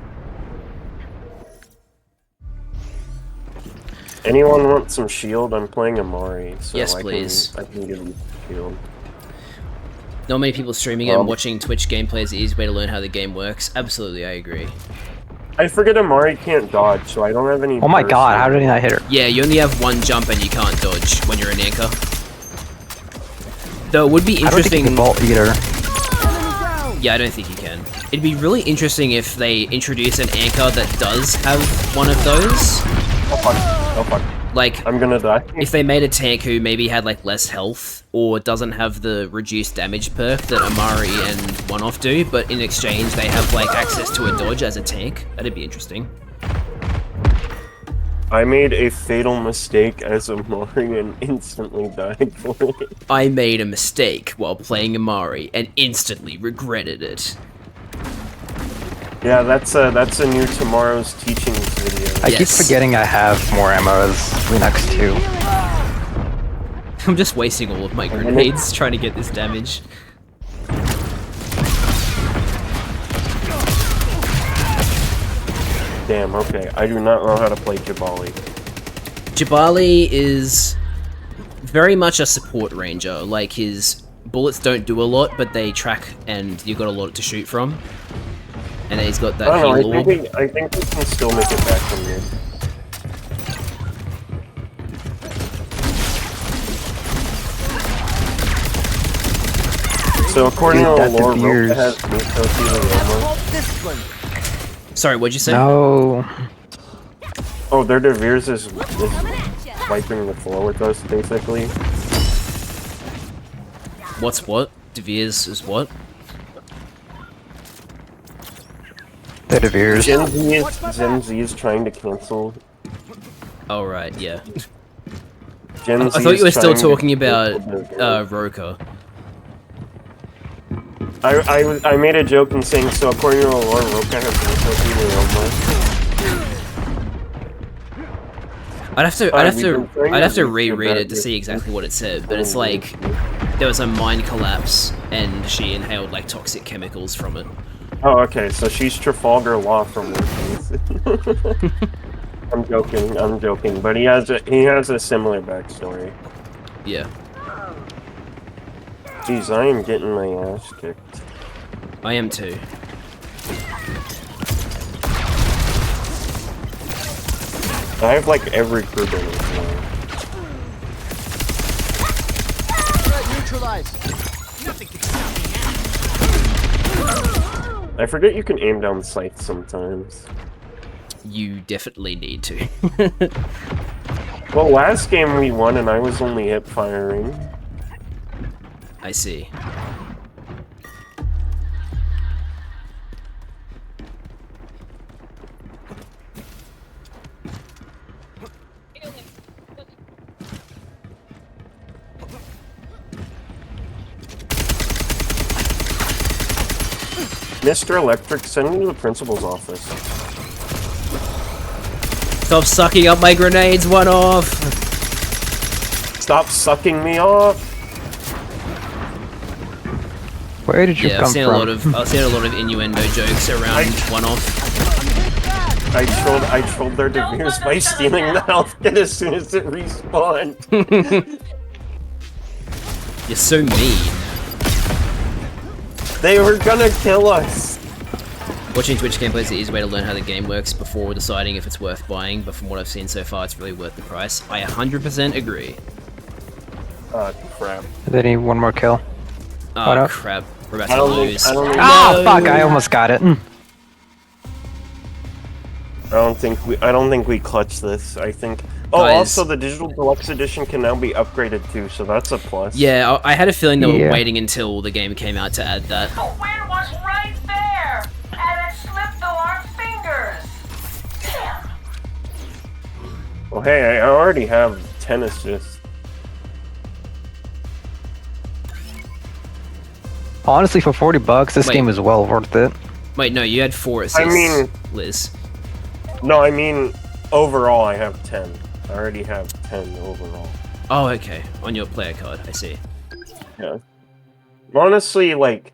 Anyone want some shield? I'm playing Amari, so Yes, I please. I can give you shield. Not many people streaming and watching Twitch gameplay is the easiest way to learn how the game works. Absolutely, I agree. I forget Amari can't dodge, so I don't have any. Oh my god, how did he not hit her? Yeah, you only have one jump and you can't dodge when you're an anchor. Though it would be interesting. I don't think you can vault either. Yeah, I don't think you can. It'd be really interesting if they introduce an anchor that does have one of those. Oh fuck. Oh fuck. Like, I'm gonna die. If they made a tank who maybe had like less health or doesn't have the reduced damage perk that Amari and One-Off do, but in exchange they have like access to a dodge as a tank, that'd be interesting. I made a fatal mistake as Amari and instantly died for it. I made a mistake while playing Amari and instantly regretted it. Yeah, that's a new tomorrow's teachings video. I keep forgetting I have more ammo as Linux 2. I'm just wasting all of my grenades trying to get this damage. Damn, okay. I do not know how to play Jabali. Jabali is very much a support ranger. Like, his bullets don't do a lot, but they track and you've got a lot to shoot from. And then he's got that heal orb. I think we can still make it back from here. So according to the lore, Roka has Sorry, what'd you say? No. Oh, their DeVeers is wiping the floor with us, basically. What's what? DeVeers is what? The DeVeers. Gen Z is trying to cancel. Oh, right, yeah. Gen Z I thought you were still trying to talking about cancel Roka. I made a joke in saying, so according to the lore, Roka has I'd have to reread it to see exactly what it said, but it's like there was a mine collapse and she inhaled like toxic chemicals from it. Oh, okay, so she's Trafalgar Law from One Piece. I'm joking, but he has a similar backstory. Yeah. Jeez, I am getting my ass kicked. I am too. I have like every crew building now. Neutralized. Nothing can stop me now. I forget you can aim down sights sometimes. You definitely need to. Well, last game we won and I was only hip firing. I see. Mr. Electric, send me to the principal's office. Stop sucking up my grenades, One-Off! Stop sucking me off! Where did you come I've seen from? I've seen a lot of innuendo jokes around One-Off. I trolled their DeVeers by stealing the health kit as soon as it respawned. You're so mean. They were gonna kill us! Watching Twitch gameplay is the easy way to learn how the game works before deciding if it's worth buying, but from what I've seen so far, it's really worth the price. I 100% agree. Crap. They need one more kill. Oh, crap. We're about to lose. Oh, fuck, I almost got it. I don't think we clutched this. I think. Oh, Guys. Also the digital deluxe edition can now be upgraded too, so that's a plus. Yeah, I had a feeling they were waiting until the game came out to add that. The win was right there, and it slipped through our fingers. Damn. Well, hey, I already have 10 assists. Honestly, for $40, this Wait. game is well worth it. Wait, no, you had 4 assists, Liz. No, I mean, overall I have 10. I already have 10 overall. Oh, okay. On your player card, I see. Yeah. Honestly, like,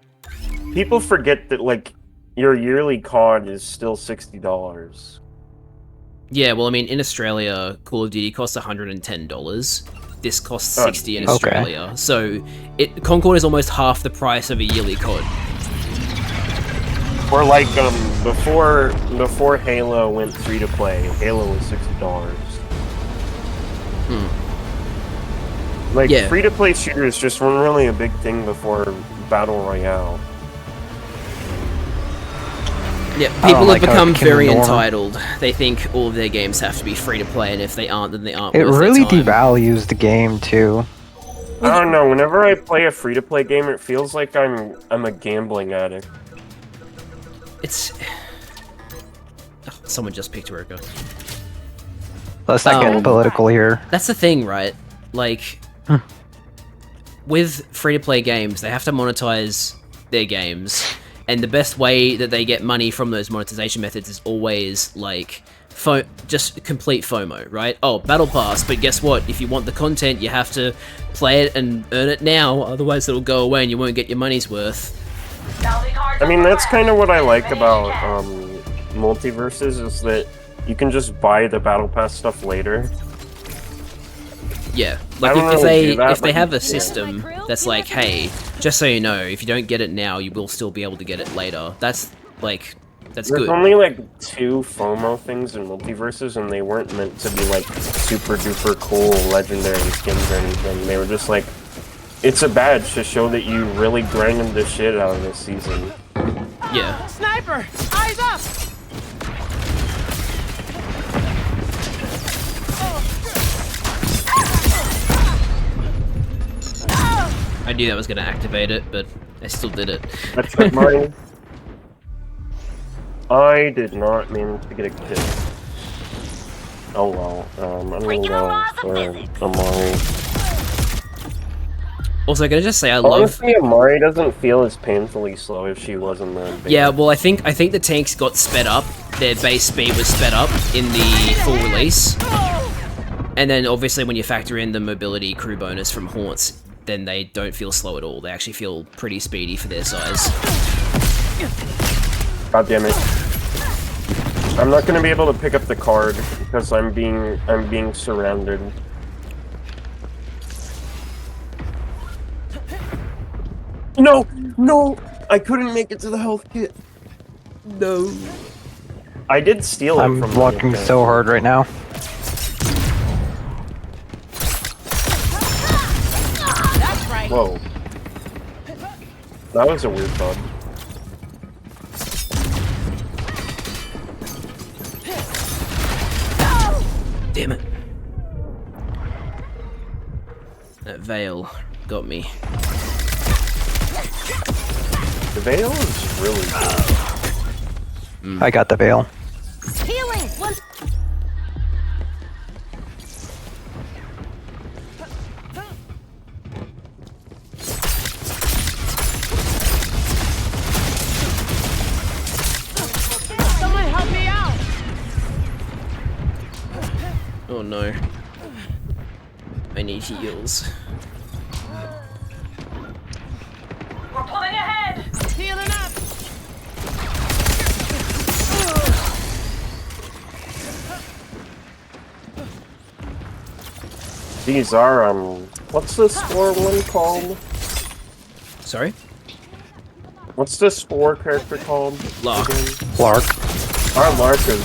people forget that, like, your yearly COD is still $60. Yeah, well, I mean, in Australia, Call of Duty costs $110. This costs $60 in Australia. So, Concord is almost half the price of a yearly COD. Or like, before Halo went free to play, Halo was $60. Like, free to play shooters just weren't really a big thing before Battle Royale. Yeah, people have become very entitled. They think all of their games have to be free to play, and if they aren't, then they aren't. It really devalues the game too. I don't know. Whenever I play a free-to-play game, it feels like I'm a gambling addict. It's. Oh, someone just picked Ruka. Let's not get political here. That's the thing, right? Like, with free-to-play games, they have to monetize their games. And the best way that they get money from those monetization methods is always, like, just complete FOMO, right? Oh, Battle Pass, but guess what? If you want the content, you have to play it and earn it now, otherwise it'll go away and you won't get your money's worth. I mean, that's kind of what I like about multiverses, is that you can just buy the Battle Pass stuff later. Yeah, like if they have a system that's like, hey, just so you know, if you don't get it now, you will still be able to get it later. That's like, that's good. There's only like 2 FOMO things in multiverses, and they weren't meant to be like super duper cool legendary skins or anything. They were just like, it's a badge to show that you really grinded the shit out of this season. Yeah. Sniper! Eyes up! I knew that was going to activate it, but I still did it. That's like mine. I did not manage to get a kill. Oh well. I'm gonna go for Amari. Also, can I just say I Honestly, Amari doesn't feel as painfully slow if she was in the beta. Yeah, well, I think the tanks got sped up. Their base speed was sped up in the full release. And then, obviously, when you factor in the mobility crew bonus from Haunts, then they don't feel slow at all. They actually feel pretty speedy for their size. God damn it. I'm not gonna be able to pick up the card because I'm being surrounded. No! No! I couldn't make it to the health kit. No. I did steal it from I'm walking so hard right now. Whoa. That was a weird thought. Damn it. That veil got me. The veil is really good. I got the veil. Healing! One. Someone help me out! Oh no. I need heals. We're pulling ahead! Healing up! These are, what's the spore one called? Sorry? What's the spore character called? Lark. Lark. Our Lark is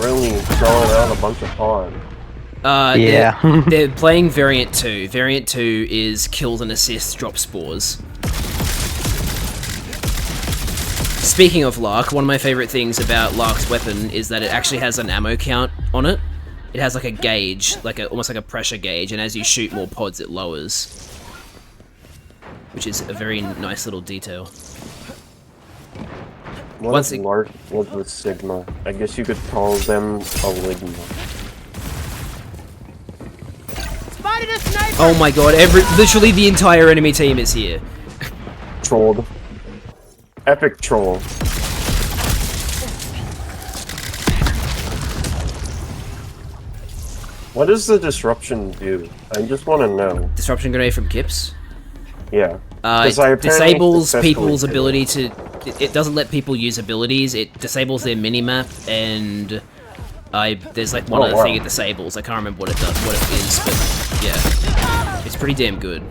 really throwing out a bunch of pod. Yeah. They're playing Variant 2. Variant 2 is kills and assists, drop spores. Speaking of Lark, one of my favorite things about Lark's weapon is that it actually has an ammo count on it. It has like a gauge, almost like a pressure gauge, and as you shoot more pods, it lowers. Which is a very nice little detail. What if Lark was with Sigma? I guess you could call them a Ligma. Spotted a sniper! Oh my god, literally the entire enemy team is here. Trolled. Epic troll. What does the disruption do? I just want to know. Disruption grenade from Kips? Yeah. It disables people's ability to... It doesn't let people use abilities, it disables their minimap, and There's like one other thing it disables. I can't remember what it does, what it is, but yeah, it's pretty damn good.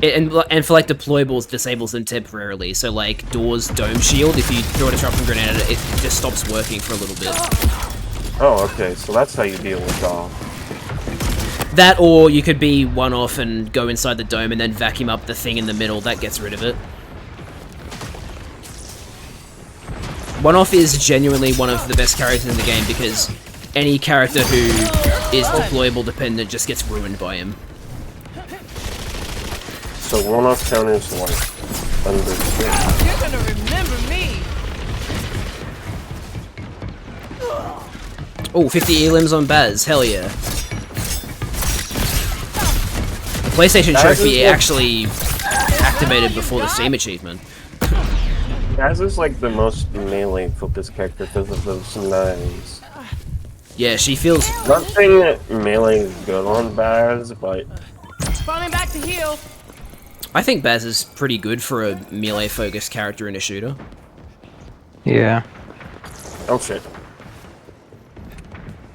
And for like deployables, disables them temporarily. So like Door's dome shield, if you throw a disruption grenade at it, it just stops working for a little bit. Oh, okay. So that's how you deal with Daw. That, or you could be one off and go inside the dome and then vacuum up the thing in the middle. That gets rid of it. One off is genuinely one of the best characters in the game because any character who is deployable dependent just gets ruined by him. So one-off counters like understood. You're gonna remember me. Oh, 50 elims on Baz, hell yeah. The PlayStation Trophy actually activated before the Steam achievement. Baz is like the most melee-focused character because of those knives. Yeah, she feels... Not saying that melee is good on Baz, but... Falling back to heal. I think Baz is pretty good for a melee-focused character in a shooter. Yeah. Oh shit.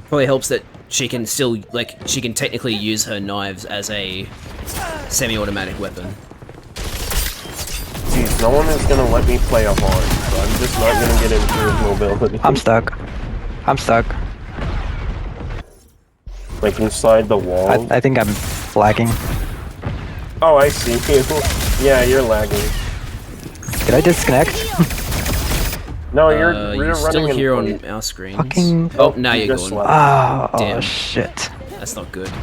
Probably helps that she can still, like, she can technically use her knives as a semi-automatic weapon. Jeez, no one is gonna let me play a horn, so I'm just not gonna get improved mobility. I'm stuck. I'm stuck. Like inside the wall? I think I'm lagging. Oh, I see you. Yeah, you're lagging. Did I disconnect? No, you're you're still running here in on our screens. Fucking... Oh, now you're just gone. Oh, Damn. oh, shit. That's not good. I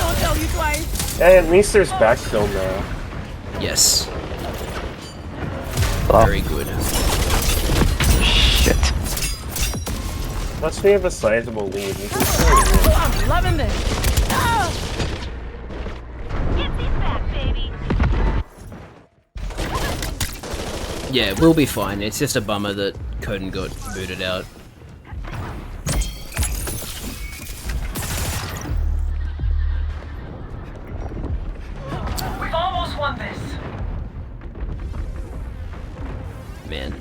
won't tell you twice. Hey, at least there's backfill now. Yes. Oh. Very good. Shit. Plus we have a sizable lead. We can still win. I'm loving this. Get these back, baby. Yeah, we'll be fine. It's just a bummer that Coden got booted out. We've almost won this. Man.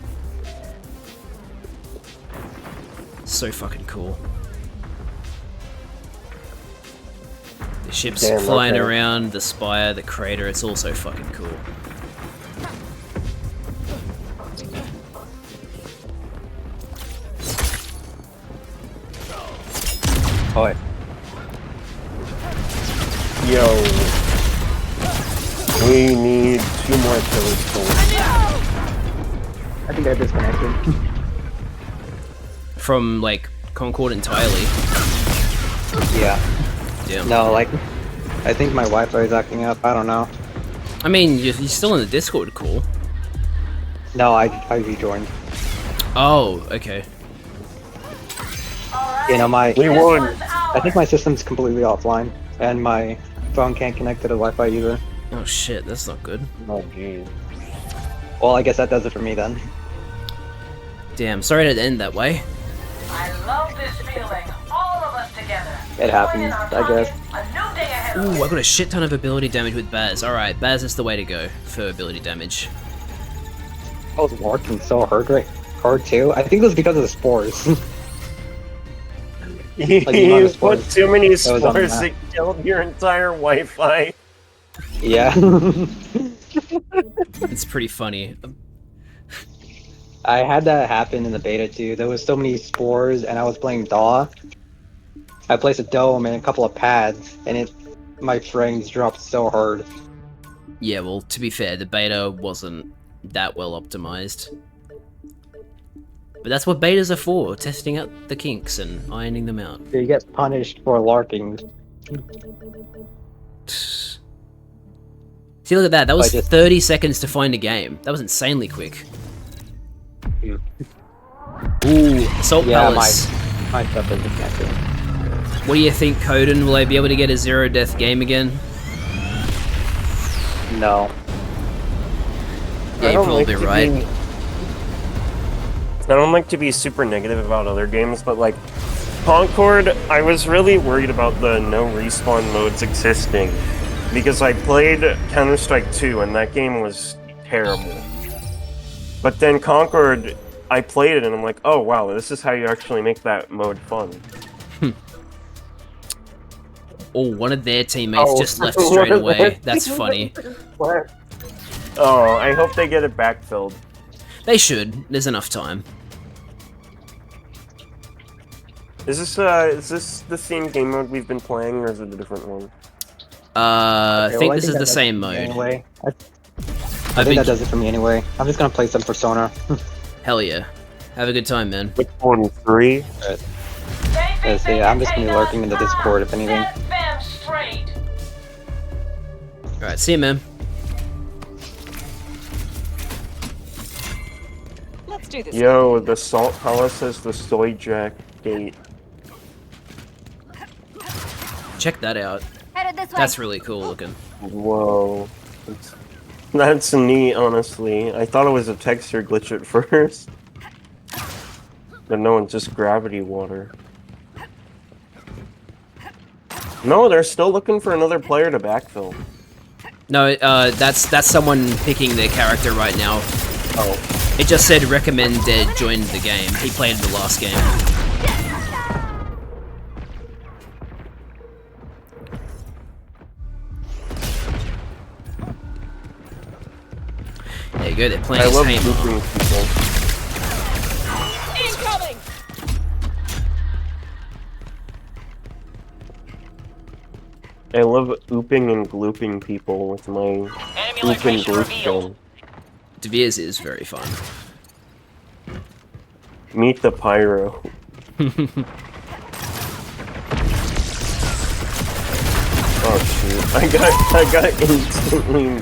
So fucking cool. The ship's Damn, flying okay. around, the spire, the crater, it's all so fucking cool. Oh, Yo. We need 2 more killers to win. I think I disconnected. From, like, Concord entirely. Yeah. Damn. No, like, I think my Wi-Fi is acting up. I don't know. I mean, you're still in the Discord call. No, I rejoined. Oh, okay. You know, We won. I think my system's completely offline, and my phone can't connect to the Wi-Fi either. Oh shit, that's not good. Oh jeez. Well, I guess that does it for me then. Damn, sorry to end that way. I love this feeling. All of us together. It happens, I guess. A new day ahead. Ooh, I got a shit ton of ability damage with Baz. Alright, Baz is the way to go for ability damage. I was working so hard too. I think it was because of the spores. You put too many was on the spores map. that killed your entire Wi-Fi. Yeah. It's pretty funny. I had that happen in the beta too. There was so many spores, and I was playing DAW. I placed a dome and a couple of pads, and my frames dropped so hard. Yeah, well, to be fair, the beta wasn't that well optimized. But that's what betas are for, testing out the kinks and ironing them out. You get punished for larking. See, look at that. That was I just- 30 seconds to find a game. That was insanely quick. Ooh, Assault Yeah, Palace. my stuff isn't connected. What do you think, Coden? Will I be able to get a zero-death game again? No. Yeah, you're probably right. I don't like to be super negative about other games, but like Concord, I was really worried about the no respawn modes existing because I played Counter-Strike 2 and that game was terrible. But then Concord, I played it and I'm like, oh wow, this is how you actually make that mode fun. Oh, one of their teammates just left straight away. That's funny. Oh, I hope they get it backfilled. They should. There's enough time. Is this the same game mode we've been playing, or is it a different one? I think this is the same mode. Anyway, I think that does it for me anyway. I'm just gonna play some Persona. Hell yeah. Have a good time, man. Which one? 3? Yeah, I'm just gonna be lurking in the Discord if anything. Alright, see you, man. Let's do this. Yo, the Salt Palace has the Soy Jack gate. Check that out. That's really cool looking. Whoa. That's neat, honestly. I thought it was a texture glitch at first. But no, it's just gravity water. No, they're still looking for another player to backfill. No, that's someone picking their character right now. Oh. It just said recommend Dead joined the game. He played the last game. There you go, they're playing his Hammer. Incoming! I love ooping and glooping people with my oop and gloop gun. Deviers is very fun. Meet the pyro. Oh shoot! I got instantly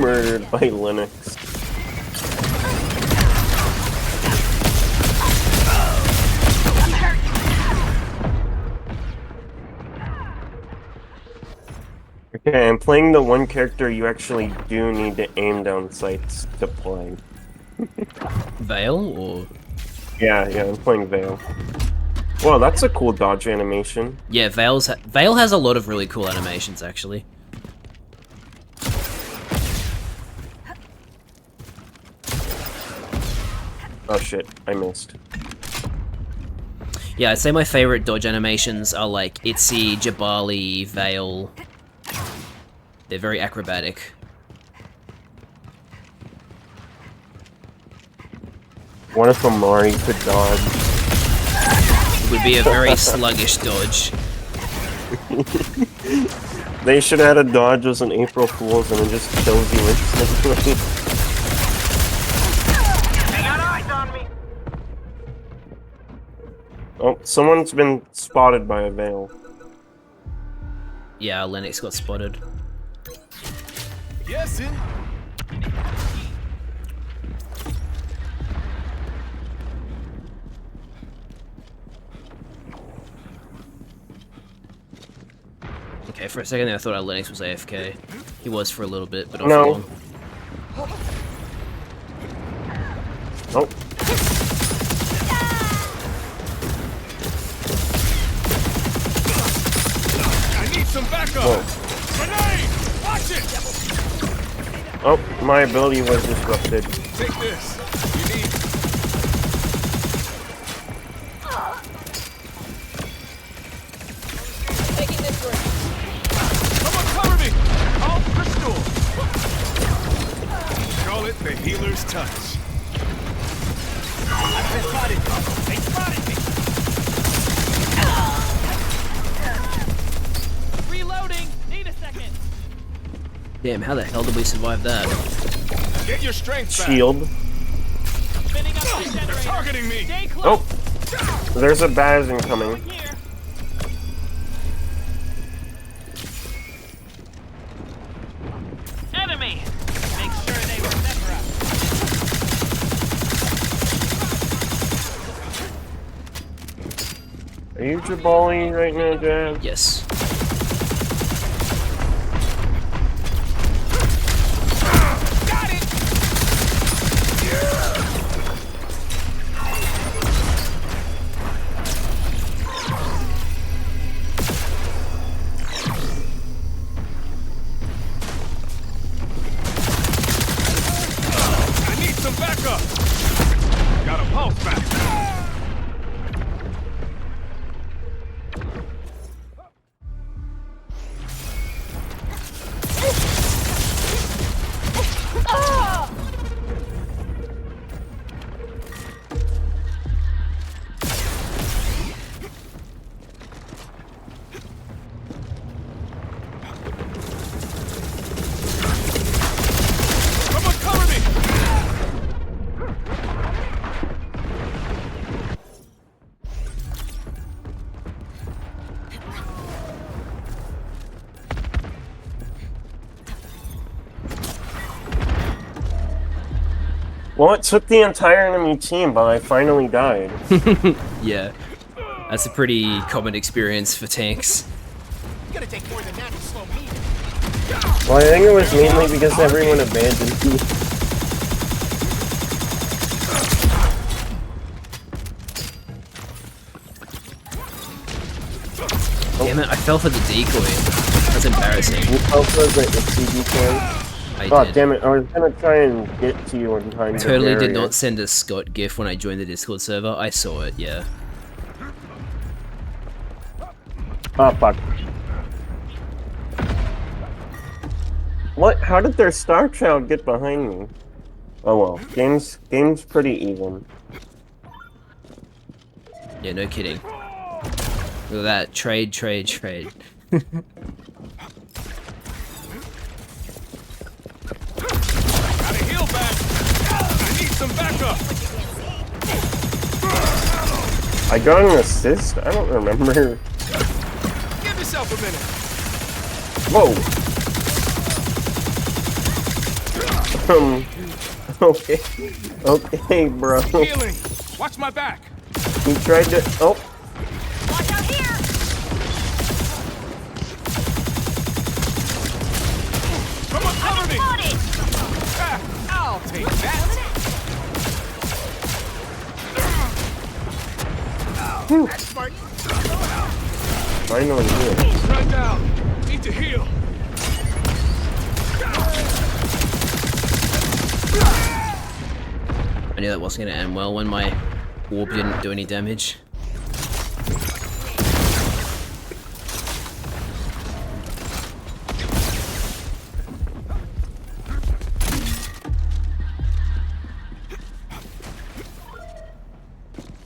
murdered by Linux. Okay, I'm playing the one character you actually do need to aim down sights to play. Veil, or? Yeah, I'm playing Veil. Wow, that's a cool dodge animation. Yeah, Veil has a lot of really cool animations, actually. Oh shit, I missed. Yeah, I'd say my favorite dodge animations are like Itzy, Jabali, Veil. They're very acrobatic. What if Amari could dodge? It would be a very sluggish dodge. They should have had a dodge as an April Fool's and it just kills you instantly. They got eyes on me. Oh, someone's been spotted by a Veil. Yeah, Lennox got spotted. Yes, in. Okay, for a second there I thought Lennox was AFK. He was for a little bit, but not No. for long. Nope. I need some backup. Grenade! Watch it! Oh, my ability was disrupted. Take this. You need. Taking this room. Someone cover me! Call Crystal! Call it the healer's touch. I've been spotted. They spotted me! Reloading! Need a second! Damn, how the hell did we survive that? Get your strength back. Shield. Spinning up the They're generator! targeting me! Stay close! Oh! There's a Baz incoming. Here! Enemy! Make sure they remember us! Are you Jabali right now, Jab? Yes. Got it! I need some backup! Got a pump! Well, it took the entire enemy team, but I finally died. Yeah. That's a pretty common experience for tanks. You're gonna take more than that to slow me. Well, I think it was mainly because everyone abandoned me. Damn it, I fell for the decoy. That's embarrassing. You fell for the decoy? I did. Damn it, I was gonna try and get to you in time. Totally did not send a Scott GIF when I joined the Discord server. I saw it, yeah. Oh, fuck. What? How did their Star Child get behind me? Oh well, game's pretty even. Yeah, no kidding. Look at that. Trade, trade, trade. Gotta heal back. I need some backup. I got an assist? I don't remember. Give yourself a minute. Whoa. Okay. Okay, bro. Healing. Watch my back. He tried to. Oh. Watch out here! Someone cover me. Spotted! I'll take that. That's smart. Finally here. Run down. Need to heal. I knew that wasn't going to end well when my orb didn't do any damage.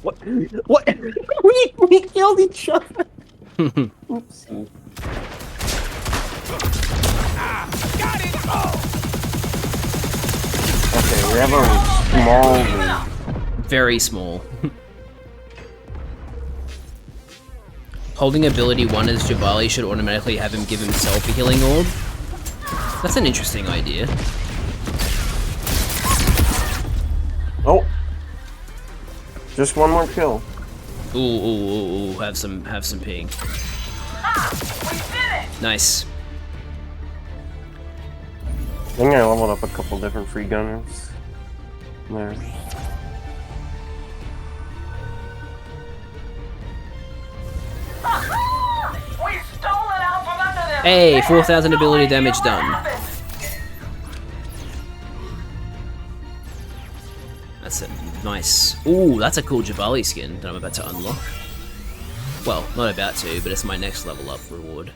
What? What? We killed each other. Oopsie. Got it. Oh. Okay, we have a small lead. Very small. Holding ability 1 as Jabali should automatically have him give himself a healing orb. That's an interesting idea. Oh. Just one more kill. Ooh, ooh, ooh, ooh, have some ping. We did it! Nice. I think I leveled up a couple different free gunners. There. We stole it out from under them. Hey, 4,000 ability damage done. That's a nice. Ooh, that's a cool Jabali skin that I'm about to unlock. Well, not about to, but it's my next level up reward.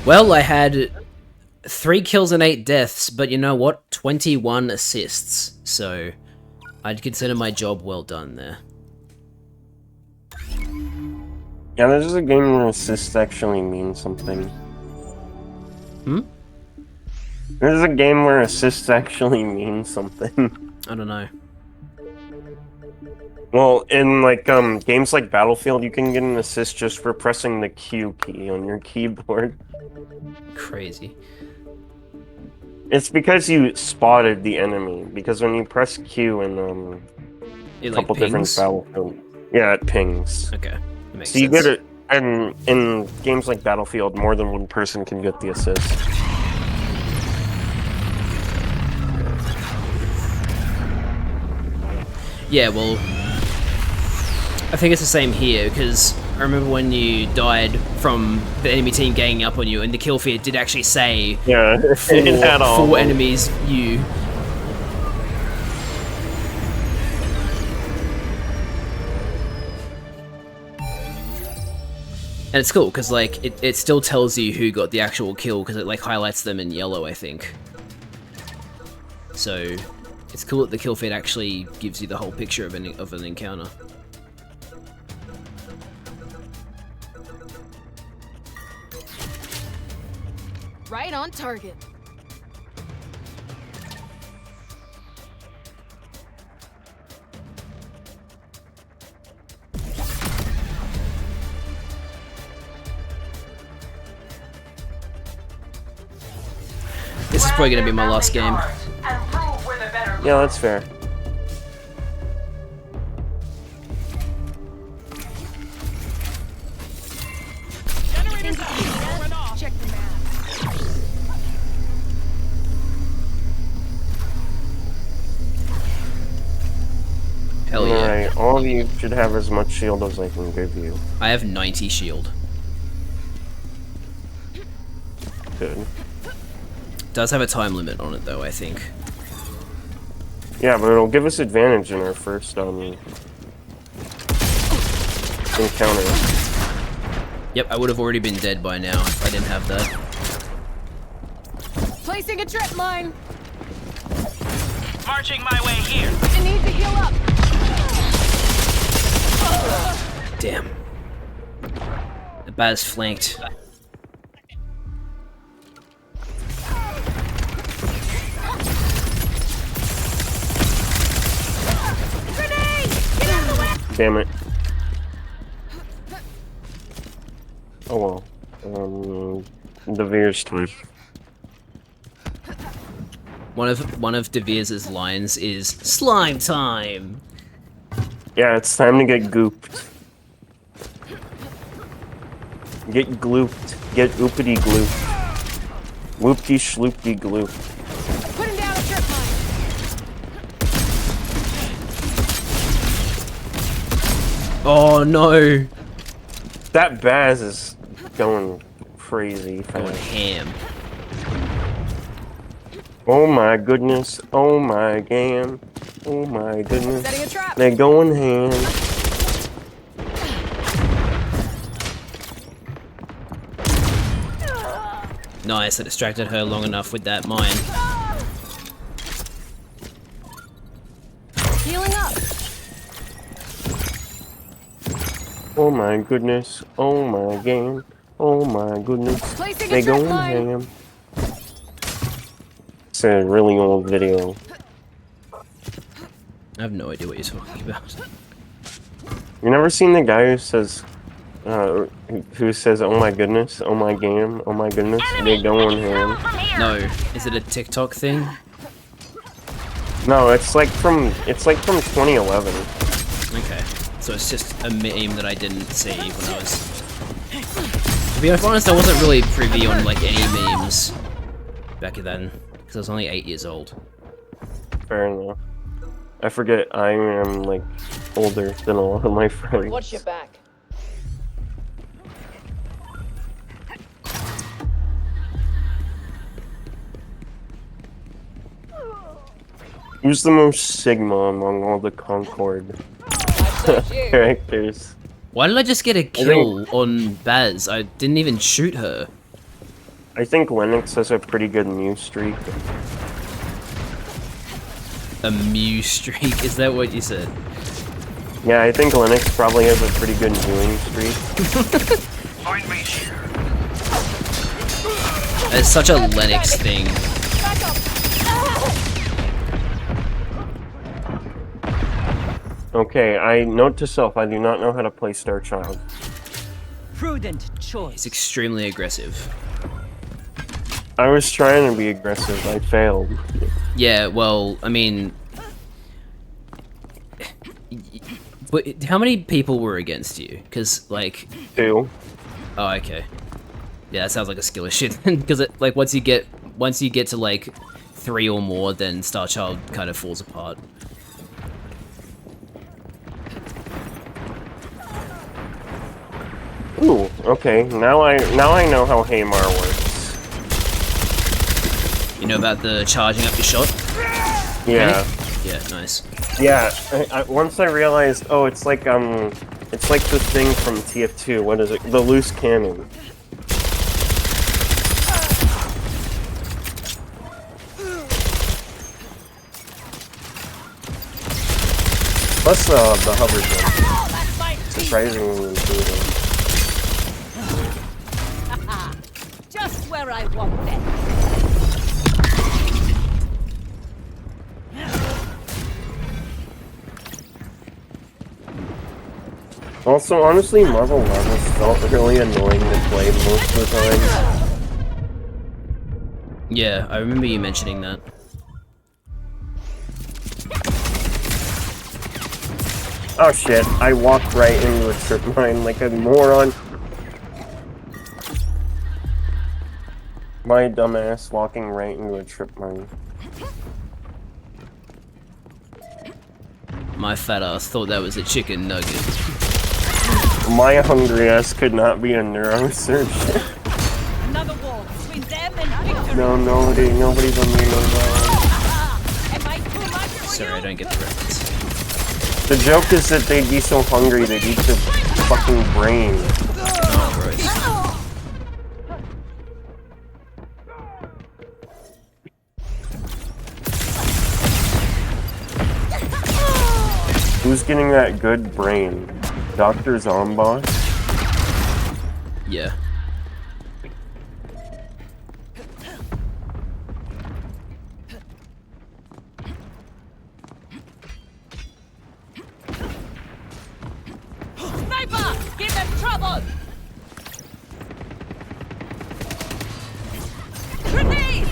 Well, I had 3 kills and 8 deaths, but you know what? 21 assists, so I'd consider my job well done there. Yeah, this is a game where assists actually mean something. Hmm? This is a game where assists actually mean something. I don't know. Well, in like games like Battlefield, you can get an assist just for pressing the Q key on your keyboard. Crazy. It's because you spotted the enemy. Because when you press Q in It, a like, couple different pings? Battlefield, yeah, it pings. Okay, that makes So you sense. get it, and in games like Battlefield, more than one person can get the assist. Yeah, well, I think it's the same here, because I remember when you died from the enemy team ganging up on you, and the kill feed did actually say Yeah, it had all. 4 enemies, you. And it's cool, because, like, it still tells you who got the actual kill, because it, like, highlights them in yellow, I think. So, it's cool that the kill feed actually gives you the whole picture of an encounter. Right on target. this is probably gonna be my last game. Yeah, that's fair. Check the map. Hell yeah. Alright, all of you should have as much shield as I can give you. I have 90 shield. Good. Does have a time limit on it though, I think. Yeah, but it'll give us advantage in our first encounter. Yep, I would have already been dead by now if I didn't have that. Placing a trip mine. Marching my way here. I need to heal up. Damn. The Baz flanked. Damn it. Oh well. The Veer's time. One of DeVeers' lines is slime time. Yeah, it's time to get gooped. Get glooped. Get oopity glooped. Whoopty schloopty gloop. Putting down a trip mine. Oh no! That Baz is going crazy fast. Going ham. Oh my goodness. Oh my gam. Oh my goodness. Setting a trap. They're going ham. Nice, I distracted her long enough with that mine. Healing up. Oh my goodness. Oh my game. Oh my goodness. Placing They a trip going mine. ham. It's a really old video. I have no idea what you're talking about. You never seen the guy who says, oh my goodness, oh my game, oh my goodness, they going ham? No, is it a TikTok thing? No, it's like from 2011. Okay, so it's just a meme that I didn't see when I was... To be honest, I wasn't really privy on like any memes back then, because I was only 8 years old. Fair enough. I forget I am like older than a lot of my friends. Watch your back. Who's the most Sigma among all the Concord characters? Why did I just get a kill on Baz? I didn't even shoot her. I think Lennox has a pretty good Mew streak. A Mew streak? Is that what you said? Yeah, I think Lennox probably has a pretty good Mewing streak. Find me here. It's such a Lennox thing. Okay, I note to self, I do not know how to play Star Child. Prudent choice. It's extremely aggressive. I was trying to be aggressive, I failed. Yeah, well, I mean... But how many people were against you? Because, like... 2. Oh, okay. Yeah, that sounds like a skill issue. Because, like, once you get to, like, 3 or more, then Star Child kind of falls apart. Ooh, okay, now I know how Haymar works. You know about the charging up your shot? Yeah. Yeah, nice. Yeah, once I realized, oh, it's like the thing from TF2, what is it? The loose cannon. Plus, the hover jump. Surprisingly intuitive. Just where I want them. Also, honestly, Marvel levels felt really annoying to play most of the time. Yeah, I remember you mentioning that. Oh shit, I walked right into a trip mine like a moron. My dumbass walking right into a trip mine. My fat ass thought that was a chicken nugget. My hungry ass could not be a neurosurgeon. Another wall between them and victory. No, nobody but me knows that. Am I too much for Sorry, you? I don't get the reference. The joke is that they'd be so hungry they'd eat the fucking brain. Oh, gross. Who's getting that good brain? Dr. Zomboss? Yeah. Sniper! Give them trouble! Grenade!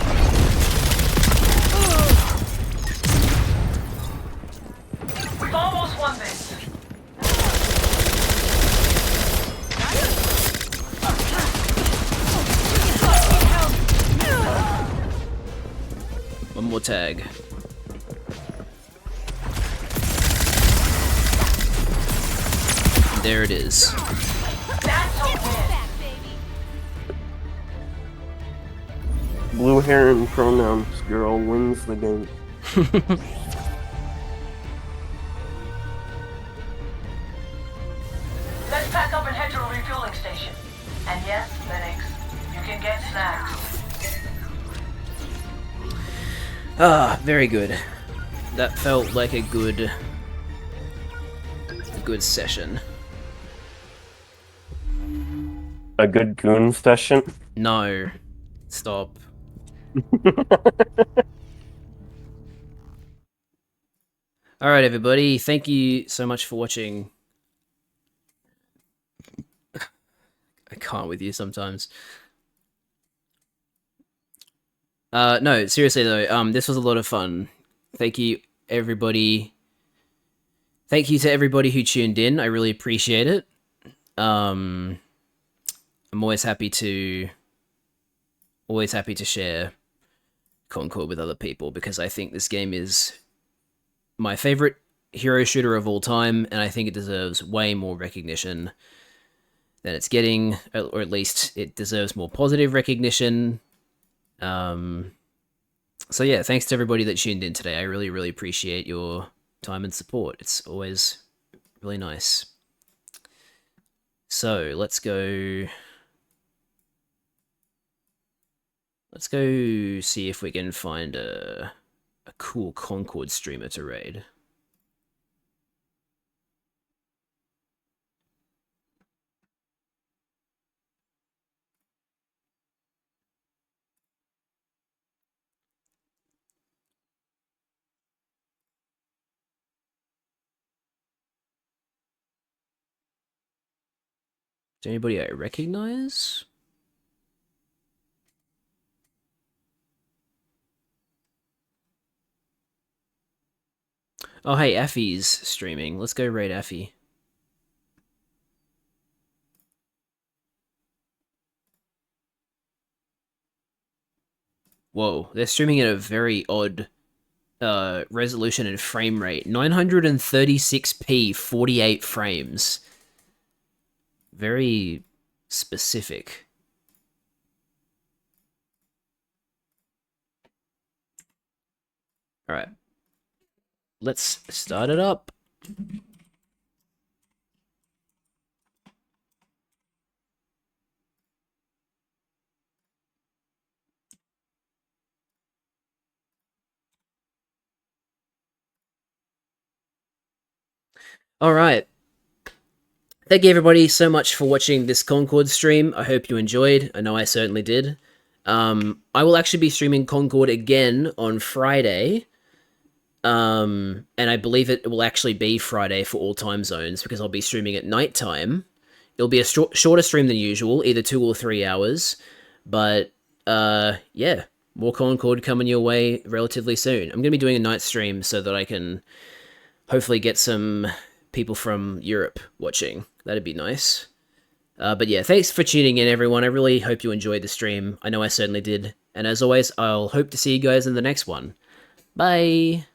We've almost won this. One more tag. There it is. That's a win. Blue hair and pronouns girl wins the game. Let's pack up and head to a refueling station. And yes, medics, you can get snacks. Ah, very good. That felt like a good session. A good goon session? No. Stop. Alright, everybody. Thank you so much for watching. I can't with you sometimes. No, seriously though, this was a lot of fun. Thank you, everybody. Thank you to everybody who tuned in. I really appreciate it. I'm always happy to share Concord with other people because I think this game is my favorite hero shooter of all time, and I think it deserves way more recognition than it's getting, or at least it deserves more positive recognition. So yeah, thanks to everybody that tuned in today. I really, really appreciate your time and support. It's always really nice. So let's go see if we can find a cool Concord streamer to raid. Is there anybody I recognize? Oh, hey, Effie's streaming. Let's go raid Effie. Whoa, they're streaming at a very odd resolution and frame rate. 936p, 48 frames. Very specific. Alright. Let's start it up. Alright. Thank you everybody so much for watching this Concord stream. I hope you enjoyed. I know I certainly did. I will actually be streaming Concord again on Friday. And I believe it will actually be Friday for all time zones because I'll be streaming at nighttime. It'll be a shorter stream than usual, either 2 or 3 hours. But, yeah. more Concord coming your way relatively soon. I'm going to be doing a night stream so that I can hopefully get some people from Europe watching. That'd be nice. But yeah, thanks for tuning in, everyone. I really hope you enjoyed the stream. I know I certainly did. And as always, I'll hope to see you guys in the next one. Bye!